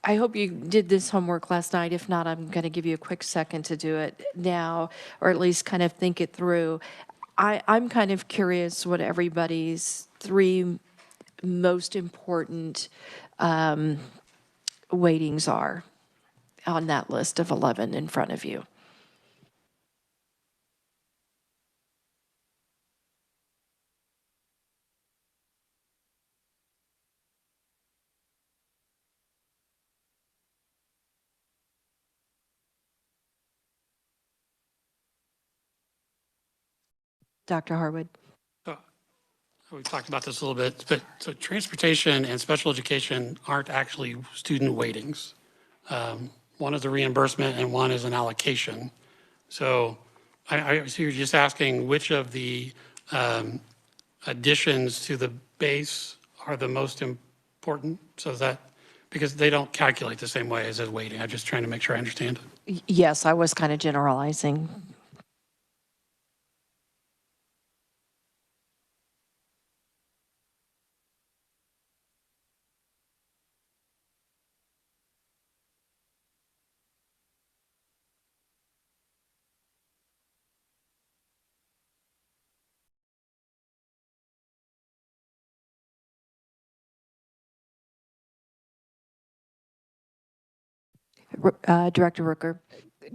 I hope you did this homework last night. If not, I'm going to give you a quick second to do it now, or at least kind of think it through. I'm kind of curious what everybody's 3 most important weightings are on that list of 11 in front of you. Dr. Harwood. We talked about this a little bit, but so transportation and special education aren't actually student weightings. One is a reimbursement and one is an allocation. So so you're just asking which of the additions to the base are the most important? So is that, because they don't calculate the same way as a weighting. I'm just trying to make sure I understand. Yes, I was kind of generalizing. Director Rooker.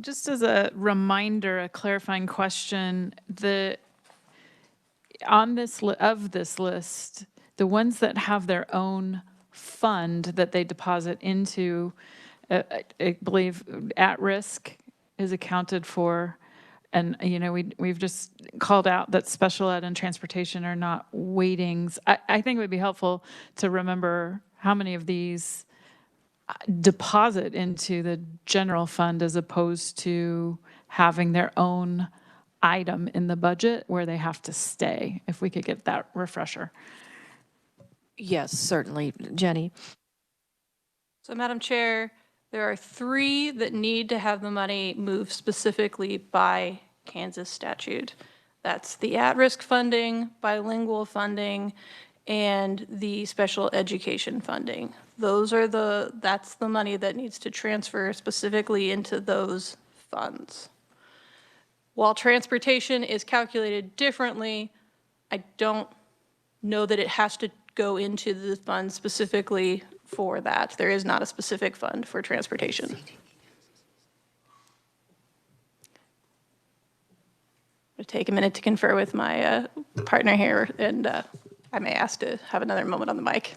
Just as a reminder, a clarifying question, on this list, the ones that have their own fund that they deposit into, I believe at risk is accounted for. And, you know, we've just called out that special ed and transportation are not weightings. I think it would be helpful to remember how many of these deposit into the general fund as opposed to having their own item in the budget where they have to stay, if we could get that refresher. Yes, certainly. Jenny? So Madam Chair, there are 3 that need to have the money moved specifically by Kansas statute. That's the at-risk funding, bilingual funding, and the special education funding. That's the money that needs to transfer specifically into those funds. While transportation is calculated differently, I don't know that it has to go into the fund specifically for that. There is not a specific fund for transportation. I'll take a minute to confer with my partner here, and I may ask to have another moment on the mic.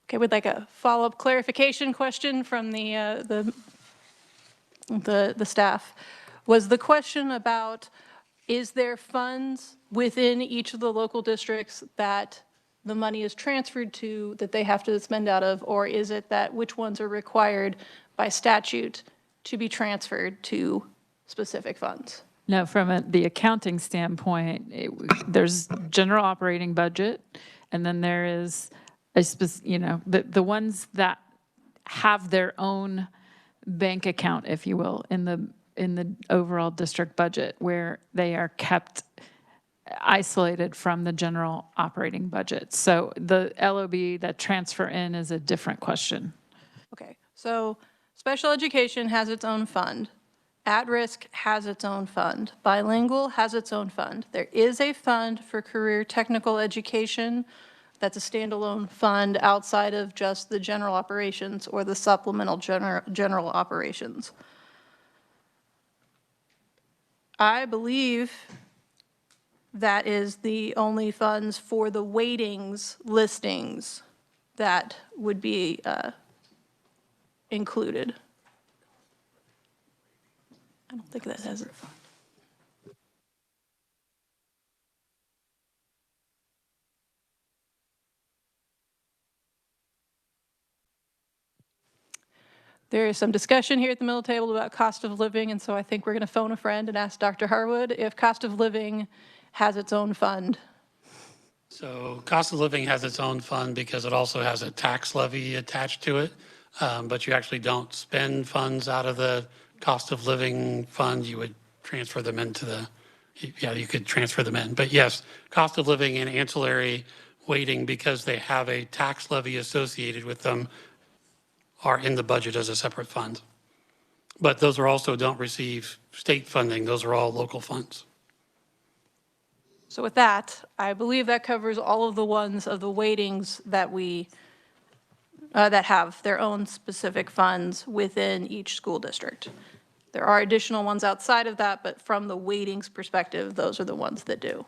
Okay, we'd like a follow-up clarification question from the staff. Was the question about, is there funds within each of the local districts that the money is transferred to that they have to spend out of, or is it that which ones are required by statute to be transferred to specific funds? No, from the accounting standpoint, there's general operating budget, and then there is the ones that have their own bank account, if you will, in the overall district budget, where they are kept isolated from the general operating budget. So the LOB that transfer in is a different question. Okay, so special education has its own fund. At-risk has its own fund. Bilingual has its own fund. There is a fund for career technical education that's a standalone fund outside of just the general operations or the supplemental general operations. I believe that is the only funds for the weightings listings that would be included. I don't think that has it. There is some discussion here at the middle table about cost of living, and so I think we're going to phone a friend and ask Dr. Harwood if cost of living has its own fund. So cost of living has its own fund because it also has a tax levy attached to it, but you actually don't spend funds out of the cost of living fund. You would transfer them into you could transfer them in. But yes, cost of living and ancillary weighting, because they have a tax levy associated with them, are in the budget as a separate fund. But those are also don't receive state funding. Those are all local funds. So with that, I believe that covers all of the ones of the weightings that that have their own specific funds within each school district. There are additional ones outside of that, but from the weightings perspective, those are the ones that do.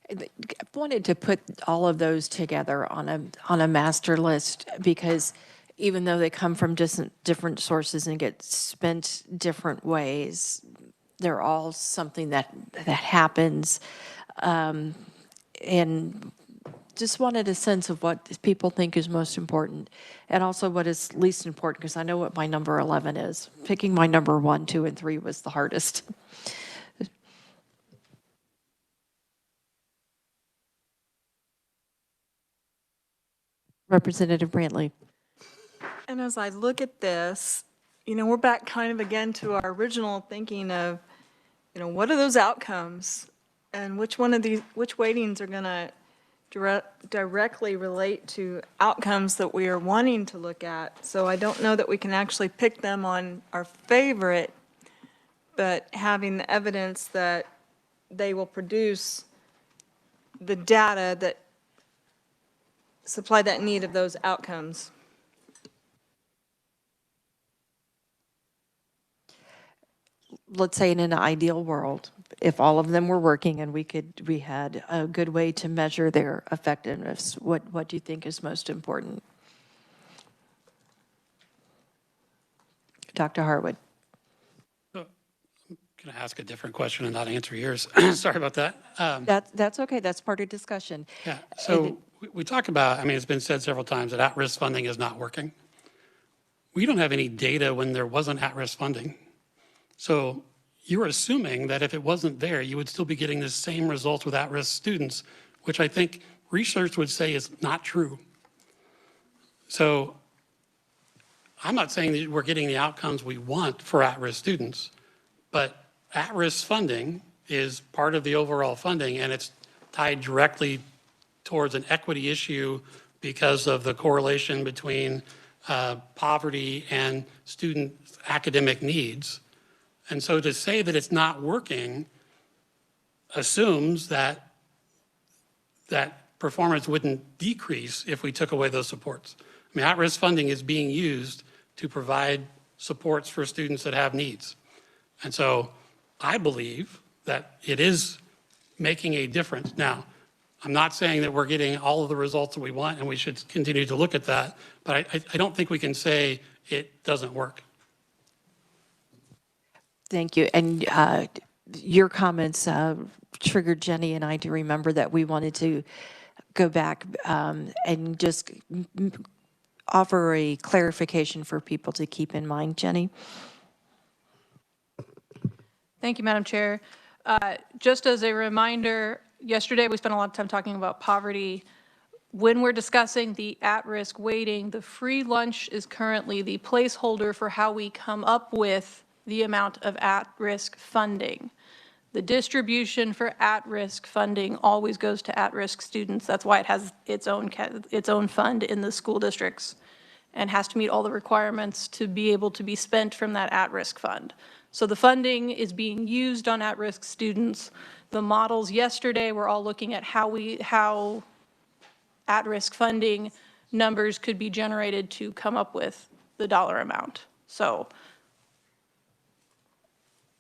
I wanted to put all of those together on a master list, because even though they come from different sources and get spent different ways, they're all something that happens. And just wanted a sense of what people think is most important and also what is least important, because I know what my number 11 is. Picking my number 1, 2, and 3 was the hardest. Representative Brantley. And as I look at this, we're back kind of again to our original thinking of, what are those outcomes? And which weightings are going to directly relate to outcomes that we are wanting to look at? So I don't know that we can actually pick them on our favorite, but having the evidence that they will produce the data that supply that need of those outcomes. Let's say in an ideal world, if all of them were working and we had a good way to measure their effectiveness, what do you think is most important? Dr. Harwood. I'm going to ask a different question and not answer yours. Sorry about that. That's okay. That's part of discussion. Yeah. So we talk about, it's been said several times that at-risk funding is not working. We don't have any data when there wasn't at-risk funding. So you're assuming that if it wasn't there, you would still be getting the same results with at-risk students, which I think research would say is not true. So I'm not saying that we're getting the outcomes we want for at-risk students, but at-risk funding is part of the overall funding, and it's tied directly towards an equity issue because of the correlation between poverty and student academic needs. And so to say that it's not working assumes that performance wouldn't decrease if we took away those supports. At-risk funding is being used to provide supports for students that have needs. And so I believe that it is making a difference. Now, I'm not saying that we're getting all of the results that we want, and we should continue to look at that, but I don't think we can say it doesn't work. Thank you. And your comments triggered Jenny and I to remember that we wanted to go back and just offer a clarification for people to keep in mind. Jenny? Thank you, Madam Chair. Just as a reminder, yesterday we spent a lot of time talking about poverty. When we're discussing the at-risk weighting, the free lunch is currently the placeholder for how we come up with the amount of at-risk funding. The distribution for at-risk funding always goes to at-risk students. That's why it has its own fund in the school districts and has to meet all the requirements to be able to be spent from that at-risk fund. So the funding is being used on at-risk students. The models yesterday were all looking at how at-risk funding numbers could be generated to come up with the dollar amount. So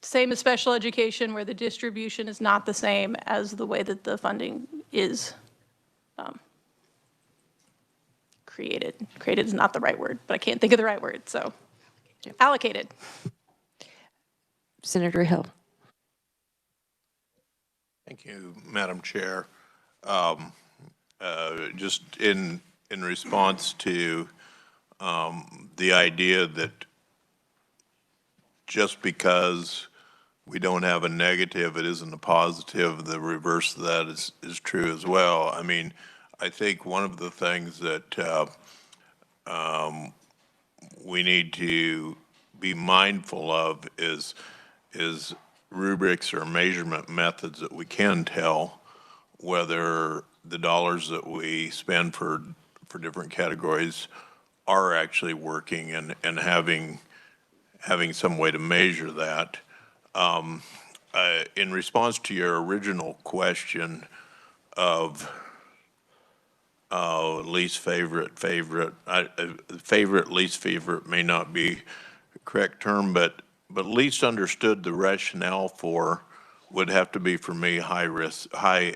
same as special education, where the distribution is not the same as the way that the funding is created. Created is not the right word, but I can't think of the right word, so allocated. Senator Hill. Thank you, Madam Chair. Just in response to the idea that just because we don't have a negative, it isn't a positive, the reverse of that is true as well. I think one of the things that we need to be mindful of is rubrics or measurement methods that we can tell whether the dollars that we spend for different categories are actually working and having some way to measure that. In response to your original question of least favorite, least favorite may not be the correct term, but least understood the rationale for would have to be for me high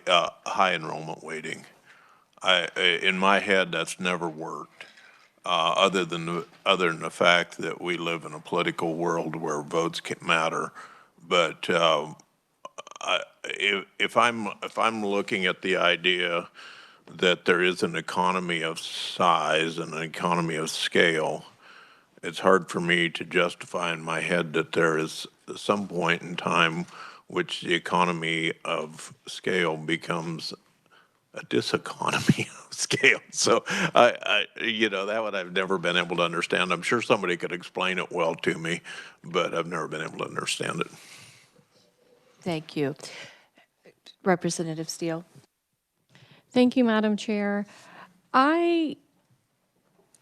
enrollment weighting. In my head, that's never worked. Other than the fact that we live in a political world where votes can matter, but if I'm looking at the idea that there is an economy of size and an economy of scale, it's hard for me to justify in my head that there is some point in time which the economy of scale becomes a diseconomy of scale. So that one I've never been able to understand. I'm sure somebody could explain it well to me, but I've never been able to understand it. Thank you. Representative Steele. Thank you, Madam Chair. I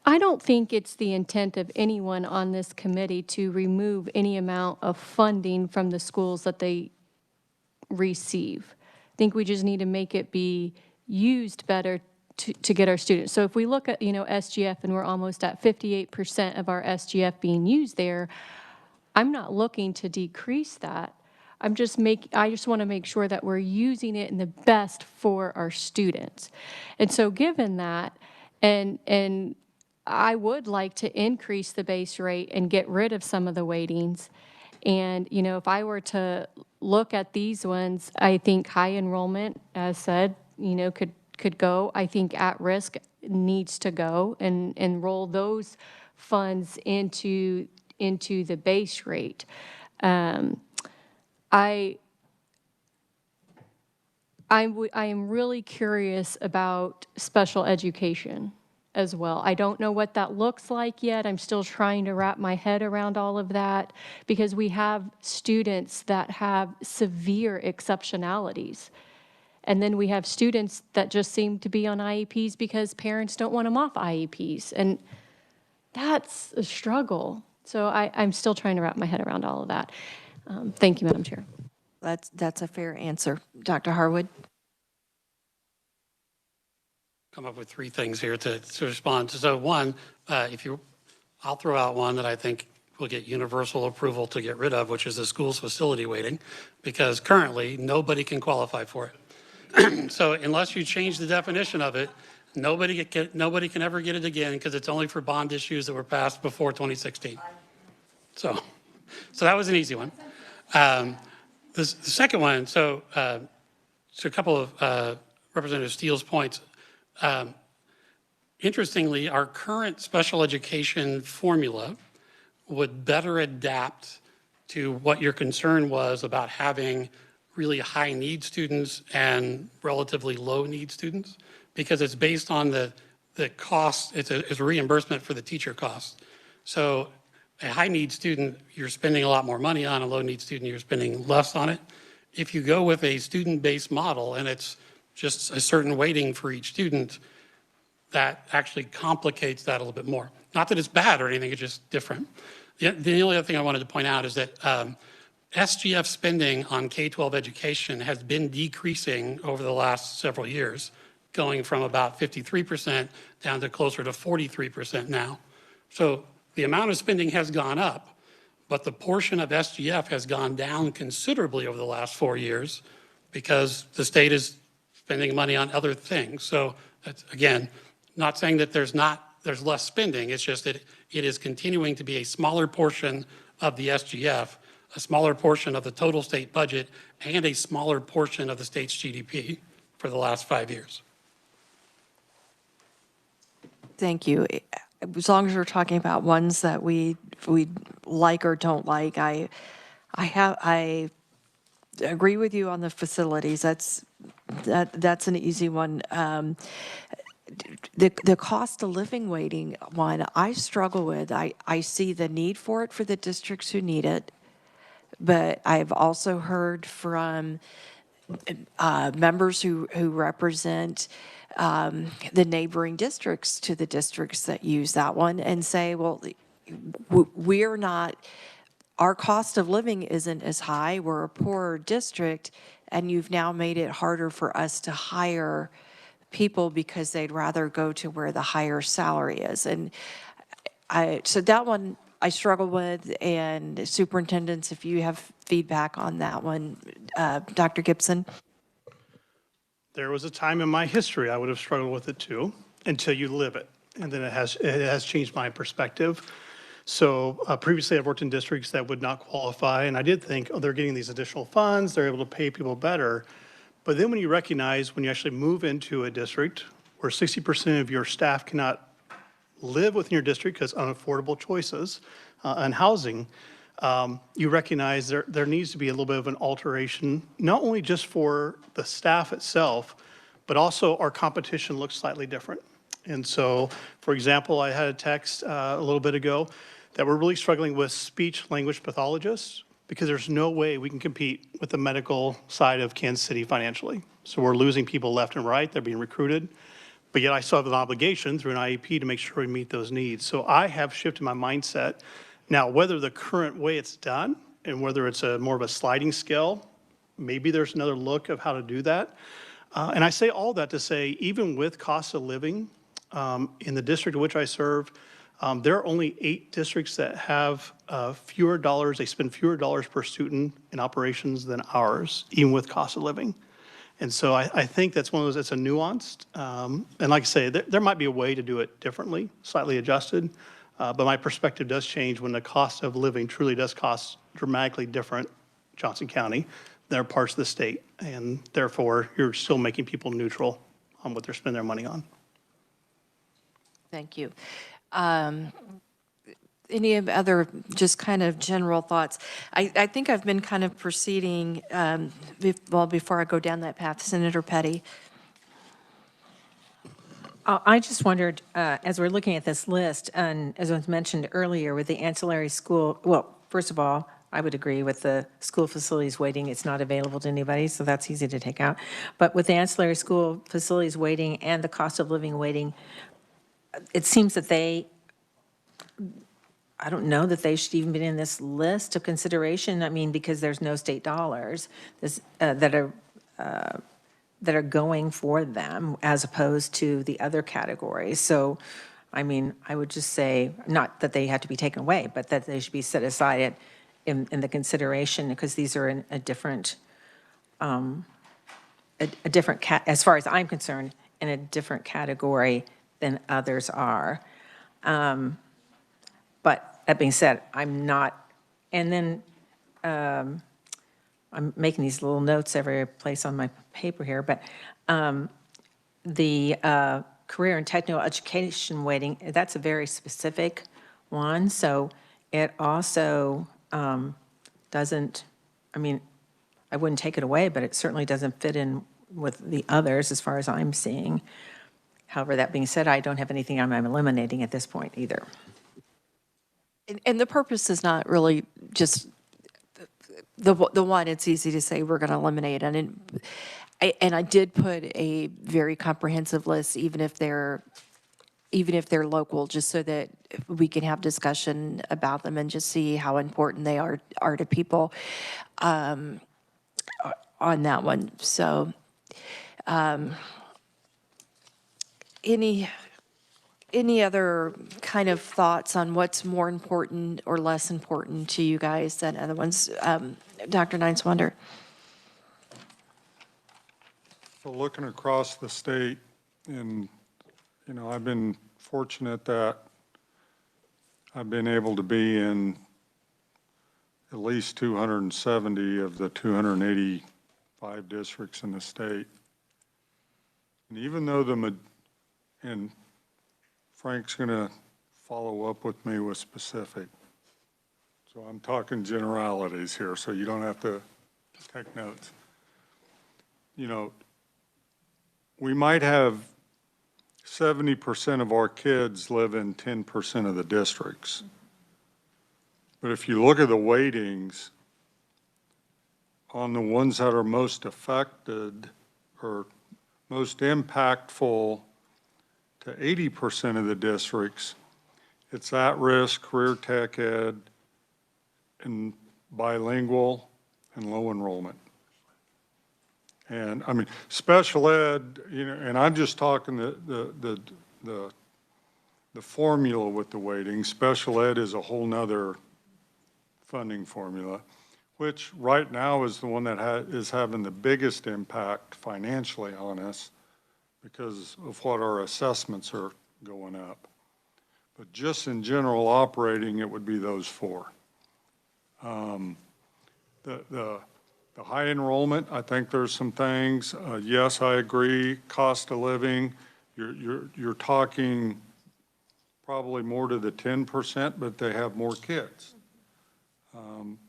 don't think it's the intent of anyone on this committee to remove any amount of funding from the schools that they receive. I think we just need to make it be used better to get our students. So if we look at, SGF, and we're almost at 58% of our SGF being used there, I'm not looking to decrease that. I just want to make sure that we're using it in the best for our students. And so given that, and I would like to increase the base rate and get rid of some of the weightings. And, if I were to look at these ones, I think high enrollment, as said, could go. I think at risk needs to go and roll those funds into the base rate. I am really curious about special education as well. I don't know what that looks like yet. I'm still trying to wrap my head around all of that because we have students that have severe exceptionalities. And then we have students that just seem to be on IEPs because parents don't want them off IEPs. And that's a struggle. So I'm still trying to wrap my head around all of that. Thank you, Madam Chair. That's a fair answer. Dr. Harwood? Come up with three things here to respond. So one, I'll throw out one that I think will get universal approval to get rid of, which is the school's facility weighting, because currently nobody can qualify for it. So unless you change the definition of it, nobody can ever get it again because it's only for bond issues that were passed before 2016. So that was an easy one. The second one, so a couple of Representative Steele's points. Interestingly, our current special education formula would better adapt to what your concern was about having really high need students and relatively low need students, because it's based on the cost, it's a reimbursement for the teacher costs. So a high need student, you're spending a lot more money on. A low need student, you're spending less on it. If you go with a student-based model and it's just a certain weighting for each student, that actually complicates that a little bit more. Not that it's bad or anything, it's just different. The only other thing I wanted to point out is that SGF spending on K-12 education has been decreasing over the last several years, going from about 53% down to closer to 43% now. So the amount of spending has gone up, but the portion of SGF has gone down considerably over the last 4 years because the state is spending money on other things. So that's, again, not saying that there's less spending, it's just that it is continuing to be a smaller portion of the SGF, a smaller portion of the total state budget, and a smaller portion of the state's GDP for the last 5 years. Thank you. As long as we're talking about ones that we like or don't like, I agree with you on the facilities. That's an easy one. The cost of living weighting one, I struggle with. I see the need for it for the districts who need it, but I've also heard from members who represent the neighboring districts to the districts that use that one and say, well, we're not, our cost of living isn't as high, we're a poorer district, and you've now made it harder for us to hire people because they'd rather go to where the higher salary is. And so that one I struggle with, and superintendents, if you have feedback on that one, Dr. Gibson? There was a time in my history I would have struggled with it too, until you live it. And then it has changed my perspective. So previously I've worked in districts that would not qualify, and I did think, oh, they're getting these additional funds, they're able to pay people better. But then when you recognize, when you actually move into a district, where 60% of your staff cannot live within your district because unaffordable choices and housing, you recognize there needs to be a little bit of an alteration, not only just for the staff itself, but also our competition looks slightly different. And so, for example, I had a text a little bit ago that we're really struggling with speech language pathologists because there's no way we can compete with the medical side of Kansas City financially. So we're losing people left and right. They're being recruited. But yet I still have an obligation through an IEP to make sure we meet those needs. So I have shifted my mindset. Now, whether the current way it's done and whether it's more of a sliding scale, maybe there's another look of how to do that. And I say all that to say, even with cost of living in the district in which I serve, there are only 8 districts that have fewer dollars, they spend fewer dollars per student in operations than ours, even with cost of living. And so I think that's one of those, it's a nuanced, and like I say, there might be a way to do it differently, slightly adjusted, but my perspective does change when the cost of living truly does cost dramatically different Johnson County than parts of the state. And therefore, you're still making people neutral on what they're spending their money on. Thank you. Any other just kind of general thoughts? I think I've been kind of proceeding, well, before I go down that path, Senator Petty. I just wondered, as we're looking at this list, and as was mentioned earlier with the ancillary school, well, first of all, I would agree with the school facilities weighting. It's not available to anybody, so that's easy to take out. But with the ancillary school facilities weighting and the cost of living weighting, it seems that I don't know that they should even be in this list of consideration. I mean, because there's no state dollars that are going for them as opposed to the other categories. So, I mean, I would just say, not that they have to be taken away, but that they should be set aside in the consideration because these are in a different, as far as I'm concerned, in a different category than others are. But that being said, I'm not, and then I'm making these little notes every place on my paper here, but the career and technical education weighting, that's a very specific one. So it also doesn't, I mean, I wouldn't take it away, but it certainly doesn't fit in with the others as far as I'm seeing. However, that being said, I don't have anything I'm eliminating at this point either. And the purpose is not really just the one, it's easy to say we're going to eliminate. And I did put a very comprehensive list, even if they're local, just so that we can have discussion about them and just see how important they are to people on that one. So any other kind of thoughts on what's more important or less important to you guys than other ones? Dr. Nineswander. So looking across the state, and, you know, I've been fortunate that I've been able to be in at least 270 of the 285 districts in the state. And even though and Frank's going to follow up with me with specific. So I'm talking generalities here, so you don't have to take notes. You know, we might have 70% of our kids live in 10% of the districts. But if you look at the weightings on the ones that are most affected or most impactful to 80% of the districts, it's at-risk, career tech ed, and bilingual and low enrollment. And I mean, special ed, you know, and I'm just talking the formula with the weighting. Special ed is a whole nother funding formula, which right now is the one that is having the biggest impact financially on us because of what our assessments are going up. But just in general operating, it would be those 4. The high enrollment, I think there's some things. Yes, I agree. Cost of living, you're talking probably more to the 10%, but they have more kids.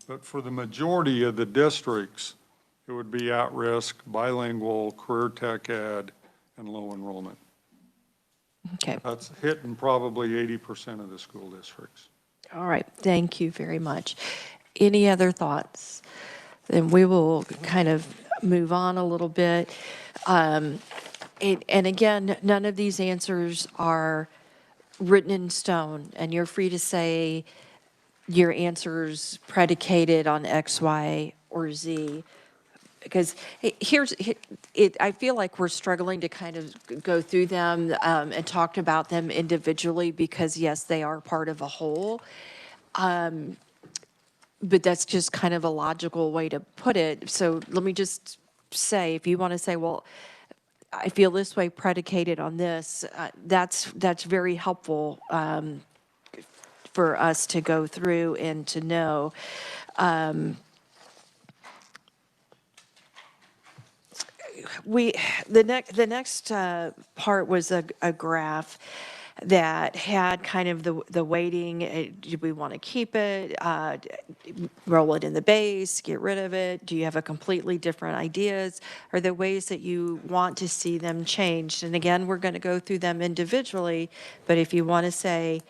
But for the majority of the districts, it would be at-risk, bilingual, career tech ed, and low enrollment. Okay. That's hitting probably 80% of the school districts. All right. Thank you very much. Any other thoughts? Then we will kind of move on a little bit. And again, none of these answers are written in stone, and you're free to say your answer's predicated on X, Y, or Z. Because I feel like we're struggling to kind of go through them and talk about them individually because, yes, they are part of a whole. But that's just kind of a logical way to put it. So let me just say, if you want to say, well, I feel this way predicated on this, that's very helpful for us to go through and to know. The next part was a graph that had kind of the weighting. Do we want to keep it, roll it in the base, get rid of it? Do you have a completely different ideas? Are there ways that you want to see them changed? And again, we're going to go through them individually, but if you want to say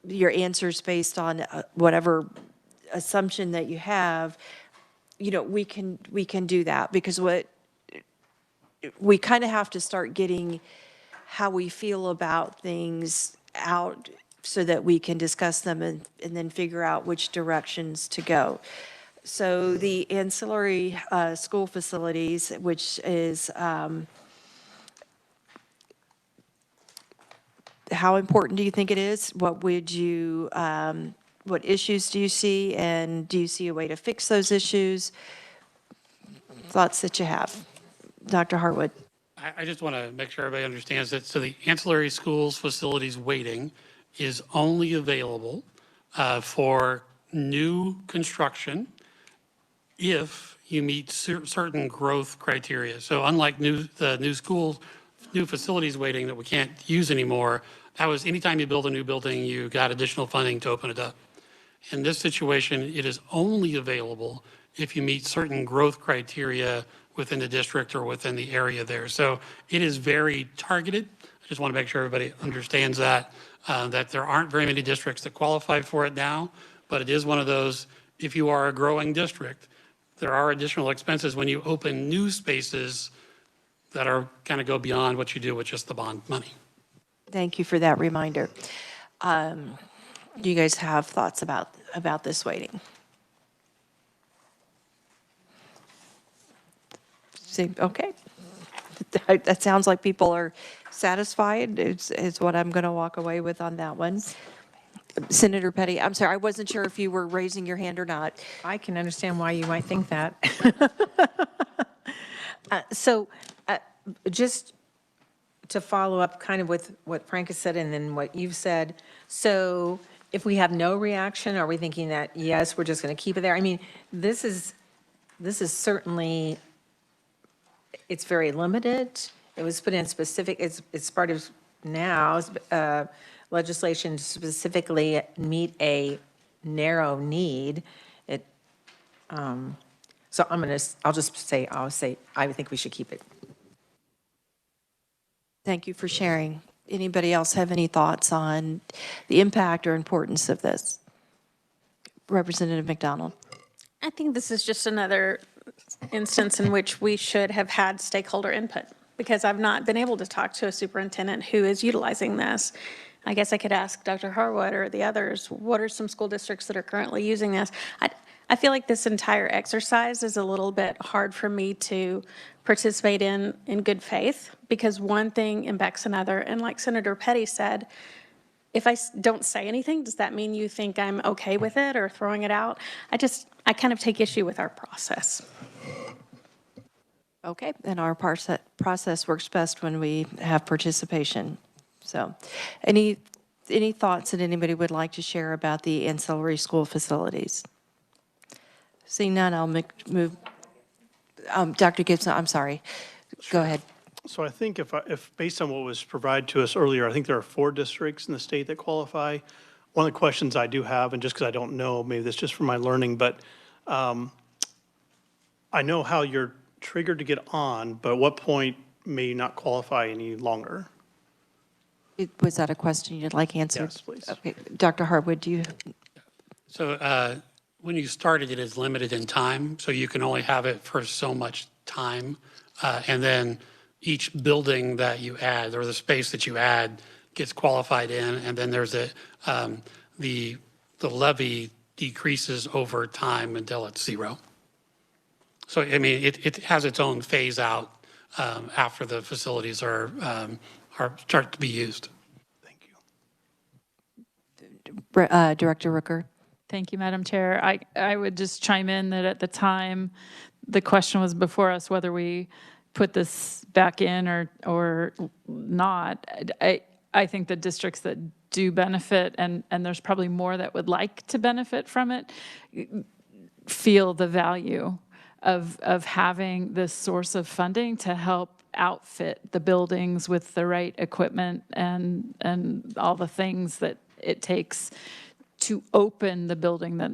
your answers based on whatever assumption that you have, we can do that, because we kind of have to start getting how we feel about things out so that we can discuss them and then figure out which directions to go. So the ancillary school facilities, which is how important do you think it is? What issues do you see, and do you see a way to fix those issues? Thoughts that you have. Dr. Hartwood. I just want to make sure everybody understands that. So the ancillary schools facilities weighting is only available for new construction if you meet certain growth criteria. So unlike the new facilities weighting that we can't use anymore, that was anytime you build a new building, you got additional funding to open it up. In this situation, it is only available if you meet certain growth criteria within the district or within the area there. So it is very targeted. I just want to make sure everybody understands that there aren't very many districts that qualify for it now, but it is one of those, if you are a growing district, there are additional expenses when you open new spaces that are kind of go beyond what you do with just the bond money. Thank you for that reminder. Do you guys have thoughts about this weighting? Okay. That sounds like people are satisfied, is what I'm going to walk away with on that one. Senator Petty, I'm sorry, I wasn't sure if you were raising your hand or not. I can understand why you might think that. Just to follow up kind of with what Frank has said and then what you've said. So if we have no reaction, are we thinking that, yes, we're just going to keep it there? I mean, this is certainly, it's very limited. It was put in specific, it's part of now legislation to specifically meet a narrow need. So I'll say, I would think we should keep it. Thank you for sharing. Anybody else have any thoughts on the impact or importance of this? Representative McDonald. I think this is just another instance in which we should have had stakeholder input, because I've not been able to talk to a superintendent who is utilizing this. I guess I could ask Dr. Harwood or the others, what are some school districts that are currently using this? I feel like this entire exercise is a little bit hard for me to participate in good faith, because one thing impacts another. And like Senator Petty said, if I don't say anything, does that mean you think I'm okay with it or throwing it out? I kind of take issue with our process. Okay, and our process works best when we have participation. So any thoughts that anybody would like to share about the ancillary school facilities? Seeing none, I'll move. Dr. Gibson, I'm sorry. Go ahead. So I think if based on what was provided to us earlier, I think there are 4 districts in the state that qualify. One of the questions I do have, and just because I don't know, maybe this is just from my learning, but I know how you're triggered to get on, but at what point may you not qualify any longer? Was that a question you'd like answered? Yes, please. Okay. Dr. Harwood, do you? So when you started, it is limited in time, so you can only have it for so much time. And then each building that you add, or the space that you add, gets qualified in, and then there's the levy decreases over time until it's 0. So, I mean, it has its own phase out after the facilities are start to be used. Thank you. Director Rooker? Thank you, Madam Chair. I would just chime in that at the time, the question was before us whether we put this back in or not. I think the districts that do benefit, and there's probably more that would like to benefit from it, feel the value of having this source of funding to help outfit the buildings with the right equipment and all the things that it takes to open the building that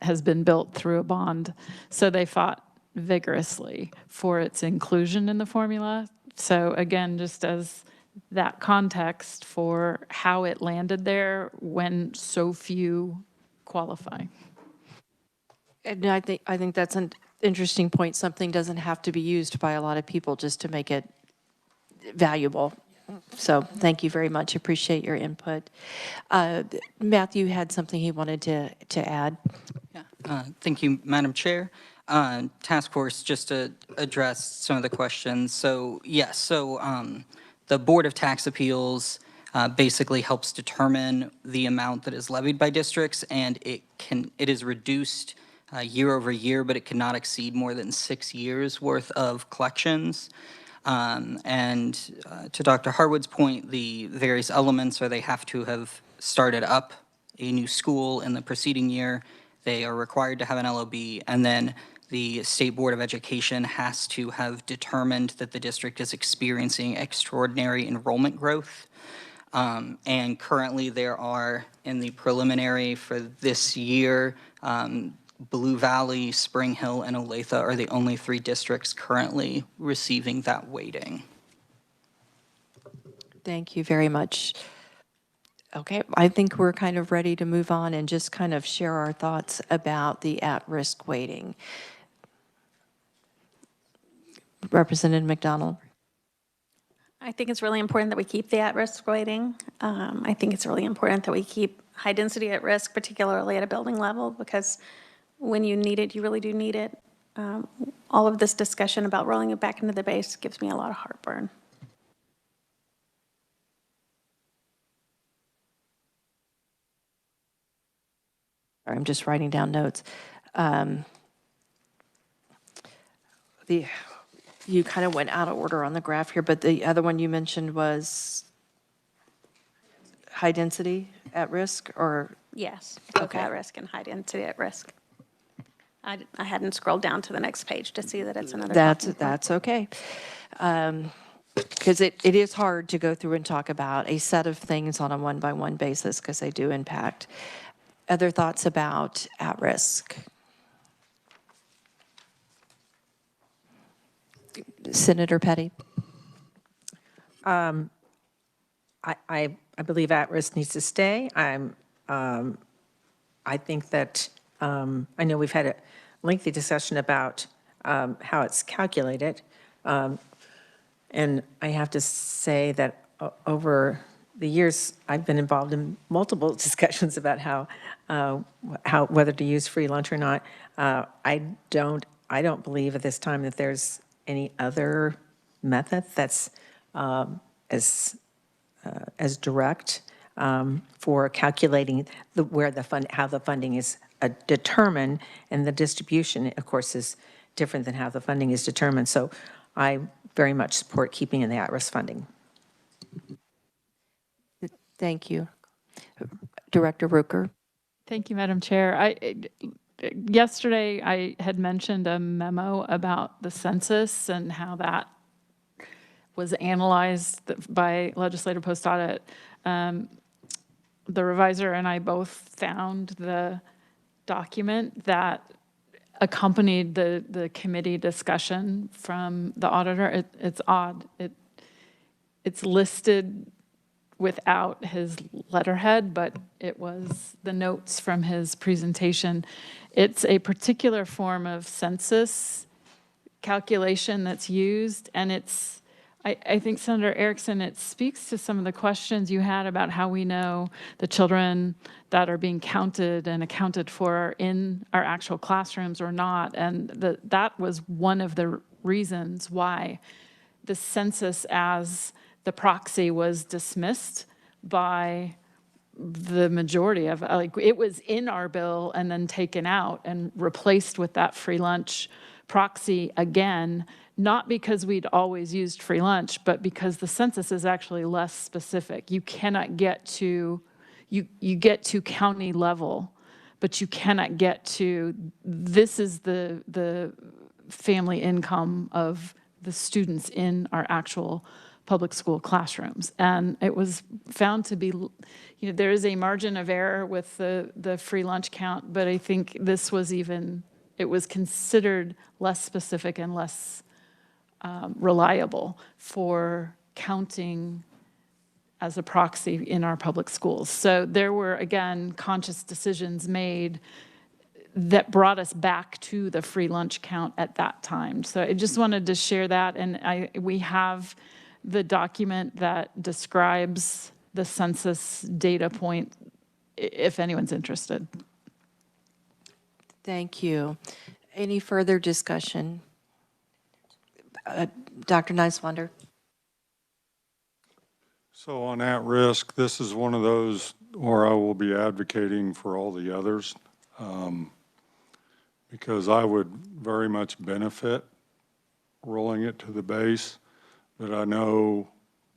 has been built through a bond. So they fought vigorously for its inclusion in the formula. So again, just as that context for how it landed there when so few qualify. And I think that's an interesting point. Something doesn't have to be used by a lot of people just to make it valuable. So thank you very much. Appreciate your input. Matthew had something he wanted to add. Thank you, Madam Chair. Task Force, just to address some of the questions. So yes, the Board of Tax Appeals basically helps determine the amount that is levied by districts, and it is reduced year over year, but it cannot exceed more than 6 years worth of collections. And to Dr. Harwood's point, the various elements are they have to have started up a new school in the preceding year. They are required to have an LOB, and then the State Board of Education has to have determined that the district is experiencing extraordinary enrollment growth. And currently there are, in the preliminary for this year, Blue Valley, Spring Hill, and Olathe are the only 3 districts currently receiving that weighting. Thank you very much. Okay, I think we're kind of ready to move on and just kind of share our thoughts about the at-risk weighting. Representative McDonald. I think it's really important that we keep the at-risk weighting. I think it's really important that we keep high density at risk, particularly at a building level, because when you need it, you really do need it. All of this discussion about rolling it back into the base gives me a lot of heartburn. I'm just writing down notes. You kind of went out of order on the graph here, but the other one you mentioned was high density at risk, or? Yes, both Okay. at risk and high density at risk. I hadn't scrolled down to the next page to see that it's another. That's okay. Because it is hard to go through and talk about a set of things on a one-by-one basis because they do impact. Other thoughts about at risk? Senator Petty? I believe at-risk needs to stay. I think that, I know we've had a lengthy discussion about how it's calculated. And I have to say that over the years, I've been involved in multiple discussions about whether to use free lunch or not. I don't believe at this time that there's any other method that's as direct for calculating how the funding is determined, and the distribution, of course, is different than how the funding is determined. So I very much support keeping in the at-risk funding. Thank you. Director Rooker? Thank you, Madam Chair. Yesterday, I had mentioned a memo about the census and how that was analyzed by legislative post-audit. The revisor and I both found the document that accompanied the committee discussion from the auditor. It's odd. It's listed without his letterhead, but it was the notes from his presentation. It's a particular form of census calculation that's used, and I think, Senator Erickson, it speaks to some of the questions you had about how we know the children that are being counted and accounted for are in our actual classrooms or not. And that was one of the reasons why the census as the proxy was dismissed by the majority of, like, it was in our bill and then taken out and replaced with that free lunch proxy again, not because we'd always used free lunch, but because the census is actually less specific. You cannot get to, you get to county level, but you cannot get to, this is the family income of the students in our actual public school classrooms. And it was found to be, there is a margin of error with the free lunch count, but I think this was even, it was considered less specific and less reliable for counting as a proxy in our public schools. So there were, again, conscious decisions made that brought us back to the free lunch count at that time. So I just wanted to share that, and we have the document that describes the census data point, if anyone's interested. Thank you. Any further discussion? Dr. Niswander? So on at risk, this is one of those where I will be advocating for all the others, because I would very much benefit rolling it to the base. But I know,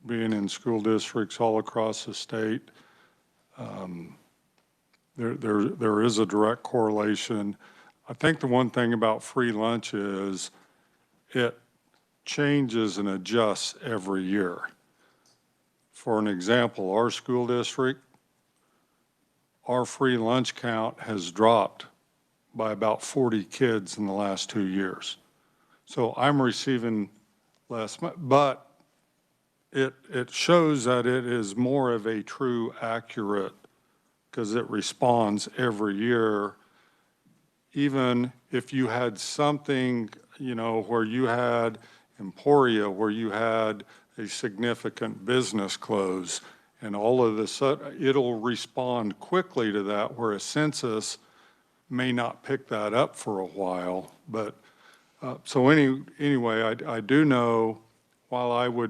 being in school districts all across the state, there is a direct correlation. I think the one thing about free lunch is it changes and adjusts every year. For an example, our school district, our free lunch count has dropped by about 40 kids in the last 2 years. So I'm receiving less, but it shows that it is more of a true accurate, because it responds every year. Even if you had something, where you had Emporia, where you had a significant business close, and all of this, it'll respond quickly to that, where a census may not pick that up for a while. But so anyway, I do know, while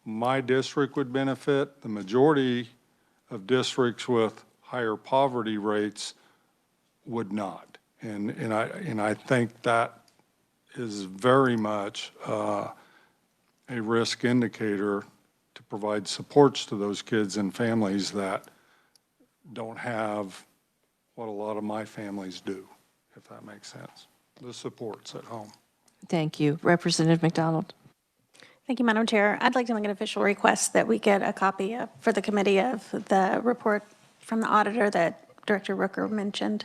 my district would benefit, the majority of districts with higher poverty rates would not. And I think that is very much a risk indicator to provide supports to those kids and families that don't have what a lot of my families do, if that makes sense. The supports at home. Thank you. Representative McDonald. Thank you, Madam Chair. I'd like to make an official request that we get a copy for the committee of the report from the auditor that Director Rooker mentioned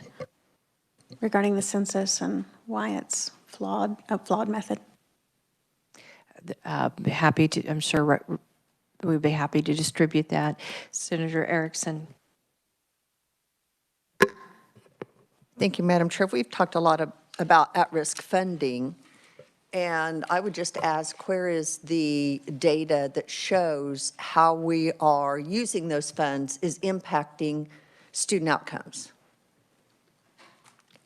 regarding the census and why it's a flawed method. Happy to, I'm sure we'd be happy to distribute that. Senator Erickson. Thank you, Madam Chair. We've talked a lot about at-risk funding, and I would just ask, where is the data that shows how we are using those funds is impacting student outcomes?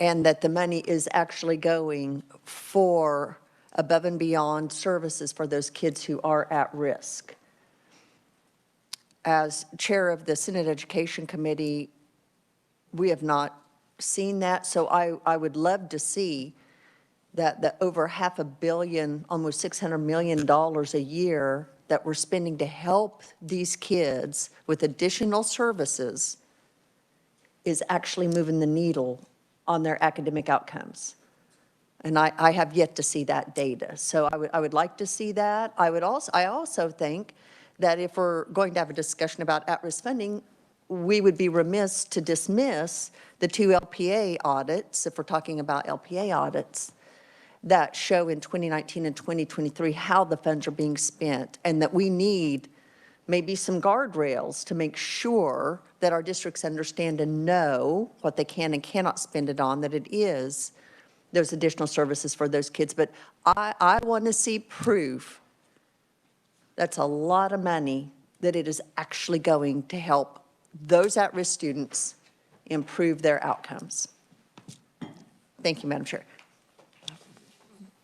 And that the money is actually going for above and beyond services for those kids who are at risk. As chair of the Senate Education Committee, we have not seen that, so I would love to see that the over $500 million, almost $600 million a year that we're spending to help these kids with additional services is actually moving the needle on their academic outcomes. And I have yet to see that data. So I would like to see that. I also think that if we're going to have a discussion about at-risk funding, we would be remiss to dismiss the 2 LPA audits, if we're talking about LPA audits, that show in 2019 and 2023 how the funds are being spent, and that we need maybe some guardrails to make sure that our districts understand and know what they can and cannot spend it on, that it is those additional services for those kids. But I want to see proof. That's a lot of money that it is actually going to help those at-risk students improve their outcomes. Thank you, Madam Chair.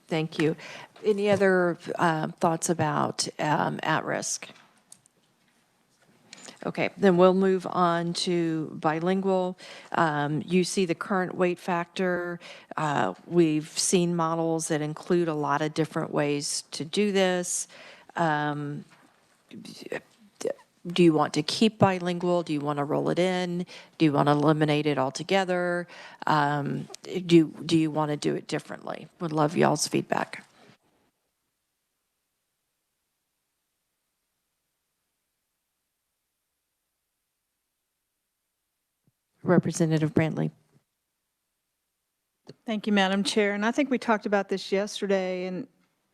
Thank you. Any other thoughts about at-risk? Okay, then we'll move on to bilingual. You see the current weight factor. We've seen models that include a lot of different ways to do this. Do you want to keep bilingual? Do you want to roll it in? Do you want to eliminate it altogether? Do you want to do it differently? Would love y'all's feedback. Representative Brantley. Thank you, Madam Chair. And I think we talked about this yesterday,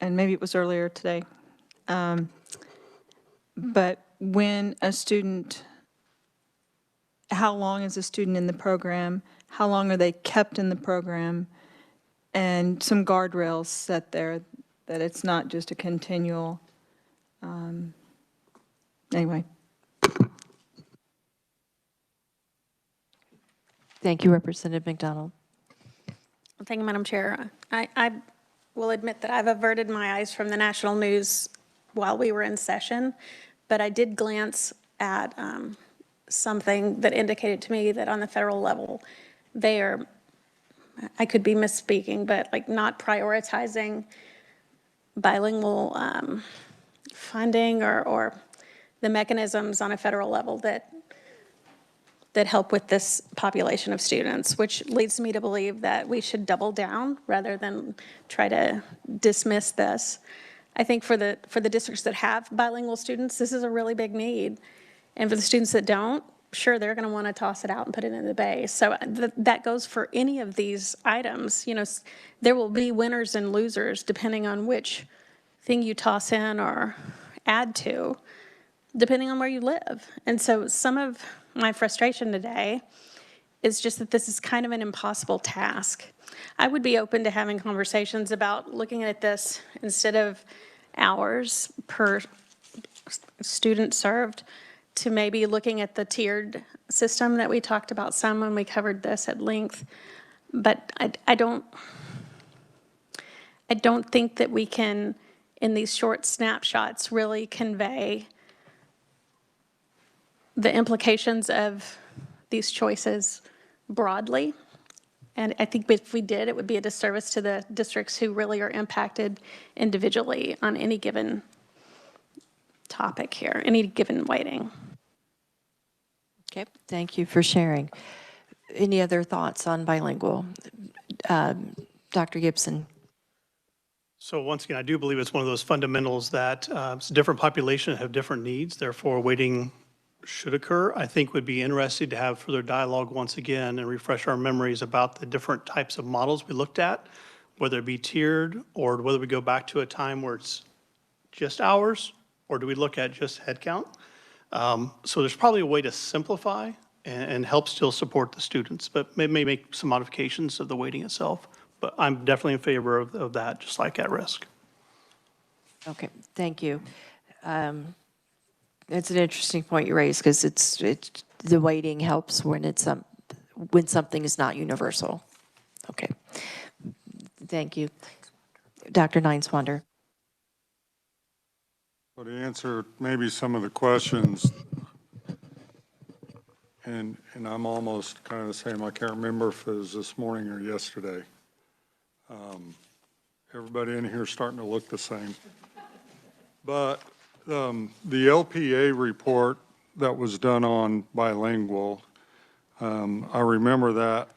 and maybe it was earlier today. But when a student, how long is a student in the program? How long are they kept in the program? And some guardrails set there, that it's not just a continual, anyway. Thank you, Representative McDonald. Thank you, Madam Chair. I will admit that I've averted my eyes from the national news while we were in session, but I did glance at something that indicated to me that on the federal level, they are, I could be misspeaking, but like not prioritizing bilingual funding or the mechanisms on a federal level that help with this population of students, which leads me to believe that we should double down rather than try to dismiss this. I think for the districts that have bilingual students, this is a really big need. And for the students that don't, sure, they're going to want to toss it out and put it in the base. So that goes for any of these items. You know, there will be winners and losers depending on which thing you toss in or add to, depending on where you live. And so some of my frustration today is just that this is kind of an impossible task. I would be open to having conversations about looking at this instead of hours per student served, to maybe looking at the tiered system that we talked about some when we covered this at length. But I don't think that we can, in these short snapshots, really convey the implications of these choices broadly. And I think if we did, it would be a disservice to the districts who really are impacted individually on any given topic here, any given weighting. Okay, thank you for sharing. Any other thoughts on bilingual? Dr. Gibson. So once again, I do believe it's one of those fundamentals that different populations have different needs, therefore weighting should occur. I think would be interesting to have further dialogue once again and refresh our memories about the different types of models we looked at, whether it be tiered or whether we go back to a time where it's just hours, or do we look at just head count? So there's probably a way to simplify and help still support the students, but may make some modifications of the weighting itself. But I'm definitely in favor of that, just like at risk. Okay, thank you. It's an interesting point you raised, because it's the weighting helps when when something is not universal. Okay, thank you. Dr. Nineswander. Well, to answer maybe some of the questions, and I'm almost kind of the same, I can't remember if it was this morning or yesterday. Everybody in here is starting to look the same. But the LPA report that was done on bilingual, I remember that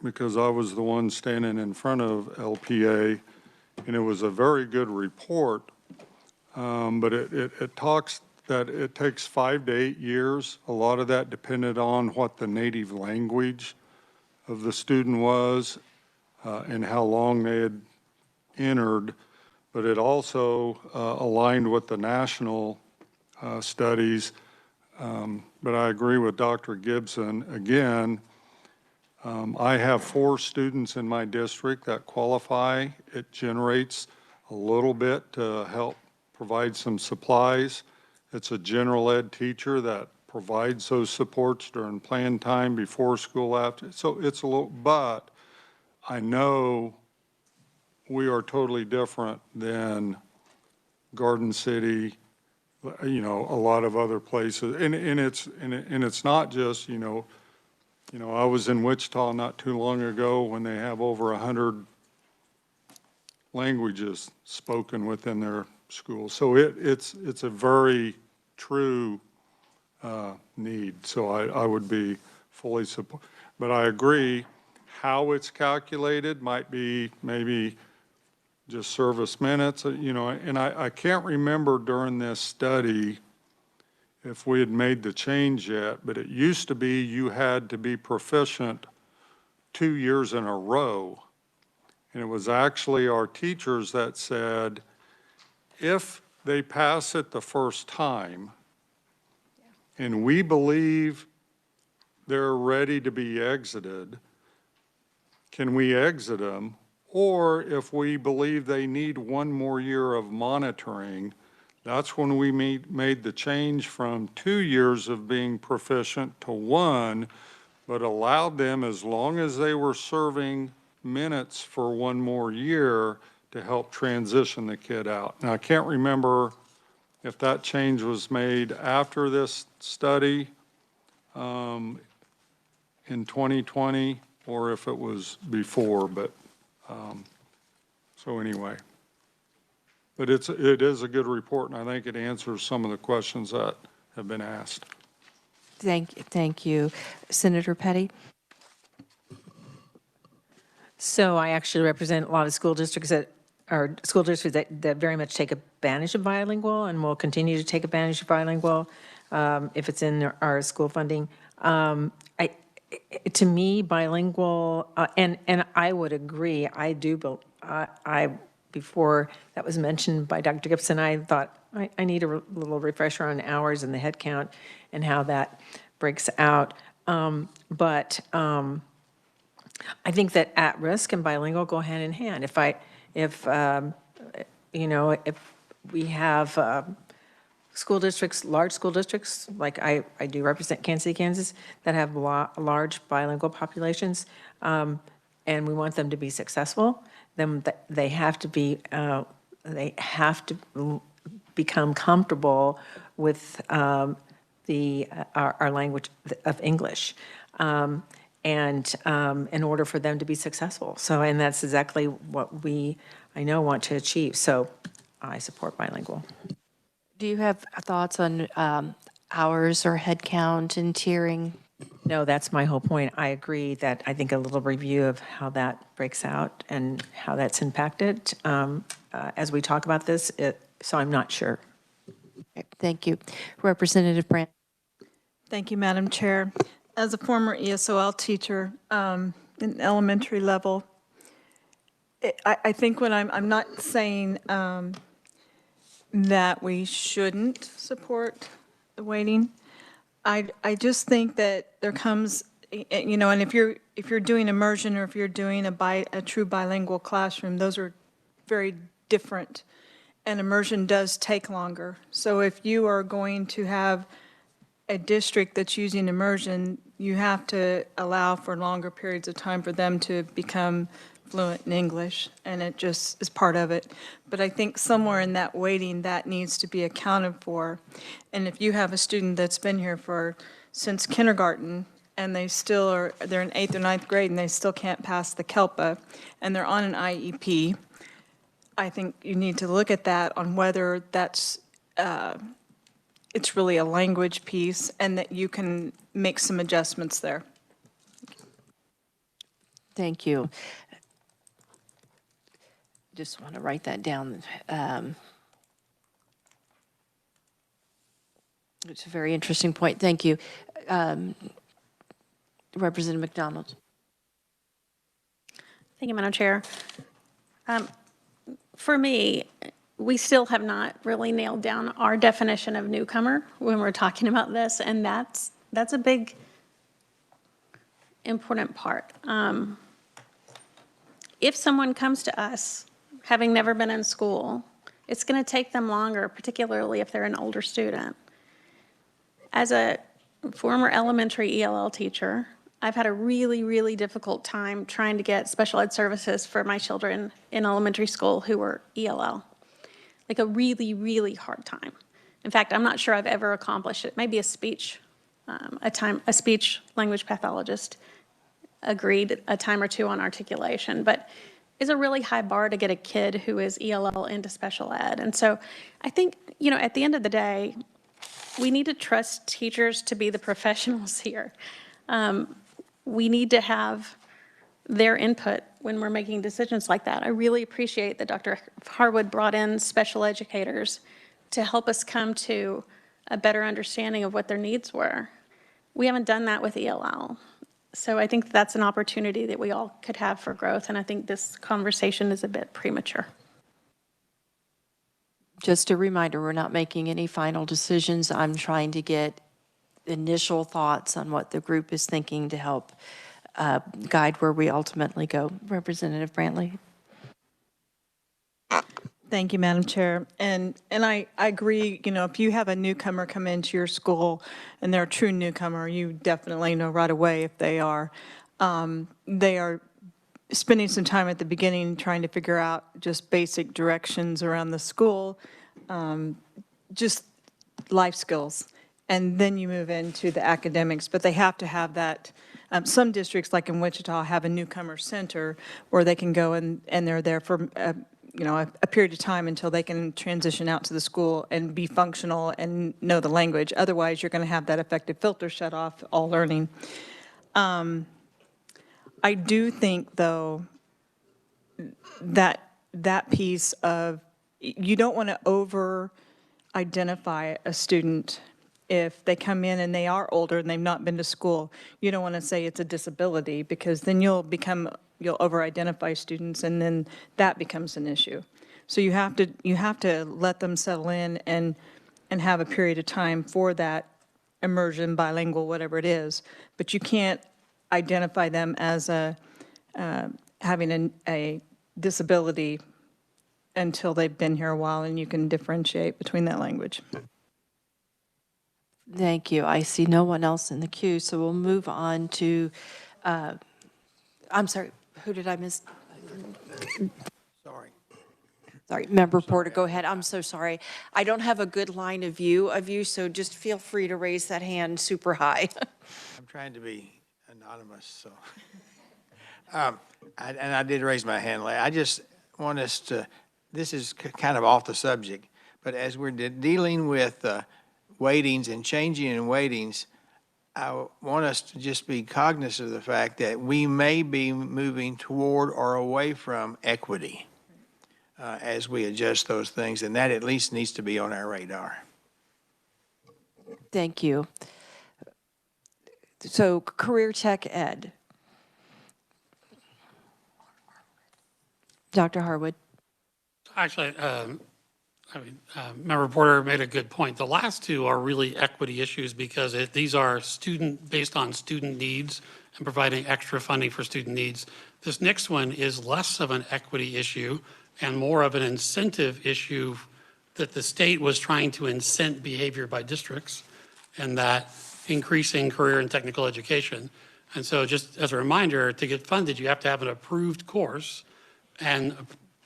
because I was the one standing in front of LPA, and it was a very good report, but it talks that it takes 5 to 8 years. A lot of that depended on what the native language of the student was and how long they had entered, but it also aligned with the national studies. But I agree with Dr. Gibson. Again, I have 4 students in my district that qualify. It generates a little bit to help provide some supplies. It's a general ed teacher that provides those supports during planned time, before school, after. So it's a little, but I know we are totally different than Garden City, you know, a lot of other places. And it's not just, you know, I was in Wichita not too long ago when they have over 100 languages spoken within their school. So it's a very true need. So I would be fully support. But I agree, how it's calculated might be maybe just service minutes, you know, and I can't remember during this study if we had made the change yet, but it used to be you had to be proficient 2 years in a row. And it was actually our teachers that said, if they pass it the first time, and we believe they're ready to be exited, can we exit them? Or if we believe they need 1 more year of monitoring, that's when we made the change from 2 years of being proficient to 1, but allowed them, as long as they were serving minutes for 1 more year, to help transition the kid out. Now, I can't remember if that change was made after this study in 2020 or if it was before, but so anyway. But it is a good report, and I think it answers some of the questions that have been asked. Thank you. Senator Petty? So I actually represent a lot of school districts that very much take advantage of bilingual and will continue to take advantage of bilingual if it's in our school funding. To me, bilingual, and I would agree, before that was mentioned by Dr. Gibson, I thought I need a little refresher on hours and the head count and how that breaks out. But I think that at-risk and bilingual go hand in hand. If we have school districts, large school districts, like I do represent Kansas City, Kansas, that have large bilingual populations, and we want them to be successful, then they have to become comfortable with our language of English. And in order for them to be successful. So, and that's exactly what I know, want to achieve. So I support bilingual. Do you have thoughts on hours or head count and tiering? No, that's my whole point. I agree that I think a little review of how that breaks out and how that's impacted as we talk about this, so I'm not sure. Okay, thank you. Representative Brandt. Thank you, Madam Chair. As a former ESOL teacher in elementary level, I think when I'm not saying that we shouldn't support the weighting. I just think that there comes, and if you're doing immersion or if you're doing a true bilingual classroom, those are very different, and immersion does take longer. So if you are going to have a district that's using immersion, you have to allow for longer periods of time for them to become fluent in English, and it just is part of it. But I think somewhere in that weighting, that needs to be accounted for. And if you have a student that's been here since kindergarten, and they're in 8th or 9th grade, and they still can't pass the KELPA, and they're on an IEP, I think you need to look at that on whether that's it's really a language piece, and that you can make some adjustments there. Thank you. Just want to write that down. It's a very interesting point. Thank you. Representative McDonald. Thank you, Madam Chair. For me, we still have not really nailed down our definition of newcomer when we're talking about this, and that's a big, important part. If someone comes to us having never been in school, it's going to take them longer, particularly if they're an older student. As a former elementary ELL teacher, I've had a really, really difficult time trying to get special ed services for my children in elementary school who were ELL. Like a really, really hard time. In fact, I'm not sure I've ever accomplished it. Maybe a speech language pathologist agreed a time or two on articulation, but it's a really high bar to get a kid who is ELL into special ed. And so I think, you know, at the end of the day, we need to trust teachers to be the professionals here. We need to have their input when we're making decisions like that. I really appreciate that Dr. Harwood brought in special educators to help us come to a better understanding of what their needs were. We haven't done that with ELL. So I think that's an opportunity that we all could have for growth, and I think this conversation is a bit premature. Just a reminder, we're not making any final decisions. I'm trying to get initial thoughts on what the group is thinking to help guide where we ultimately go. Representative Brantley. Thank you, Madam Chair. And I agree, you know, if you have a newcomer come into your school and they're a true newcomer, you definitely know right away if they are spending some time at the beginning trying to figure out just basic directions around the school, just life skills. And then you move into the academics, but they have to have that. Some districts, like in Wichita, have a newcomer center where they can go and they're there for you know, a period of time until they can transition out to the school and be functional and know the language. Otherwise, you're going to have that effective filter shut off all learning. I do think, though, that piece of, you don't want to over-identify a student if they come in and they are older and they've not been to school. You don't want to say it's a disability, because then you'll over-identify students, and then that becomes an issue. So you have to let them settle in and have a period of time for that immersion, bilingual, whatever it is. But you can't identify them as having a disability until they've been here a while, and you can differentiate between that language. Thank you. I see no one else in the queue, so we'll move on to, I'm sorry, who did I miss? Sorry, Member Porter, go ahead. I'm so sorry. I don't have a good line of view of you, so just feel free to raise that hand super high. I'm trying to be anonymous, so. I did raise my hand. I just want us to, this is kind of off the subject, but as we're dealing with weightings and changing in weightings, I want us to just be cognizant of the fact that we may be moving toward or away from equity as we adjust those things, and that at least needs to be on our radar. Thank you. So career tech ed. Dr. Harwood. Actually, Member Porter made a good point. The last two are really equity issues because these are based on student needs and providing extra funding for student needs. This next one is less of an equity issue and more of an incentive issue that the state was trying to incent behavior by districts, and that increasing career and technical education. And so just as a reminder, to get funded, you have to have an approved course, and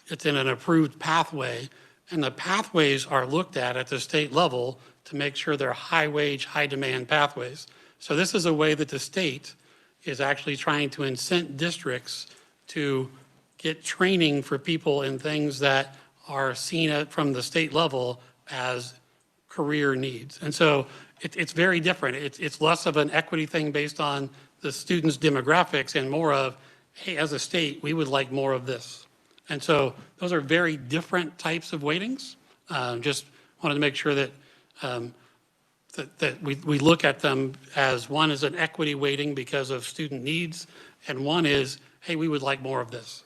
it's in an approved pathway. And the pathways are looked at the state level to make sure they're high wage, high demand pathways. So this is a way that the state is actually trying to incent districts to get training for people in things that are seen from the state level as career needs. And so it's very different. It's less of an equity thing based on the students' demographics and more of hey, as a state, we would like more of this. And so those are very different types of weightings. Just wanted to make sure that that we look at them as one is an equity weighting because of student needs, and one is, hey, we would like more of this.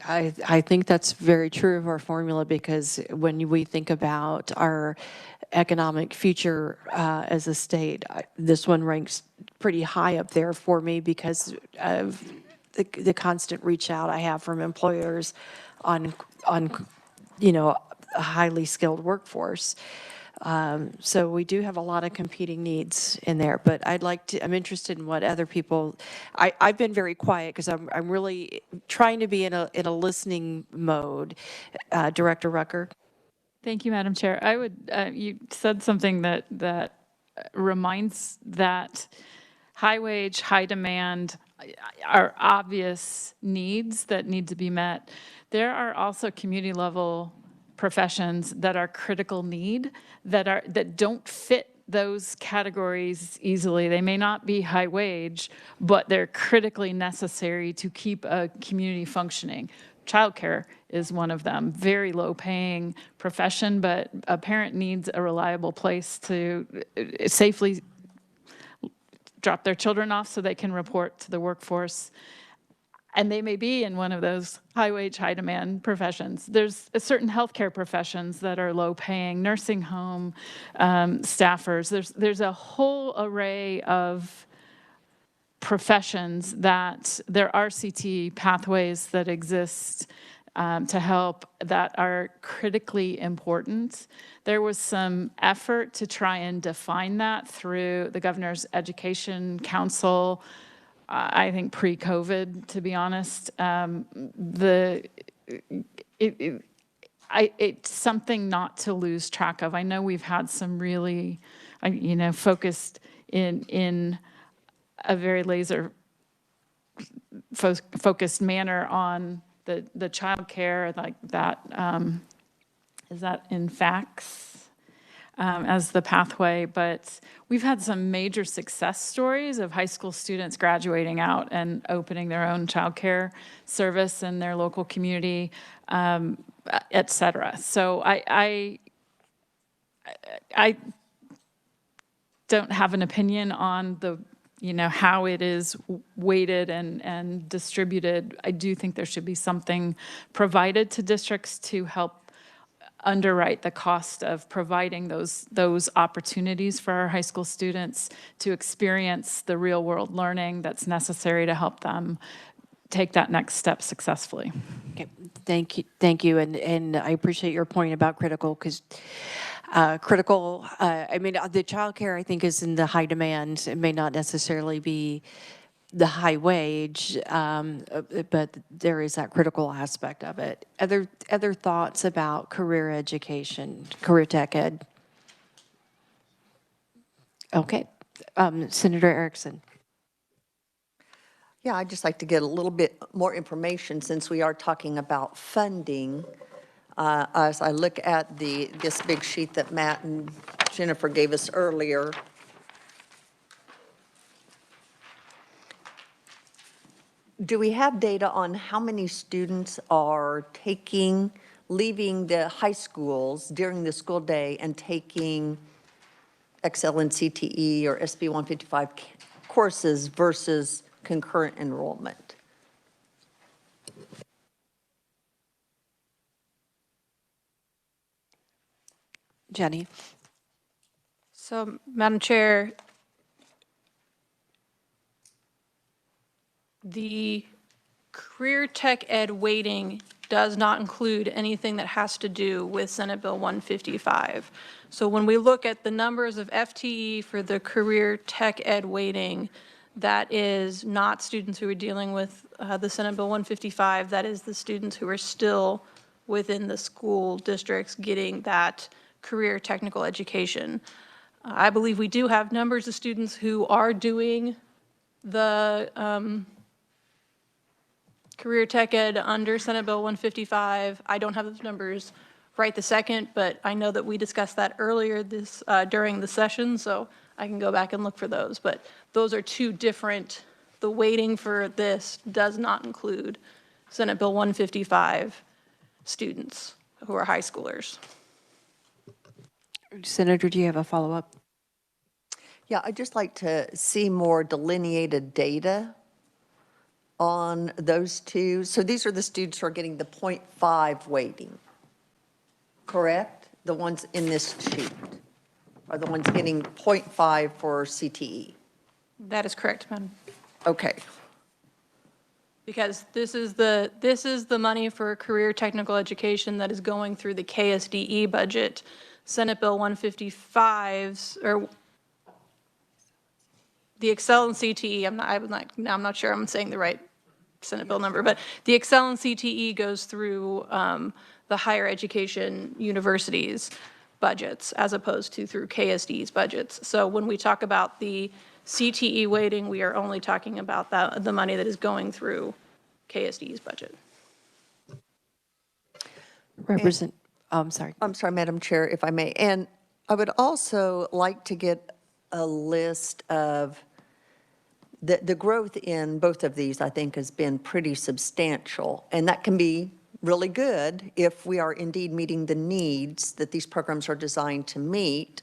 I think that's very true of our formula, because when we think about our economic future as a state, this one ranks pretty high up there for me because of the constant reach out I have from employers on you know, a highly skilled workforce. So we do have a lot of competing needs in there, but I'm interested in what other people, I've been very quiet because I'm really trying to be in a listening mode. Director Rucker. Thank you, Madam Chair. I would, you said something that reminds that high wage, high demand are obvious needs that need to be met. There are also community level professions that are critical need that don't fit those categories easily. They may not be high wage, but they're critically necessary to keep a community functioning. Childcare is one of them. Very low paying profession, but a parent needs a reliable place to safely drop their children off so they can report to the workforce. And they may be in one of those high wage, high demand professions. There's certain healthcare professions that are low paying, nursing home staffers. There's a whole array of professions that there are CT pathways that exist to help that are critically important. There was some effort to try and define that through the Governor's Education Council, I think pre-COVID, to be honest. It's something not to lose track of. I know we've had some really, focused in a very laser focused manner on the child care, like that, is that in facts as the pathway, but we've had some major success stories of high school students graduating out and opening their own child care service in their local community, et cetera. So I don't have an opinion on the how it is weighted and distributed. I do think there should be something provided to districts to help underwrite the cost of providing those opportunities for our high school students to experience the real world learning that's necessary to help them take that next step successfully. Okay, thank you, and I appreciate your point about critical, because the child care I think is in the high demand. It may not necessarily be the high wage, but there is that critical aspect of it. Other thoughts about career education, career tech ed? Okay, Senator Erickson. Yeah, I'd just like to get a little bit more information since we are talking about funding. As I look at this big sheet that Matt and Jennifer gave us earlier, do we have data on how many students are leaving the high schools during the school day and taking Excel and CTE or SB 155 courses versus concurrent enrollment? Jenny. So, Madam Chair, the career tech ed weighting does not include anything that has to do with Senate Bill 155. So when we look at the numbers of FTE for the career tech ed weighting, that is not students who are dealing with the Senate Bill 155. That is the students who are still within the school districts getting that career technical education. I believe we do have numbers of students who are doing the career tech ed under Senate Bill 155. I don't have those numbers right this second, but I know that we discussed that earlier during the session, so I can go back and look for those. But those are two different the weighting for this does not include Senate Bill 155 students who are high schoolers. Senator, do you have a follow-up? Yeah, I'd just like to see more delineated data on those two. So these are the students who are getting the 0.5 weighting, correct? The ones in this sheet are the ones getting 0.5 for CTE. That is correct, Madam. Okay. Because this is the money for career technical education that is going through the KSDE budget. Senate Bill 155's, or the Excel and CTE, I'm not sure I'm saying the right Senate Bill number, but the Excel and CTE goes through the higher education universities budgets as opposed to through KSD's budgets. So when we talk about the CTE weighting, we are only talking about the money that is going through KSD's budget. I'm sorry. I'm sorry, Madam Chair, if I may. And I would also like to get a list of the growth in both of these, I think, has been pretty substantial. And that can be really good if we are indeed meeting the needs that these programs are designed to meet.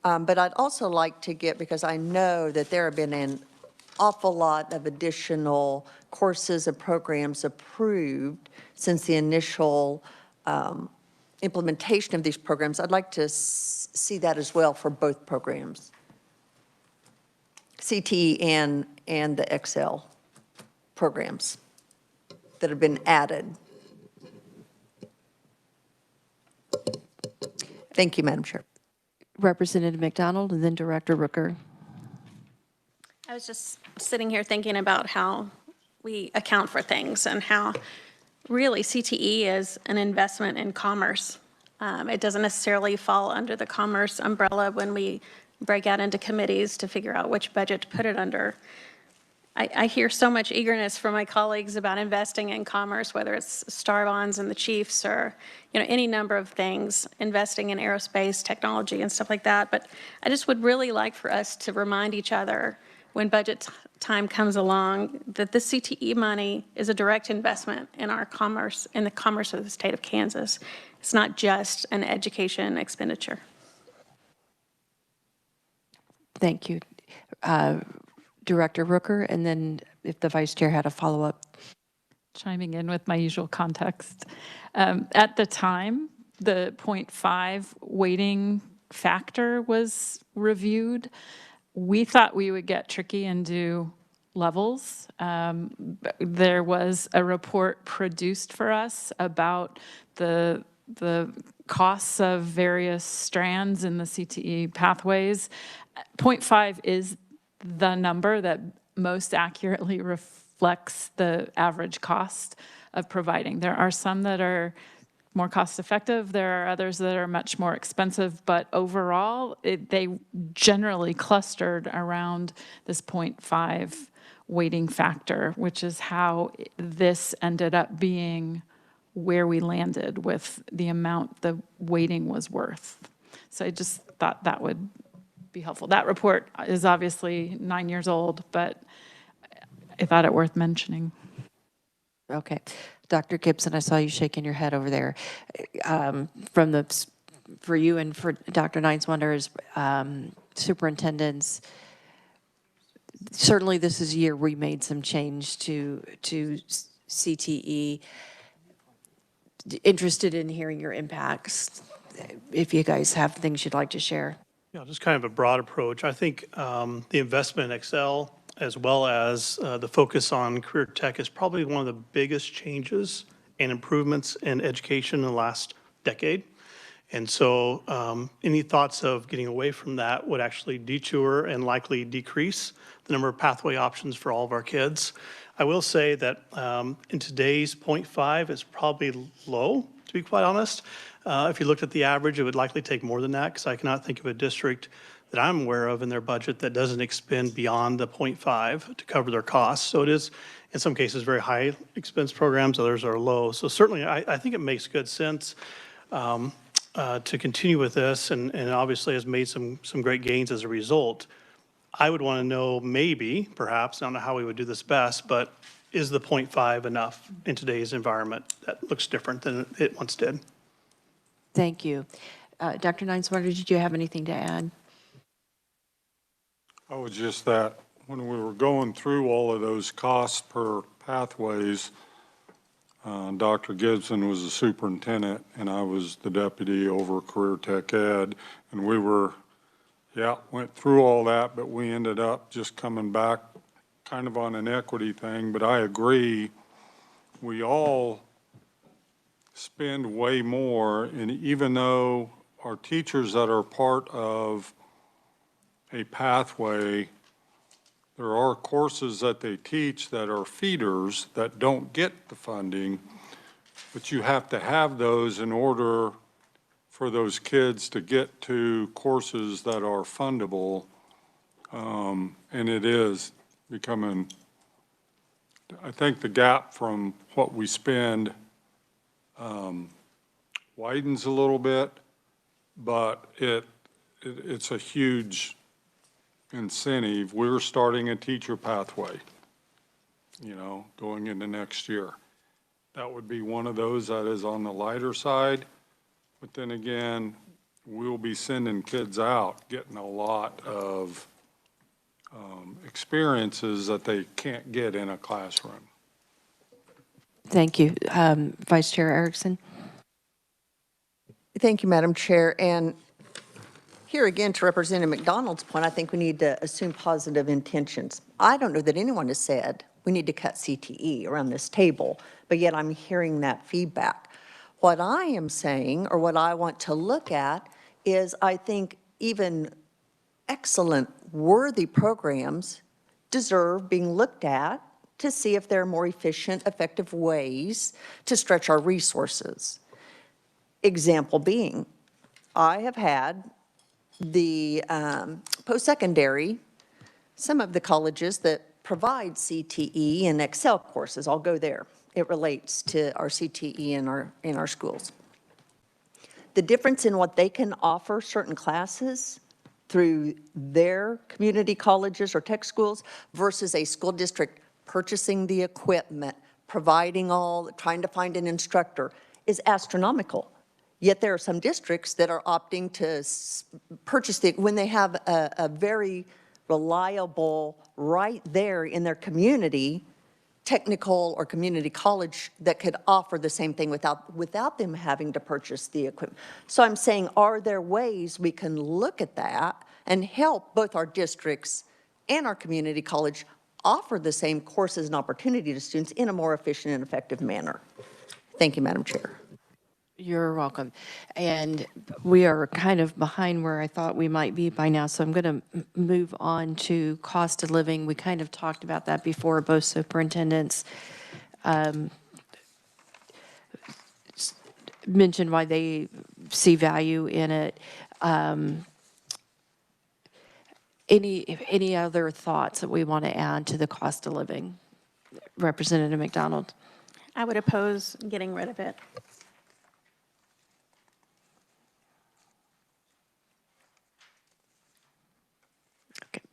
But I'd also like to get, because I know that there have been an awful lot of additional courses and programs approved since the initial implementation of these programs. I'd like to see that as well for both programs, CTE and the Excel programs that have been added. Thank you, Madam Chair. Representative McDonald and then Director Rooker. I was just sitting here thinking about how we account for things and how really CTE is an investment in commerce. It doesn't necessarily fall under the commerce umbrella when we break out into committees to figure out which budget to put it under. I hear so much eagerness from my colleagues about investing in commerce, whether it's Star Bonds and the Chiefs or, any number of things, investing in aerospace technology and stuff like that. But I just would really like for us to remind each other when budget time comes along that the CTE money is a direct investment in our commerce, in the commerce of the state of Kansas. It's not just an education expenditure. Thank you. Director Rooker, and then if the Vice Chair had a follow-up. Chiming in with my usual context. At the time, the 0.5 weighting factor was reviewed. We thought we would get tricky and do levels. There was a report produced for us about the costs of various strands in the CTE pathways. 0.5 is the number that most accurately reflects the average cost of providing. There are some that are more cost effective. There are others that are much more expensive, but overall, they generally clustered around this 0.5 weighting factor, which is how this ended up being where we landed with the amount the weighting was worth. So I just thought that would be helpful. That report is obviously 9 years old, but I thought it worth mentioning. Okay. Dr. Gibson, I saw you shaking your head over there. For you and for Dr. Nineswander's superintendents, certainly this is a year we made some change to CTE. Interested in hearing your impacts, if you guys have things you'd like to share. Yeah, just kind of a broad approach. I think the investment in Excel, as well as the focus on career tech, is probably one of the biggest changes and improvements in education in the last decade. And so any thoughts of getting away from that would actually detour and likely decrease the number of pathway options for all of our kids. I will say that in today's 0.5, it's probably low, to be quite honest. If you looked at the average, it would likely take more than that, because I cannot think of a district that I'm aware of in their budget that doesn't expend beyond the 0.5 to cover their costs. So it is, in some cases, very high expense programs, others are low. So certainly, I think it makes good sense to continue with this, and obviously has made some great gains as a result. I would want to know, maybe, perhaps, I don't know how we would do this best, but is the 0.5 enough in today's environment that looks different than it once did? Thank you. Dr. Nineswater, did you have anything to add? Oh, just that when we were going through all of those costs per pathways, Dr. Gibson was the superintendent and I was the deputy over Career Tech Ed. And we went through all that, but we ended up just coming back kind of on an equity thing. But I agree, we all spend way more. And even though our teachers that are part of a pathway, there are courses that they teach that are feeders that don't get the funding, but you have to have those in order for those kids to get to courses that are fundable. And it is becoming, I think the gap from what we spend widens a little bit, but it's a huge incentive. We're starting a teacher pathway, going into next year. That would be one of those that is on the lighter side. But then again, we'll be sending kids out, getting a lot of experiences that they can't get in a classroom. Thank you. Vice Chair Erickson? Thank you, Madam Chair. And here again, to Representative McDonald's point, I think we need to assume positive intentions. I don't know that anyone has said we need to cut CTE around this table, but yet I'm hearing that feedback. What I am saying, or what I want to look at, is I think even excellent, worthy programs deserve being looked at to see if there are more efficient, effective ways to stretch our resources. Example being, I have had the post-secondary, some of the colleges that provide CTE and Excel courses, I'll go there. It relates to our CTE in our schools. The difference in what they can offer certain classes through their community colleges or tech schools versus a school district purchasing the equipment, trying to find an instructor is astronomical. Yet there are some districts that are opting to purchase when they have a very reliable, right there in their community, technical or community college that could offer the same thing without them having to purchase the equipment. So I'm saying, are there ways we can look at that and help both our districts and our community college offer the same courses and opportunity to students in a more efficient and effective manner? Thank you, Madam Chair. You're welcome. And we are kind of behind where I thought we might be by now, so I'm going to move on to cost of living. We kind of talked about that before. Both superintendents mentioned why they see value in it. Any other thoughts that we want to add to the cost of living? Representative McDonald. I would oppose getting rid of it.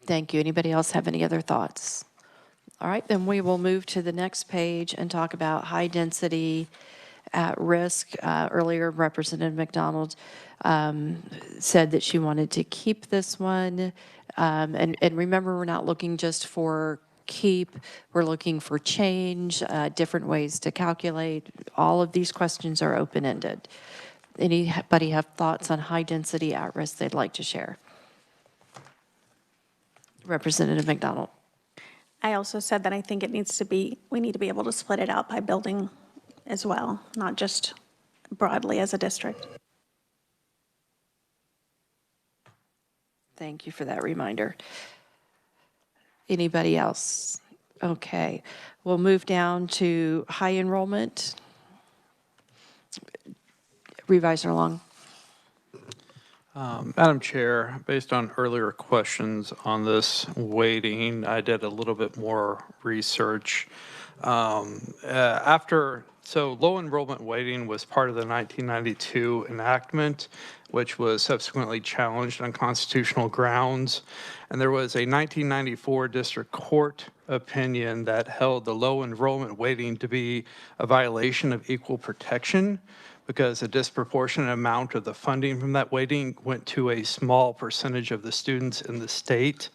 Thank you. Anybody else have any other thoughts? All right, then we will move to the next page and talk about high density at risk. Earlier, Representative McDonald said that she wanted to keep this one. And remember, we're not looking just for keep, we're looking for change, different ways to calculate. All of these questions are open-ended. Anybody have thoughts on high density at risk they'd like to share? Representative McDonald. I also said that I think we need to be able to split it out by building as well, not just broadly as a district. Thank you for that reminder. Anybody else? Okay, we'll move down to high enrollment. Revisor Long. Madam Chair, based on earlier questions on this weighting, I did a little bit more research. After So low enrollment weighting was part of the 1992 enactment, which was subsequently challenged on constitutional grounds. And there was a 1994 district court opinion that held the low enrollment weighting to be a violation of equal protection because a disproportionate amount of the funding from that weighting went to a small percentage of the students in the state.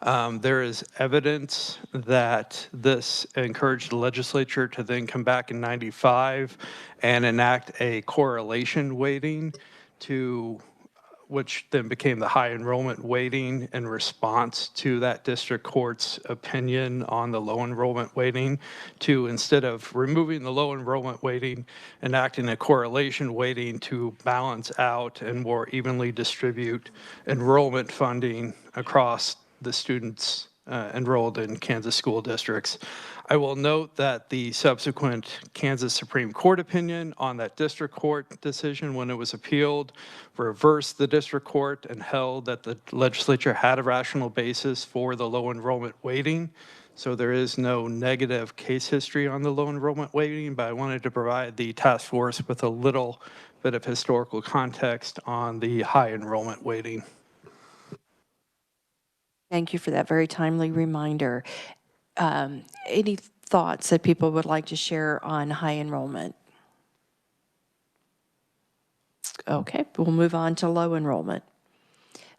There is evidence that this encouraged the legislature to then come back in 95 and enact a correlation weighting to which then became the high enrollment weighting in response to that district court's opinion on the low enrollment weighting, to instead of removing the low enrollment weighting, enacting a correlation weighting to balance out and more evenly distribute enrollment funding across the students enrolled in Kansas school districts. I will note that the subsequent Kansas Supreme Court opinion on that district court decision, when it was appealed, reversed the district court and held that the legislature had a rational basis for the low enrollment weighting. So there is no negative case history on the low enrollment weighting, but I wanted to provide the task force with a little bit of historical context on the high enrollment weighting. Thank you for that very timely reminder. Any thoughts that people would like to share on high enrollment? Okay, we'll move on to low enrollment.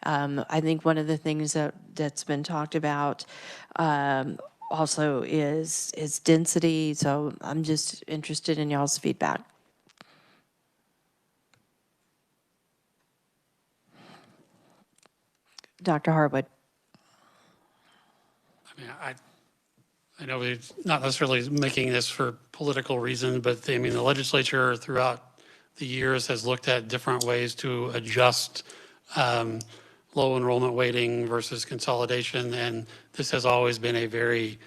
I think one of the things that's been talked about also is density, so I'm just interested in y'all's feedback. Dr. Harwood. I mean, I know we're not necessarily making this for political reasons, but I mean, the legislature throughout the years has looked at different ways to adjust low enrollment weighting versus consolidation, and this has always been a very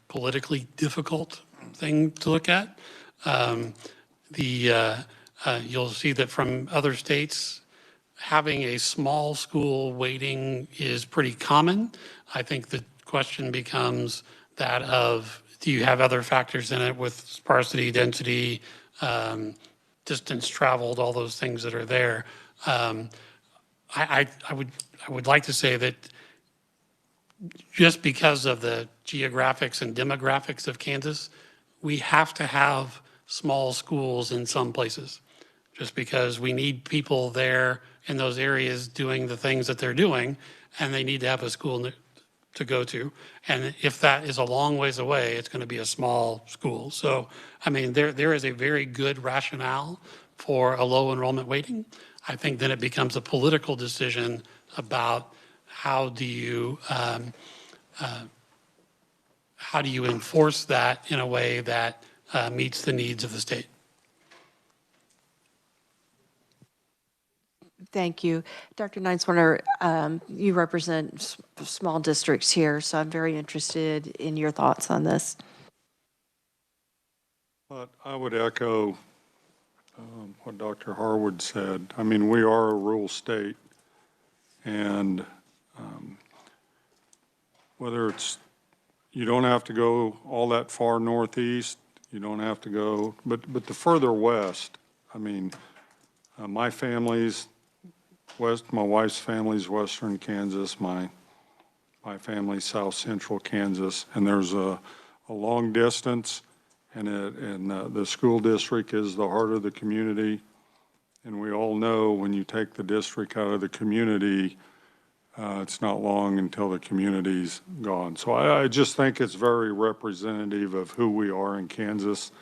politically difficult thing to look at. You'll see that from other states, having a small school weighting is pretty common. I think the question becomes that of, do you have other factors in it with sparsity, density, distance traveled, all those things that are there. I would like to say that just because of the geographics and demographics of Kansas, we have to have small schools in some places, just because we need people there in those areas doing the things that they're doing, and they need to have a school to go to. And if that is a long ways away, it's going to be a small school. So, I mean, there is a very good rationale for a low enrollment weighting. I think then it becomes a political decision about how do you enforce that in a way that meets the needs of the state. Thank you. Dr. Nineswater, you represent small districts here, so I'm very interested in your thoughts on this. But I would echo what Dr. Harwood said. I mean, we are a rural state, and whether it's, you don't have to go all that far northeast, you don't have to go, but the further west, I mean, my family's my wife's family's western Kansas, my family's south central Kansas, and there's a long distance, and the school district is the heart of the community, and we all know when you take the district out of the community, it's not long until the community's gone. So I just think it's very representative of who we are in Kansas,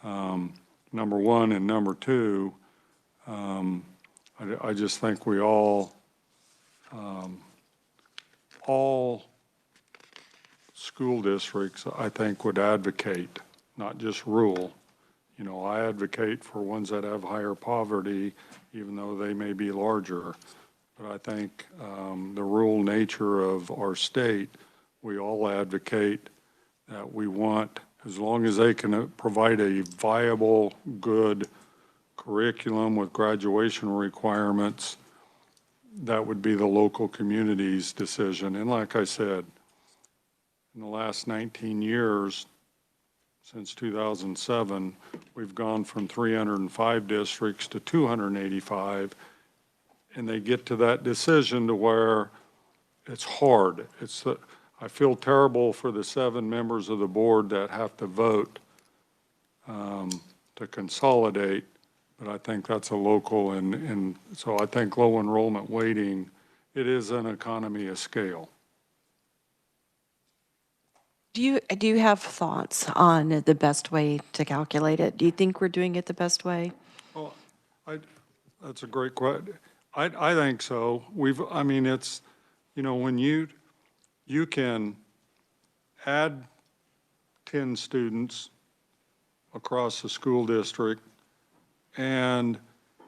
number one, and number two, I just think we all school districts, I think, would advocate, not just rural. You know, I advocate for ones that have higher poverty, even though they may be larger. But I think the rural nature of our state, we all advocate that we want, as long as they can provide a viable, good curriculum with graduation requirements, that would be the local community's decision. And like I said, in the last 19 years, since 2007, we've gone from 305 districts to 285, and they get to that decision to where it's hard. I feel terrible for the 7 members of the board that have to vote to consolidate, but I think that's a local, and so I think low enrollment weighting, it is an economy of scale. Do you have thoughts on the best way to calculate it? Do you think we're doing it the best way? Well, that's a great question. I think so. I mean, it's, when you can add 10 students across the school district, and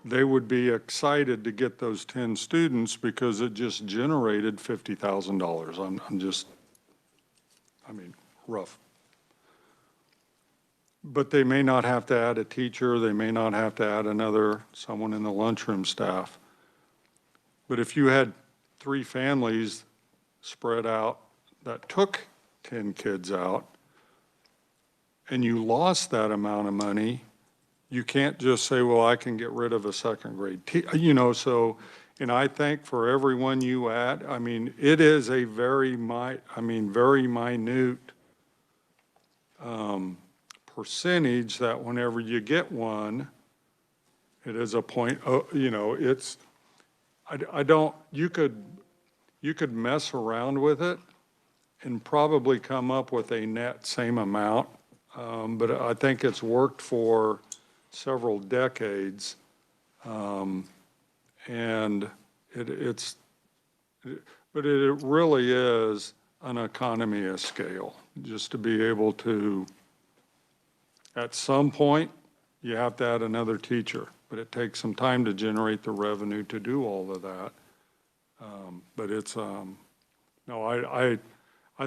they would be excited to get those 10 students because it just generated $50,000. Rough. But they may not have to add a teacher, they may not have to add someone in the lunchroom staff. But if you had 3 families spread out that took 10 kids out, and you lost that amount of money, you can't just say, well, I can get rid of a second grade and I think for everyone you add, it is a very minute percentage that whenever you get one, it is a point, you could mess around with it and probably come up with a net same amount. But I think it's worked for several decades. And it really is an economy of scale, just to be able to, at some point, you have to add another teacher, but it takes some time to generate the revenue to do all of that. But it's, no, I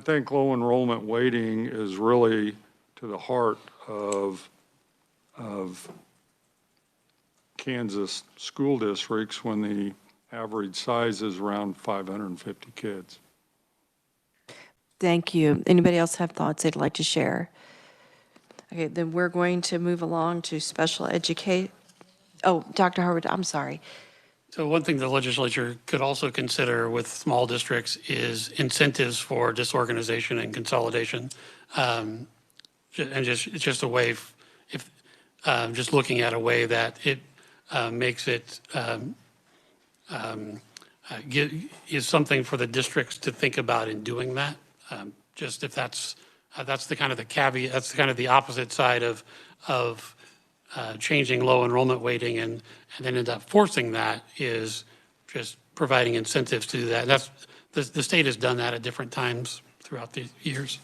think low enrollment weighting is really to the heart of Kansas school districts when the average size is around 550 kids. Thank you. Anybody else have thoughts they'd like to share? Okay, then we're going to move along to special educate. Oh, Dr. Harwood, I'm sorry. So one thing the legislature could also consider with small districts is incentives for disorganization and consolidation. And it's just a way, just looking at a way that it makes it, is something for the districts to think about in doing that. Just if that's the kind of the caveat, that's kind of the opposite side of changing low enrollment weighting and then end up forcing that is just providing incentives to do that. That's, the state has done that at different times throughout the years.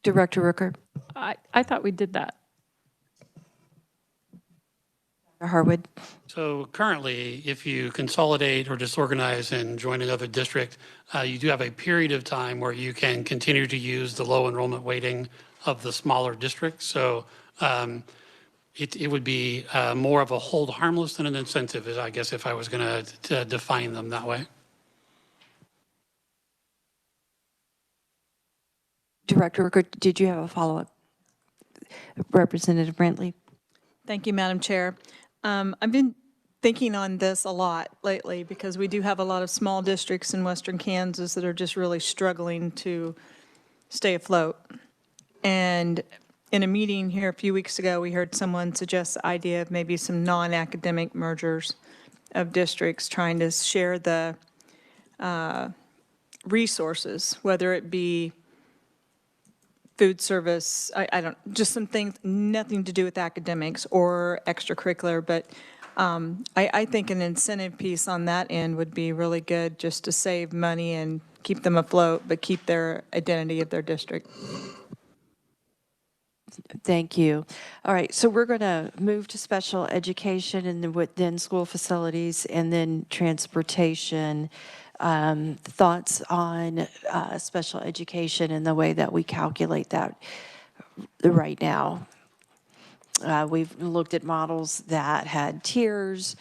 Director Rooker. I thought we did that. Dr. Harwood. So currently, if you consolidate or disorganize and join another district, you do have a period of time where you can continue to use the low enrollment weighting of the smaller district. So it would be more of a hold harmless than an incentive, is I guess if I was going to define them that way. Director Rooker, did you have a follow-up? Representative Brantley. Thank you, Madam Chair. I've been thinking on this a lot lately because we do have a lot of small districts in western Kansas that are just really struggling to stay afloat. And in a meeting here a few weeks ago, we heard someone suggest the idea of maybe some non-academic mergers of districts trying to share the resources, whether it be food service, just some things, nothing to do with academics or extracurricular, but I think an incentive piece on that end would be really good just to save money and keep them afloat, but keep their identity of their district. Thank you. All right, so we're going to move to special education and then school facilities and then transportation. Thoughts on special education and the way that we calculate that right now. We've looked at models that had tiers.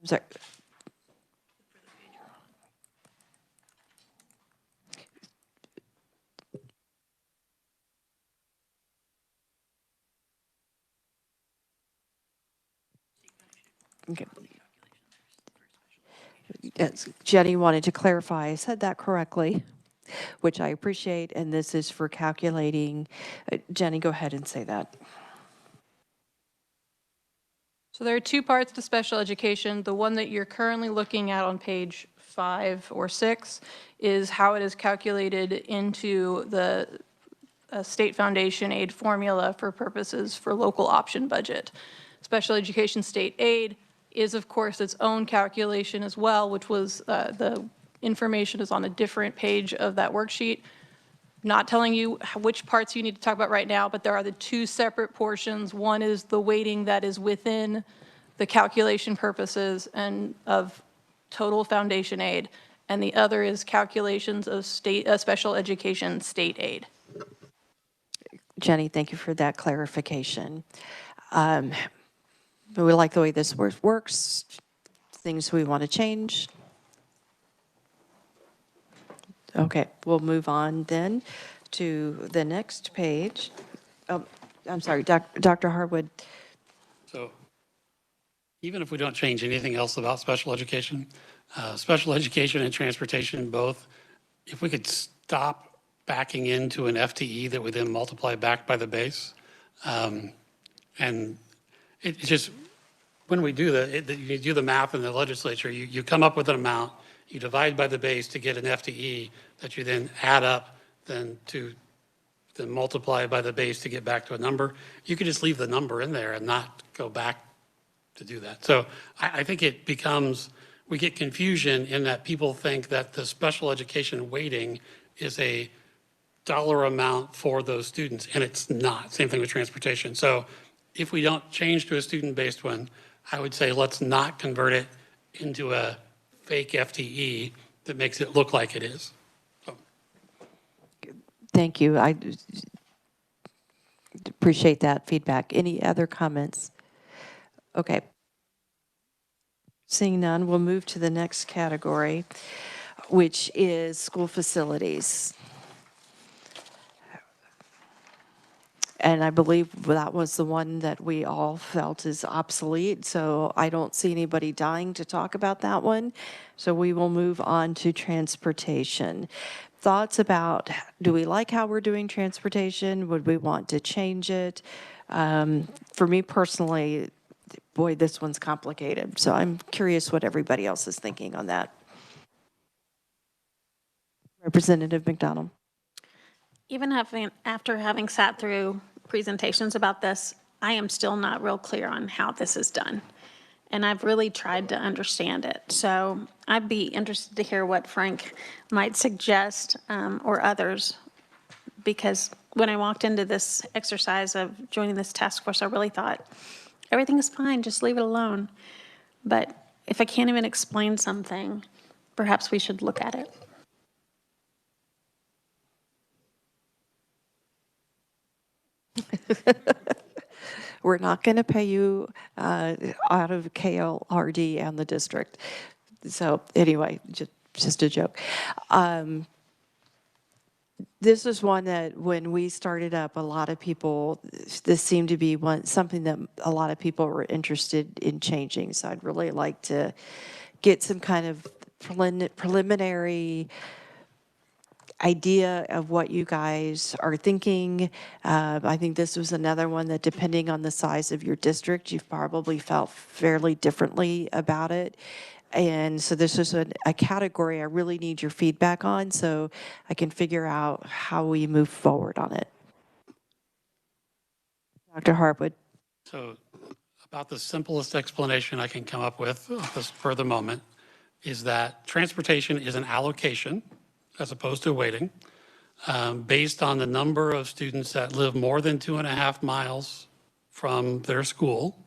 I'm sorry. Okay. Yes, Jenny wanted to clarify, I said that correctly, which I appreciate, and this is for calculating. Jenny, go ahead and say that. So there are two parts to special education. The one that you're currently looking at on page 5 or 6 is how it is calculated into the state foundation aid formula for purposes for local option budget. Special education state aid is, of course, its own calculation as well, which was the information is on a different page of that worksheet. Not telling you which parts you need to talk about right now, but there are the two separate portions. One is the weighting that is within the calculation purposes and of total foundation aid, and the other is calculations of state special education state aid. Jenny, thank you for that clarification. But we like the way this works. Things we want to change. Okay, we'll move on then to the next page. Oh, I'm sorry, Dr. Harwood. So even if we don't change anything else about special education and transportation both, if we could stop backing into an FTE that we then multiply back by the base. And it just, when we do you do the math in the legislature, you come up with an amount, you divide by the base to get an FTE that you then add up then to multiply by the base to get back to a number. You could just leave the number in there and not go back to do that. So I think it becomes, we get confusion in that people think that the special education weighting is a dollar amount for those students, and it's not. Same thing with transportation. So if we don't change to a student-based one, I would say let's not convert it into a fake FTE that makes it look like it is. So. Thank you. I appreciate that feedback. Any other comments? Okay. Seeing none, we'll move to the next category, which is school facilities. And I believe that was the one that we all felt is obsolete, so I don't see anybody dying to talk about that one. So we will move on to transportation. Thoughts about, do we like how we're doing transportation? Would we want to change it? For me personally, boy, this one's complicated. So I'm curious what everybody else is thinking on that. Representative McDonald. Even after having sat through presentations about this, I am still not real clear on how this is done. And I've really tried to understand it. So I'd be interested to hear what Frank might suggest or others, because when I walked into this exercise of joining this task force, I really thought, everything is fine, just leave it alone. But if I can't even explain something, perhaps we should look at it. We're not going to pay you out of KLRD and the district. So anyway, just a joke. This is one that when we started up, a lot of people, this seemed to be something that a lot of people were interested in changing. So I'd really like to get some kind of preliminary idea of what you guys are thinking. I think this was another one that, depending on the size of your district, you've probably felt fairly differently about it. And so this is a category I really need your feedback on so I can figure out how we move forward on it. Dr. Harwood. So about the simplest explanation I can come up with for the moment is that transportation is an allocation as opposed to weighting, based on the number of students that live more than 2.5 miles from their school,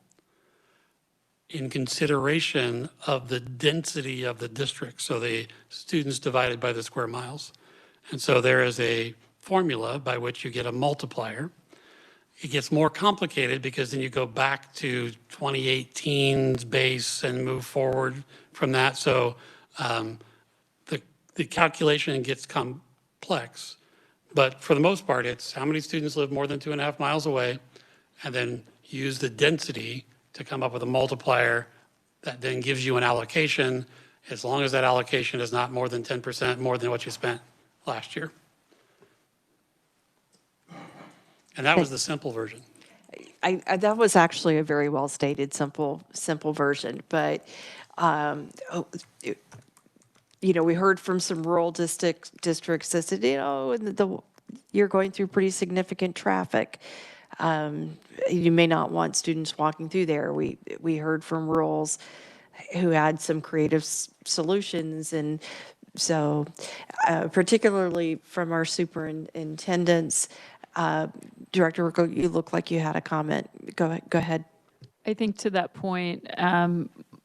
in consideration of the density of the district, so the students divided by the square miles. And so there is a formula by which you get a multiplier. It gets more complicated because then you go back to 2018's base and move forward from that. So the calculation gets complex, but for the most part, it's how many students live more than 2.5 miles away, and then use the density to come up with a multiplier that then gives you an allocation, as long as that allocation is not more than 10% more than what you spent last year. And that was the simple version. That was actually a very well-stated, simple version, but, we heard from some rural districts that said, you're going through pretty significant traffic. You may not want students walking through there. We heard from rurals who had some creative solutions, and so particularly from our superintendents. Director Urkel, you look like you had a comment. Go ahead. I think to that point,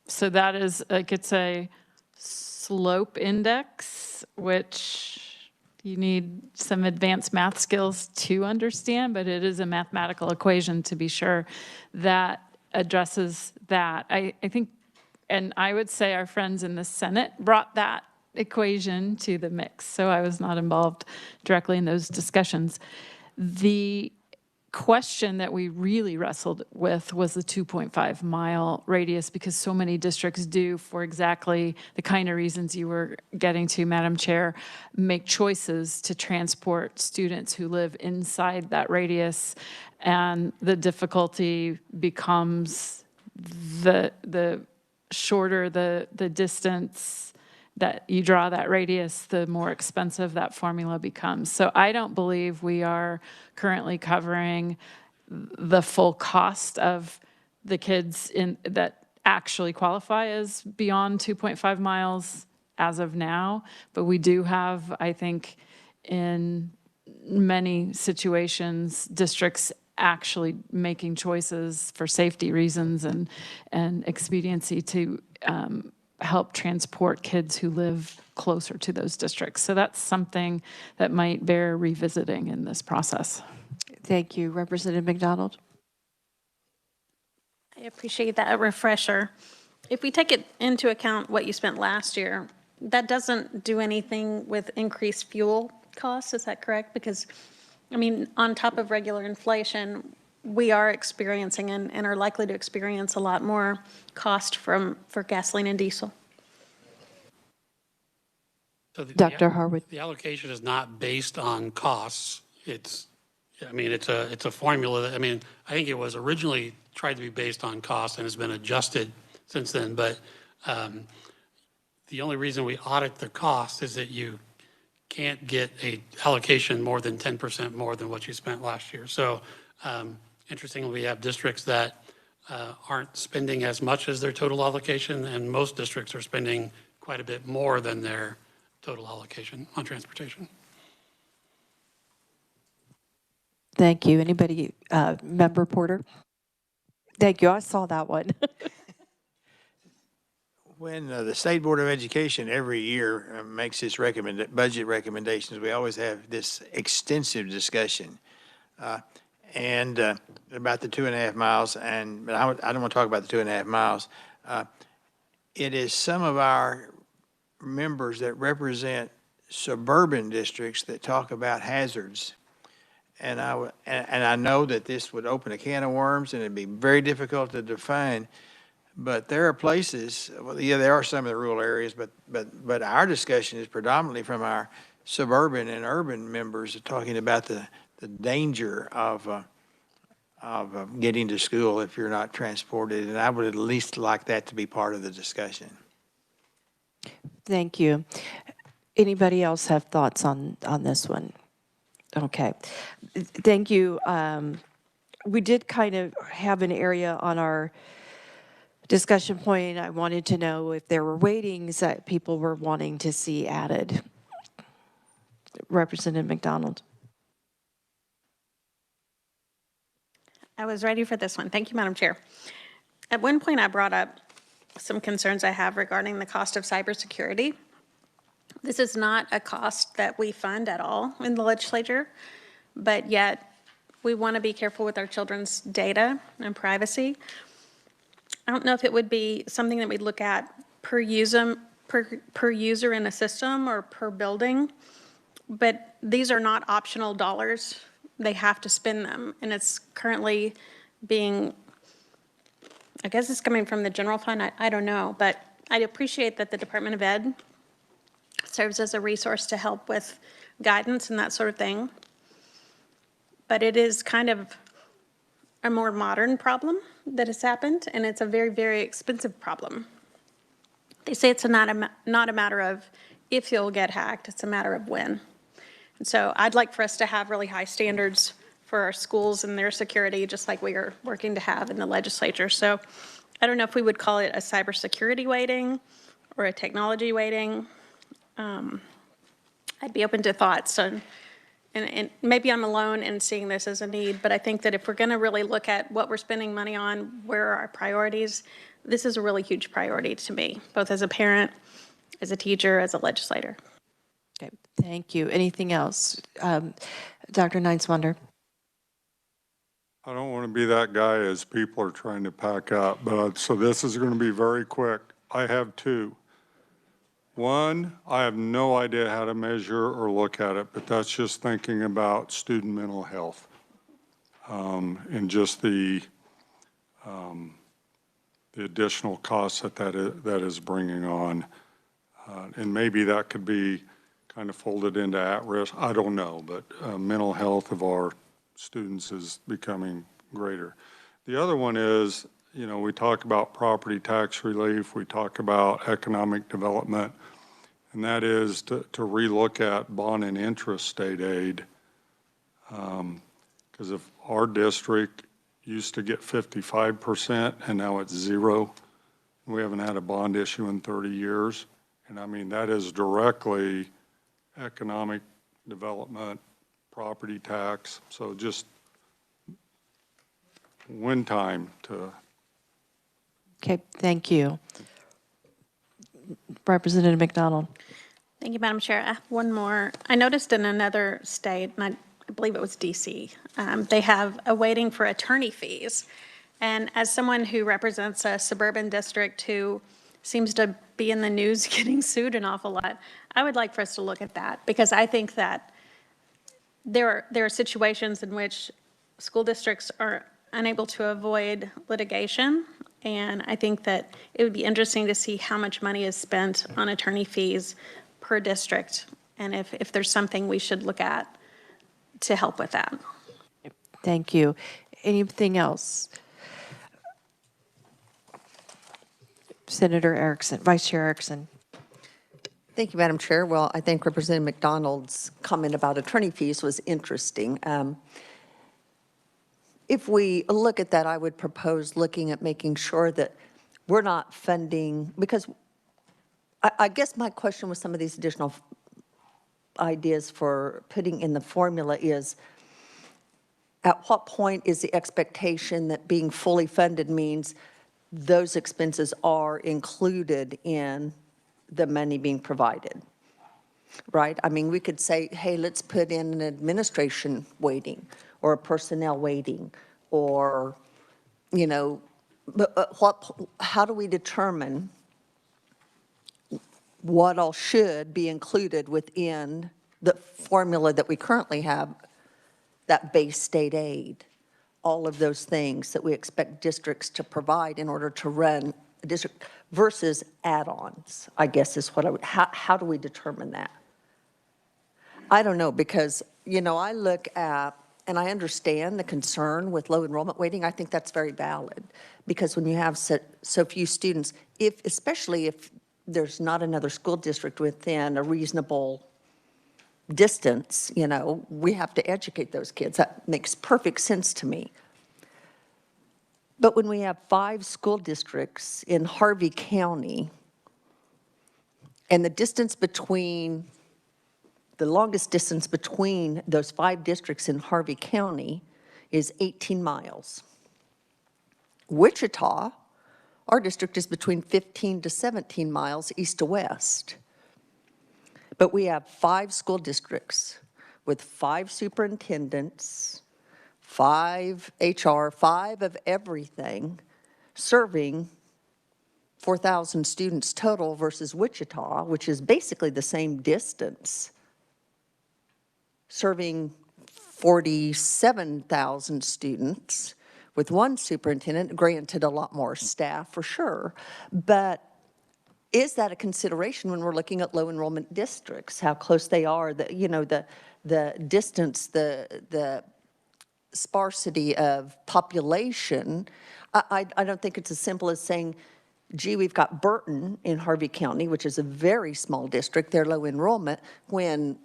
so that is, it's a slope index, which you need some advanced math skills to understand, but it is a mathematical equation, to be sure, that addresses that. I think, and I would say our friends in the Senate brought that equation to the mix, so I was not involved directly in those discussions. The question that we really wrestled with was the 2.5 mile radius, because so many districts do, for exactly the kind of reasons you were getting to, Madam Chair, make choices to transport students who live inside that radius. And the difficulty becomes the shorter the distance that you draw that radius, the more expensive that formula becomes. So I don't believe we are currently covering the full cost of the kids that actually qualify as beyond 2.5 miles as of now. But we do have, I think, in many situations, districts actually making choices for safety reasons and expediency to help transport kids who live closer to those districts. So that's something that might bear revisiting in this process. Thank you. Representative McDonald? I appreciate that refresher. If we take it into account what you spent last year, that doesn't do anything with increased fuel costs, is that correct? Because, I mean, on top of regular inflation, we are experiencing and are likely to experience a lot more cost for gasoline and diesel. So Dr. Harwood. The allocation is not based on costs. It's a formula that, I think it was originally tried to be based on cost and has been adjusted since then. But the only reason we audit the cost is that you can't get a allocation more than 10% more than what you spent last year. So interestingly, we have districts that aren't spending as much as their total allocation, and most districts are spending quite a bit more than their total allocation on transportation. Thank you. Anybody, Member Porter? Thank you. I saw that one. When the State Board of Education every year makes its budget recommendations, we always have this extensive discussion and about the 2.5 miles. But I don't want to talk about the 2.5 miles. It is some of our members that represent suburban districts that talk about hazards. And I know that this would open a can of worms and it'd be very difficult to define. But there are places, well, yeah, there are some of the rural areas, but our discussion is predominantly from our suburban and urban members talking about the danger of getting to school if you're not transported. And I would at least like that to be part of the discussion. Thank you. Anybody else have thoughts on this one? Okay. Thank you. We did kind of have an area on our discussion point. I wanted to know if there were weightings that people were wanting to see added. Representative McDonald. I was ready for this one. Thank you, Madam Chair. At one point, I brought up some concerns I have regarding the cost of cybersecurity. This is not a cost that we fund at all in the legislature, but yet we want to be careful with our children's data and privacy. I don't know if it would be something that we'd look at per user in a system or per building, but these are not optional dollars. They have to spend them, and it's currently being I guess it's coming from the general fund, I don't know, but I appreciate that the Department of Ed serves as a resource to help with guidance and that sort of thing. But it is kind of a more modern problem that has happened, and it's a very, very expensive problem. They say it's not a matter of if you'll get hacked, it's a matter of when. And so I'd like for us to have really high standards for our schools and their security, just like we are working to have in the legislature. So I don't know if we would call it a cybersecurity weighting or a technology weighting. I'd be open to thoughts. And maybe I'm alone in seeing this as a need, but I think that if we're going to really look at what we're spending money on, where are our priorities, this is a really huge priority to me, both as a parent, as a teacher, as a legislator. Okay, thank you. Anything else? Dr. Nineswander. I don't want to be that guy as people are trying to pack up, but so this is going to be very quick. I have two. One, I have no idea how to measure or look at it, but that's just thinking about student mental health and just the additional costs that is bringing on. And maybe that could be kind of folded into at-risk. I don't know, but mental health of our students is becoming greater. The other one is, you know, we talk about property tax relief, we talk about economic development, and that is to relook at bond and interest state aid. Because if our district used to get 55% and now it's 0, we haven't had a bond issue in 30 years. And I mean, that is directly economic development, property tax. So just one time to. Okay, thank you. Representative McDonald. Thank you, Madam Chair. I have one more. I noticed in another state, and I believe it was DC, they have a waiting for attorney fees. And as someone who represents a suburban district who seems to be in the news getting sued an awful lot, I would like for us to look at that, because I think that there are situations in which school districts are unable to avoid litigation. And I think that it would be interesting to see how much money is spent on attorney fees per district, and if there's something we should look at to help with that. Thank you. Anything else? Senator Erickson, Vice Chair Erickson. Thank you, Madam Chair. Well, I think Representative McDonald's comment about attorney fees was interesting. If we look at that, I would propose looking at making sure that we're not funding, because I guess my question with some of these additional ideas for putting in the formula is, at what point is the expectation that being fully funded means those expenses are included in the money being provided, right? I mean, we could say, hey, let's put in an administration weighting or a personnel weighting, or, you know, but how do we determine what all should be included within the formula that we currently have, that base state aid, all of those things that we expect districts to provide in order to run a district versus add-ons, I guess is what I would, how do we determine that? I don't know, because, you know, I look at, and I understand the concern with low enrollment weighting. I think that's very valid, because when you have so few students, especially if there's not another school district within a reasonable distance, you know, we have to educate those kids. That makes perfect sense to me. But when we have 5 school districts in Harvey County, and the distance between, the longest distance between those 5 districts in Harvey County is 18 miles. Wichita, our district is between 15 to 17 miles east to west. But we have 5 school districts with 5 superintendents, 5 HR, 5 of everything, serving 4,000 students total versus Wichita, which is basically the same distance, serving 47,000 students with one superintendent, granted a lot more staff for sure, but is that a consideration when we're looking at low enrollment districts, how close they are, the distance, the sparsity of population? I don't think it's as simple as saying, gee, we've got Burton in Harvey County, which is a very small district, they're low enrollment, when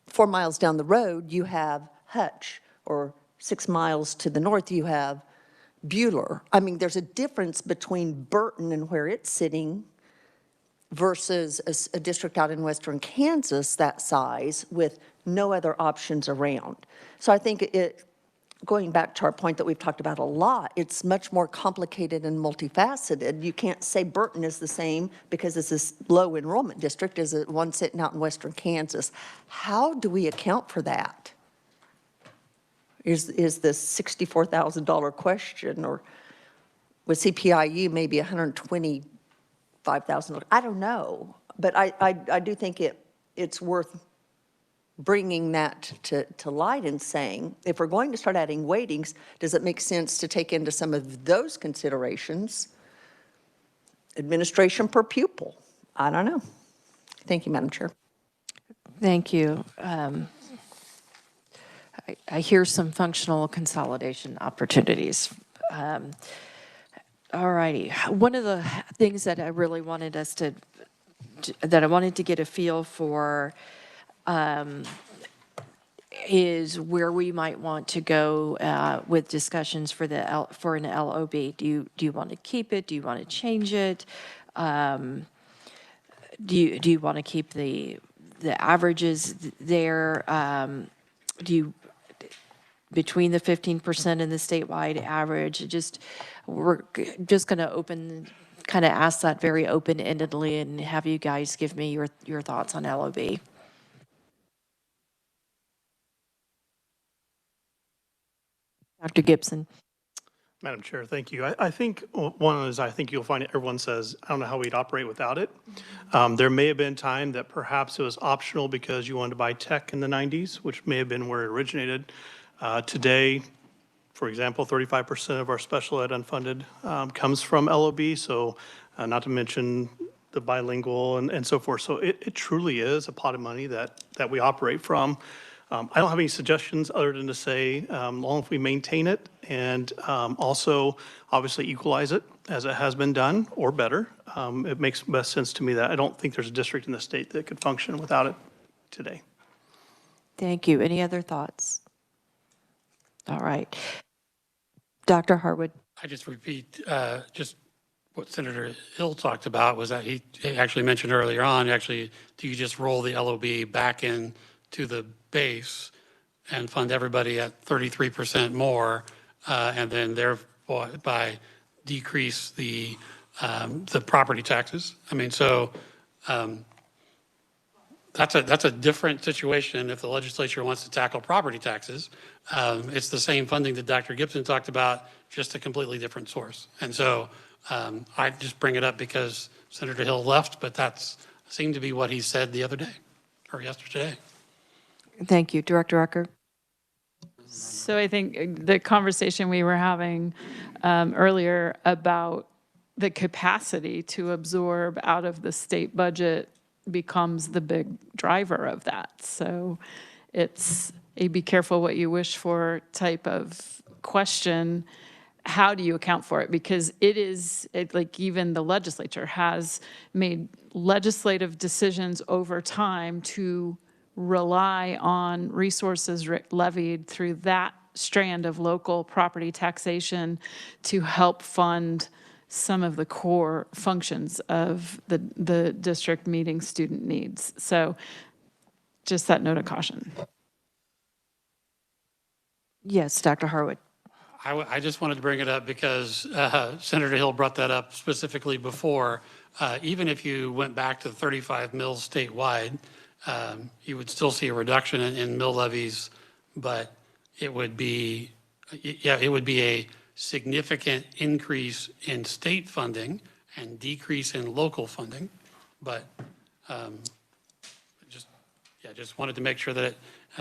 4 miles down the road, you have Hutch, or 6 miles to the north, you have Bueller. I mean, there's a difference between Burton and where it's sitting versus a district out in western Kansas that size with no other options around. So I think going back to our point that we've talked about a lot, it's much more complicated and multifaceted. You can't say Burton is the same because it's this low enrollment district as one sitting out in western Kansas. How do we account for that? Is the $64,000 question, or with CPIU maybe $125,000? I don't know, but I do think it's worth bringing that to light and saying, if we're going to start adding weightings, does it make sense to take into some of those considerations administration per pupil? I don't know. Thank you, Madam Chair. Thank you. I hear some functional consolidation opportunities. All righty. One of the things that I really wanted us to get a feel for is where we might want to go with discussions for an LOB. Do you want to keep it? Do you want to change it? Do you want to keep the averages there? Between the 15% and the statewide average? We're just going to kind of ask that very open-endedly and have you guys give me your thoughts on LOB. Dr. Gibson. Madam Chair, thank you. I think one is, I think you'll find everyone says, I don't know how we'd operate without it. There may have been time that perhaps it was optional because you wanted to buy tech in the 90s, which may have been where it originated. Today, for example, 35% of our special ed unfunded comes from LOB, so not to mention the bilingual and so forth. So it truly is a pot of money that we operate from. I don't have any suggestions other than to say, long as we maintain it and also obviously equalize it as it has been done or better, it makes best sense to me that I don't think there's a district in the state that could function without it today. Thank you. Any other thoughts? All right. Dr. Harwood. I just repeat just what Senator Hill talked about was that he actually mentioned earlier on, actually, do you just roll the LOB back in to the base and fund everybody at 33% more, and then thereby decrease the property taxes? I mean, so that's a different situation if the legislature wants to tackle property taxes. It's the same funding that Dr. Gibson talked about, just a completely different source. And so I just bring it up because Senator Hill left, but that seemed to be what he said the other day or yesterday. Thank you. Director Rucker. So I think the conversation we were having earlier about the capacity to absorb out of the state budget becomes the big driver of that. So it's a be careful what you wish for type of question. How do you account for it? Because like even the legislature has made legislative decisions over time to rely on resources levied through that strand of local property taxation to help fund some of the core functions of the district meeting student needs. So just that note of caution. Yes, Dr. Harwood. I just wanted to bring it up because Senator Hill brought that up specifically before. Even if you went back to 35 mills statewide, you would still see a reduction in mill levies, but it would be a significant increase in state funding and decrease in local funding. But just wanted to make sure that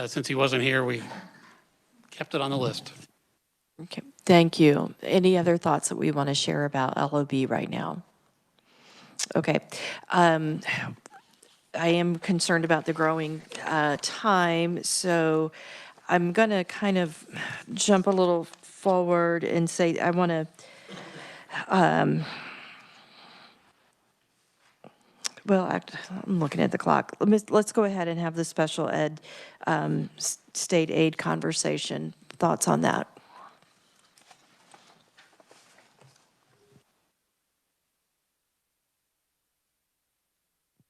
since he wasn't here, we kept it on the list. Okay. Thank you. Any other thoughts that we want to share about LOB right now? Okay. I am concerned about the growing time, so I'm going to kind of jump a little forward and say I want to, I'm looking at the clock. Let's go ahead and have the special ed state aid conversation. Thoughts on that?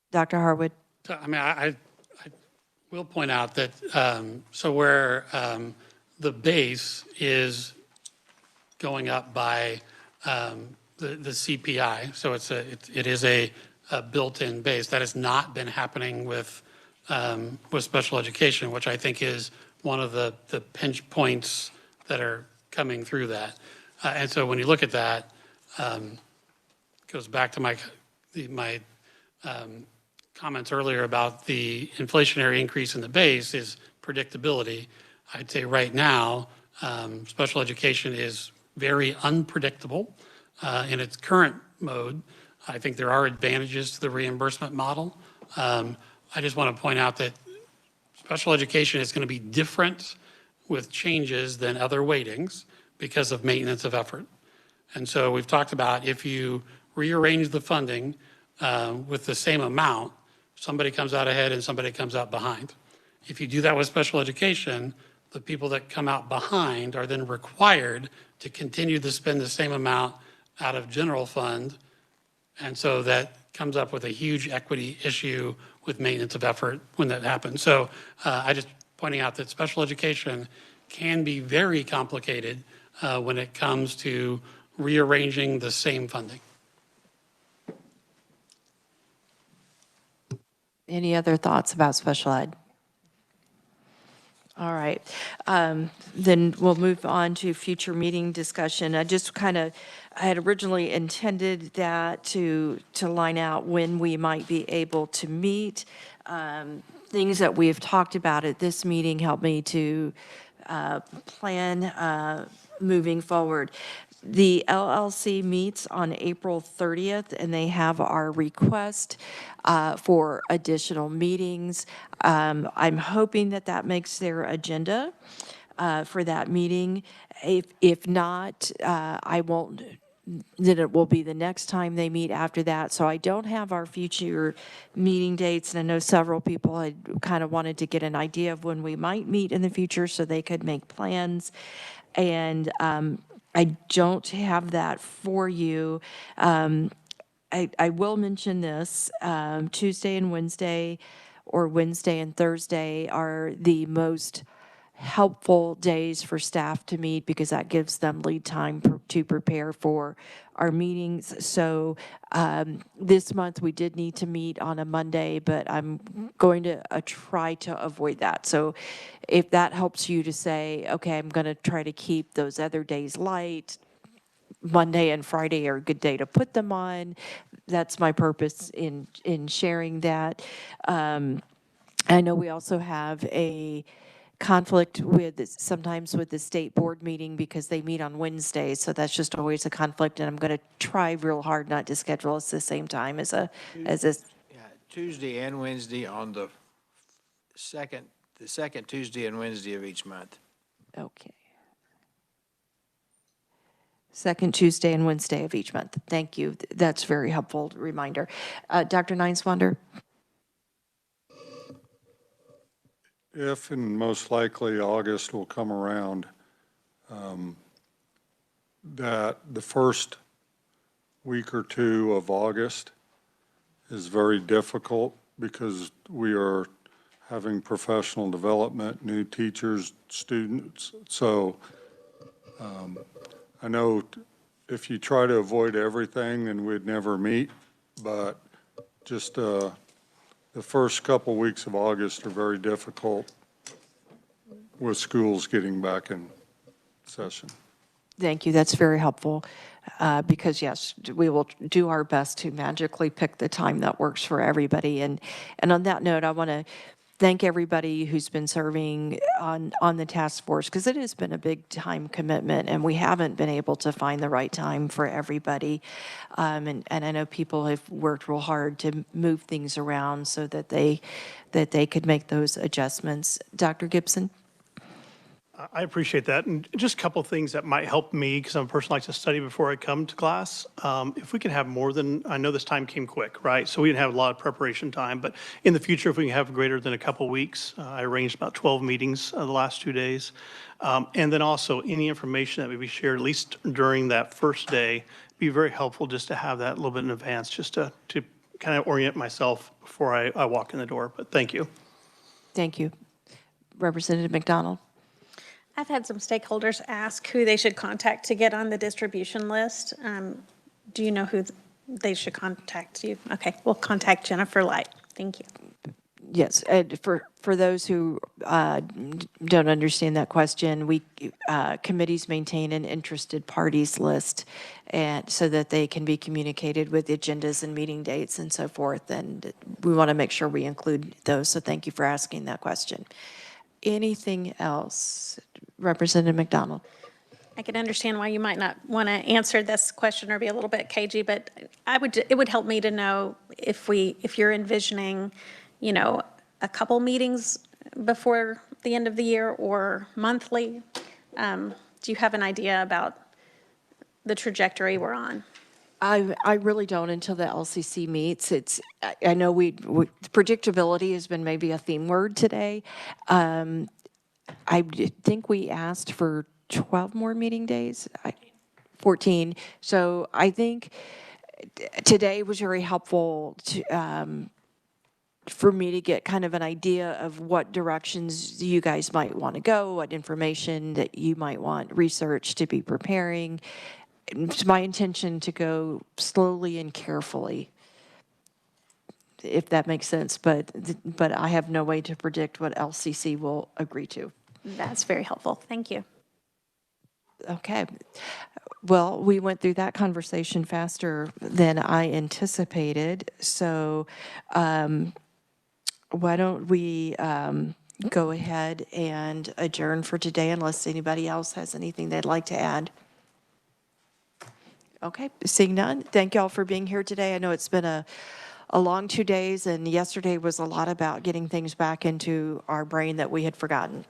Dr. Harwood? So, I mean, I will point out that, so where the base is going up by the CPI, so it is a built-in base. That has not been happening with special education, which I think is one of the pinch points that are coming through that. And so when you look at that, goes back to my comments earlier about the inflationary increase in the base is predictability. I'd say right now, special education is very unpredictable in its current mode. I think there are advantages to the reimbursement model. I just want to point out that special education is going to be different with changes than other weightings because of maintenance of effort. And so we've talked about if you rearrange the funding with the same amount, somebody comes out ahead and somebody comes out behind. If you do that with special education, the people that come out behind are then required to continue to spend the same amount out of general fund. And so that comes up with a huge equity issue with maintenance of effort when that happens. So I just pointing out that special education can be very complicated when it comes to rearranging the same funding. Any other thoughts about special ed? All right. Then we'll move on to future meeting discussion. I had originally intended that to line out when we might be able to meet. Things that we have talked about at this meeting help me to plan moving forward. The LLC meets on April 30th, and they have our request for additional meetings. I'm hoping that that makes their agenda for that meeting. If not, I won't, then it will be the next time they meet after that. So I don't have our future meeting dates, and I know several people had kind of wanted to get an idea of when we might meet in the future so they could make plans. And I don't have that for you. I will mention this, Tuesday and Wednesday, or Wednesday and Thursday are the most helpful days for staff to meet because that gives them lead time to prepare for our meetings. So this month we did need to meet on a Monday, but I'm going to try to avoid that. So if that helps you to say, okay, I'm going to try to keep those other days light, Monday and Friday are a good day to put them on. That's my purpose in sharing that. I know we also have a conflict sometimes with the state board meeting because they meet on Wednesdays, so that's just always a conflict, and I'm going to try real hard not to schedule us the same time as a. Tuesday and Wednesday on the second Tuesday and Wednesday of each month. Okay. Second Tuesday and Wednesday of each month. Thank you. That's a very helpful reminder. Dr. Nineswander? If, and most likely August will come around, that the first week or two of August is very difficult because we are having professional development, new teachers, students. So I know if you try to avoid everything, then we'd never meet, but just the first couple weeks of August are very difficult with schools getting back in session. Thank you. That's very helpful because, yes, we will do our best to magically pick the time that works for everybody. And on that note, I want to thank everybody who's been serving on the task force, because it has been a big time commitment, and we haven't been able to find the right time for everybody. And I know people have worked real hard to move things around so that they could make those adjustments. Dr. Gibson? I appreciate that. And just a couple of things that might help me, because I'm a person who likes to study before I come to class. If we can have more than, I know this time came quick, right? So we didn't have a lot of preparation time, but in the future, if we can have greater than a couple weeks, I arranged about 12 meetings the last 2 days. And then also any information that may be shared, at least during that first day, be very helpful just to have that a little bit in advance, just to kind of orient myself before I walk in the door. But thank you. Thank you. Representative McDonald? I've had some stakeholders ask who they should contact to get on the distribution list. Do you know who they should contact you? Okay, we'll contact Jennifer Light. Thank you. Yes, for those who don't understand that question, committees maintain an interested parties list, and so that they can be communicated with agendas and meeting dates and so forth, and we want to make sure we include those, so thank you for asking that question. Anything else? Representative McDonald? I can understand why you might not want to answer this question or be a little bit cagey, but it would help me to know if you're envisioning, a couple meetings before the end of the year or monthly. Do you have an idea about the trajectory we're on? I really don't until the LCC meets. I know predictability has been maybe a theme word today. I think we asked for 12 more meeting days, 14. So I think today was very helpful for me to get kind of an idea of what directions you guys might want to go, what information that you might want research to be preparing. It's my intention to go slowly and carefully, if that makes sense, but I have no way to predict what LCC will agree to. That's very helpful. Thank you. Okay. Well, we went through that conversation faster than I anticipated, so why don't we go ahead and adjourn for today unless anybody else has anything they'd like to add. Okay, seeing none, thank you all for being here today. I know it's been a long 2 days, and yesterday was a lot about getting things back into our brain that we had forgotten.